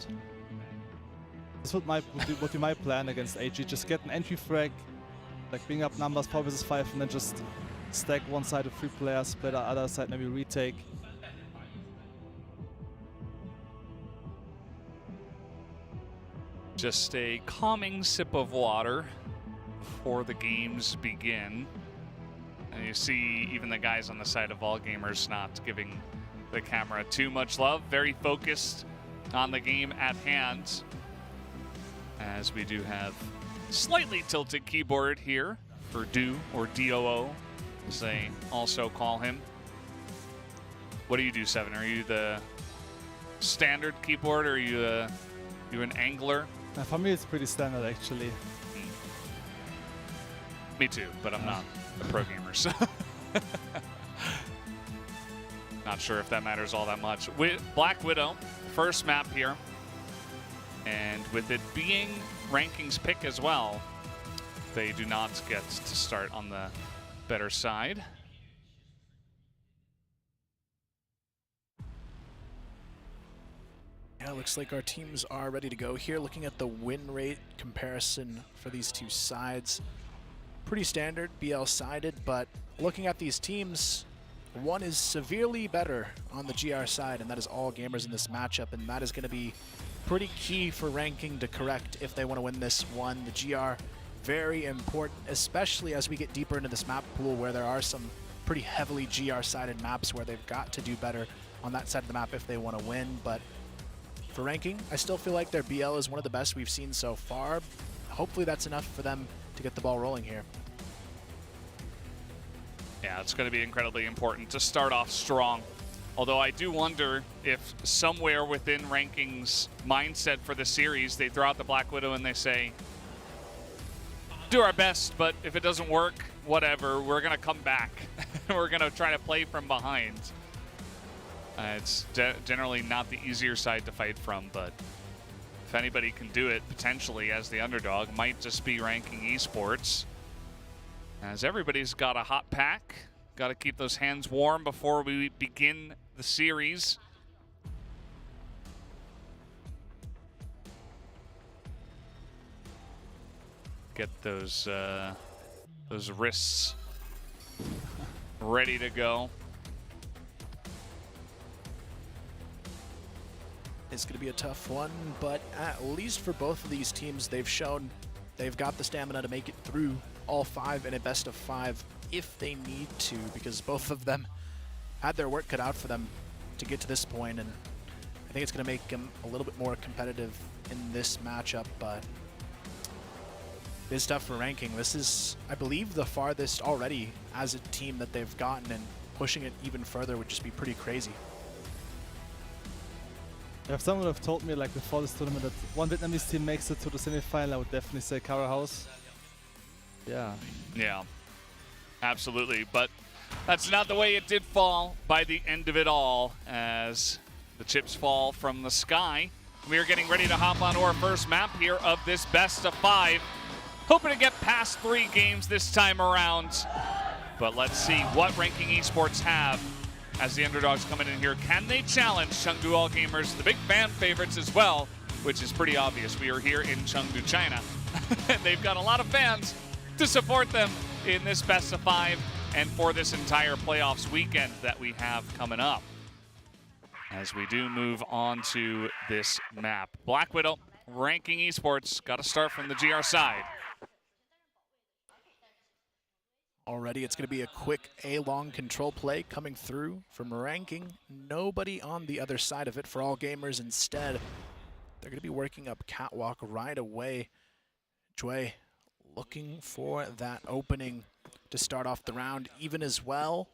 This would be my plan against AG. Just get an entry frag, like bring up numbers 4 versus 5, and then just stack one side with 3 players, play the other side, maybe retake. Just a calming sip of water before the games begin. And you see even the guys on the side of all gamers not giving the camera too much love. Very focused on the game at hand. As we do have slightly tilted keyboard here for Do, or DOO, as they also call him. What do you do, Seven? Are you the standard keyboard, or are you an angler? For me, it's pretty standard, actually. Me too, but I'm not a pro gamer, so not sure if that matters all that much. Black Widow, first map here, and with it being rankings pick as well, they do not get to start on the better side. Yeah, looks like our teams are ready to go here. Looking at the win rate comparison for these two sides, pretty standard, BL-sided, but looking at these teams, one is severely better on the GR side, and that is all gamers in this matchup, and that is going to be pretty key for ranking to correct if they want to win this one. The GR, very important, especially as we get deeper into this map pool where there are some pretty heavily GR-sided maps where they've got to do better on that side of the map if they want to win. But for ranking, I still feel like their BL is one of the best we've seen so far. Hopefully that's enough for them to get the ball rolling here. Yeah, it's going to be incredibly important to start off strong. Although I do wonder if somewhere within rankings mindset for the series, they throw out the Black Widow and they say, do our best, but if it doesn't work, whatever, we're going to come back. We're going to try to play from behind. It's generally not the easier side to fight from, but if anybody can do it, potentially as the underdog, might just be ranking esports. As everybody's got a hot pack, got to keep those hands warm before we begin the series. Get those wrists ready to go. It's going to be a tough one, but at least for both of these teams, they've shown they've got the stamina to make it through all 5 in a best of 5 if they need to, because both of them had their work cut out for them to get to this point, and I think it's going to make them a little bit more competitive in this matchup, but it's tough for ranking. This is, I believe, the farthest already as a team that they've gotten, and pushing it even further would just be pretty crazy. If someone would have told me like before this tournament that one Vietnamese team makes it to the semi-final, I would definitely say Cara House. Yeah. Yeah, absolutely. But that's not the way it did fall by the end of it all, as the chips fall from the sky. We are getting ready to hop onto our first map here of this best of 5. Hoping to get past 3 games this time around. But let's see what ranking esports have as the underdogs coming in here. Can they challenge Chengdu All Gamers, the big fan favorites as well, which is pretty obvious. We are here in Chengdu, China. And they've got a lot of fans to support them in this best of 5 and for this entire playoffs weekend that we have coming up. As we do move on to this map. Black Widow, ranking esports, got to start from the GR side. Already it's going to be a quick A-long control play coming through from ranking. Nobody on the other side of it for All Gamers. Instead, they're going to be working up catwalk right away. Jue looking for that opening to start off the round even as well.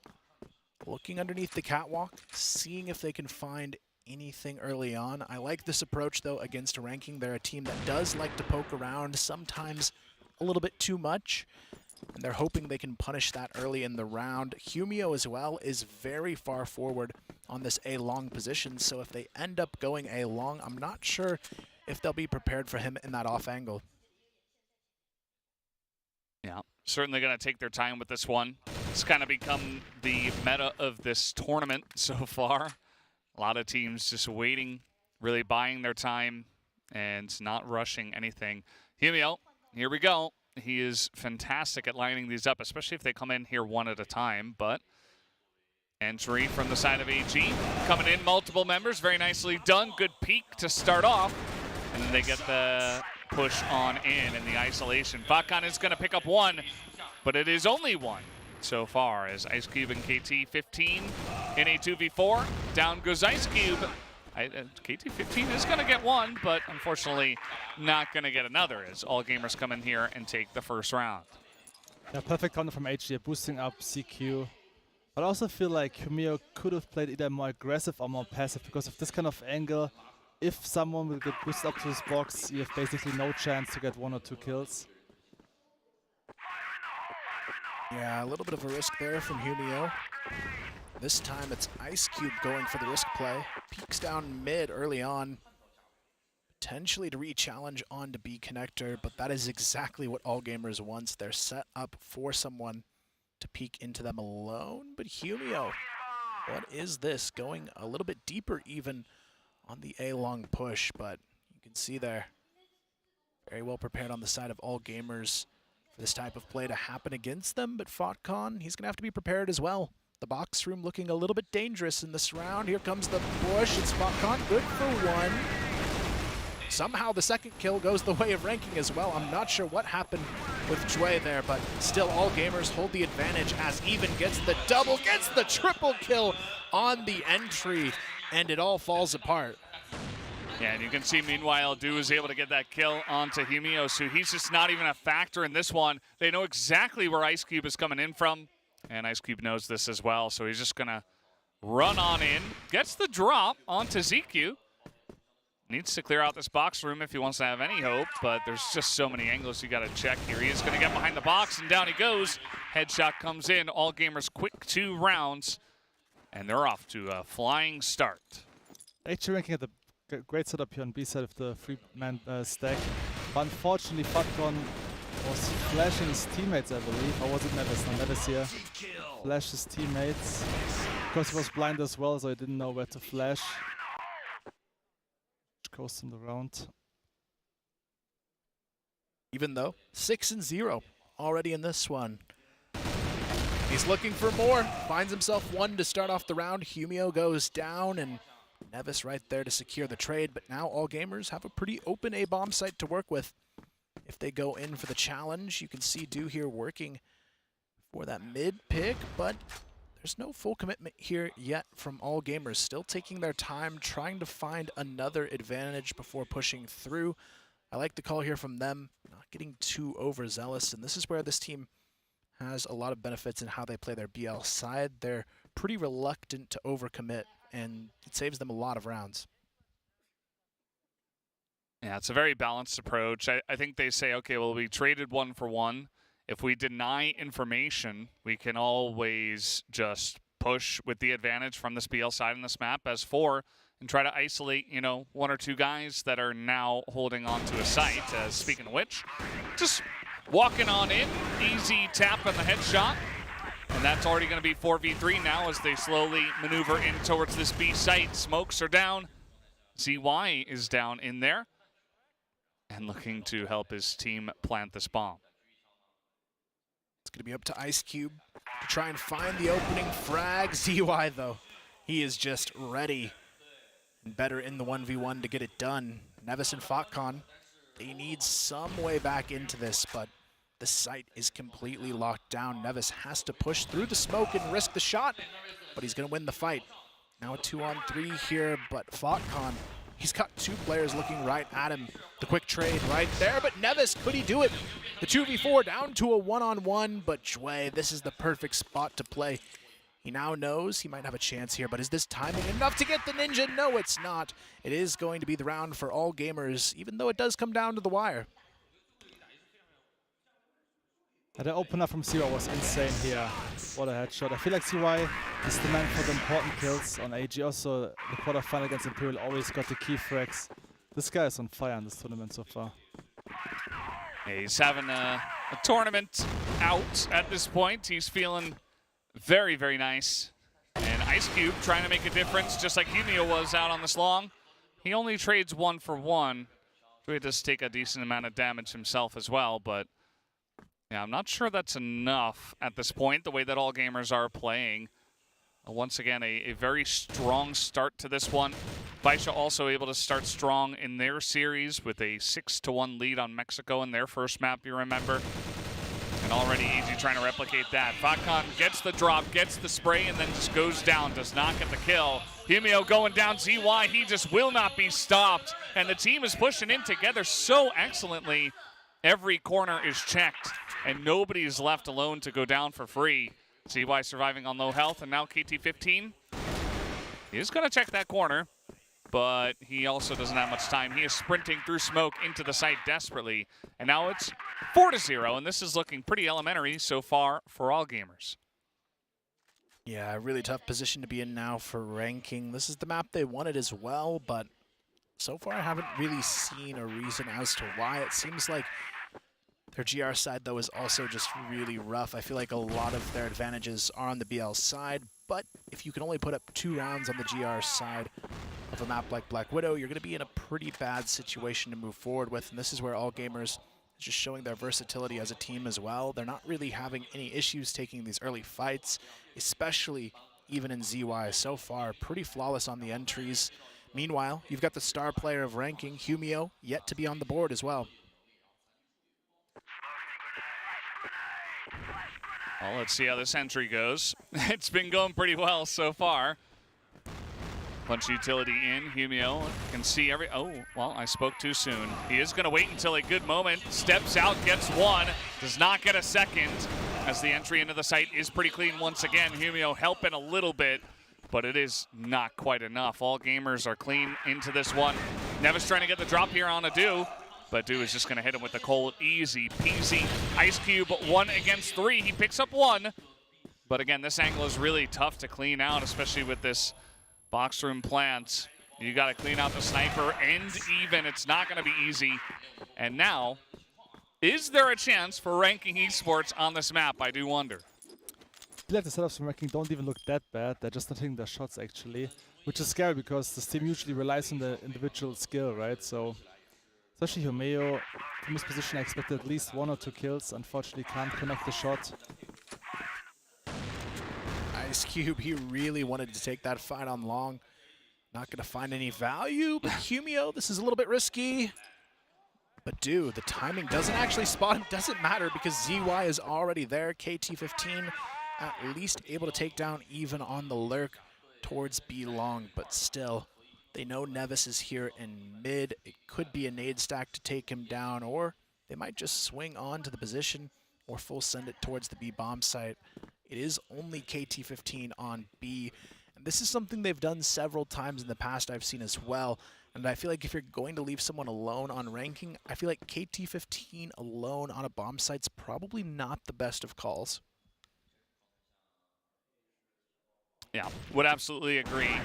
Looking underneath the catwalk, seeing if they can find anything early on. I like this approach though against ranking. They're a team that does like to poke around, sometimes a little bit too much. And they're hoping they can punish that early in the round. Humio as well is very far forward on this A-long position, so if they end up going A-long, I'm not sure if they'll be prepared for him in that off angle. Yeah, certainly going to take their time with this one. It's kind of become the meta of this tournament so far. A lot of teams just waiting, really buying their time and not rushing anything. Humio, here we go. He is fantastic at lining these up, especially if they come in here one at a time. But entry from the side of AG. Coming in, multiple members. Very nicely done. Good peek to start off. And then they get the push on in the isolation. Fakan is going to pick up 1, but it is only 1 so far as Ice Cube and KT 15 in a 2v4. Down goes Ice Cube. KT 15 is going to get 1, but unfortunately not going to get another as All Gamers come in here and take the first round. Yeah, perfect counter from HG, boosting up CQ. But I also feel like Humio could have played either more aggressive or more passive, because of this kind of angle, if someone will get pushed up to this box, you have basically no chance to get 1 or 2 kills. Yeah, a little bit of a risk there from Humio. This time it's Ice Cube going for the risk play. Peeks down mid early on, potentially to re-challenge onto B connector, but that is exactly what All Gamers wants. They're set up for someone to peek into them alone, but Humio, what is this? Going a little bit deeper even on the A-long push, but you can see there, very well prepared on the side of All Gamers for this type of play to happen against them, but FotCon, he's going to have to be prepared as well. The box room looking a little bit dangerous in this round. Here comes the push. It's FotCon, good for 1. Somehow the second kill goes the way of ranking as well. I'm not sure what happened with Jue there, but still All Gamers hold the advantage as Even gets the double, gets the triple kill on the entry, and it all falls apart. Yeah, and you can see meanwhile Du is able to get that kill onto Humio, so he's just not even a factor in this one. They know exactly where Ice Cube is coming in from, and Ice Cube knows this as well, so he's just gonna run on in, gets the drop onto ZQ. Needs to clear out this box room if he wants to have any hope, but there's just so many angles you got to check here. He is going to get behind the box, and down he goes. Headshot comes in. All Gamers quick 2 rounds, and they're off to a flying start. Actually ranking at the great setup here on B side of the 3-man stack. But unfortunately, FotCon was flashing his teammates, I believe. Or was it Neves? No, Neves here. Flashed his teammates. Because he was blind as well, so he didn't know where to flash. Goes in the round. Even though 6-0 already in this one. He's looking for more. Finds himself 1 to start off the round. Humio goes down, and Neves right there to secure the trade. But now All Gamers have a pretty open A-bomb site to work with. If they go in for the challenge, you can see Du here working for that mid pick, but there's no full commitment here yet from All Gamers. Still taking their time, trying to find another advantage before pushing through. I like the call here from them, not getting too overzealous, and this is where this team has a lot of benefits in how they play their BL side. They're pretty reluctant to overcommit, and it saves them a lot of rounds. Yeah, it's a very balanced approach. I think they say, okay, well, we traded 1 for 1. If we deny information, we can always just push with the advantage from this BL side in this map as 4 and try to isolate, 1 or 2 guys that are now holding on to a site. Speaking of which, just walking on in, easy tap on the headshot. And that's already going to be 4v3 now as they slowly maneuver in towards this B site. Smokes are down. ZY is down in there and looking to help his team plant this bomb. It's going to be up to Ice Cube to try and find the opening frag. ZY, though, he is just ready and better in the 1v1 to get it done. Neves and FotCon, they need some way back into this, but the site is completely locked down. Neves has to push through the smoke and risk the shot, but he's going to win the fight. Now a 2-on-3 here, but FotCon, he's got 2 players looking right at him. The quick trade right there, but Neves, could he do it? The 2v4 down to a 1-on-1, but Jue, this is the perfect spot to play. He now knows he might have a chance here, but is this timing enough to get the ninja? No, it's not. It is going to be the round for All Gamers, even though it does come down to the wire. The opener from CY was insane here. What a headshot. I feel like CY is the man for the important kills on AG. Also, the quarterfinal against Imperial always got the key frags. This guy is on fire in this tournament so far. Yeah, he's having a tournament out at this point. He's feeling very, very nice. And Ice Cube trying to make a difference, just like Humio was out on this long. He only trades 1 for 1. He does take a decent amount of damage himself as well, but yeah, I'm not sure that's enough at this point, the way that All Gamers are playing. Once again, a very strong start to this one. BaiSha also able to start strong in their series with a 6-1 lead on Mexico in their first map, you remember. And already AG trying to replicate that. FotCon gets the drop, gets the spray, and then just goes down, does not get the kill. Humio going down, ZY, he just will not be stopped. And the team is pushing in together so excellently. Every corner is checked, and nobody is left alone to go down for free. ZY surviving on low health, and now KT15 is going to check that corner, but he also doesn't have much time. He is sprinting through smoke into the site desperately, and now it's 4-0, and this is looking pretty elementary so far for all gamers. Yeah, a really tough position to be in now for ranking. This is the map they wanted as well, but so far I haven't really seen a reason as to why. It seems like their GR side, though, is also just really rough. I feel like a lot of their advantages are on the BL side, but if you can only put up 2 rounds on the GR side of a map like Black Widow, you're going to be in a pretty bad situation to move forward with, and this is where all gamers just showing their versatility as a team as well. They're not really having any issues taking these early fights, especially even in ZY. So far, pretty flawless on the entries. Meanwhile, you've got the star player of ranking, Humio, yet to be on the board as well. Well, let's see how this entry goes. It's been going pretty well so far. Punch utility in, Humio can see every, oh, well, I spoke too soon. He is gonna wait until a good moment, steps out, gets one, does not get a second, as the entry into the site is pretty clean once again. Humio helping a little bit, but it is not quite enough. All gamers are clean into this one. Nevis trying to get the drop here on Adu, but Du is just gonna hit him with the cold, easy peasy. Ice Cube 1 against 3, he picks up 1, but again, this angle is really tough to clean out, especially with this box room plant. You got to clean out the sniper, and even it's not going to be easy. And now, is there a chance for ranking esports on this map? I do wonder. I feel like the setups from ranking don't even look that bad. They're just not hitting their shots actually, which is scary because this team usually relies on the individual skill, right? So, especially Humeo, from his position I expected at least 1 or 2 kills. Unfortunately, can't connect the shot. Ice Cube, he really wanted to take that fight on long. Not going to find any value, but Humio, this is a little bit risky. But dude, the timing doesn't actually spot him. Doesn't matter because ZY is already there. KT15 at least able to take down even on the lurk towards B long, but still, they know Nevis is here in mid. It could be a nade stack to take him down, or they might just swing on to the position or full send it towards the B bomb site. It is only KT15 on B, and this is something they've done several times in the past I've seen as well, and I feel like if you're going to leave someone alone on ranking, I feel like KT15 alone on a bomb site's probably not the best of calls. Yeah, would absolutely agree.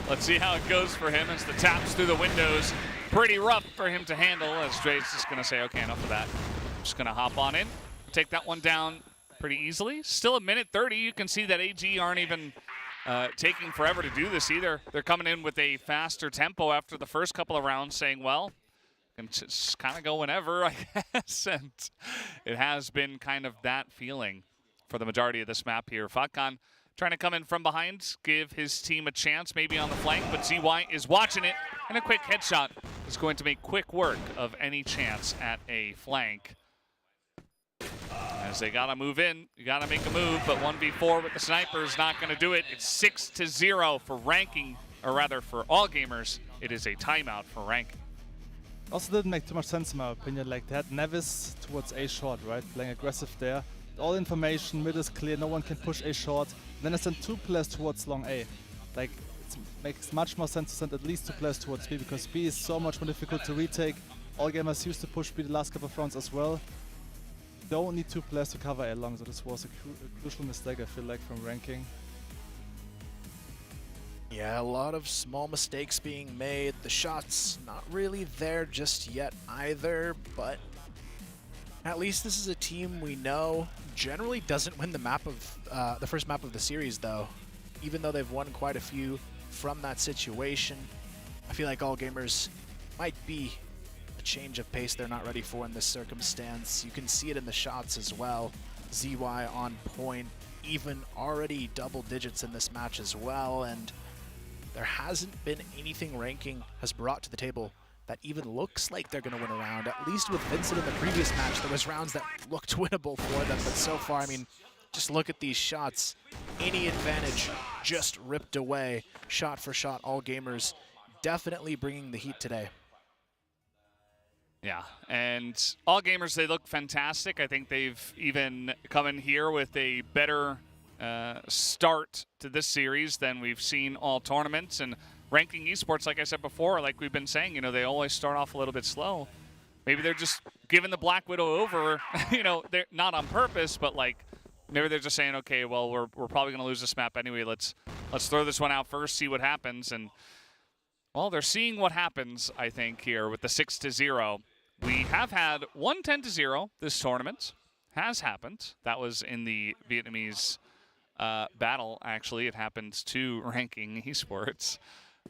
Let's see how it goes for him as the taps through the windows. Pretty rough for him to handle, as Dre's just going to say, okay, enough of that. I'm just going to hop on in, take that one down pretty easily. Still a minute 30. You can see that AG aren't even taking forever to do this either. They're coming in with a faster tempo after the first couple of rounds, saying, well, can just kind of go whenever, I guess. And it has been kind of that feeling for the majority of this map here. Fakkan trying to come in from behind, give his team a chance, maybe on the flank, but ZY is watching it, and a quick headshot is going to make quick work of any chance at a flank. As they gotta move in, you gotta make a move, but 1v4 with the sniper is not gonna do it. It's 6-0 for ranking, or rather for all gamers. It is a timeout for ranking. Also didn't make too much sense in my opinion. Like they had Nevis towards A short, right? Playing aggressive there. All information, mid is clear, no one can push A short. Then I sent 2 players towards long A. Like it makes much more sense to send at least 2 players towards B because B is so much more difficult to retake. All gamers used to push B the last couple of rounds as well. Don't need 2 players to cover A long, so this was a crucial mistake I feel like from ranking. Yeah, a lot of small mistakes being made. The shots not really there just yet either, but at least this is a team we know generally doesn't win the map of the first map of the series though. Even though they've won quite a few from that situation, I feel like all gamers might be a change of pace they're not ready for in this circumstance. You can see it in the shots as well. ZY on point, even already double digits in this match as well, and there hasn't been anything ranking has brought to the table that even looks like they're going to win a round. At least with Vincent in the previous match, there was rounds that looked winnable for them, but so far, I mean, just look at these shots. Any advantage just ripped away, shot for shot, all gamers definitely bringing the heat today. Yeah, and all gamers, they look fantastic. I think they've even come in here with a better start to this series than we've seen all tournaments. And ranking esports, like I said before, like we've been saying, you know, they always start off a little bit slow. Maybe they're just giving the Black Widow over, you know, they're not on purpose, but like maybe they're just saying, okay, well, we're probably going to lose this map anyway. Let's throw this one out first, see what happens. And well, they're seeing what happens, I think, here with the 6-0. We have had one 10-0 this tournament. Has happened. That was in the Vietnamese battle, actually. It happens to ranking esports.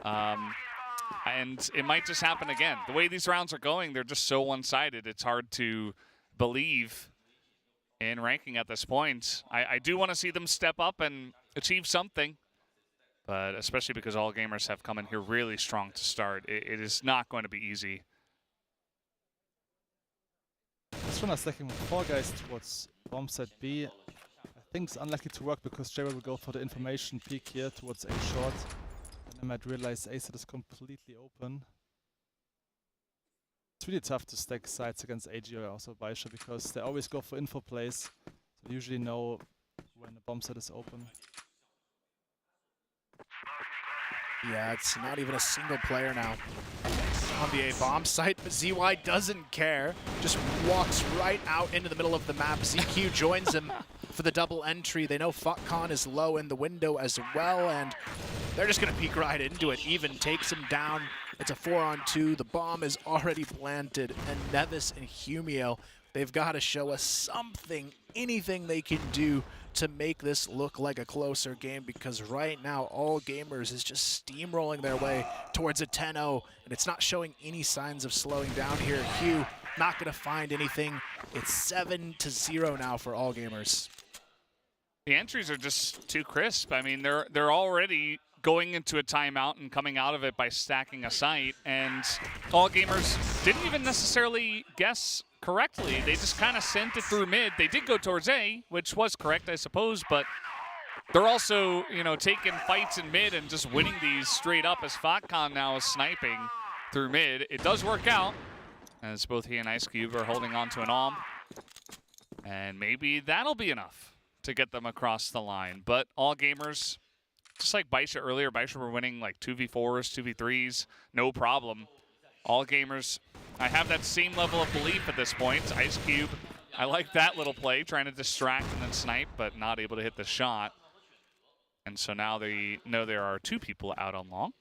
And it might just happen again. The way these rounds are going, they're just so one-sided. It's hard to believe in ranking at this point. I do want to see them step up and achieve something. But especially because all gamers have come in here really strong to start. It is not going to be easy. This one is stacking with 4 guys towards bomb site B. I think it's unlikely to work because J will go for the information peek here towards A short. And I might realize A side is completely open. It's really tough to stack sites against AG or also BaiSha because they always go for info plays. So they usually know when the bomb site is open. Yeah, it's not even a single player now on the A bomb site, but ZY doesn't care. Just walks right out into the middle of the map. ZQ joins him for the double entry. They know FOCCON is low in the window as well, and they're just going to peek right into it. Even takes him down. It's a 4-on-2. The bomb is already planted, and Nevis and Humio, they've got to show us something, anything they can do to make this look like a closer game, because right now all gamers is just steamrolling their way towards a 10-0, and it's not showing any signs of slowing down here. Hugh not going to find anything. It's 7-0 now for all gamers. The entries are just too crisp. I mean, they're already going into a timeout and coming out of it by stacking a site, and all gamers didn't even necessarily guess correctly. They just kind of sent it through mid. They did go towards A, which was correct, I suppose, but they're also, you know, taking fights in mid and just winning these straight up as FOCCON now is sniping through mid. It does work out as both he and Ice Cube are holding on to an AWM, and maybe that'll be enough to get them across the line. But all gamers, just like BaiSha earlier, BaiSha were winning like 2v4s, 2v3s, no problem. All gamers, I have that same level of belief at this point. Ice Cube, I like that little play, trying to distract and then snipe, but not able to hit the shot. And so now they know there are 2 people out on long.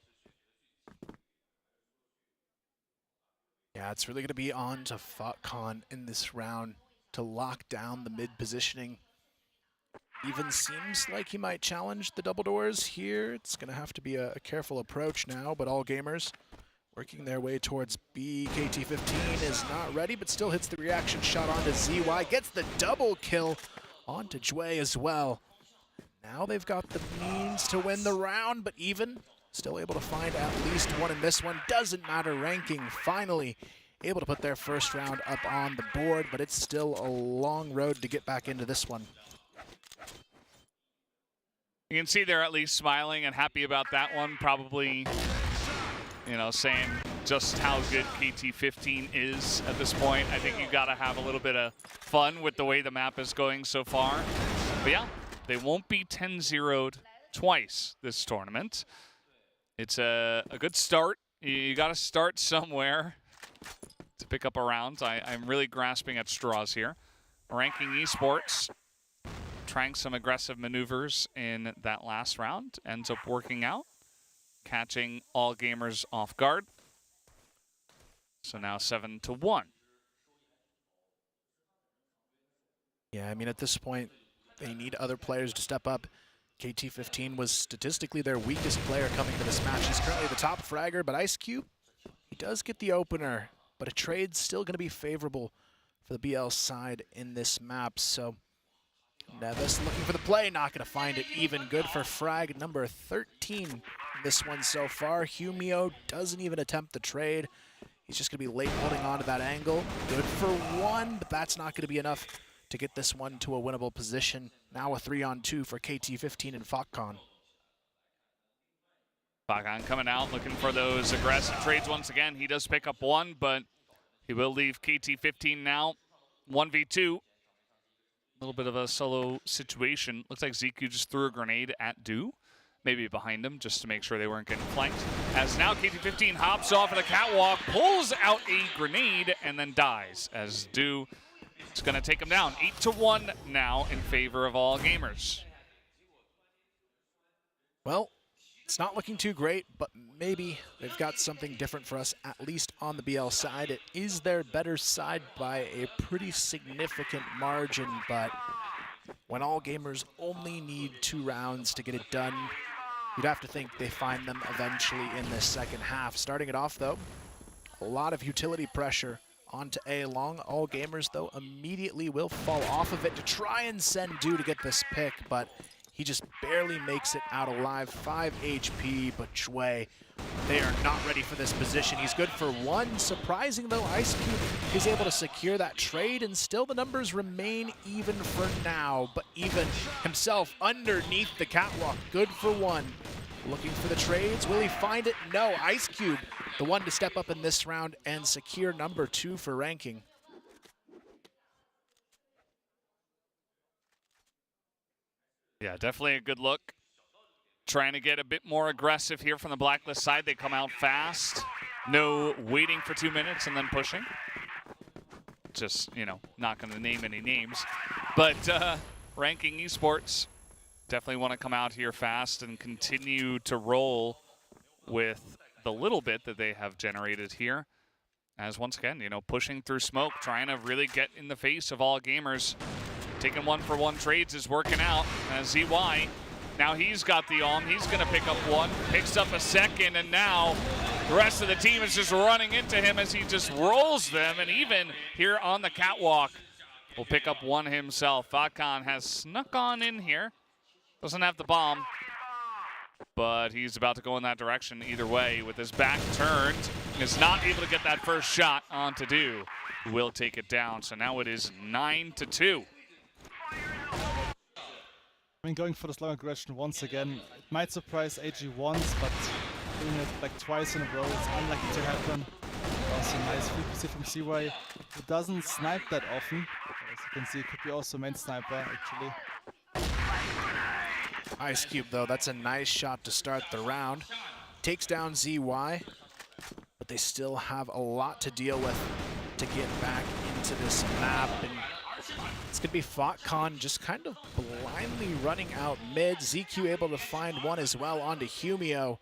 Yeah, it's really going to be on to FOCCON in this round to lock down the mid positioning. Even seems like he might challenge the double doors here. It's going to have to be a careful approach now, but all gamers working their way towards B. KT15 is not ready, but still hits the reaction shot onto ZY. Gets the double kill onto Jue as well. Now they've got the means to win the round, but even still able to find at least one in this one. Doesn't matter ranking. Finally able to put their first round up on the board, but it's still a long road to get back into this one. You can see they're at least smiling and happy about that one, probably, you know, saying just how good KT15 is at this point. I think you got to have a little bit of fun with the way the map is going so far. But yeah, they won't be 10-0'd twice this tournament. It's a good start. You got to start somewhere to pick up a round. I'm really grasping at straws here. Ranking esports, trying some aggressive maneuvers in that last round, ends up working out, catching all gamers off guard. So now 7-1. Yeah, I mean, at this point, they need other players to step up. KT15 was statistically their weakest player coming to this match. He's currently the top fragger, but Ice Cube, he does get the opener, but a trade's still going to be favorable for the BL side in this map. So Nevis looking for the play, not going to find it. Even good for frag number 13 in this one so far. Humio doesn't even attempt the trade. He's just going to be late holding on to that angle. Good for 1, but that's not going to be enough to get this one to a winnable position. Now a 3-on-2 for KT15 and FOCCON. FOCCON coming out, looking for those aggressive trades once again. He does pick up 1, but He will leave KT15 now. 1v2. A little bit of a solo situation. Looks like ZQ just threw a grenade at Du. Maybe behind him, just to make sure they weren't getting flanked. As now KT15 hops off of the catwalk, pulls out a grenade, and then dies. As Du is going to take him down. 8-1 now in favor of All Gamers. Well, it's not looking too great, but maybe they've got something different for us, at least on the BL side. It is their better side by a pretty significant margin, but when All Gamers only need 2 rounds to get it done, you'd have to think they find them eventually in the second half. Starting it off, though, a lot of utility pressure onto A long. All Gamers, though, immediately will fall off of it to try and send Du to get this pick, but he just barely makes it out alive. 5 HP, but Chue, they are not ready for this position. He's good for 1. Surprising, though, Ice Cube is able to secure that trade, and still the numbers remain even for now. But even himself underneath the catwalk, good for 1. Looking for the trades. Will he find it? No. Ice Cube, the one to step up in this round and secure number 2 for ranking. Yeah, definitely a good look. Trying to get a bit more aggressive here from the Blacklist side. They come out fast. No waiting for 2 minutes and then pushing. Just, you know, not going to name any names. But ranking esports definitely want to come out here fast and continue to roll with the little bit that they have generated here. As once again, you know, pushing through smoke, trying to really get in the face of All Gamers. Taking 1-for-1 trades is working out. As ZY, now he's got the arm. He's going to pick up 1, picks up a second, and now the rest of the team is just running into him as he just rolls them. And even here on the catwalk, will pick up 1 himself. Falcon has snuck on in here. Doesn't have the bomb, but he's about to go in that direction either way. With his back turned, is not able to get that first shot onto Du, who will take it down. So now it is 9-2. I mean, going for the slow aggression once again, it might surprise AG once, but doing it like twice in a row, it's unlikely to happen. Also nice frequency from CY, who doesn't snipe that often. As you can see, it could be also main sniper, actually. Ice Cube, though, that's a nice shot to start the round. Takes down ZY, but they still have a lot to deal with to get back into this map. And it's going to be Falcon just kind of blindly running out mid. ZQ able to find 1 as well onto Humio.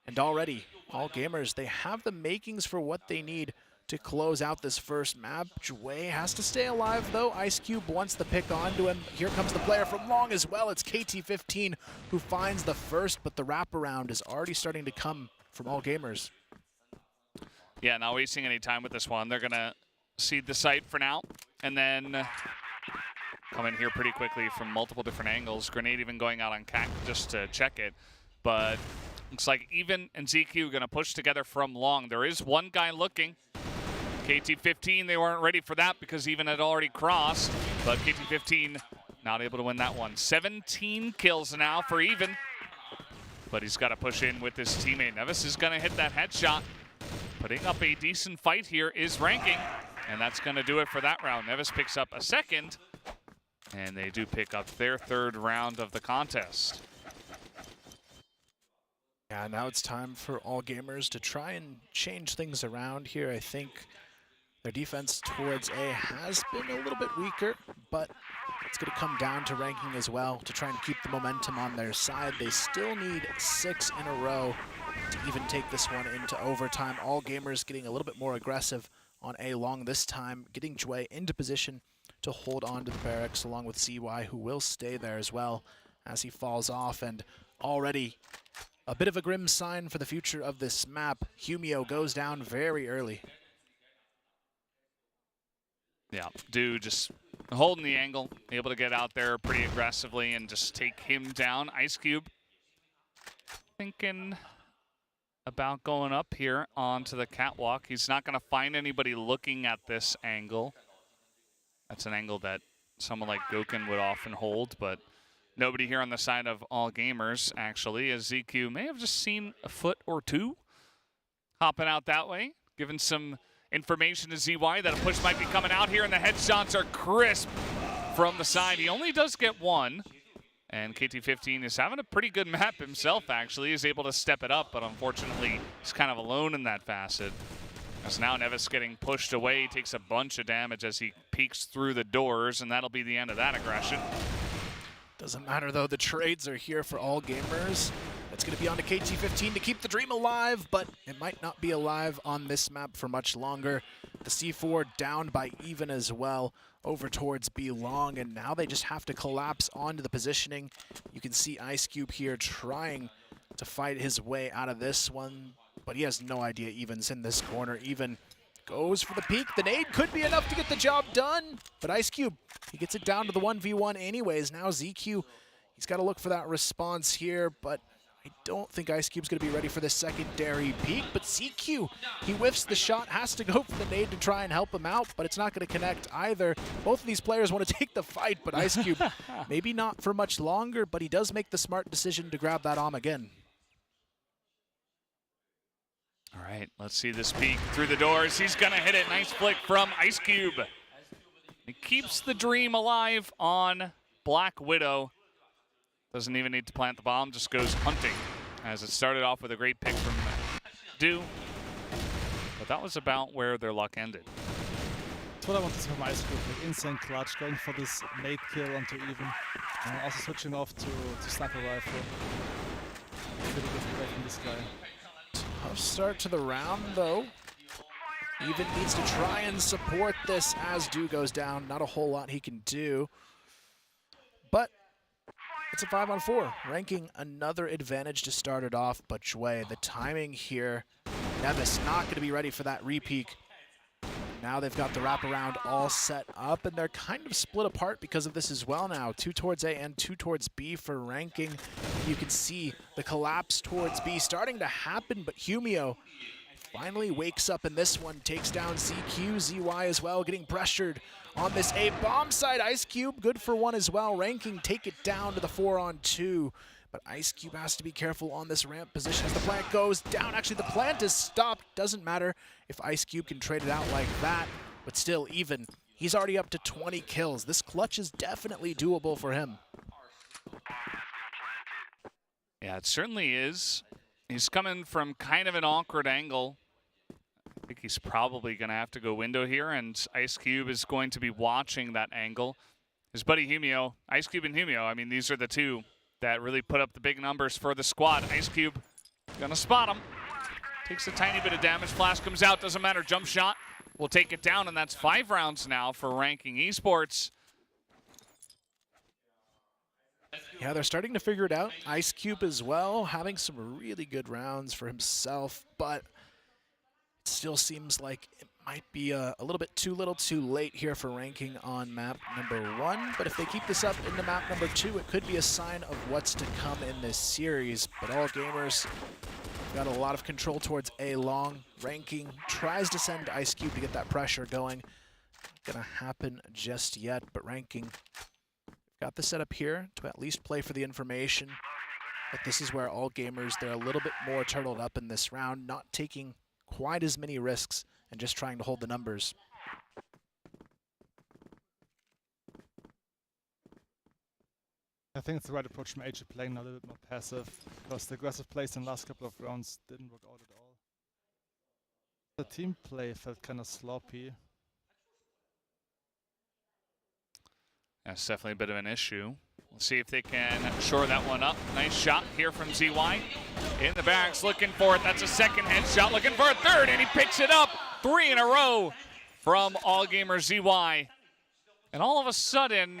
And already, All Gamers, they have the makings for what they need to close out this first map. Jue has to stay alive, though. Ice Cube wants the pick onto him. Here comes the player from long as well. It's KT15 who finds the first, but the wraparound is already starting to come from All Gamers. Yeah, not wasting any time with this one. They're going to seed the site for now, and then come in here pretty quickly from multiple different angles. Grenade even going out on CAC just to check it. But looks like Even and ZQ going to push together from long. There is 1 guy looking. KT15, they weren't ready for that because Even had already crossed. But KT15 not able to win that one. 17 kills now for Even. But he's got to push in with his teammate. Nevis is going to hit that headshot. Putting up a decent fight here is ranking. And that's going to do it for that round. Nevis picks up a second. And they do pick up their 3rd round of the contest. Yeah, now it's time for All Gamers to try and change things around here. I think their defense towards A has been a little bit weaker, but it's going to come down to ranking as well to try and keep the momentum on their side. They still need 6 in a row to even take this one into overtime. All Gamers getting a little bit more aggressive on A long this time, getting Jue into position to hold on to the barracks along with CY, who will stay there as well as he falls off. And already a bit of a grim sign for the future of this map. Humio goes down very early. Yeah, Du just holding the angle, able to get out there pretty aggressively and just take him down. Ice Cube thinking about going up here onto the catwalk. He's not going to find anybody looking at this angle. That's an angle that someone like Goken would often hold, but nobody here on the side of All Gamers, actually, as ZQ may have just seen a foot or 2 hopping out that way, giving some information to ZY that a push might be coming out here, and the headshots are crisp from the side. He only does get one, and KT15 is having a pretty good map himself, actually. He's able to step it up, but unfortunately, he's kind of alone in that facet. As now Nevis getting pushed away, he takes a bunch of damage as he peeks through the doors, and that'll be the end of that aggression. Doesn't matter, though. The trades are here for all gamers. It's going to be on to KT15 to keep the dream alive, but it might not be alive on this map for much longer. The C4 down by even as well over towards B long, and now they just have to collapse onto the positioning. You can see Ice Cube here trying to fight his way out of this one, but he has no idea Even's in this corner. Even goes for the peek. The nade could be enough to get the job done, but Ice Cube, he gets it down to the 1v1 anyways. Now ZQ, he's got to look for that response here, but I don't think Ice Cube's going to be ready for the secondary peek, but ZQ, he whiffs the shot, has to go for the nade to try and help him out, but it's not going to connect either. Both of these players want to take the fight, but Ice Cube, maybe not for much longer, but he does make the smart decision to grab that arm again. All right, let's see this peek through the doors. He's going to hit it. Nice flick from Ice Cube. He keeps the dream alive on Black Widow. Doesn't even need to plant the bomb, just goes hunting, as it started off with a great pick from Du. But that was about where their luck ended. That's what I wanted from Ice Cube, like insane clutch, going for this nade kill onto even, and also switching off to sniper rifle. Really good play from this guy. Tough start to the round, though. Even needs to try and support this as Du goes down. Not a whole lot he can do. But it's a 5-on-4, ranking another advantage to start it off, but Jue, the timing here, Nevis not going to be ready for that re-peek. Now they've got the wraparound all set up, and they're kind of split apart because of this as well now. 2 towards A and 2 towards B for ranking. You can see the collapse towards B starting to happen, but Humio finally wakes up in this one, takes down ZQ, ZY as well, getting pressured on this A bomb side. Ice Cube, good for one as well. Ranking, take it down to the 4-on-2. But Ice Cube has to be careful on this ramp position as the plant goes down. Actually, the plant is stopped. Doesn't matter if Ice Cube can trade it out like that. But still, even, he's already up to 20 kills. This clutch is definitely doable for him. Yeah, it certainly is. He's coming from kind of an awkward angle. I think he's probably going to have to go window here, and Ice Cube is going to be watching that angle. His buddy Humio, Ice Cube and Humio, I mean, these are the two that really put up the big numbers for the squad. Ice Cube gonna spot him. Takes a tiny bit of damage. Flash comes out, doesn't matter. Jump shot will take it down, and that's 5 rounds now for ranking esports. Yeah, they're starting to figure it out. Ice Cube as well, having some really good rounds for himself, but it still seems like it might be a little bit too little too late here for ranking on map number 1. But if they keep this up into map number 2, it could be a sign of what's to come in this series. But all gamers got a lot of control towards A long. Ranking tries to send Ice Cube to get that pressure going. Not gonna happen just yet, but ranking got the setup here to at least play for the information. But this is where all gamers, they're a little bit more turtled up in this round, not taking quite as many risks and just trying to hold the numbers. I think it's the right approach from AG playing now a little bit more passive, because the aggressive plays in the last couple of rounds didn't work out at all. The team play felt kind of sloppy. That's definitely a bit of an issue. We'll see if they can shore that one up. Nice shot here from ZY. In the barracks, looking for it. That's a second headshot, looking for a third, and he picks it up. 3 in a row from All Gamer ZY. And all of a sudden,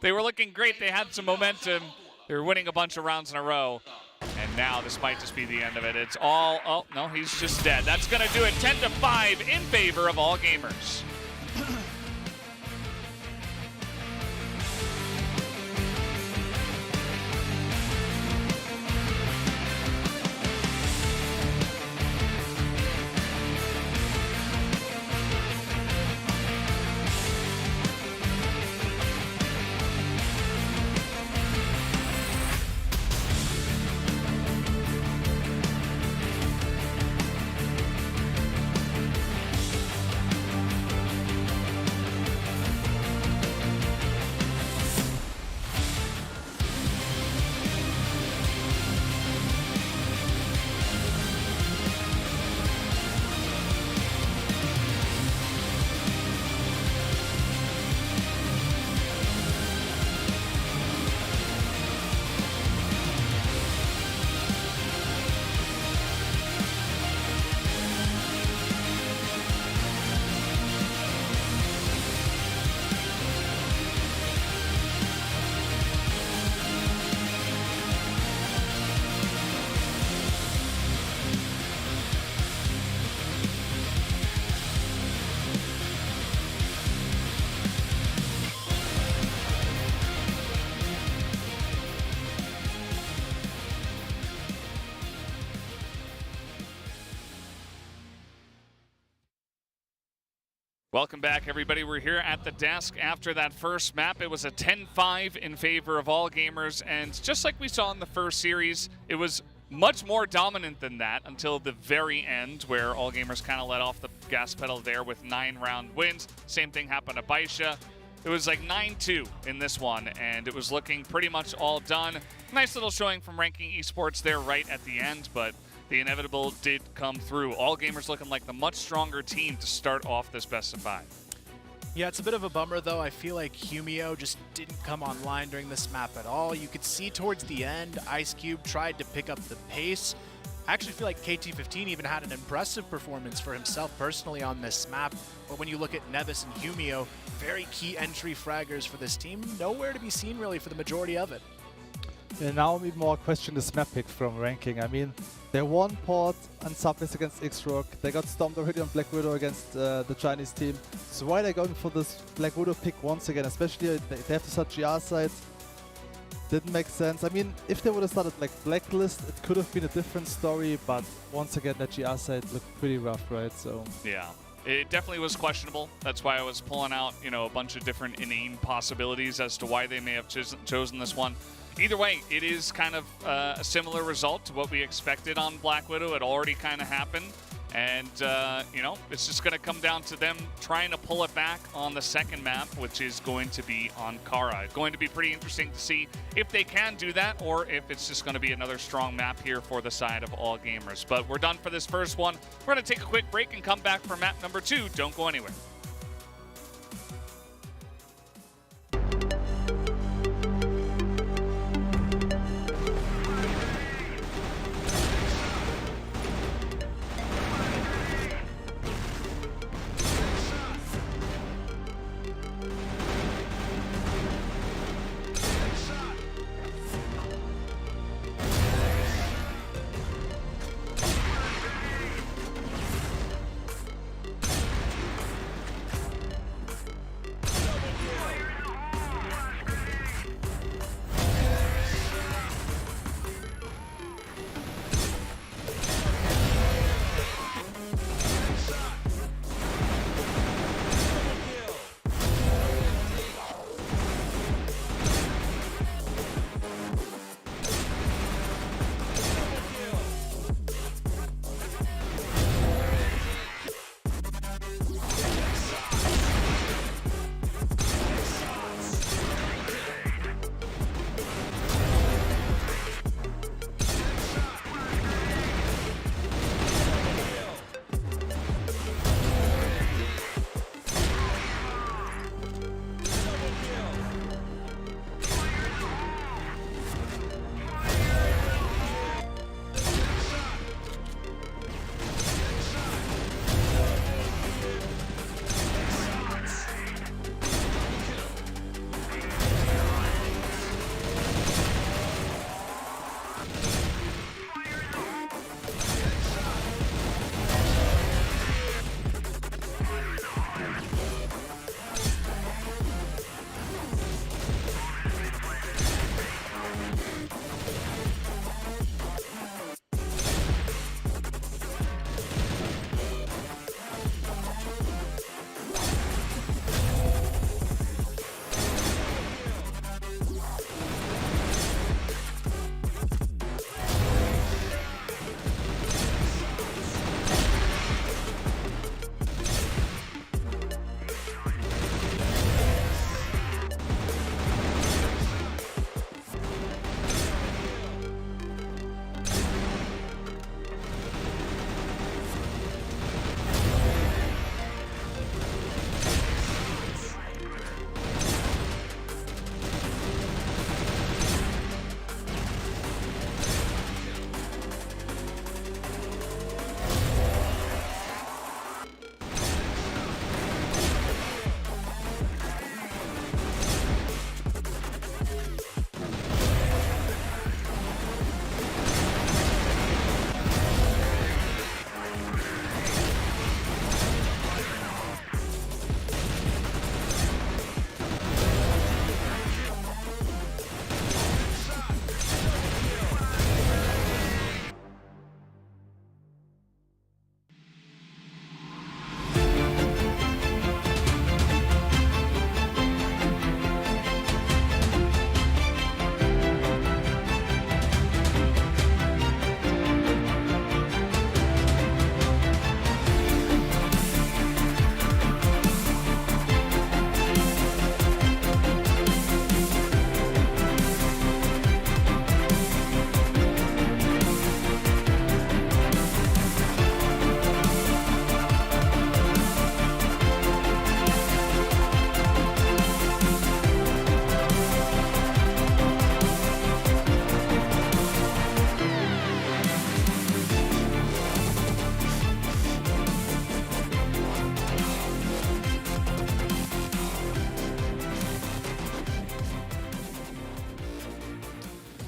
they were looking great. They had some momentum. They were winning a bunch of rounds in a row. And now this might just be the end of it. It's all, oh, no, he's just dead. That's going to do it. 10-5 in favor of All Gamers. Welcome back, everybody. We're here at the desk after that first map. It was a 10-5 in favor of All Gamers, and just like we saw in the first series, it was much more dominant than that until the very end, where All Gamers kind of let off the gas pedal there with 9-round wins. Same thing happened to BaiSha. It was like 9-2 in this one, and it was looking pretty much all done. Nice little showing from Ranking Esports there right at the end, but the inevitable did come through. All Gamers looking like the much stronger team to start off this best of 5. Yeah, it's a bit of a bummer, though. I feel like Humio just didn't come online during this map at all. You could see towards the end, Ice Cube tried to pick up the pace. I actually feel like KT15 even had an impressive performance for himself personally on this map. But when you look at Nevis and Humio, very key entry fraggers for this team, nowhere to be seen really for the majority of it. And now we more question this map pick from Ranking. I mean, they won Port and Subways against X-Rock. They got stomped already on Black Widow against the Chinese team. So why are they going for this Black Widow pick once again? Especially they have to start GR side. Didn't make sense. I mean, if they would have started like Blacklist, it could have been a different story. But once again, that GR side looked pretty rough, right? So yeah. It definitely was questionable. That's why I was pulling out, you know, a bunch of different inane possibilities as to why they may have chosen this one. Either way, it is kind of a similar result to what we expected on Black Widow. It already kind of happened. And, you know, it's just going to come down to them trying to pull it back on the second map, which is going to be on Kara. It's going to be pretty interesting to see if they can do that or if it's just going to be another strong map here for the side of All Gamers. But we're done for this first one. We're going to take a quick break and come back for map number 2. Don't go anywhere.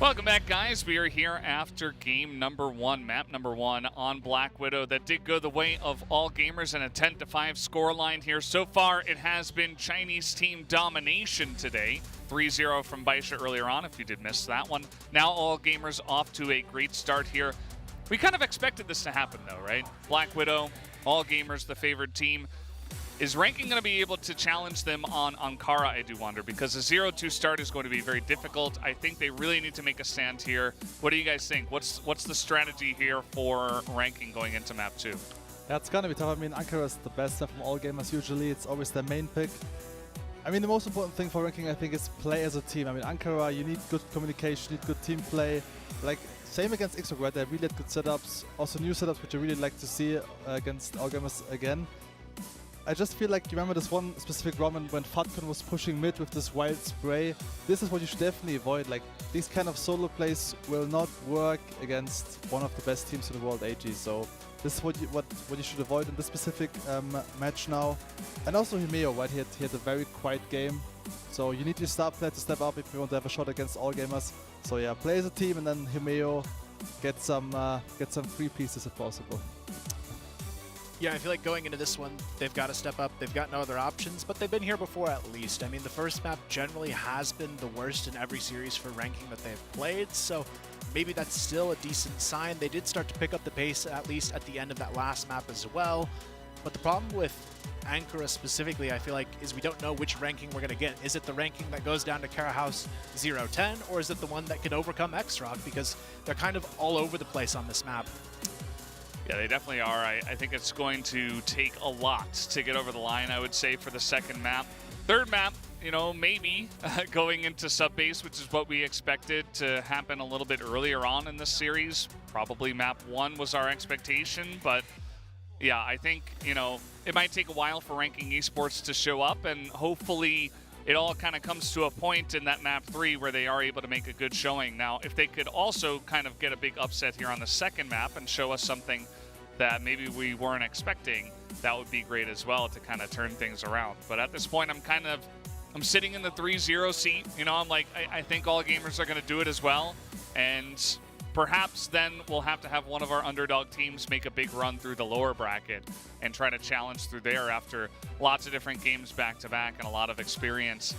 Welcome back, guys. We are here after game number 1, map number 1 on Black Widow. That did go the way of all gamers in a 10-5 scoreline here. So far, it has been Chinese team domination today. 3-0 from BaiSha earlier on, if you did miss that one. Now all gamers off to a great start here. We kind of expected this to happen, though, right? Black Widow, all gamers, the favored team. Is ranking going to be able to challenge them on Ankara, I do wonder, because a 0-2 start is going to be very difficult. I think they really need to make a stand here. What do you guys think? What's the strategy here for ranking going into map 2? Yeah, it's going to be tough. I mean, Ankara is the best from all gamers usually. It's always their main pick. I mean, the most important thing for ranking, I think, is play as a team. I mean, Ankara, you need good communication, you need good team play. Like, same against Xrog, right? They really had good setups. Also new setups, which I really like to see against all gamers again. I just feel like, you remember this one specific round when Fatkon was pushing mid with this wild spray? This is what you should definitely avoid. Like, these kind of solo plays will not work against one of the best teams in the world, AG. So this is what you should avoid in this specific match now. And also Himeo, right? He had a very quiet game. So you need your star player to step up if you want to have a shot against all gamers. So yeah, play as a team, and then Himeo get some free pieces if possible. Yeah, I feel like going into this one, they've got to step up. They've got no other options, but they've been here before at least. I mean, the first map generally has been the worst in every series for ranking that they've played, so maybe that's still a decent sign. They did start to pick up the pace, at least at the end of that last map as well. But the problem with Ankara specifically, I feel like, is we don't know which ranking we're going to get. Is it the ranking that goes down to Kara House 0-10, or is it the one that can overcome Xrog? Because they're kind of all over the place on this map. Yeah, they definitely are. I think it's going to take a lot to get over the line, I would say, for the second map. Third map, you know, maybe going into sub-base, which is what we expected to happen a little bit earlier on in this series. Probably map 1 was our expectation, but yeah, I think, you know, it might take a while for ranking esports to show up, and hopefully it all kind of comes to a point in that map 3 where they are able to make a good showing. Now, if they could also kind of get a big upset here on the second map and show us something that maybe we weren't expecting, that would be great as well to kind of turn things around. But at this point, I'm sitting in the 3-0 seat. You know, I'm like, I think all gamers are going to do it as well. And perhaps then we'll have to have one of our underdog teams make a big run through the lower bracket and try to challenge through there after lots of different games back-to-back and a lot of experience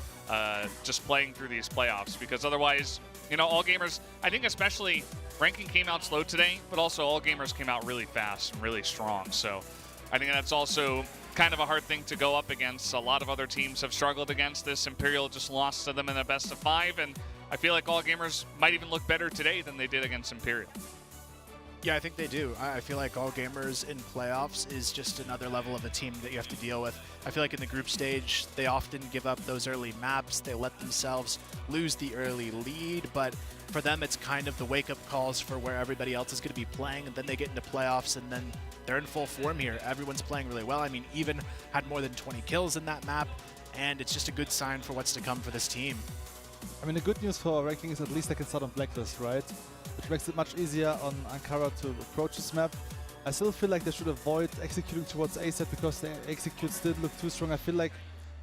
just playing through these playoffs. Because otherwise, you know, all gamers, I think especially ranking came out slow today, but also all gamers came out really fast and really strong. So I think that's also kind of a hard thing to go up against. A lot of other teams have struggled against this. Imperial just lost to them in the best of 5, and I feel like all gamers might even look better today than they did against Imperial. Yeah, I think they do. I feel like all gamers in playoffs is just another level of a team that you have to deal with. I feel like in the group stage, they often give up those early maps. They let themselves lose the early lead, but for them, it's kind of the wake-up calls for where everybody else is going to be playing, and then they get into playoffs, and then they're in full form here. Everyone's playing really well. I mean, even had more than 20 kills in that map, and it's just a good sign for what's to come for this team. I mean, the good news for ranking is at least they can start on Blacklist, right? Which makes it much easier on Ankara to approach this map. I still feel like they should avoid executing towards A side because the executes did look too strong. I feel like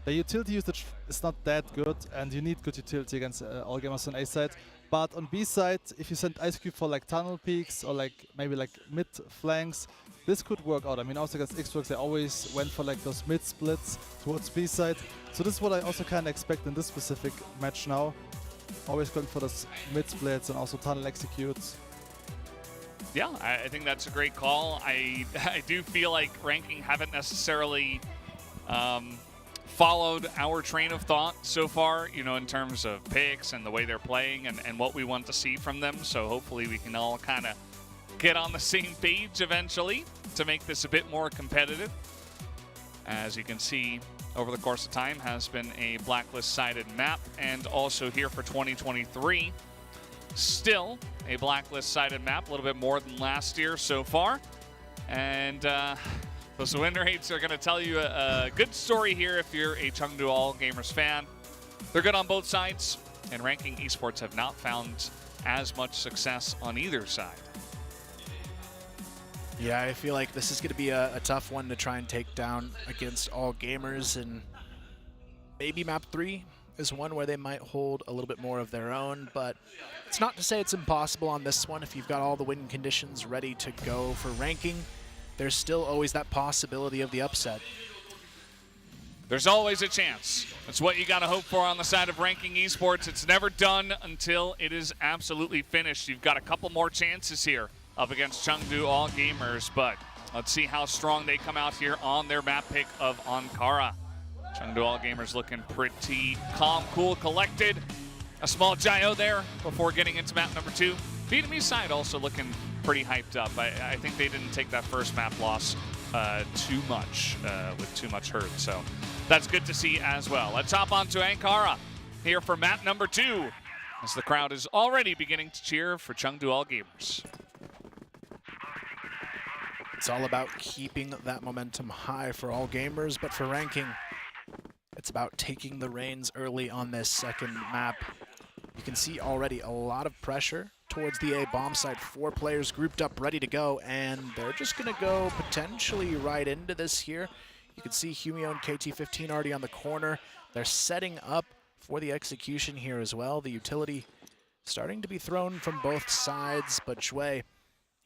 the utility usage is not that good, and you need good utility against all gamers on A side. But on B side, if you send Ice Cube for like tunnel peaks or like maybe like mid flanks, this could work out. I mean, also against Xbox, they always went for like those mid splits towards B side. So this is what I also kind of expect in this specific match now. Always going for those mid splits and also tunnel executes. Yeah, I think that's a great call. I do feel like ranking haven't necessarily followed our train of thought so far, you know, in terms of picks and the way they're playing and what we want to see from them. So hopefully we can all kind of get on the same page eventually to make this a bit more competitive. As you can see, over the course of time has been a blacklist-sided map, and also here for 2023, still a blacklist-sided map, a little bit more than last year so far. And those win rates are going to tell you a good story here if you're a CHENGDU All Gamers fan. They're good on both sides, and ranking esports have not found as much success on either side. Yeah, I feel like this is going to be a tough one to try and take down against all gamers, and maybe map 3 is one where they might hold a little bit more of their own, but it's not to say it's impossible on this one. If you've got all the win conditions ready to go for ranking, there's still always that possibility of the upset. There's always a chance. That's what you got to hope for on the side of ranking esports. It's never done until it is absolutely finished. You've got a couple more chances here up against CHENGDU All Gamers, but let's see how strong they come out here on their map pick of Ankara. CHENGDU All Gamers looking pretty calm, cool, collected. A small gyro there before getting into map number 2. Vietnamese side also looking pretty hyped up. I think they didn't take that first map loss too much, with too much hurt. So that's good to see as well. Let's hop on to Ankara here for map number 2, as the crowd is already beginning to cheer for CHENGDU All Gamers. It's all about keeping that momentum high for All Gamers, but for ranking, it's about taking the reins early on this second map. You can see already a lot of pressure towards the A bomb site. 4 players grouped up, ready to go, and they're just going to go potentially right into this here. You can see Humio and KT15 already on the corner. They're setting up for the execution here as well. The utility starting to be thrown from both sides, but Jue,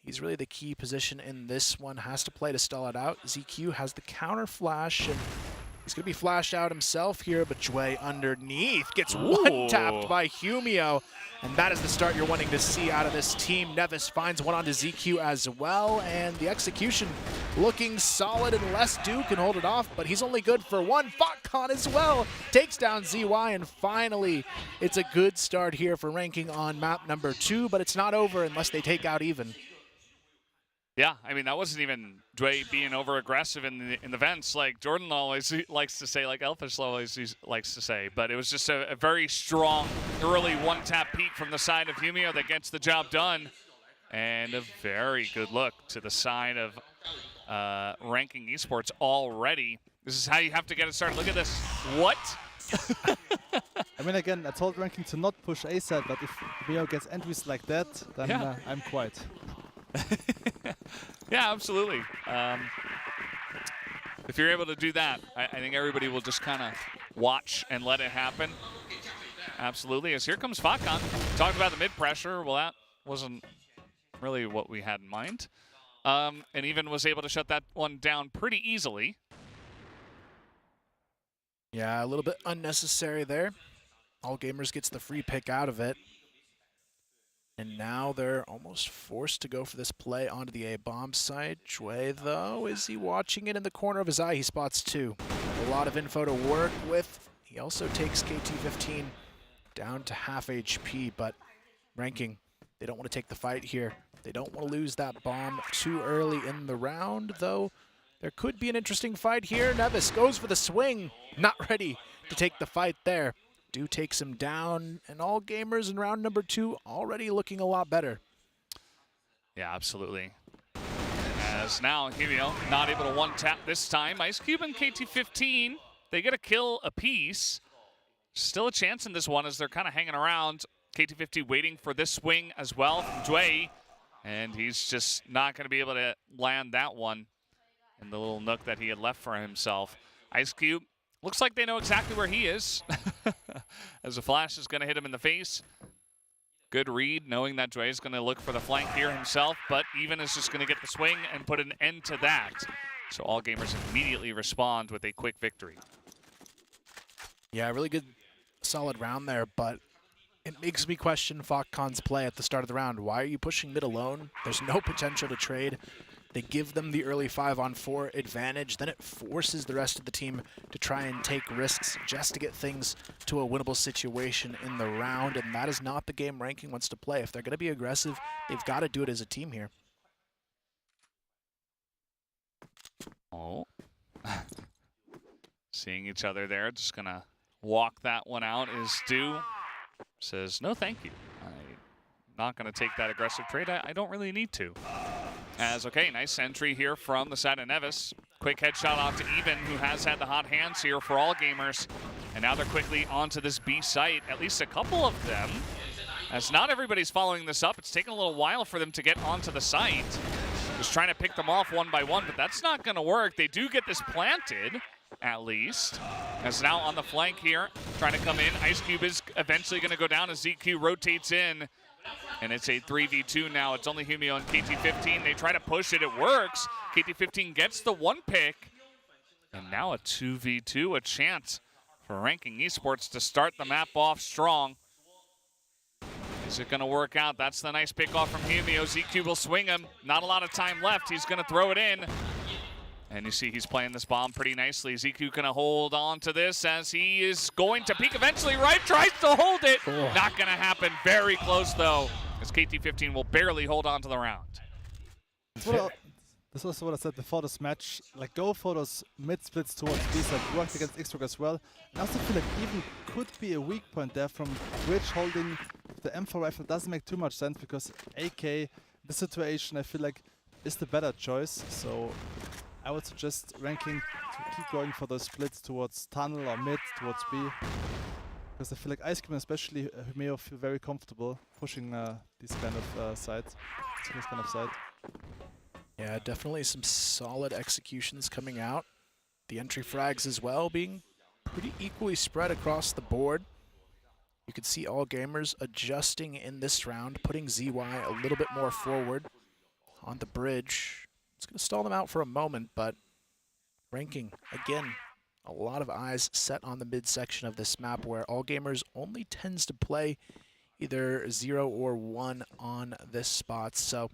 he's really the key position in this one. Has to play to stall it out. ZQ has the counter flash, and he's going to be flashed out himself here, but Jue underneath gets one-tapped by Humio. And that is the start you're wanting to see out of this team. Nevis finds one onto ZQ as well, and the execution looking solid, unless Du can hold it off, but he's only good for one. FotCon as well takes down ZY, and finally, it's a good start here for ranking on map number 2, but it's not over unless they take out even. Yeah, I mean, that wasn't even Dway being over-aggressive in the vents, like Jordan always likes to say, like Elfish always likes to say. But it was just a very strong early one-tap peek from the side of Humio that gets the job done. And a very good look to the side of ranking esports already. This is how you have to get it started. Look at this. What? I mean, again, I told ranking to not push A side, but if Humio gets entries like that, then I'm quiet. Yeah, absolutely. If you're able to do that, I think everybody will just kind of watch and let it happen. Absolutely. As here comes FotCon. Talked about the mid pressure. Well, that wasn't really what we had in mind. And even was able to shut that one down pretty easily. Yeah, a little bit unnecessary there. All Gamers gets the free pick out of it. And now they're almost forced to go for this play onto the A bomb site. Jue, though, is he watching it in the corner of his eye? He spots 2. A lot of info to work with. He also takes KT15 down to half HP, but ranking, they don't want to take the fight here. They don't want to lose that bomb too early in the round, though there could be an interesting fight here. Nevis goes for the swing, not ready to take the fight there. Du takes him down, and All Gamers in round number 2 already looking a lot better. Yeah, absolutely. As now, Humio not able to one-tap this time. Ice Cube and KT15, they get a kill apiece. Still a chance in this one as they're kind of hanging around. KT50 waiting for this swing as well from Dway, and he's just not going to be able to land that one in the little nook that he had left for himself. Ice Cube, looks like they know exactly where he is, as a flash is going to hit him in the face. Good read, knowing that Dway is going to look for the flank here himself, but Even is just going to get the swing and put an end to that. So All Gamers immediately respond with a quick victory. Yeah, really good, solid round there, but it makes me question FotCon's play at the start of the round. Why are you pushing mid alone? There's no potential to trade. They give them the early 5-on-4 advantage, then it forces the rest of the team to try and take risks just to get things to a winnable situation in the round, and that is not the game ranking wants to play. If they're going to be aggressive, they've got to do it as a team here. Oh. Seeing each other there, just going to walk that one out is Du. Says, no thank you. I'm not going to take that aggressive trade. I don't really need to. As, okay, nice entry here from the side of Nevis. Quick headshot out to Even, who has had the hot hands here for All Gamers. And now they're quickly onto this B site, at least a couple of them. As not everybody's following this up, it's taken a little while for them to get onto the site. Just trying to pick them off one by one, but that's not going to work. They do get this planted. at least. As now on the flank here, trying to come in. Ice Cube is eventually going to go down as ZQ rotates in. And it's a 3v2 now. It's only Humio and KT15. They try to push it. It works. KT15 gets the one pick. And now a 2v2, a chance for Ranking Esports to start the map off strong. Is it going to work out? That's the nice pick off from Humio. ZQ will swing him. Not a lot of time left. He's going to throw it in. And you see he's playing this bomb pretty nicely. ZQ going to hold on to this as he is going to peek eventually, right? Tries to hold it. Oh. Not going to happen. Very close, though, as KT15 will barely hold on to the round. This is what I said before this match. Like, go for those mid splits towards B side. Worked against Xrock as well. And I also feel like even could be a weak point there from Bridge holding the M4 rifle. Doesn't make too much sense because AK, the situation, I feel like is the better choice. So I would suggest Ranking to keep going for those splits towards tunnel or mid towards B. Because I feel like Ice Cube and especially Humeo feel very comfortable pushing these kind of sides. This kind of side. Yeah, definitely some solid executions coming out. The entry frags as well being pretty equally spread across the board. You can see all gamers adjusting in this round, putting ZY a little bit more forward on the bridge. It's going to stall them out for a moment, but Ranking, again, a lot of eyes set on the midsection of this map where all gamers only tends to play either 0 or 1 on this spot. So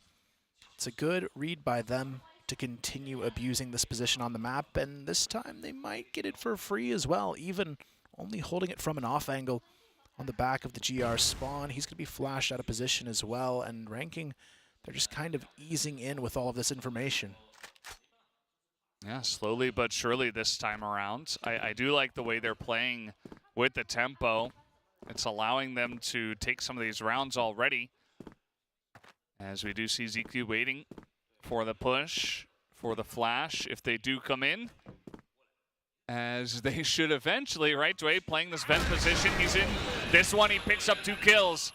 it's a good read by them to continue abusing this position on the map, and this time they might get it for free as well, even only holding it from an off angle on the back of the GR spawn. He's going to be flashed out of position as well, and Ranking, they're just kind of easing in with all of this information. Yeah, slowly but surely this time around. I do like the way they're playing with the tempo. It's allowing them to take some of these rounds already. As we do see ZQ waiting for the push, for the flash, if they do come in. As they should eventually, right? Dwayne playing this vent position. He's in this one, he picks up 2 kills.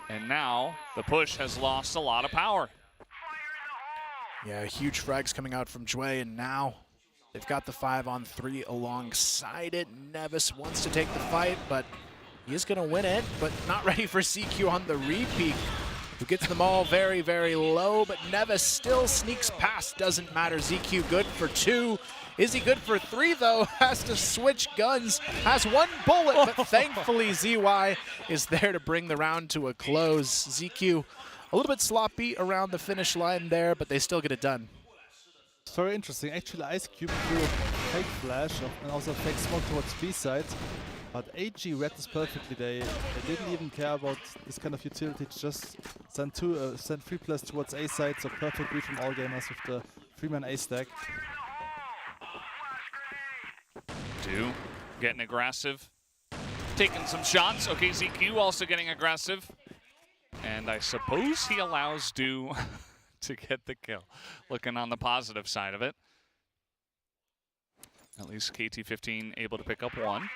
And now the push has lost a lot of power. Yeah, huge frags coming out from Dwayne, and now they've got the 5-on-3 alongside it. Nevis wants to take the fight, but he is going to win it, but not ready for CQ on the repeat. Who gets them all very, very low, but Nevis still sneaks past. Doesn't matter. ZQ good for 2. Is he good for 3, though? Has to switch guns. Has 1 bullet, but thankfully ZY is there to bring the round to a close. ZQ a little bit sloppy around the finish line there, but they still get it done. It's very interesting. Actually, Ice Cube threw a fake flash and also a fake smoke towards B side. But AG read this perfectly. They didn't even care about this kind of utility. Just send 3 players towards A side. So perfect read from all gamers with the 3-man A stack. Do getting aggressive, taking some shots. Okay, ZQ also getting aggressive, and I suppose he allows Do to get the kill. Looking on the positive side of it. At least KT15 able to pick up 1.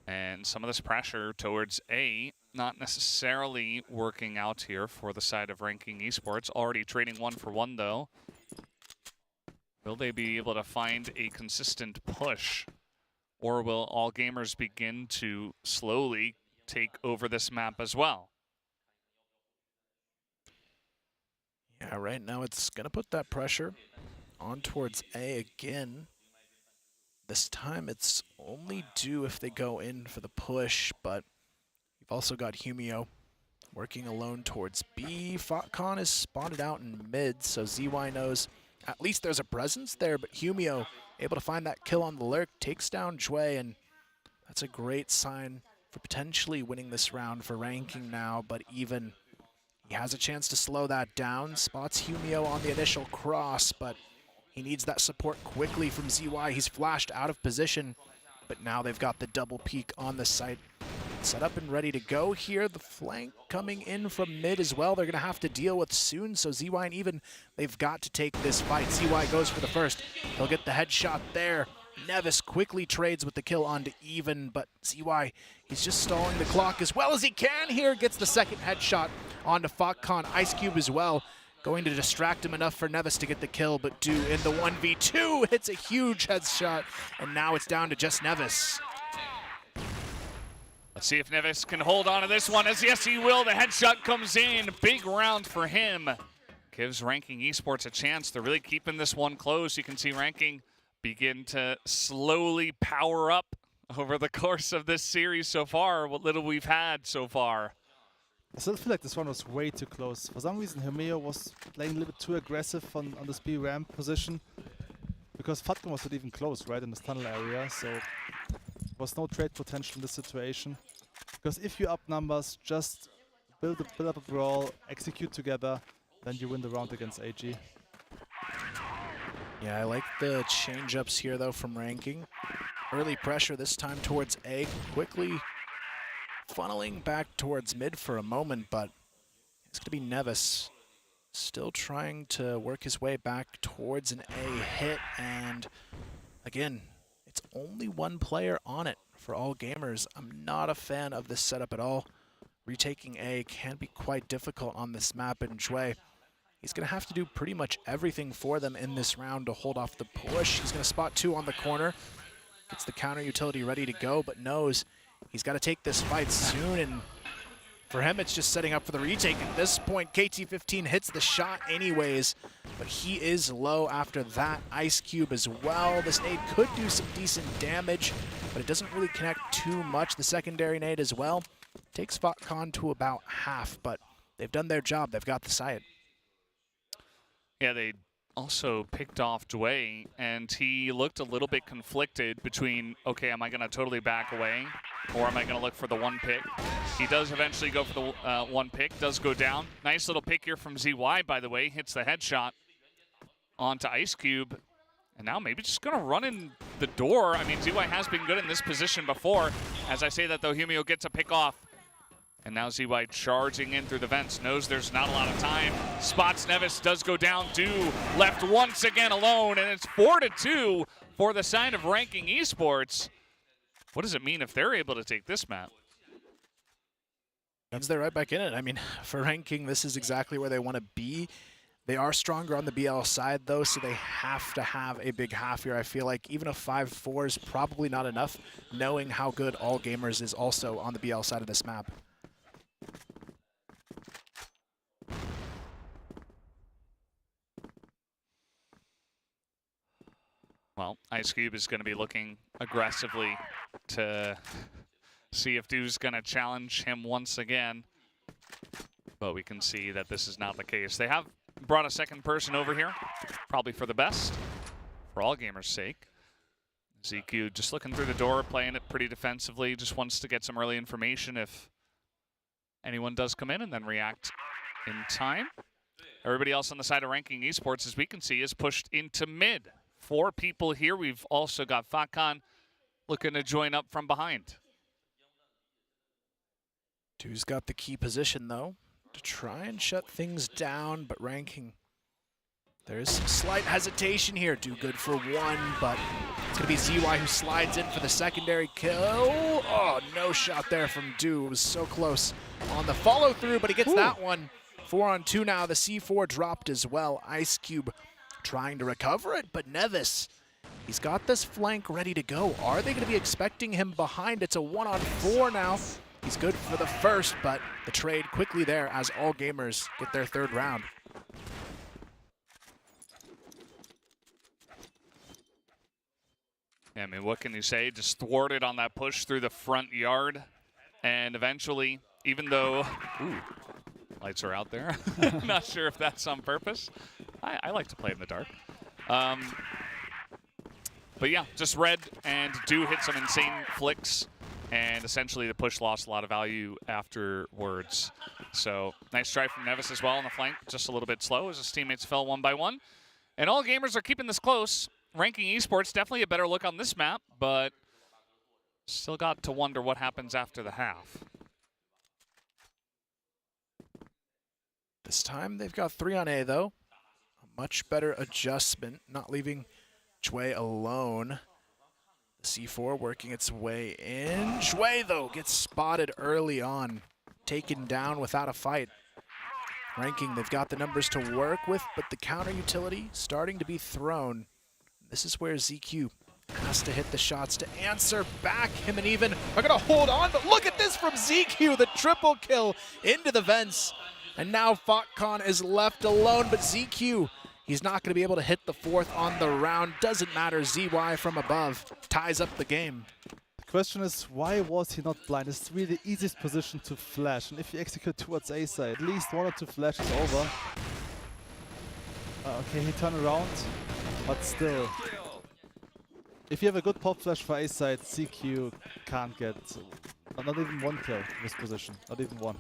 And some of this pressure towards A not necessarily working out here for the side of Ranking Esports. Already trading 1 for 1 though. Will they be able to find a consistent push? Or will all gamers begin to slowly take over this map as well? Yeah, right now it's going to put that pressure on towards A again. This time it's only Do if they go in for the push, but you've also got Humio working alone towards B. Fotcon is spotted out in mid, so ZY knows at least there's a presence there, but Humio able to find that kill on the lurk, takes down Jue, and that's a great sign for potentially winning this round for Ranking now, but even he has a chance to slow that down, spots Humio on the initial cross, but he needs that support quickly from ZY. He's flashed out of position, but now they've got the double peek on the site. Set up and ready to go here. The flank coming in from mid as well. They're going to have to deal with soon, so ZY and Even, they've got to take this fight. ZY goes for the first. They'll get the headshot there. Nevis quickly trades with the kill onto Even, but ZY, he's just stalling the clock as well as he can here. Gets the second headshot onto Fotcon. Ice Cube as well. going to distract him enough for Nevis to get the kill, but Du in the 1v2 hits a huge headshot, and now it's down to just Nevis. Let's see if Nevis can hold on to this one, as yes he will. The headshot comes in, big round for him. Gives Ranking Esports a chance. They're really keeping this one close. You can see Ranking begin to slowly power up over the course of this series so far, what little we've had so far. I still feel like this one was way too close. For some reason, Hermeo was playing a little bit too aggressive on this B ramp position, because Fatma was not even close, right, in this tunnel area, so there was no trade potential in this situation. Because if you up numbers, just build up a brawl, execute together, then you win the round against AG. Yeah, I like the change-ups here, though, from Ranking. Early pressure this time towards A, quickly funneling back towards mid for a moment, but it's going to be Nevis still trying to work his way back towards an A hit, and again, it's only one player on it for all gamers. I'm not a fan of this setup at all. Retaking A can be quite difficult on this map, and Jue, he's going to have to do pretty much everything for them in this round to hold off the push. He's going to spot 2 on the corner, gets the counter utility ready to go, but knows he's got to take this fight soon, and for him it's just setting up for the retake. At this point, KT15 hits the shot anyways, but he is low after that. Ice Cube as well. This nade could do some decent damage, but it doesn't really connect too much. The secondary nade as well takes FotCon to about half, but they've done their job. They've got the site. Yeah, they also picked off Dway, and he looked a little bit conflicted between, okay, am I going to totally back away, or am I going to look for the one pick? He does eventually go for the one pick, does go down. Nice little pick here from ZY, by the way, hits the headshot onto Ice Cube, and now maybe just going to run in the door. I mean, ZY has been good in this position before. As I say that, though, Humio gets a pick off. And now ZY charging in through the vents, knows there's not a lot of time. Spots Nevis, does go down. Du left once again alone, and it's 4-2 for the side of Ranking Esports. What does it mean if they're able to take this map? Means they're right back in it. I mean, for Ranking, this is exactly where they want to be. They are stronger on the BL side, though, so they have to have a big half here. I feel like even a 5-4 is probably not enough, knowing how good All Gamers is also on the BL side of this map. Well, Ice Cube is going to be looking aggressively to see if Du's going to challenge him once again. But we can see that this is not the case. They have brought a second person over here, probably for the best, for all gamers' sake. ZQ just looking through the door, playing it pretty defensively, just wants to get some early information if anyone does come in and then react in time. Everybody else on the side of Ranking Esports, as we can see, is pushed into mid. 4 people here. We've also got FotCon looking to join up from behind. Du's got the key position, though, to try and shut things down, but Ranking, there's some slight hesitation here. Du good for 1, but it's going to be ZY who slides in for the secondary kill. Oh, no shot there from Du. It was so close on the follow-through, but he gets that one. 4-on-2 now. The C4 dropped as well. Ice Cube trying to recover it, but Nevis, he's got this flank ready to go. Are they going to be expecting him behind? It's a 1-on-4 now. He's good for the first, but the trade quickly there as all gamers get their 3rd round. Yeah, I mean, what can you say? Just thwarted on that push through the front yard, and eventually, even though, lights are out there. Not sure if that's on purpose. I like to play in the dark. But yeah, just red and Du hit some insane flicks, and essentially the push lost a lot of value afterwards. So nice try from Nevis as well on the flank, just a little bit slow as his teammates fell 1 by 1. And all gamers are keeping this close. Ranking Esports, definitely a better look on this map, but still got to wonder what happens after the half. This time they've got 3 on A, though. A much better adjustment, not leaving Jue alone. The C4 working its way in. Jue, though, gets spotted early on, taken down without a fight. Ranking, they've got the numbers to work with, but the counter utility starting to be thrown. This is where ZQ has to hit the shots to answer back. Him and Even are gonna hold on, but look at this from ZQ, the triple kill into the vents. And now FotCon is left alone, but ZQ, he's not gonna be able to hit the fourth on the round. Doesn't matter, ZY from above ties up the game. The question is, why was he not blind? It's really the easiest position to flash, and if you execute towards A side, at least 1 or 2 flashes over. Okay, he turned around, but still. If you have a good pop flash for A side, CQ can't get not even 1 kill in this position, not even 1.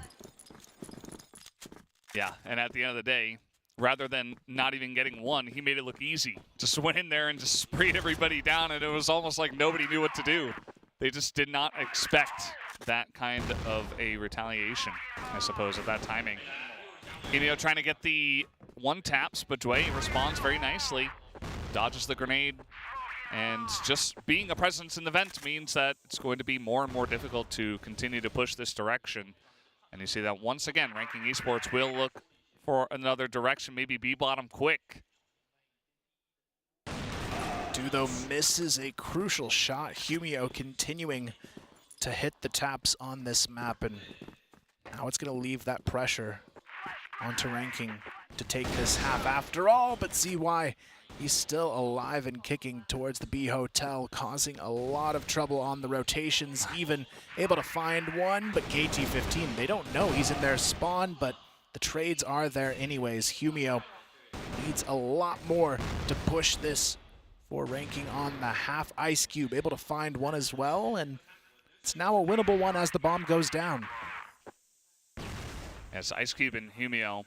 Yeah, and at the end of the day, rather than not even getting 1, he made it look easy. Just went in there and just sprayed everybody down, and it was almost like nobody knew what to do. They just did not expect that kind of a retaliation, I suppose, at that timing. Himio trying to get the 1 taps, but Dway responds very nicely, dodges the grenade, and just being a presence in the vent means that it's going to be more and more difficult to continue to push this direction. And you see that once again, Ranking Esports will look for another direction, maybe B-bottom quick. Dudo misses a crucial shot. Humio continuing to hit the taps on this map, and now it's going to leave that pressure onto Ranking to take this half after all, but ZY, he's still alive and kicking towards the B Hotel, causing a lot of trouble on the rotations, even able to find one, but KT15, they don't know he's in their spawn, but the trades are there anyways. Humio needs a lot more to push this for Ranking on the half. Ice Cube able to find one as well, and it's now a winnable one as the bomb goes down. As Ice Cube and Humio,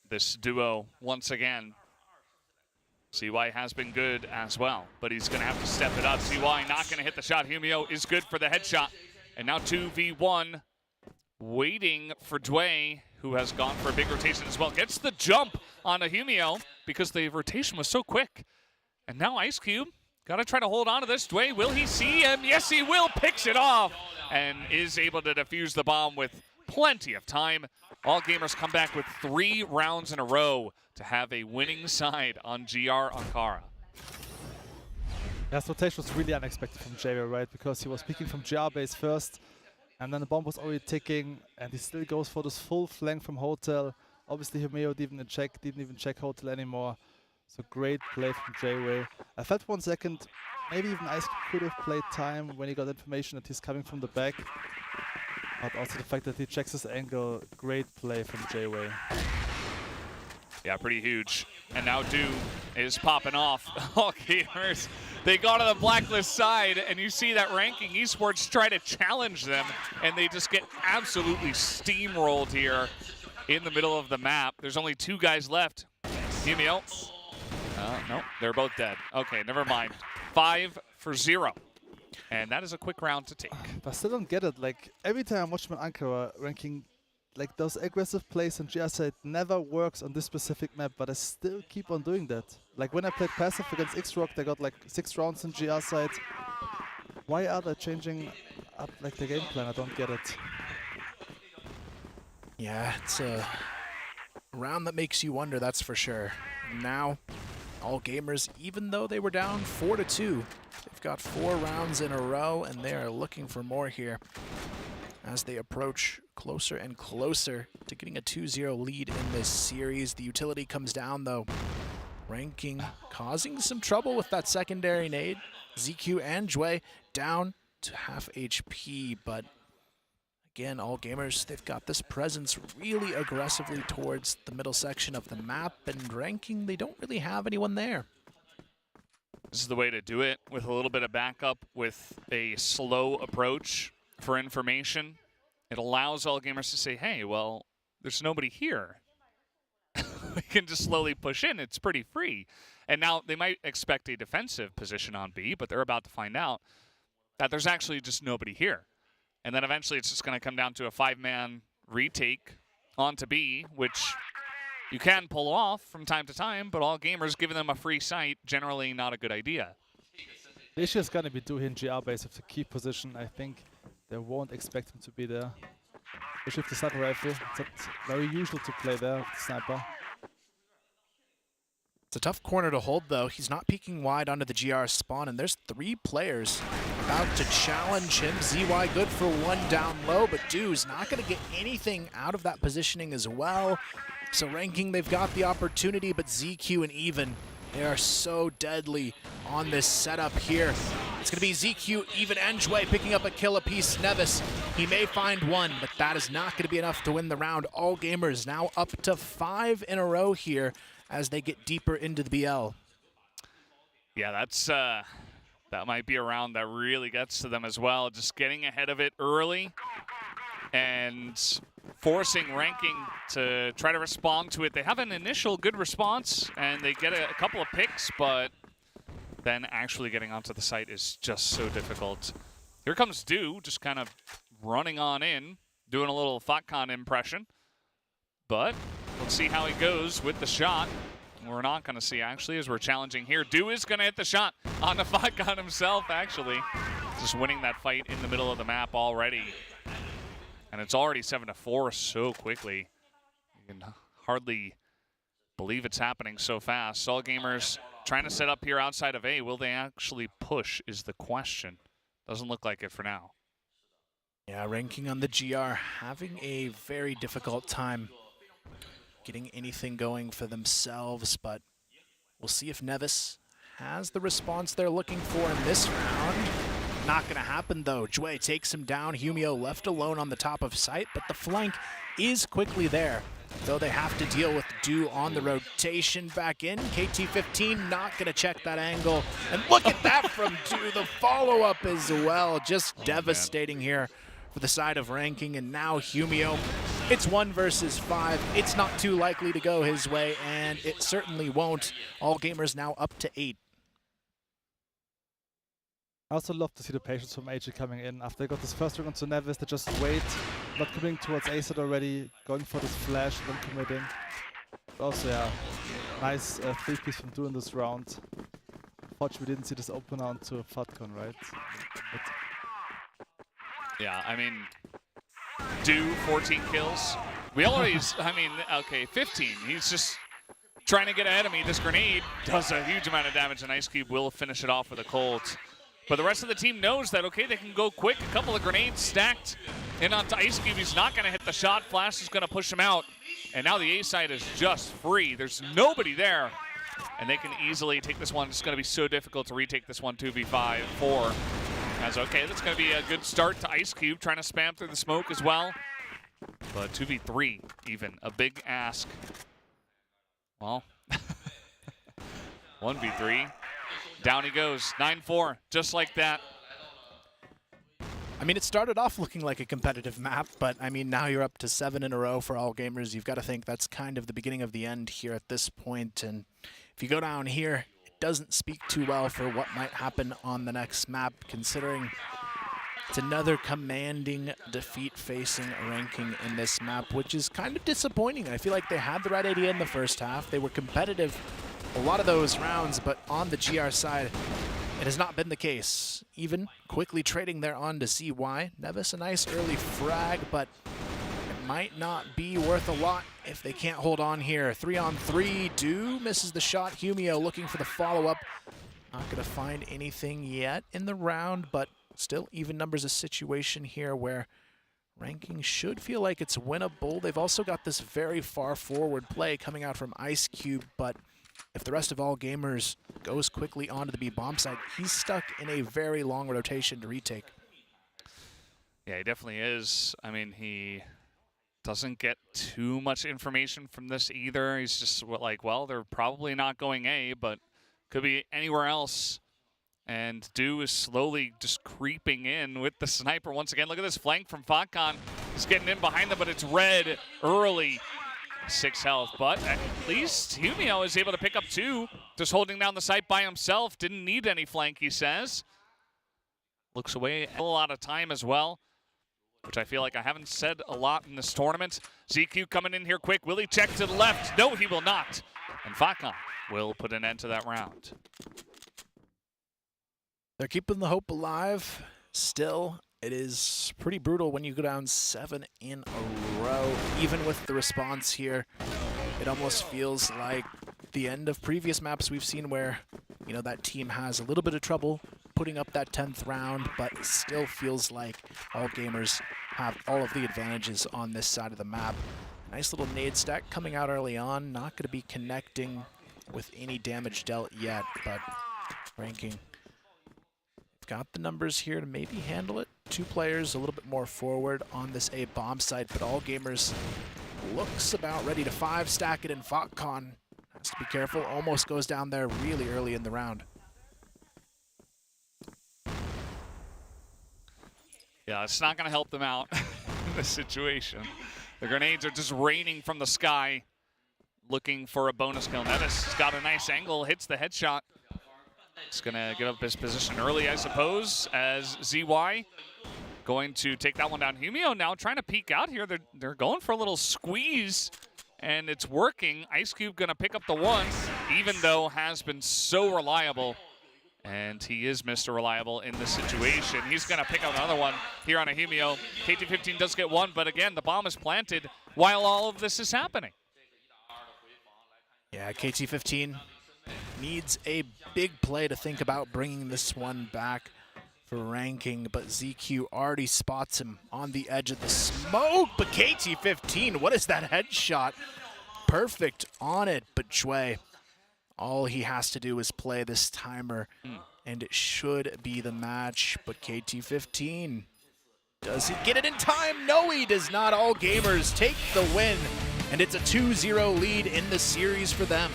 this duo once again. CY has been good as well, but he's going to have to step it up. CY not going to hit the shot. Humio is good for the headshot. And now 2v1, waiting for Dway, who has gone for a big rotation as well. Gets the jump on a Humio because the rotation was so quick. And now Ice Cube, got to try to hold on to this. Dway, will he see him? Yes, he will. Picks it off and is able to defuse the bomb with plenty of time. All Gamers come back with 3 rounds in a row to have a winning side on GR Ankara. Yeah, this rotation was really unexpected from JW, right? Because he was peeking from GR base first, and then the bomb was already ticking, and he still goes for this full flank from Hotel. Obviously, Humio didn't even check Hotel anymore. So great play from J-Way. I felt 1 second, maybe even Ice could have played time when he got information that he's coming from the back. But also the fact that he checks his angle, great play from J-Way. Yeah, pretty huge. And now Do is popping off. All Gamers, they go to the blacklist side, and you see that Ranking Esports try to challenge them, and they just get absolutely steamrolled here in the middle of the map. There's only 2 guys left. Humio. No, they're both dead. Okay, never mind. 5-0. And that is a quick round to take. But I still don't get it. Like, every time I watch him on Ankara, Ranking, like, those aggressive plays on GR side never works on this specific map, but I still keep on doing that. Like, when I played passive against X-Rock, they got like 6 rounds in GR side. Why are they changing up, like, the game plan? I don't get it. Yeah, it's a round that makes you wonder, that's for sure. Now, All Gamers, even though they were down 4-2, they've got 4 rounds in a row, and they are looking for more here as they approach closer and closer to getting a 2-0 lead in this series. The utility comes down, though. Ranking causing some trouble with that secondary nade. ZQ and Dway down to half HP, but again, All Gamers, they've got this presence really aggressively towards the middle section of the map, and Ranking, they don't really have anyone there. This is the way to do it, with a little bit of backup, with a slow approach for information. It allows All Gamers to say, hey, well, there's nobody here. We can just slowly push in. It's pretty free. And now they might expect a defensive position on B, but they're about to find out that there's actually just nobody here. And then eventually it's just going to come down to a 5-man retake onto B, which you can pull off from time to time, but All Gamers giving them a free site, generally not a good idea. The issue is going to be Do in GR base with the key position. I think they won't expect him to be there. Especially with the sniper rifle. It's not very usual to play there with the sniper. It's a tough corner to hold, though. He's not peeking wide onto the GR spawn, and there's 3 players about to challenge him. ZY good for 1 down low, but Du's not going to get anything out of that positioning as well. So ranking, they've got the opportunity, but ZQ and Even, they are so deadly on this setup here. It's going to be ZQ, Even, and Jue picking up a kill apiece. Nevis, he may find 1, but that is not going to be enough to win the round. All Gamers now up to 5 in a row here as they get deeper into the BL. Yeah, that's that might be a round that really gets to them as well. Just getting ahead of it early and forcing ranking to try to respond to it. They have an initial good response and they get a couple of picks, but then actually getting onto the site is just so difficult. Here comes Du, just kind of running on in, doing a little Fatcon impression. But let's see how he goes with the shot. We're not going to see, actually, as we're challenging here. Du is going to hit the shot on the Fatcon himself, actually. Just winning that fight in the middle of the map already. And it's already 7-4 so quickly. You can hardly believe it's happening so fast. All Gamers trying to set up here outside of A. Will they actually push is the question. Doesn't look like it for now. Yeah, ranking on the GR having a very difficult time getting anything going for themselves, but we'll see if Nevis has the response they're looking for in this round. Not going to happen, though. Jue takes him down. Humio left alone on the top of site, but the flank is quickly there, though they have to deal with Du on the rotation back in. KT-15 not going to check that angle. And look at that from Du, the follow-up as well. Just devastating here for the side of ranking, and now Humio. It's 1 versus 5. It's not too likely to go his way, and it certainly won't. All Gamers now up to 8. I also love to see the patience from AG coming in. After they got this first ring onto Nevis, they just wait, not coming towards A side already, going for this flash, then committing. But also, yeah, nice 3-piece from Du in this round. Fortunately, we didn't see this open onto Fatcon, right? But yeah, I mean, Du, 14 kills. We always, I mean, okay, 15. He's just trying to get ahead of me. This grenade does a huge amount of damage, and Ice Cube will finish it off with a Colt. But the rest of the team knows that, okay, they can go quick. A couple of grenades stacked in onto Ice Cube. He's not going to hit the shot. Flash is going to push him out. And now the A side is just free. There's nobody there. And they can easily take this one. It's going to be so difficult to retake this one 2v4. As okay, that's going to be a good start to Ice Cube, trying to spam through the smoke as well. But 2v3 even, a big ask. Well, 1v3. Down he goes, 9-4, just like that. I mean, it started off looking like a competitive map, but I mean, now you're up to 7 in a row for All Gamers. You've got to think that's kind of the beginning of the end here at this point. And if you go down here, it doesn't speak too well for what might happen on the next map, considering it's another commanding defeat facing ranking in this map, which is kind of disappointing. I feel like they had the right idea in the first half. They were competitive a lot of those rounds, but on the GR side, it has not been the case. Even quickly trading there on to CY. Nevis, a nice early frag, but it might not be worth a lot if they can't hold on here. 3-on-3, Du misses the shot. Humio looking for the follow-up. Not going to find anything yet in the round, but still even numbers a situation here where ranking should feel like it's winnable. They've also got this very far forward play coming out from Ice Cube, but if the rest of All Gamers goes quickly onto the B bomb side, he's stuck in a very long rotation to retake. Yeah, he definitely is. I mean, he doesn't get too much information from this either. He's just like, well, they're probably not going A, but could be anywhere else. And Du is slowly just creeping in with the sniper once again. Look at this flank from Fatcon. He's getting in behind them, but it's red early. 6 health, but at least Humio is able to pick up 2. Just holding down the site by himself. Didn't need any flank, he says. Looks away a lot of time as well, which I feel like I haven't said a lot in this tournament. ZQ coming in here quick. Will he check to the left? No, he will not. And Fatcon will put an end to that round. They're keeping the hope alive. Still It is pretty brutal when you go down 7 in a row. Even with the response here, it almost feels like the end of previous maps we've seen where, you know, that team has a little bit of trouble putting up that 10th round, but it still feels like all gamers have all of the advantages on this side of the map. Nice little nade stack coming out early on, not going to be connecting with any damage dealt yet, but ranking got the numbers here to maybe handle it. 2 players a little bit more forward on this A bomb site, but all gamers looks about ready to 5-stack it, and FotCon has to be careful. Almost goes down there really early in the round. Yeah, it's not going to help them out in this situation. The grenades are just raining from the sky, looking for a bonus kill. Nevis has got a nice angle, hits the headshot. It's going to give up his position early, I suppose, as ZY going to take that one down. Humio now trying to peek out here. They're going for a little squeeze, and it's working. Ice Cube going to pick up the one, even though has been so reliable. And he is Mr. Reliable in this situation. He's going to pick up another one here on a Humio. KT-15 does get one, but again, the bomb is planted while all of this is happening. Yeah, KT-15 needs a big play to think about bringing this one back for ranking, but ZQ already spots him on the edge of the smoke. But KT-15, what is that headshot? Perfect on it, but Chue, all he has to do is play this timer, and it should be the match. But KT-15, does he get it in time? No, he does not. All gamers take the win, and it's a 2-0 lead in the series for them.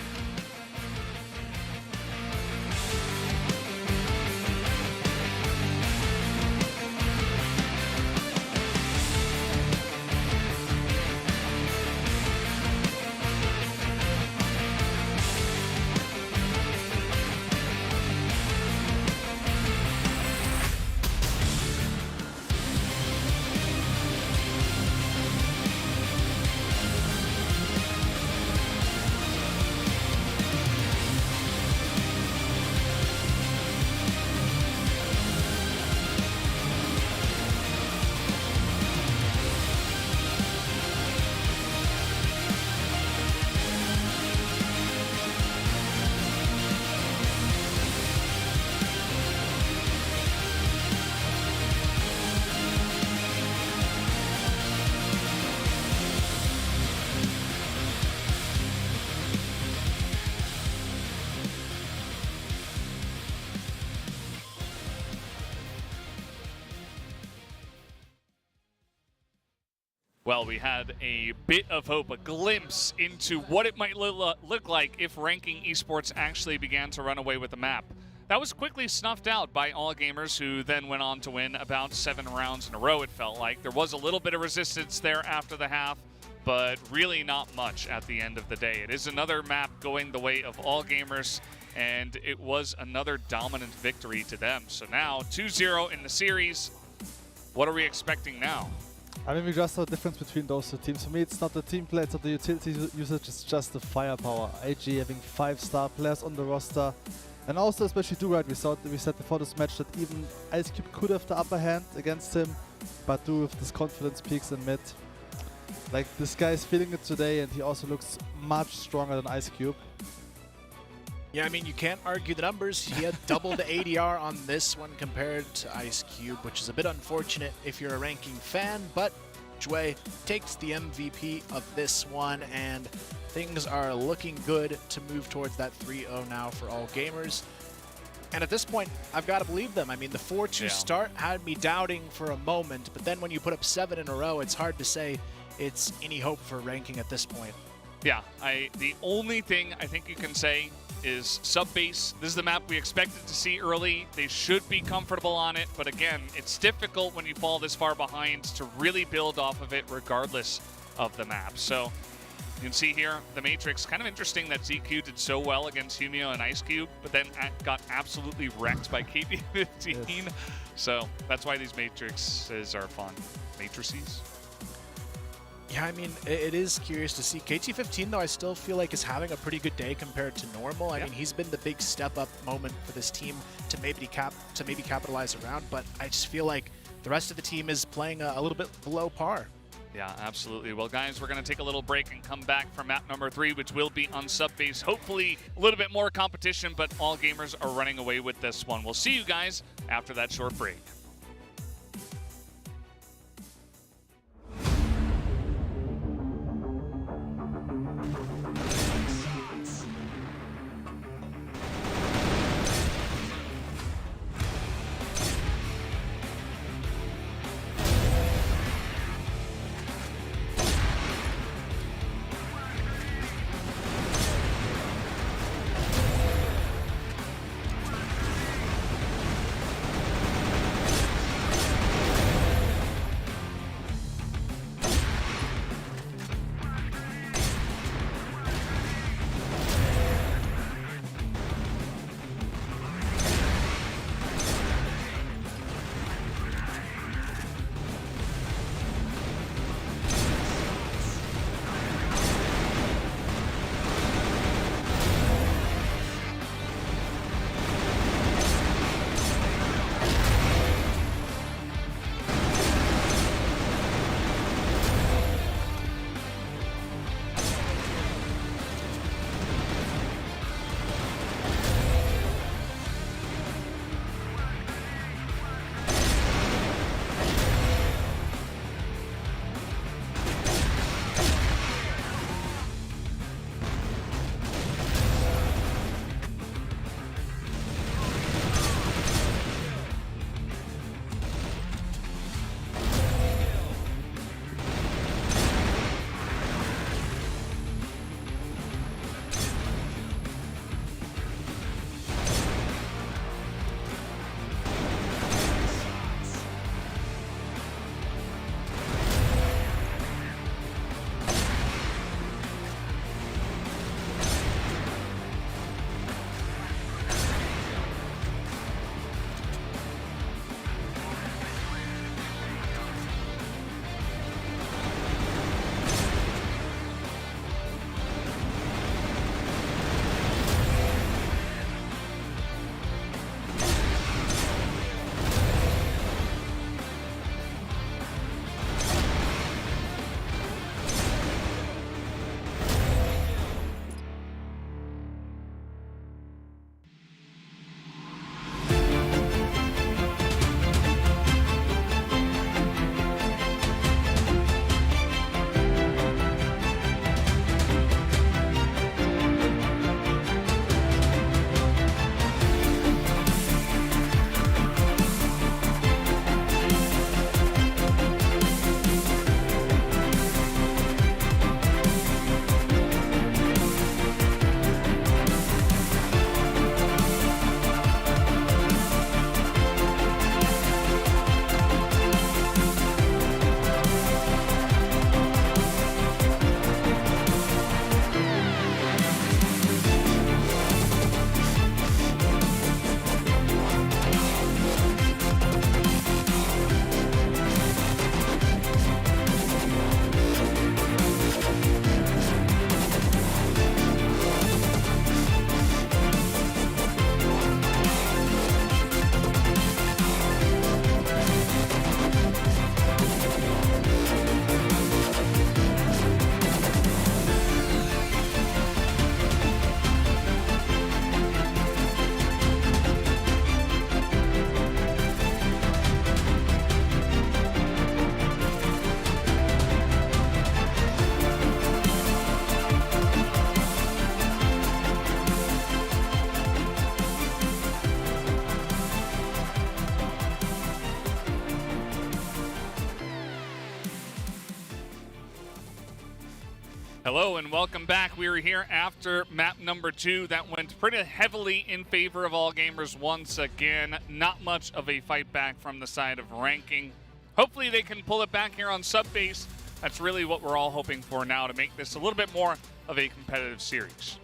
Well, we had a bit of hope, a glimpse into what it might look like if ranking esports actually began to run away with the map. That was quickly snuffed out by All Gamers, who then went on to win about 7 rounds in a row, it felt like. There was a little bit of resistance there after the half, but really not much at the end of the day. It is another map going the way of All Gamers, and it was another dominant victory to them. So now, 2-0 in the series. What are we expecting now? I mean, we just saw the difference between those 2 teams. For me, it's not the team play, it's not the utility usage, it's just the firepower. AG having 5-star players on the roster. And also, especially Do-Right, we said before this match that even Ice Cube could have the upper hand against him, but Do with this confidence peaks in mid. Like, this guy is feeling it today, and he also looks much stronger than Ice Cube. Yeah, I mean, you can't argue the numbers. He had double the ADR on this one compared to Ice Cube, which is a bit unfortunate if you're a ranking fan, but Chue takes the MVP of this one, and things are looking good to move towards that 3-0 now for All Gamers. And at this point, I've got to believe them. I mean, the 4-2 start had me doubting for a moment, but then when you put up 7 in a row, it's hard to say it's any hope for ranking at this point. Yeah, the only thing I think you can say is sub-base. This is the map we expected to see early. They should be comfortable on it, but again, it's difficult when you fall this far behind to really build off of it regardless of the map. So you can see here, the Matrix, kind of interesting that ZQ did so well against Humio and Ice Cube, but then got absolutely wrecked by KT-15. Yes. So that's why these Matrices are fun. Matrices? Yeah, I mean, it is curious to see. KT-15, though, I still feel like is having a pretty good day compared to normal. I mean, he's been the big step-up moment for this team to maybe capitalize around, but I just feel like the rest of the team is playing a little bit below par. Yeah, absolutely. Well, guys, we're going to take a little break and come back for map number 3, which will be on sub-base. Hopefully a little bit more competition, but all gamers are running away with this one. We'll see you guys after that short break. Hello and welcome back. We are here after map number 2 that went pretty heavily in favor of all gamers once again. Not much of a fight back from the side of ranking. Hopefully they can pull it back here on sub-base. That's really what we're all hoping for now to make this a little bit more of a competitive series.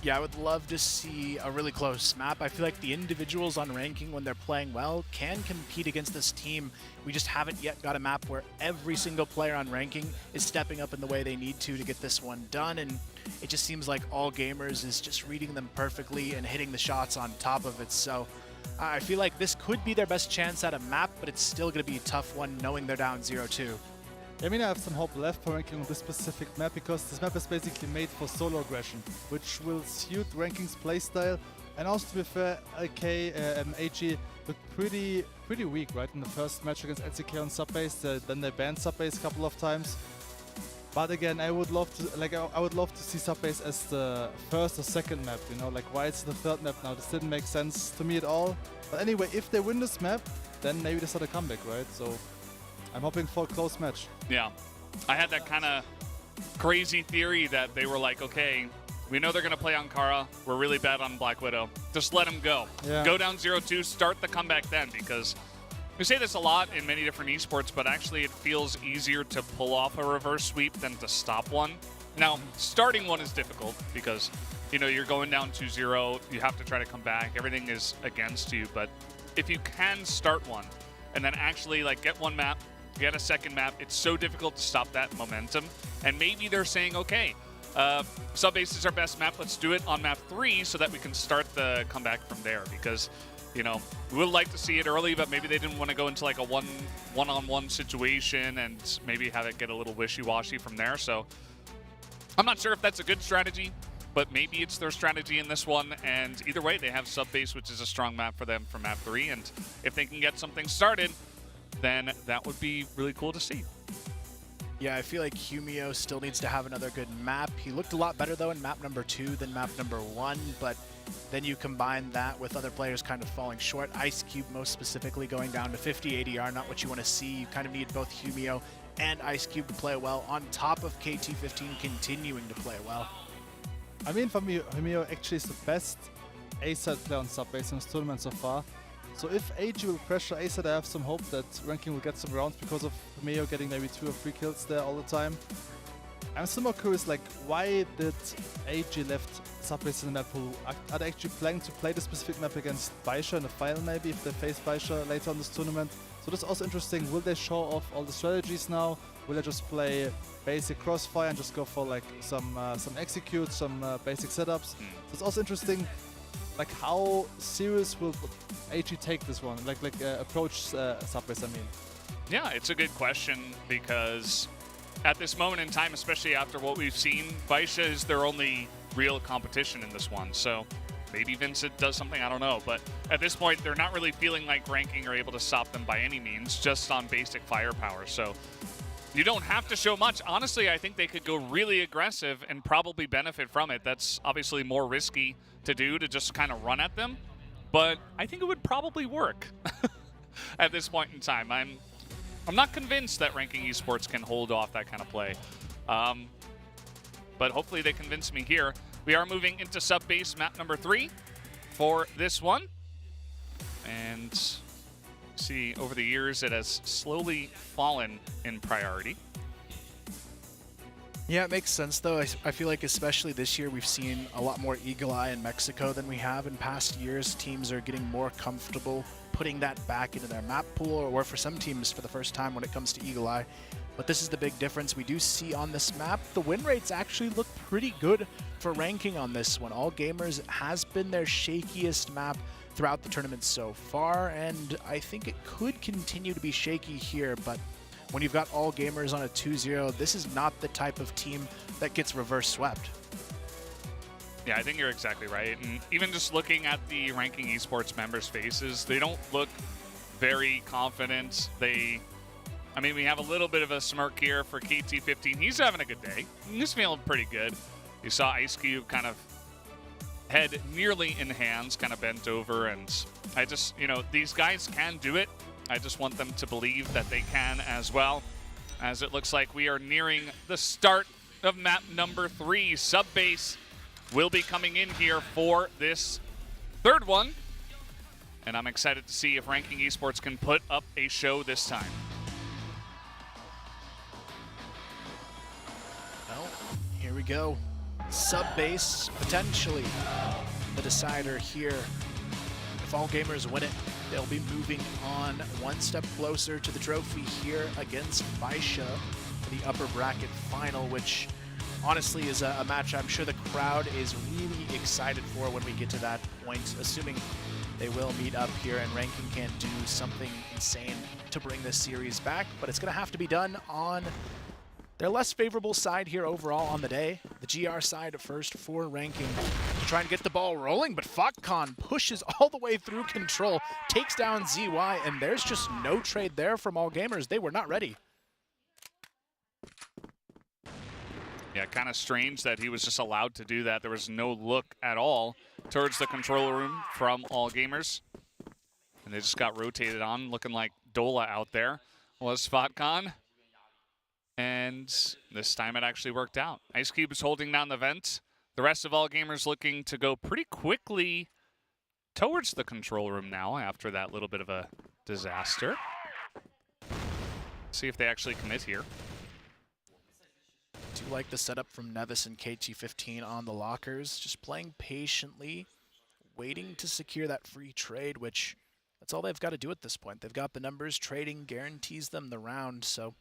Yeah, I would love to see a really close map. I feel like the individuals on ranking, when they're playing well, can compete against this team. We just haven't yet got a map where every single player on ranking is stepping up in the way they need to get this one done, and it just seems like all gamers is just reading them perfectly and hitting the shots on top of it. So I feel like this could be their best chance at a map, but it's still going to be a tough one knowing they're down 0-2. I mean, I have some hope left for ranking on this specific map because this map is basically made for solo aggression, which will suit ranking's playstyle. And also, to be fair, LK and AG looked pretty weak, right, in the first match against LCK on subbase. Then they banned subbase a couple of times. But again, I would love to see subbase as the first or second map. You know, like why it's the third map now? This didn't make sense to me at all. But anyway, if they win this map, then maybe they start a comeback, right? So I'm hoping for a close match. Yeah, I had that kind of crazy theory that they were like, okay, we know they're going to play Ankara. We're really bad on Black Widow. Just let them go. Yeah. Go down 0-2, start the comeback then, because we say this a lot in many different esports, but actually it feels easier to pull off a reverse sweep than to stop one. Now, starting one is difficult because, you know, you're going down 2-0, you have to try to come back, everything is against you, but if you can start one and then actually like get one map, get a second map, it's so difficult to stop that momentum. And maybe they're saying, okay, subbase is our best map, let's do it on map 3 so that we can start the comeback from there, because, you know, we would like to see it early, but maybe they didn't want to go into like a one-on-one situation and maybe have it get a little wishy-washy from there. So I'm not sure if that's a good strategy, but maybe it's their strategy in this one. And either way, they have subbase, which is a strong map for them for map 3. And if they can get something started, then that would be really cool to see. Yeah, I feel like Humio still needs to have another good map. He looked a lot better, though, in map number 2 than map number 1, but then you combine that with other players kind of falling short. Ice Cube, most specifically, going down to 50 ADR, not what you want to see. You kind of need both Humio and Ice Cube to play well, on top of KT15 continuing to play well. I mean, for me, Humio actually is the best A-side player on subbase in this tournament so far. So if AG will pressure A-side, I have some hope that ranking will get some rounds because of Humio getting maybe 2 or 3 kills there all the time. I'm still more curious, like, why did AG left subbase in the map pool? Are they actually planning to play the specific map against BaiSha in the final, maybe, if they face BaiSha later on this tournament? So that's also interesting. Will they show off all the strategies now? Will they just play basic crossfire and just go for like some execute, some basic setups? So it's also interesting, like, how serious will AG take this one? Like approach subbase, I mean. Yeah, it's a good question, because at this moment in time, especially after what we've seen, BaiSha is their only real competition in this one. So maybe VINCIT does something, I don't know. But at this point, they're not really feeling like ranking are able to stop them by any means, just on basic firepower. So you don't have to show much. Honestly, I think they could go really aggressive and probably benefit from it. That's obviously more risky to do, to just kind of run at them. But I think it would probably work at this point in time. I'm not convinced that ranking esports can hold off that kind of play. But hopefully they convince me here. We are moving into subbase map number 3 for this one. And see, over the years, it has slowly fallen in priority. Yeah, it makes sense, though. I feel like especially this year, we've seen a lot more Eagle Eye in Mexico than we have in past years. Teams are getting more comfortable putting that back into their map pool, or for some teams for the first time when it comes to Eagle Eye. But this is the big difference we do see on this map. The win rates actually look pretty good for ranking on this one. All Gamers has been their shakiest map throughout the tournament so far, and I think it could continue to be shaky here, but when you've got All Gamers on a 2-0, this is not the type of team that gets reverse swept. Yeah, I think you're exactly right. And even just looking at the ranking esports members' faces, they don't look very confident. I mean, we have a little bit of a smirk here for KT15. He's having a good day. He's feeling pretty good. You saw Ice Cube kind of head nearly in hands, kind of bent over. And I just, you know, these guys can do it. I just want them to believe that they can as well, as it looks like we are nearing the start of map number 3. Subbase will be coming in here for this third one, and I'm excited to see if ranking esports can put up a show this time. Well, here we go. Subbase, potentially the decider here. If All Gamers win it, they'll be moving on one step closer to the trophy here against BaiSha, the upper bracket final, which honestly is a match I'm sure the crowd is really excited for when we get to that point, assuming they will meet up here, and Ranking can't do something insane to bring this series back, but it's going to have to be done on their less favorable side here overall on the day. The GR side at first for Ranking to try and get the ball rolling, but Fotcon pushes all the way through control, takes down ZY, and there's just no trade there from All Gamers. They were not ready. Yeah, kind of strange that he was just allowed to do that. There was no look at all towards the control room from All Gamers. And they just got rotated on, looking like Dola out there was Fotcon. And this time it actually worked out. Ice Cube is holding down the vent. The rest of All Gamers looking to go pretty quickly towards the control room now after that little bit of a disaster. See if they actually commit here. Do like the setup from Nevis and KT15 on the lockers, just playing patiently, waiting to secure that free trade, which that's all they've got to do at this point. They've got the numbers, trading guarantees them the round, so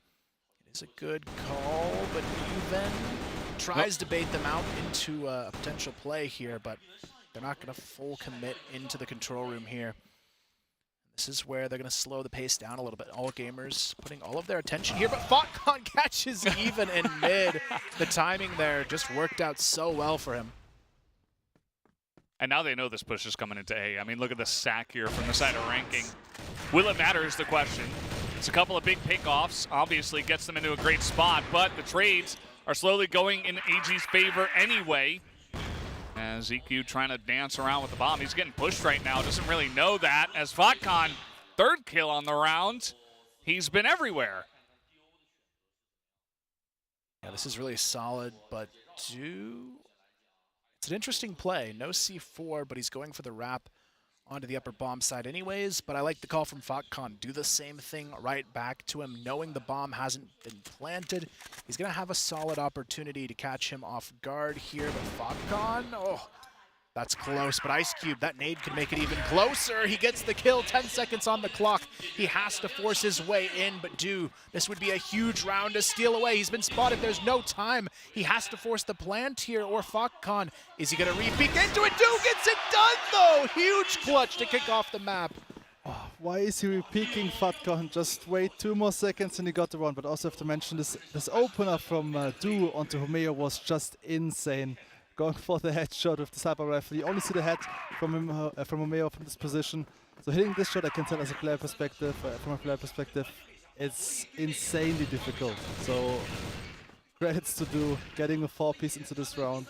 it is a good call, but even tries to bait them out into a potential play here, but they're not going to full commit into the control room here. This is where they're going to slow the pace down a little bit. All Gamers putting all of their attention here, but Fotcon catches even in mid. The timing there just worked out so well for him. And now they know this push is coming into A. I mean, look at the sack here from the side of Ranking. Will it matter is the question. It's a couple of big pickoffs. Obviously gets them into a great spot, but the trades are slowly going in AG's favor anyway. As EQ trying to dance around with the bomb. He's getting pushed right now. Doesn't really know that. As Fotcon, third kill on the round. He's been everywhere. Yeah, this is really solid, but it's an interesting play. No C4, but he's going for the wrap onto the upper bomb side anyways, but I like the call from Fotcon. Do the same thing right back to him, knowing the bomb hasn't been planted. He's going to have a solid opportunity to catch him off guard here, but Fotcon, oh, that's close. But Ice Cube, that nade can make it even closer. He gets the kill, 10 seconds on the clock. He has to force his way in, but this would be a huge round to steal away. He's been spotted, there's no time. He has to force the plant here, or Fotcon, is he gonna re-peek into it? Gets it done though! Huge clutch to kick off the map. Oh, why is he re-peeking Fotcon? Just wait 2 more seconds and he got the run. But also have to mention this opener from Du onto Homeo was just insane. Going for the headshot with the sniper rifle. You only see the head from him, from Homeo from this position. So hitting this shot, I can tell as a player perspective, from a player perspective, it's insanely difficult. So credits to Du, getting a 4-piece into this round.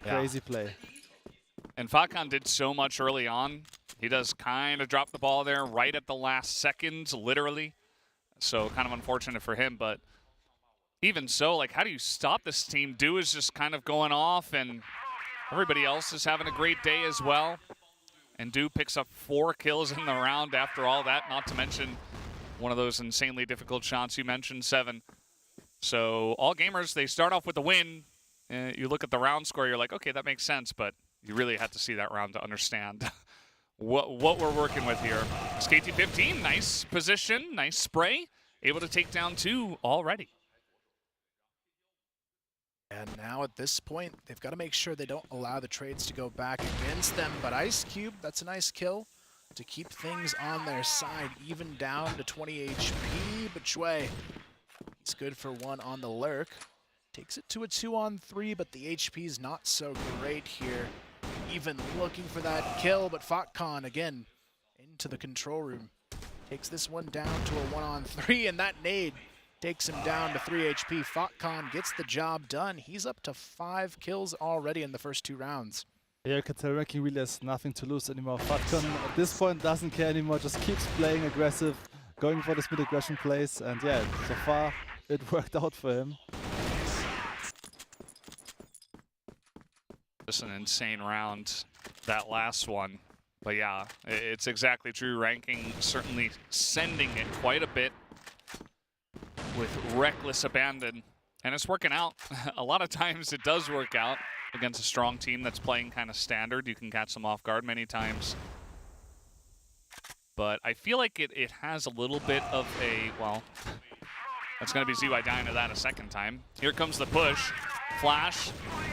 Crazy play. And Fotcon did so much early on. He does kind of drop the ball there right at the last second, literally. So kind of unfortunate for him, but even so, like, how do you stop this team? Du is just kind of going off, and everybody else is having a great day as well. And Du picks up 4 kills in the round after all that, not to mention one of those insanely difficult shots you mentioned, 7. So All Gamers, they start off with a win. You look at the round score, you're like, okay, that makes sense, but you really had to see that round to understand what we're working with here. KT15, nice position, nice spray, able to take down 2 already. And now at this point, they've got to make sure they don't allow the trades to go back against them. But Ice Cube, that's a nice kill to keep things on their side, even down to 20 HP. But Shui, he's good for 1 on the lurk. Takes it to a 2-on-3, but the HP is not so great here. Even looking for that kill, but Fotcon again into the control room. Takes this one down to a 1-on-3, and that nade takes him down to 3 HP. Fotcon gets the job done. He's up to 5 kills already in the first 2 rounds. Yeah, you can tell Ranking really has nothing to lose anymore. Fotcon at this point doesn't care anymore, just keeps playing aggressive, going for this mid-aggression plays, and yeah, so far it worked out for him. Just an insane round, that last one. But yeah, it's exactly true. Ranking certainly sending it quite a bit with reckless abandon. And it's working out. A lot of times it does work out against a strong team that's playing kind of standard. You can catch them off guard many times. But I feel like it has a little bit of a, well, that's going to be ZY dying to that a second time. Here comes the push. Flash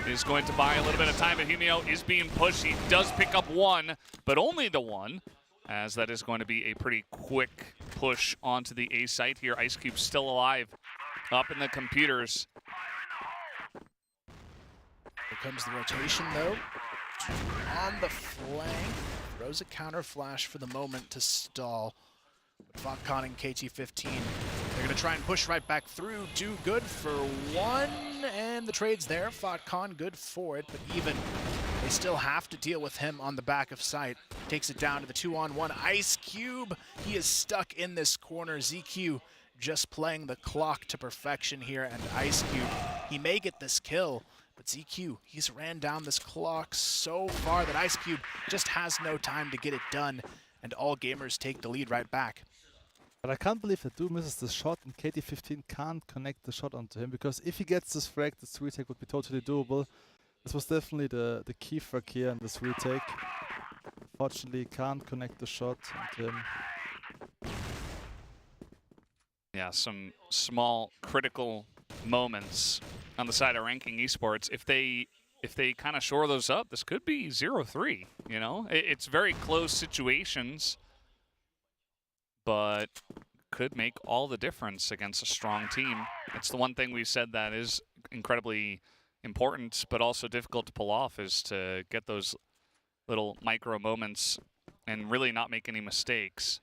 is going to buy a little bit of time, but Humio is being pushed. He does pick up one, but only the one, as that is going to be a pretty quick push onto the A site here. Ice Cube still alive up in the computers. Here comes the rotation, though. On the flank. Throws a counter flash for the moment to stall. Fotcon and KT15. They're going to try and push right back through. Do good for one, and the trade's there. Fotcon good for it, but even they still have to deal with him on the back of site. Takes it down to the 2-on-1. Ice Cube, he is stuck in this corner. ZQ just playing the clock to perfection here, and Ice Cube, he may get this kill, but ZQ, he's ran down this clock so far that Ice Cube just has no time to get it done, and all gamers take the lead right back. But I can't believe that Du misses the shot and KT15 can't connect the shot onto him, because if he gets this frag, this retake would be totally doable. This was definitely the key frag here in this retake. Fortunately, can't connect the shot onto him. Yeah, some small critical moments on the side of Ranking Esports. If they kind of shore those up, this could be 0-3, you know? It's very close situations, but could make all the difference against a strong team. It's the one thing we said that is incredibly important, but also difficult to pull off, is to get those little micro moments and really not make any mistakes.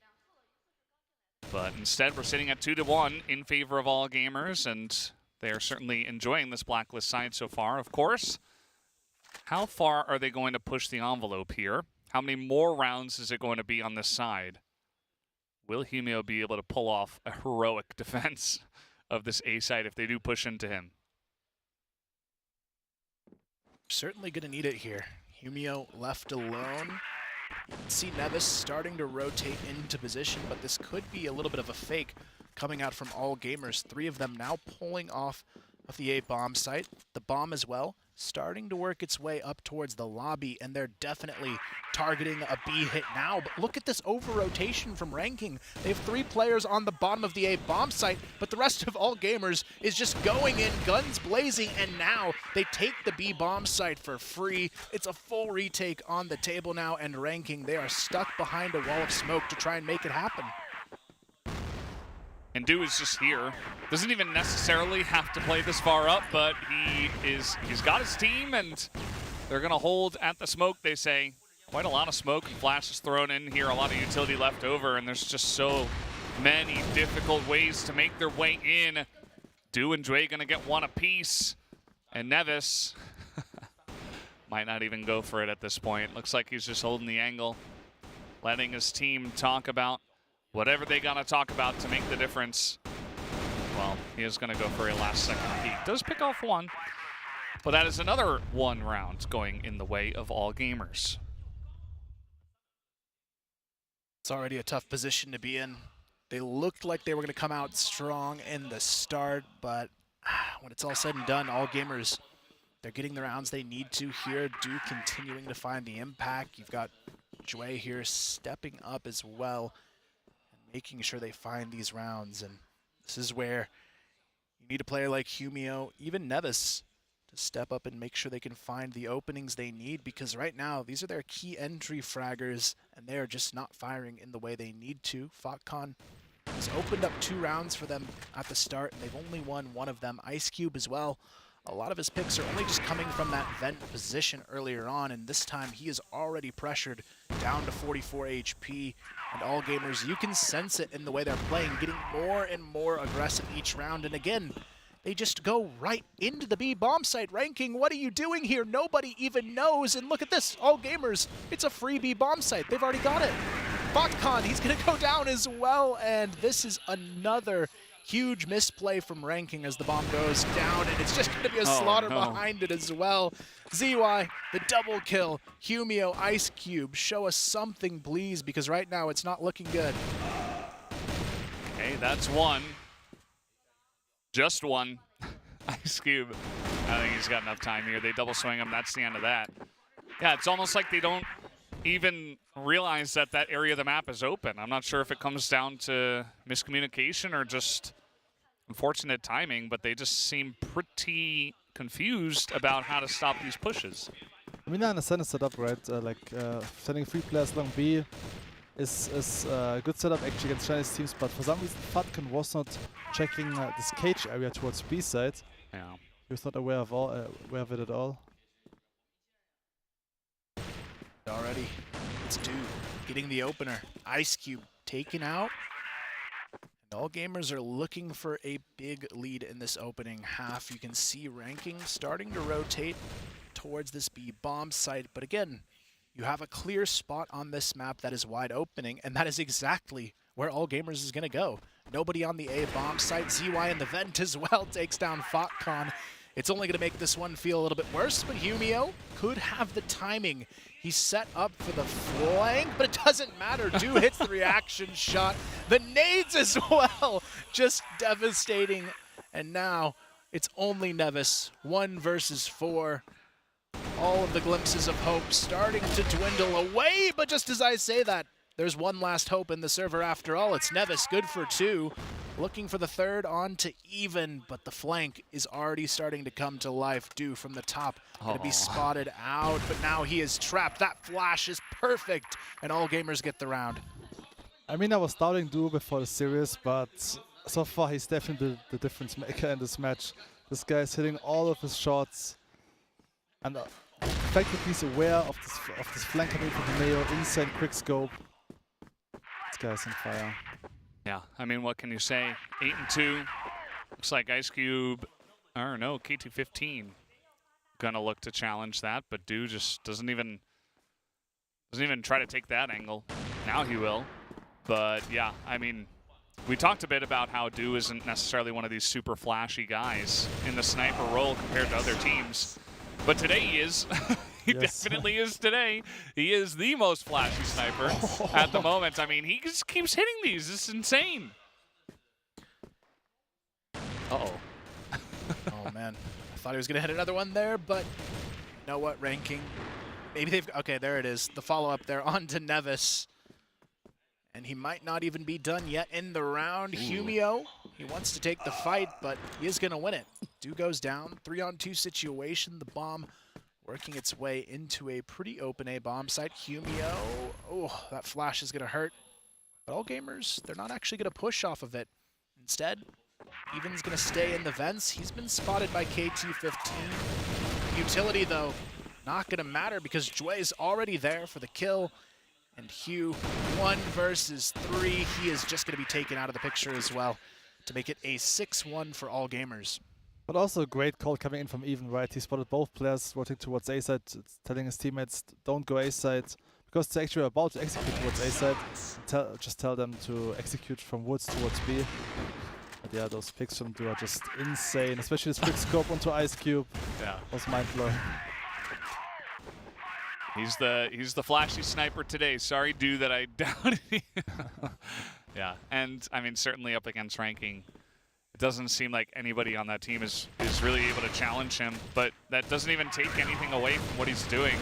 But instead, we're sitting at 2-1 in favor of all gamers, and they're certainly enjoying this Blacklist side so far. Of course, how far are they going to push the envelope here? How many more rounds is it going to be on this side? Will Humio be able to pull off a heroic defense of this A side if they do push into him? Certainly going to need it here. Humio left alone. See Nevis starting to rotate into position, but this could be a little bit of a fake coming out from all gamers. 3 of them now pulling off of the A bomb site. The bomb as well, starting to work its way up towards the lobby, and they're definitely targeting a B hit now. But look at this over-rotation from Ranking. They have 3 players on the bottom of the A bomb site, but the rest of all gamers is just going in, guns blazing, and now they take the B bomb site for free. It's a full retake on the table now, and Ranking, they are stuck behind a wall of smoke to try and make it happen. And Du is just here. Doesn't even necessarily have to play this far up, but he's got his team, and they're going to hold at the smoke, they say. Quite a lot of smoke and flashes thrown in here, a lot of utility left over, and there's just so many difficult ways to make their way in. Du and Dre going to get one apiece, and Nevis might not even go for it at this point. Looks like he's just holding the angle, letting his team talk about whatever they gotta talk about to make the difference. Well, he is gonna go for a last second peek. Does pick off one, but that is another 1 round going in the way of all gamers. It's already a tough position to be in. They looked like they were gonna come out strong in the start, but when it's all said and done, all gamers, they're getting the rounds they need to here. Du continuing to find the impact. You've got Jue here stepping up as well, making sure they find these rounds, and this is where you need a player like Humio, even Nevis, to step up and make sure they can find the openings they need, because right now these are their key entry fraggers, and they are just not firing in the way they need to. Fotcon has opened up 2 rounds for them at the start, and they've only won 1 of them. Ice Cube as well. A lot of his picks are only just coming from that vent position earlier on, and this time he is already pressured down to 44 HP. And all gamers, you can sense it in the way they're playing, getting more and more aggressive each round. And again, they just go right into the B bomb site. Ranking, what are you doing here? Nobody even knows. And look at this, all gamers, it's a free B bomb site. They've already got it. Fotcon, he's gonna go down as well, and this is another huge misplay from Ranking as the bomb goes down, and it's just going to be a slaughter behind it as well. ZY, the double kill. Humio, Ice Cube, show us something, please, because right now it's not looking good. Okay, that's 1. Just 1. Ice Cube, I think he's got enough time here. They double swing him. That's the end of that. Yeah, it's almost like they don't even realize that that area of the map is open. I'm not sure if it comes down to miscommunication or just unfortunate timing, but they just seem pretty confused about how to stop these pushes. I mean, I understand the setup, right? Sending 3 players along B is a good setup actually against Chinese teams, but for some reason Fatkin was not checking this cage area towards B side. Yeah. He was not aware of it at all. Already, it's Dew getting the opener. Ice Cube taken out. And all gamers are looking for a big lead in this opening half. You can see ranking starting to rotate towards this B bomb site, but again, you have a clear spot on this map that is wide opening, and that is exactly where all gamers is gonna go. Nobody on the A bomb site. ZY in the vent as well takes down FotCon. It's only gonna make this one feel a little bit worse, but Humio could have the timing. He's set up for the flank, but it doesn't matter. Dew hits the reaction shot. The nades as well, just devastating. And now it's only Nevis, 1 versus 4. All of the glimpses of hope starting to dwindle away, but just as I say that, there's one last hope in the server after all. It's Nevis, good for 2. Looking for the third on to even, but the flank is already starting to come to life. Dew from the top, gonna be spotted out, but now he is trapped. That flash is perfect, and all gamers get the round. I mean, I was doubting Dew before the series, but so far he's definitely the difference maker in this match. This guy is hitting all of his shots, and the fact that he's aware of this flank coming from the Mayo, insane quick scope. This guy's on fire. Yeah, I mean, what can you say? 8-2. Looks like Ice Cube, or no, KT15 gonna look to challenge that, but Dew just doesn't even try to take that angle. Now he will. But yeah, I mean, we talked a bit about how Dew isn't necessarily one of these super flashy guys in the sniper role compared to other teams. But today he is. He definitely is today. He is the most flashy sniper at the moment. I mean, he just keeps hitting these. It's insane. Uh-oh. Oh, man. I thought he was going to hit another one there, but you know what, ranking? Maybe they've... Okay, there it is. The follow-up there on to Nevis. And he might not even be done yet in the round. Humio, he wants to take the fight, but he is going to win it. Dew goes down. 3-on-2 situation. The bomb working its way into a pretty open A bomb site. Humio, oh, that flash is going to hurt. But all gamers, they're not actually going to push off of it. Instead, Even's going to stay in the vents. He's been spotted by KT15. Utility, though, not going to matter because Jue is already there for the kill. And Hugh, 1 versus 3. He is just going to be taken out of the picture as well to make it a 6-1 for all gamers. But also a great call coming in from Even, right? He spotted both players rotating towards A side, telling his teammates, don't go A side, because they're actually about to execute towards A side. Just tell them to execute from woods towards B. But yeah, those picks from Dew are just insane, especially this quick scope onto Ice Cube. Yeah. Was mind-blowing. He's the flashy sniper today. Sorry, Dew, that I doubted you. Yeah, and I mean, certainly up against ranking, it doesn't seem like anybody on that team is really able to challenge him, but that doesn't even take anything away from what he's doing.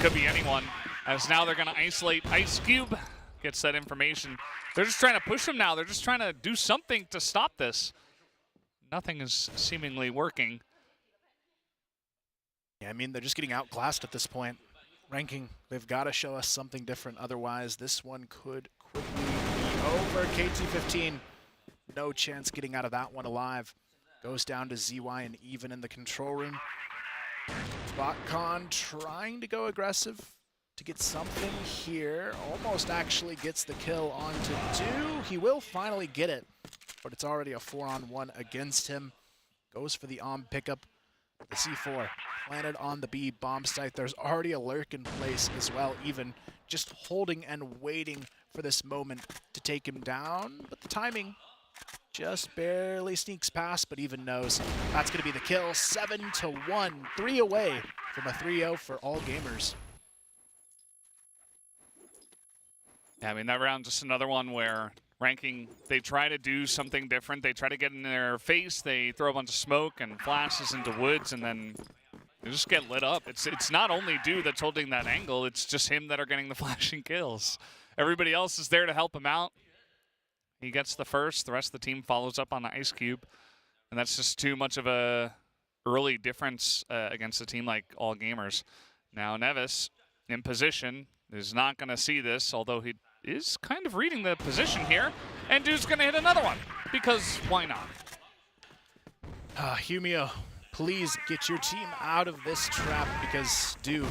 Could be anyone, as now they're going to isolate Ice Cube. Gets that information. They're just trying to push him now. They're just trying to do something to stop this. Nothing is seemingly working. Yeah, I mean, they're just getting outclassed at this point. Ranking, they've got to show us something different. Otherwise, this one could quickly be over. KT15, no chance getting out of that one alive. Goes down to ZY and Even in the control room. BotCon trying to go aggressive to get something here. Almost actually gets the kill onto Dew. He will finally get it, but it's already a 4-on-1 against him. Goes for the pickup. The C4 planted on the B bomb site. There's already a lurk in place as well, Even just holding and waiting for this moment to take him down. But the timing just barely sneaks past, but Even knows that's going to be the kill. 7-1, 3 away from a 3-0 for all gamers. Yeah, I mean, that round just another one where ranking, they try to do something different. They try to get in their face. They throw a bunch of smoke and flashes into woods, and then they just get lit up. It's not only Dew that's holding that angle. It's just him that are getting the flashing kills. Everybody else is there to help him out. He gets the first. The rest of the team follows up on the Ice Cube, and that's just too much of a early difference against a team like All Gamers. Now Nevis in position is not going to see this, although he is kind of reading the position here. And Dude's going to hit another one, because why not? Humio, please get your team out of this trap, because Dude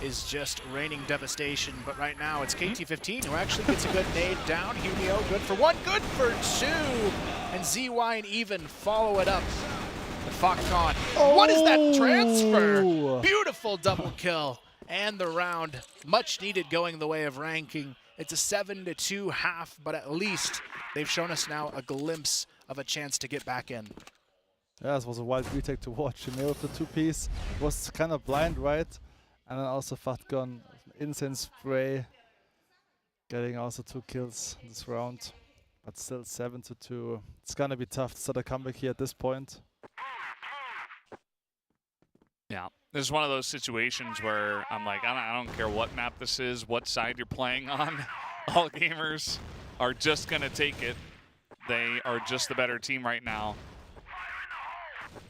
is just raining devastation. But right now it's KT15 who actually gets a good nade down. Humio, good for one, good for two. And ZY and Even follow it up. Fakon, what is that transfer? Beautiful double kill. And the round, much needed going the way of ranking. It's a 7-2 half, but at least they've shown us now a glimpse of a chance to get back in. Yeah, this was a wild retake to watch. Humio with the two-piece was kind of blind, right? And then also Fakon, insane spray, getting also 2 kills this round. But still 7-2. It's gonna be tough to start a comeback here at this point. Yeah, this is one of those situations where I'm like, I don't care what map this is, what side you're playing on. All Gamers are just going to take it. They are just the better team right now.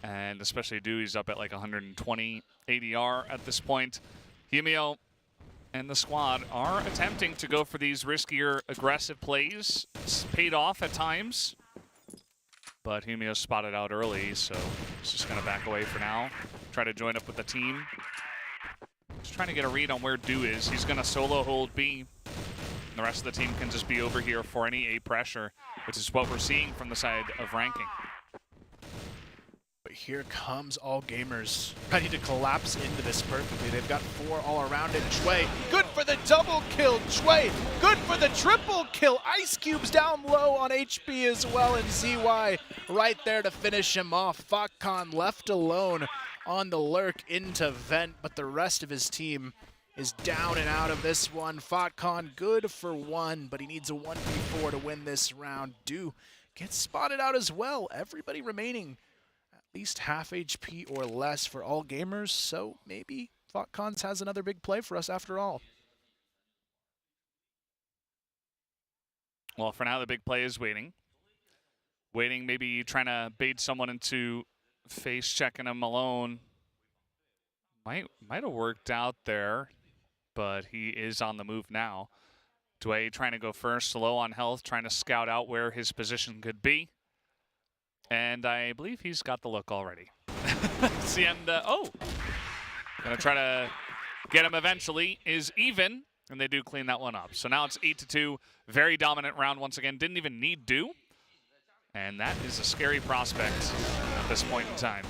And especially Dewey's up at like 120 ADR at this point. Humio and the squad are attempting to go for these riskier, aggressive plays. It's paid off at times. But Humio spotted out early, so he's just going to back away for now. Try to join up with the team. Just trying to get a read on where Dew is. He's going to solo hold B. And the rest of the team can just be over here for any A pressure, which is what we're seeing from the side of ranking. But here comes All Gamers, ready to collapse into this perfectly. They've got 4 all around it. Chwei, good for the double kill. Chwei, good for the triple kill. Ice Cube's down low on HP as well, and ZY right there to finish him off. Fakon left alone on the lurk into Vent, but the rest of his team is down and out of this one. Fakon good for 1, but he needs a 1v4 to win this round. Dew gets spotted out as well. Everybody remaining at least half HP or less for All Gamers, so maybe Fakon has another big play for us after all. Well, for now, the big play is waiting. Waiting, maybe trying to bait someone into face checking him alone. Might have worked out there, but he is on the move now. Dway trying to go first, low on health, trying to scout out where his position could be. And I believe he's got the look already. Oh! Gonna try to get him eventually is Even, and they do clean that one up. So now it's 8-2, very dominant round once again. Didn't even need Do. And that is a scary prospect at this point in time.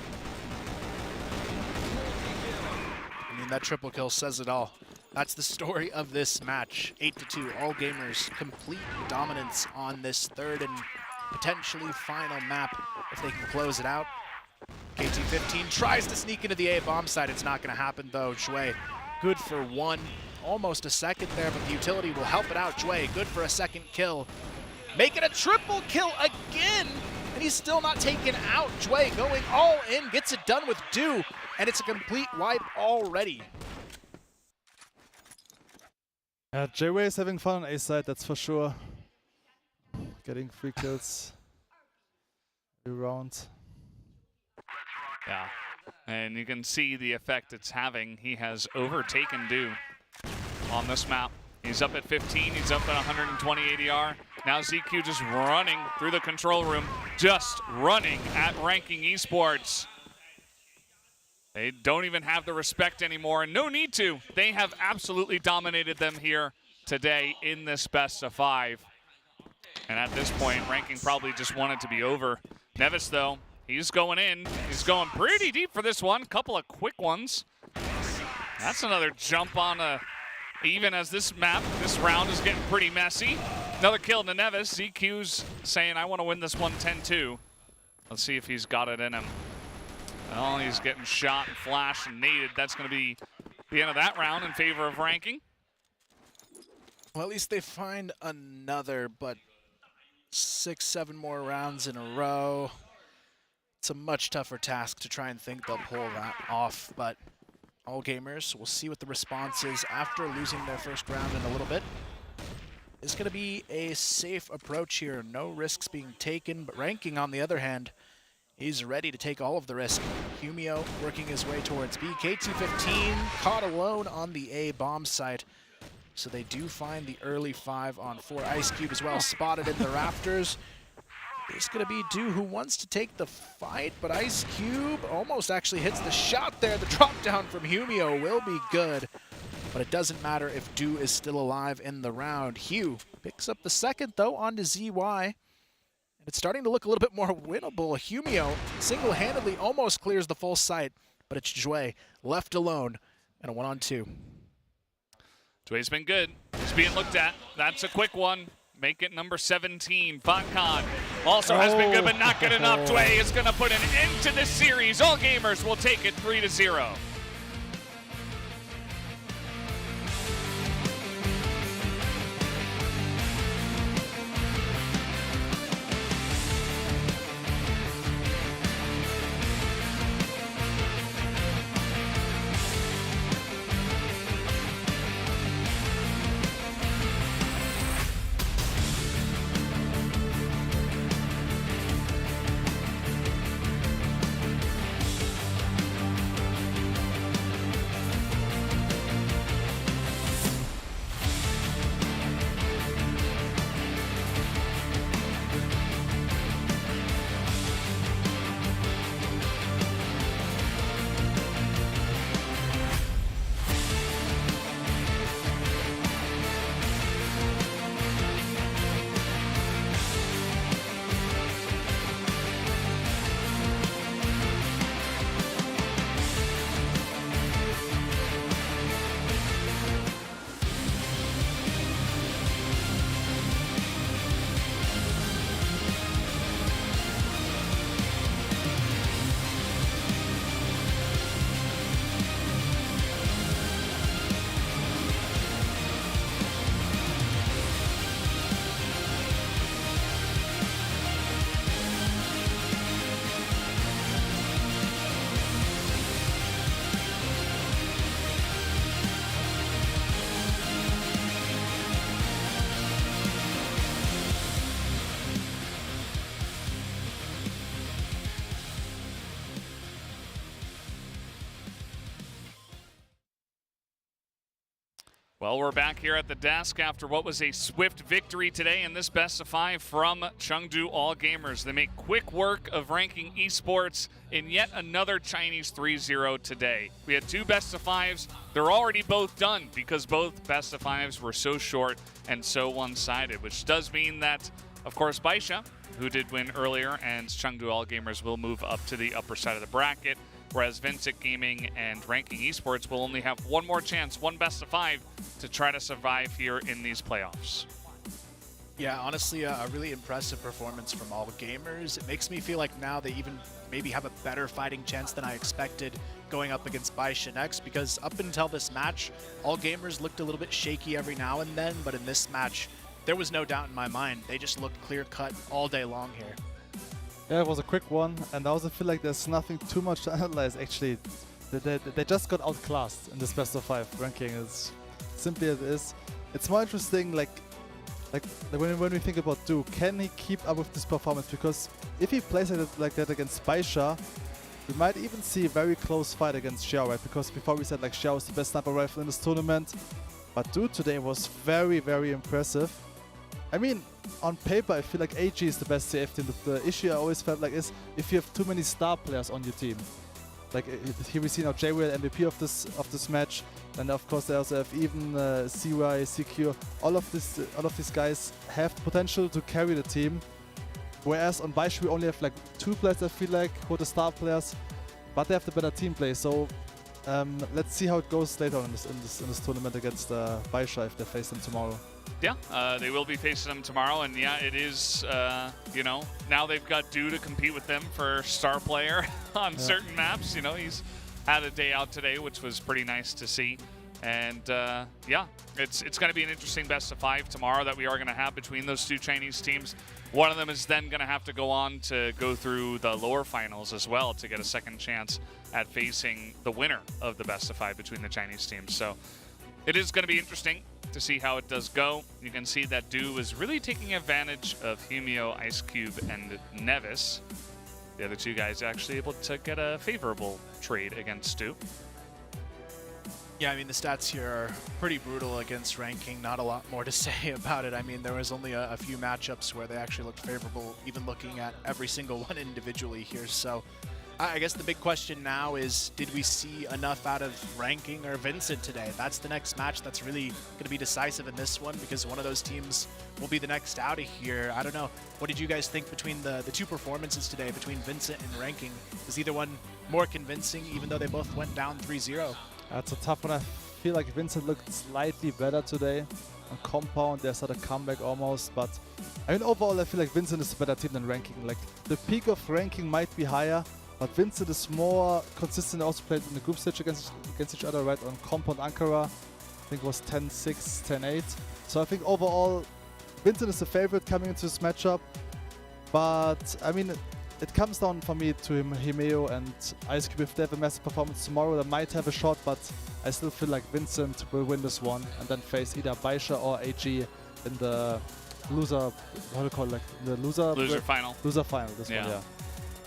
I mean, that triple kill says it all. That's the story of this match. 8-2, All Gamers complete dominance on this third and potentially final map if they can close it out. KT15 tries to sneak into the A bomb side. It's not going to happen though. Chwei, good for 1, almost a second there, but the utility will help it out. Chwei, good for a second kill. Making a triple kill again, and he's still not taken out. Chwei going all in, gets it done with Dew, and it's a complete wipe already. J-Way is having fun on A side, that's for sure. Getting 3 kills every round. Yeah, and you can see the effect it's having. He has overtaken Dew on this map. He's up at 15, he's up at 120 ADR. Now ZQ just running through the control room, just running at Ranking Esports. They don't even have the respect anymore, and no need to. They have absolutely dominated them here today in this best of 5. And at this point, Ranking probably just wanted to be over. Nevis, though, he's going in. He's going pretty deep for this one. Couple of quick ones. That's another jump on Even as this round is getting pretty messy. Another kill to Nevis. ZQ's saying, I want to win this one 10-2. Let's see if he's got it in him. Well, he's getting shot and flashed and naded. That's going to be the end of that round in favor of Ranking. Well, at least they find another, but 6-7 more rounds in a row. It's a much tougher task to try and think they'll pull that off, but All Gamers, we'll see what the response is after losing their first round in a little bit. It's going to be a safe approach here. No risks being taken, but Ranking, on the other hand, He's ready to take all of the risk. Humio working his way towards B. KT-15 caught alone on the A bomb site. So they do find the early 5-on-4. Ice Cube as well spotted in the rafters. It's going to be Du who wants to take the fight, but Ice Cube almost actually hits the shot there. The drop down from Humio will be good, but it doesn't matter if Du is still alive in the round. Hugh picks up the second, though, onto ZY. And it's starting to look a little bit more winnable. Humio single-handedly almost clears the full site, but it's Jue left alone and a 1-on-2. Jue's been good. He's being looked at. That's a quick one. Make it number 17. Vankan also has been good, but not good enough. Jue is going to put an end to this series. All gamers will take it 3-0. Well, we're back here at the desk after what was a swift victory today in this best of 5 from CHENGDU All Gamers. They make quick work of ranking esports in yet another Chinese 3-0 today. We had 2 best of 5s. They're already both done because both best of 5s were so short and so one-sided, which does mean that, of course, BaiSha, who did win earlier, and CHENGDU All Gamers will move up to the upper side of the bracket, whereas VINCIT Gaming and Ranking Esports will only have one more chance, one best of 5, to try to survive here in these playoffs. Yeah, honestly, a really impressive performance from all gamers. It makes me feel like now they even maybe have a better fighting chance than I expected going up against BaiSha next, because up until this match, all gamers looked a little bit shaky every now and then, but in this match, there was no doubt in my mind. They just looked clear-cut all day long here. Yeah, it was a quick one, and I also feel like there's nothing too much to analyze, actually. They just got outclassed in this best of 5 ranking. It's simply as it is. It's more interesting, like when we think about Du, can he keep up with this performance? Because if he plays it like that against BaiSha, we might even see a very close fight against Xiao, right? Because before we said like Xiao is the best sniper rifle in this tournament, but Du today was very, very impressive. I mean, on paper, I feel like AG is the best CF team. The issue I always felt like is if you have too many star players on your team. Like here we see now JWL MVP of this match, and of course they also have even CY, CQ. All of these guys have potential to carry the team. Whereas on BaiSha we only have like 2 players I feel like who are the star players, but they have the better team play. So let's see how it goes later on in this tournament against BaiSha if they face them tomorrow. Yeah, they will be facing them tomorrow, and yeah, it is, you know, now they've got Du to compete with them for star player on certain maps. You know, he's had a day out today, which was pretty nice to see. And yeah, it's going to be an interesting best of 5 tomorrow that we are going to have between those 2 Chinese teams. One of them is then going to have to go on to go through the lower finals as well to get a second chance at facing the winner of the best of 5 between the Chinese teams. So it is going to be interesting to see how it does go. You can see that Du is really taking advantage of Humio, Ice Cube, and Nevis. the other two guys actually able to get a favorable trade against Stu. Yeah, I mean, the stats here are pretty brutal against ranking. Not a lot more to say about it. I mean, there was only a few matchups where they actually looked favorable, even looking at every single one individually here. So I guess the big question now is, did we see enough out of ranking or VINCIT today? That's the next match that's really going to be decisive in this one, because one of those teams will be the next out of here. I don't know. What did you guys think between the two performances today, between VINCIT and ranking? Was either one more convincing, even though they both went down 3-0? That's a tough one. I feel like VINCIT looked slightly better today. On compound, there's not a comeback almost, but I mean, overall, I feel like VINCIT is a better team than ranking. Like, the peak of ranking might be higher, but VINCIT is more consistent. Also played in the group stage against each other, right? On compound Ankara, I think it was 10-6, 10-8. So I think overall, VINCIT is the favorite coming into this matchup. But I mean, it comes down for me to Himeo and Ice Cube. If they have a massive performance tomorrow, they might have a shot, but I still feel like VINCIT will win this one and then face either BaiSha or AG in the loser, how do you call it, like the loser final. Loser final, this one, yeah.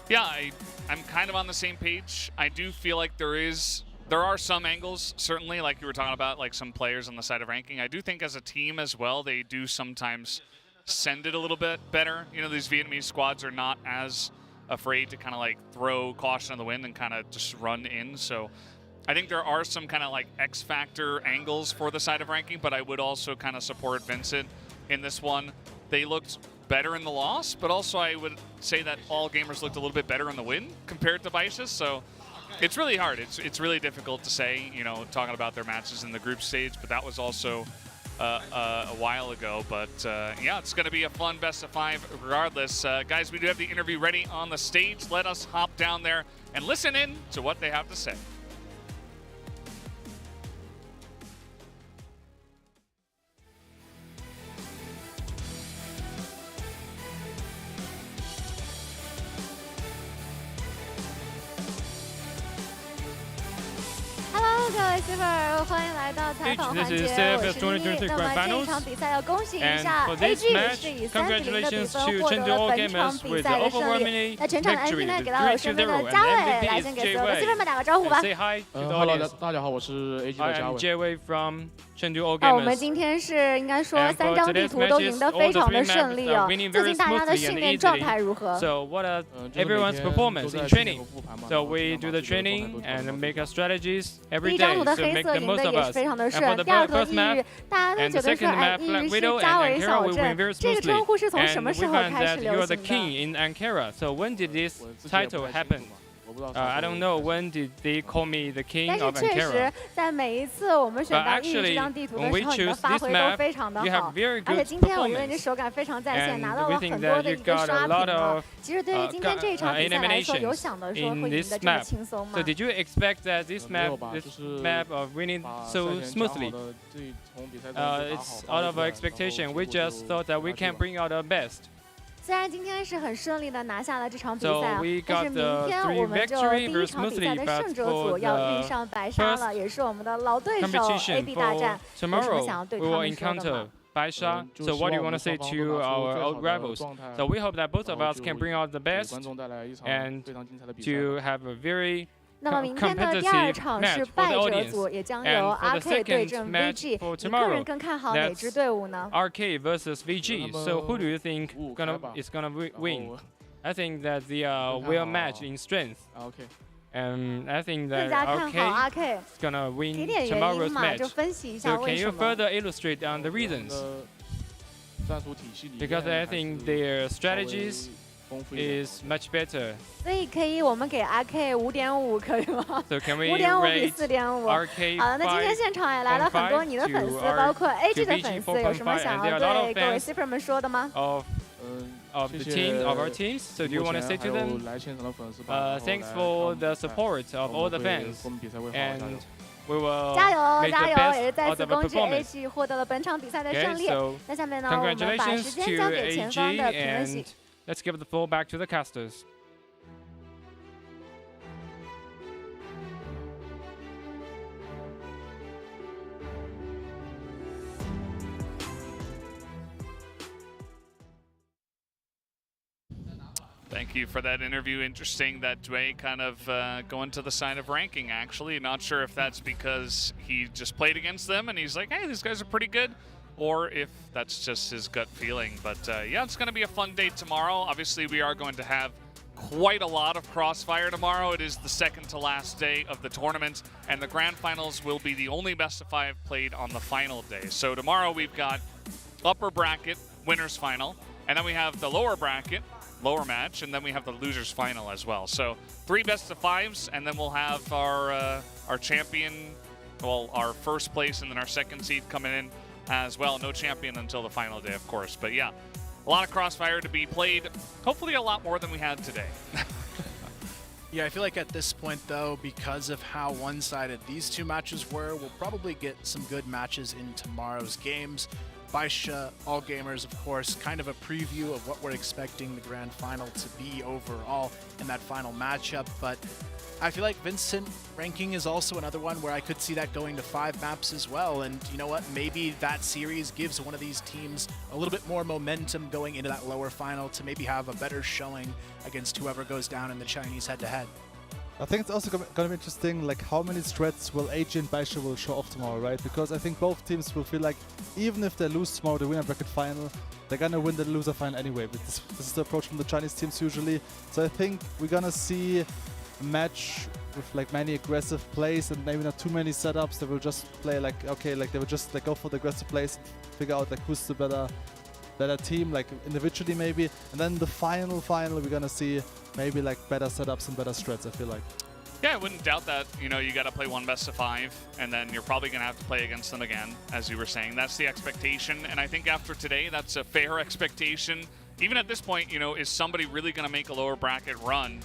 Yeah, I'm kind of on the same page. I do feel like there are some angles, certainly, like you were talking about, like some players on the side of ranking. I do think as a team as well, they do sometimes send it a little bit better. You know, these Vietnamese squads are not as afraid to kind of like throw caution on the wind and kind of just run in. So I think there are some kind of like X factor angles for the side of ranking, but I would also kind of support VINCIT in this one. They looked better in the loss, but also I would say that all gamers looked a little bit better in the win compared to BaiSha. So it's really hard. It's really difficult to say, you know, talking about their matches in the group stage, but that was also a while ago. But yeah, it's going to be a fun best of 5 regardless. Guys, we do have the interview ready on the stage. Let us hop down there and listen in to what they have to say. Hello， 各位 CFS， 欢迎来到采访环节，我是妮妮。那么这一场比赛要恭喜一下 AG 是以30-0的比分获得了本场比赛的胜利。那全场的 MVP 呢，给到我身边的嘉伟来先给所有的 CFS 们打个招呼吧。Hello， 大家好，我是 AG 的嘉伟。我们今天是应该说3张地图都赢得非常的顺利哦。最近大家的训练状态如何？ So what are everyone's performance in training? So we do the training and make our strategies every day to make the most of us. And for the first map and the second map, Black Widow and Ankara will win very smoothly. And we found that you are the king in Ankara. So when did this title happen? I don't know when did they call me the king of Ankara. 但是确实，在每一次我们选到这张地图的时候，你的发挥都非常的好。而且今天我觉得你的手感非常在线，拿到了很多的一个刷屏了。其实对于今天这一场比赛来说，有想的说会赢得这么轻松吗 ？So did you expect that this map of winning so smoothly? It's out of our expectation. We just thought that we can bring out our best. 虽然今天是很顺利的拿下了这场比赛，但是明天我们就第一场比赛的胜者组要遇上BaiSha了，也是我们的老对手 AB 大战。有什么想要对他们说的吗？ BaiSha. So what do you want to say to our old rivals? So we hope that both of us can bring out the best and to have a very 那么明天的第二场是败者组，也将由 RK 对阵 VG。你个人更看好哪支队伍呢 ？RK versus VG. So who do you think is gonna win? I think that they will match in strength. Okay. And I think that RK is gonna win tomorrow's match. So can you further illustrate on the reasons? Because I think their strategies is much better. 所以可以，我们给 RK 5.5可以吗 ？So can we 5.5比 4.5。RK 好了，那今天现场也来了很多你的粉丝，包括 AG 的粉丝，有什么想要对各位 CFS 们说的吗？ Of the team, of our teams. So do you want to say to them? Thanks for the support of all the fans, and we will 加油 make 加 the 油！ best 也是再 out 次 of our 恭喜 performance. AG 获得了本场比赛的胜 Okay, 利。 so 那下面呢，我们把时 congratulations 间 to 交给前方 AG 的评论席 and。Let's give the floor back to the casters. Thank you for that interview. Interesting that Dway kind of going to the side of ranking, actually. Not sure if that's because he just played against them and he's like, hey, these guys are pretty good, or if that's just his gut feeling. But yeah, it's going to be a fun day tomorrow. Obviously, we are going to have quite a lot of crossfire tomorrow. It is the second to last day of the tournament, and the grand finals will be the only best of 5 played on the final day. So tomorrow we've got upper bracket winners final, and then we have the lower bracket lower match, and then we have the losers final as well. So 3 best of 5s, and then we'll have our champion, well, our first place and then our second seed coming in as well. No champion until the final day, of course. But yeah, a lot of crossfire to be played. Hopefully a lot more than we had today. Yeah, I feel like at this point, though, because of how one-sided these 2 matches were, we'll probably get some good matches in tomorrow's games. BaiSha, All Gamers, of course, kind of a preview of what we're expecting the grand final to be overall in that final matchup. But I feel like VINCIT ranking is also another one where I could see that going to 5 maps as well. And you know what? Maybe that series gives one of these teams a little bit more momentum going into that lower final to maybe have a better showing against whoever goes down in the Chinese head-to-head. I think it's also going to be interesting, like how many strats will AG and BaiSha will show off tomorrow, right? Because I think both teams will feel like even if they lose tomorrow the winner bracket final, they're going to win the loser final anyway. But this is the approach from the Chinese teams usually. So I think we're going to see a match with like many aggressive plays and maybe not too many setups. They will just play like, okay, like they will just like go for the aggressive plays and figure out like who's the better team, like individually maybe. And then the final, we're going to see maybe like better setups and better strats, I feel like. Yeah, I wouldn't doubt that. You know, you got to play 1 best of 5, and then you're probably going to have to play against them again, as you were saying. That's the expectation, and I think after today, that's a fair expectation. Even at this point, you know, is somebody really going to make a lower bracket run?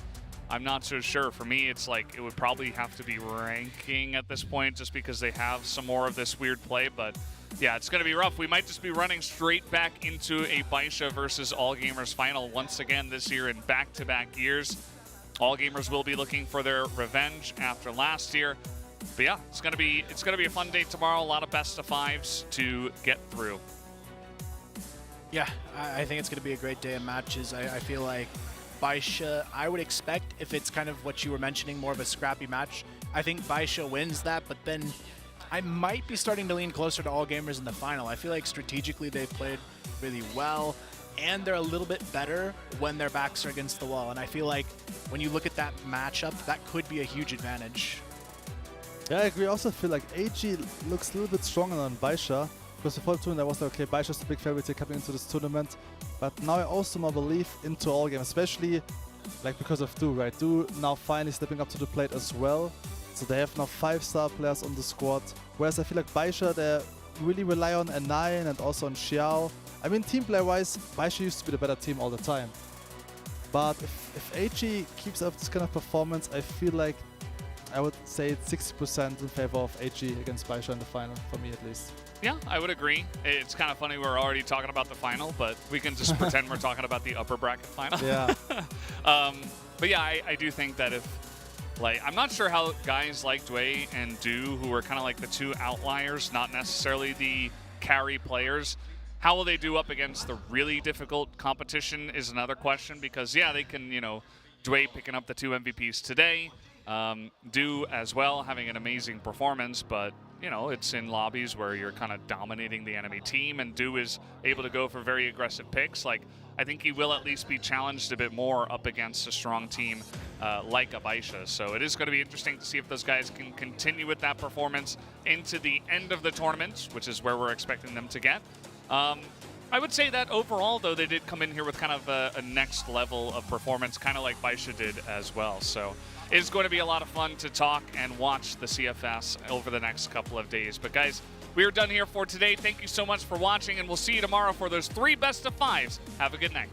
I'm not so sure. For me, it's like it would probably have to be ranking at this point just because they have some more of this weird play, but yeah, it's going to be rough. We might just be running straight back into a BaiSha versus All Gamers final once again this year in back-to-back years. All Gamers will be looking for their revenge after last year. But yeah, it's going to be a fun day tomorrow. A lot of best of 5s to get through. Yeah, I think it's going to be a great day of matches. I feel like BaiSha, I would expect, if it's kind of what you were mentioning, more of a scrappy match, I think BaiSha wins that, but then I might be starting to lean closer to All Gamers in the final. I feel like strategically they've played really well, and they're a little bit better when their backs are against the wall. And I feel like when you look at that matchup, that could be a huge advantage. Yeah, I agree. I also feel like AG looks a little bit stronger than BaiSha, because before the tournament I was like, okay, BaiSha's the big favorite here coming into this tournament. But now I also more believe into All Gamers, especially like because of Du, right? Du now finally stepping up to the plate as well. So they have now 5-star players on the squad. Whereas I feel like BaiSha, they really rely on N9 and also on Xiao. I mean, team player-wise, BaiSha used to be the better team all the time. But if AG keeps up this kind of performance, I feel like I would say it's 60% in favor of AG against BaiSha in the final, for me at least. Yeah, I would agree. It's kind of funny we're already talking about the final, but we can just pretend we're talking about the upper bracket final. Yeah. But yeah, I do think that if, like, I'm not sure how guys like Dway and Du, who are kind of like the 2 outliers, not necessarily the carry players, how will they do up against the really difficult competition is another question, because yeah, they can, you know, Dway picking up the 2 MVPs today, Du as well having an amazing performance, but you know, it's in lobbies where you're kind of dominating the enemy team, and Du is able to go for very aggressive picks. Like, I think he will at least be challenged a bit more up against a strong team like a BaiSha. So it is going to be interesting to see if those guys can continue with that performance into the end of the tournament, which is where we're expecting them to get. I would say that overall, though, they did come in here with kind of a next level of performance, kind of like BaiSha did as well. So it's going to be a lot of fun to talk and watch the CFS over the next couple of days. But guys, we are done here for today. Thank you so much for watching, and we'll see you tomorrow for those 3 best of 5s. Have a good night.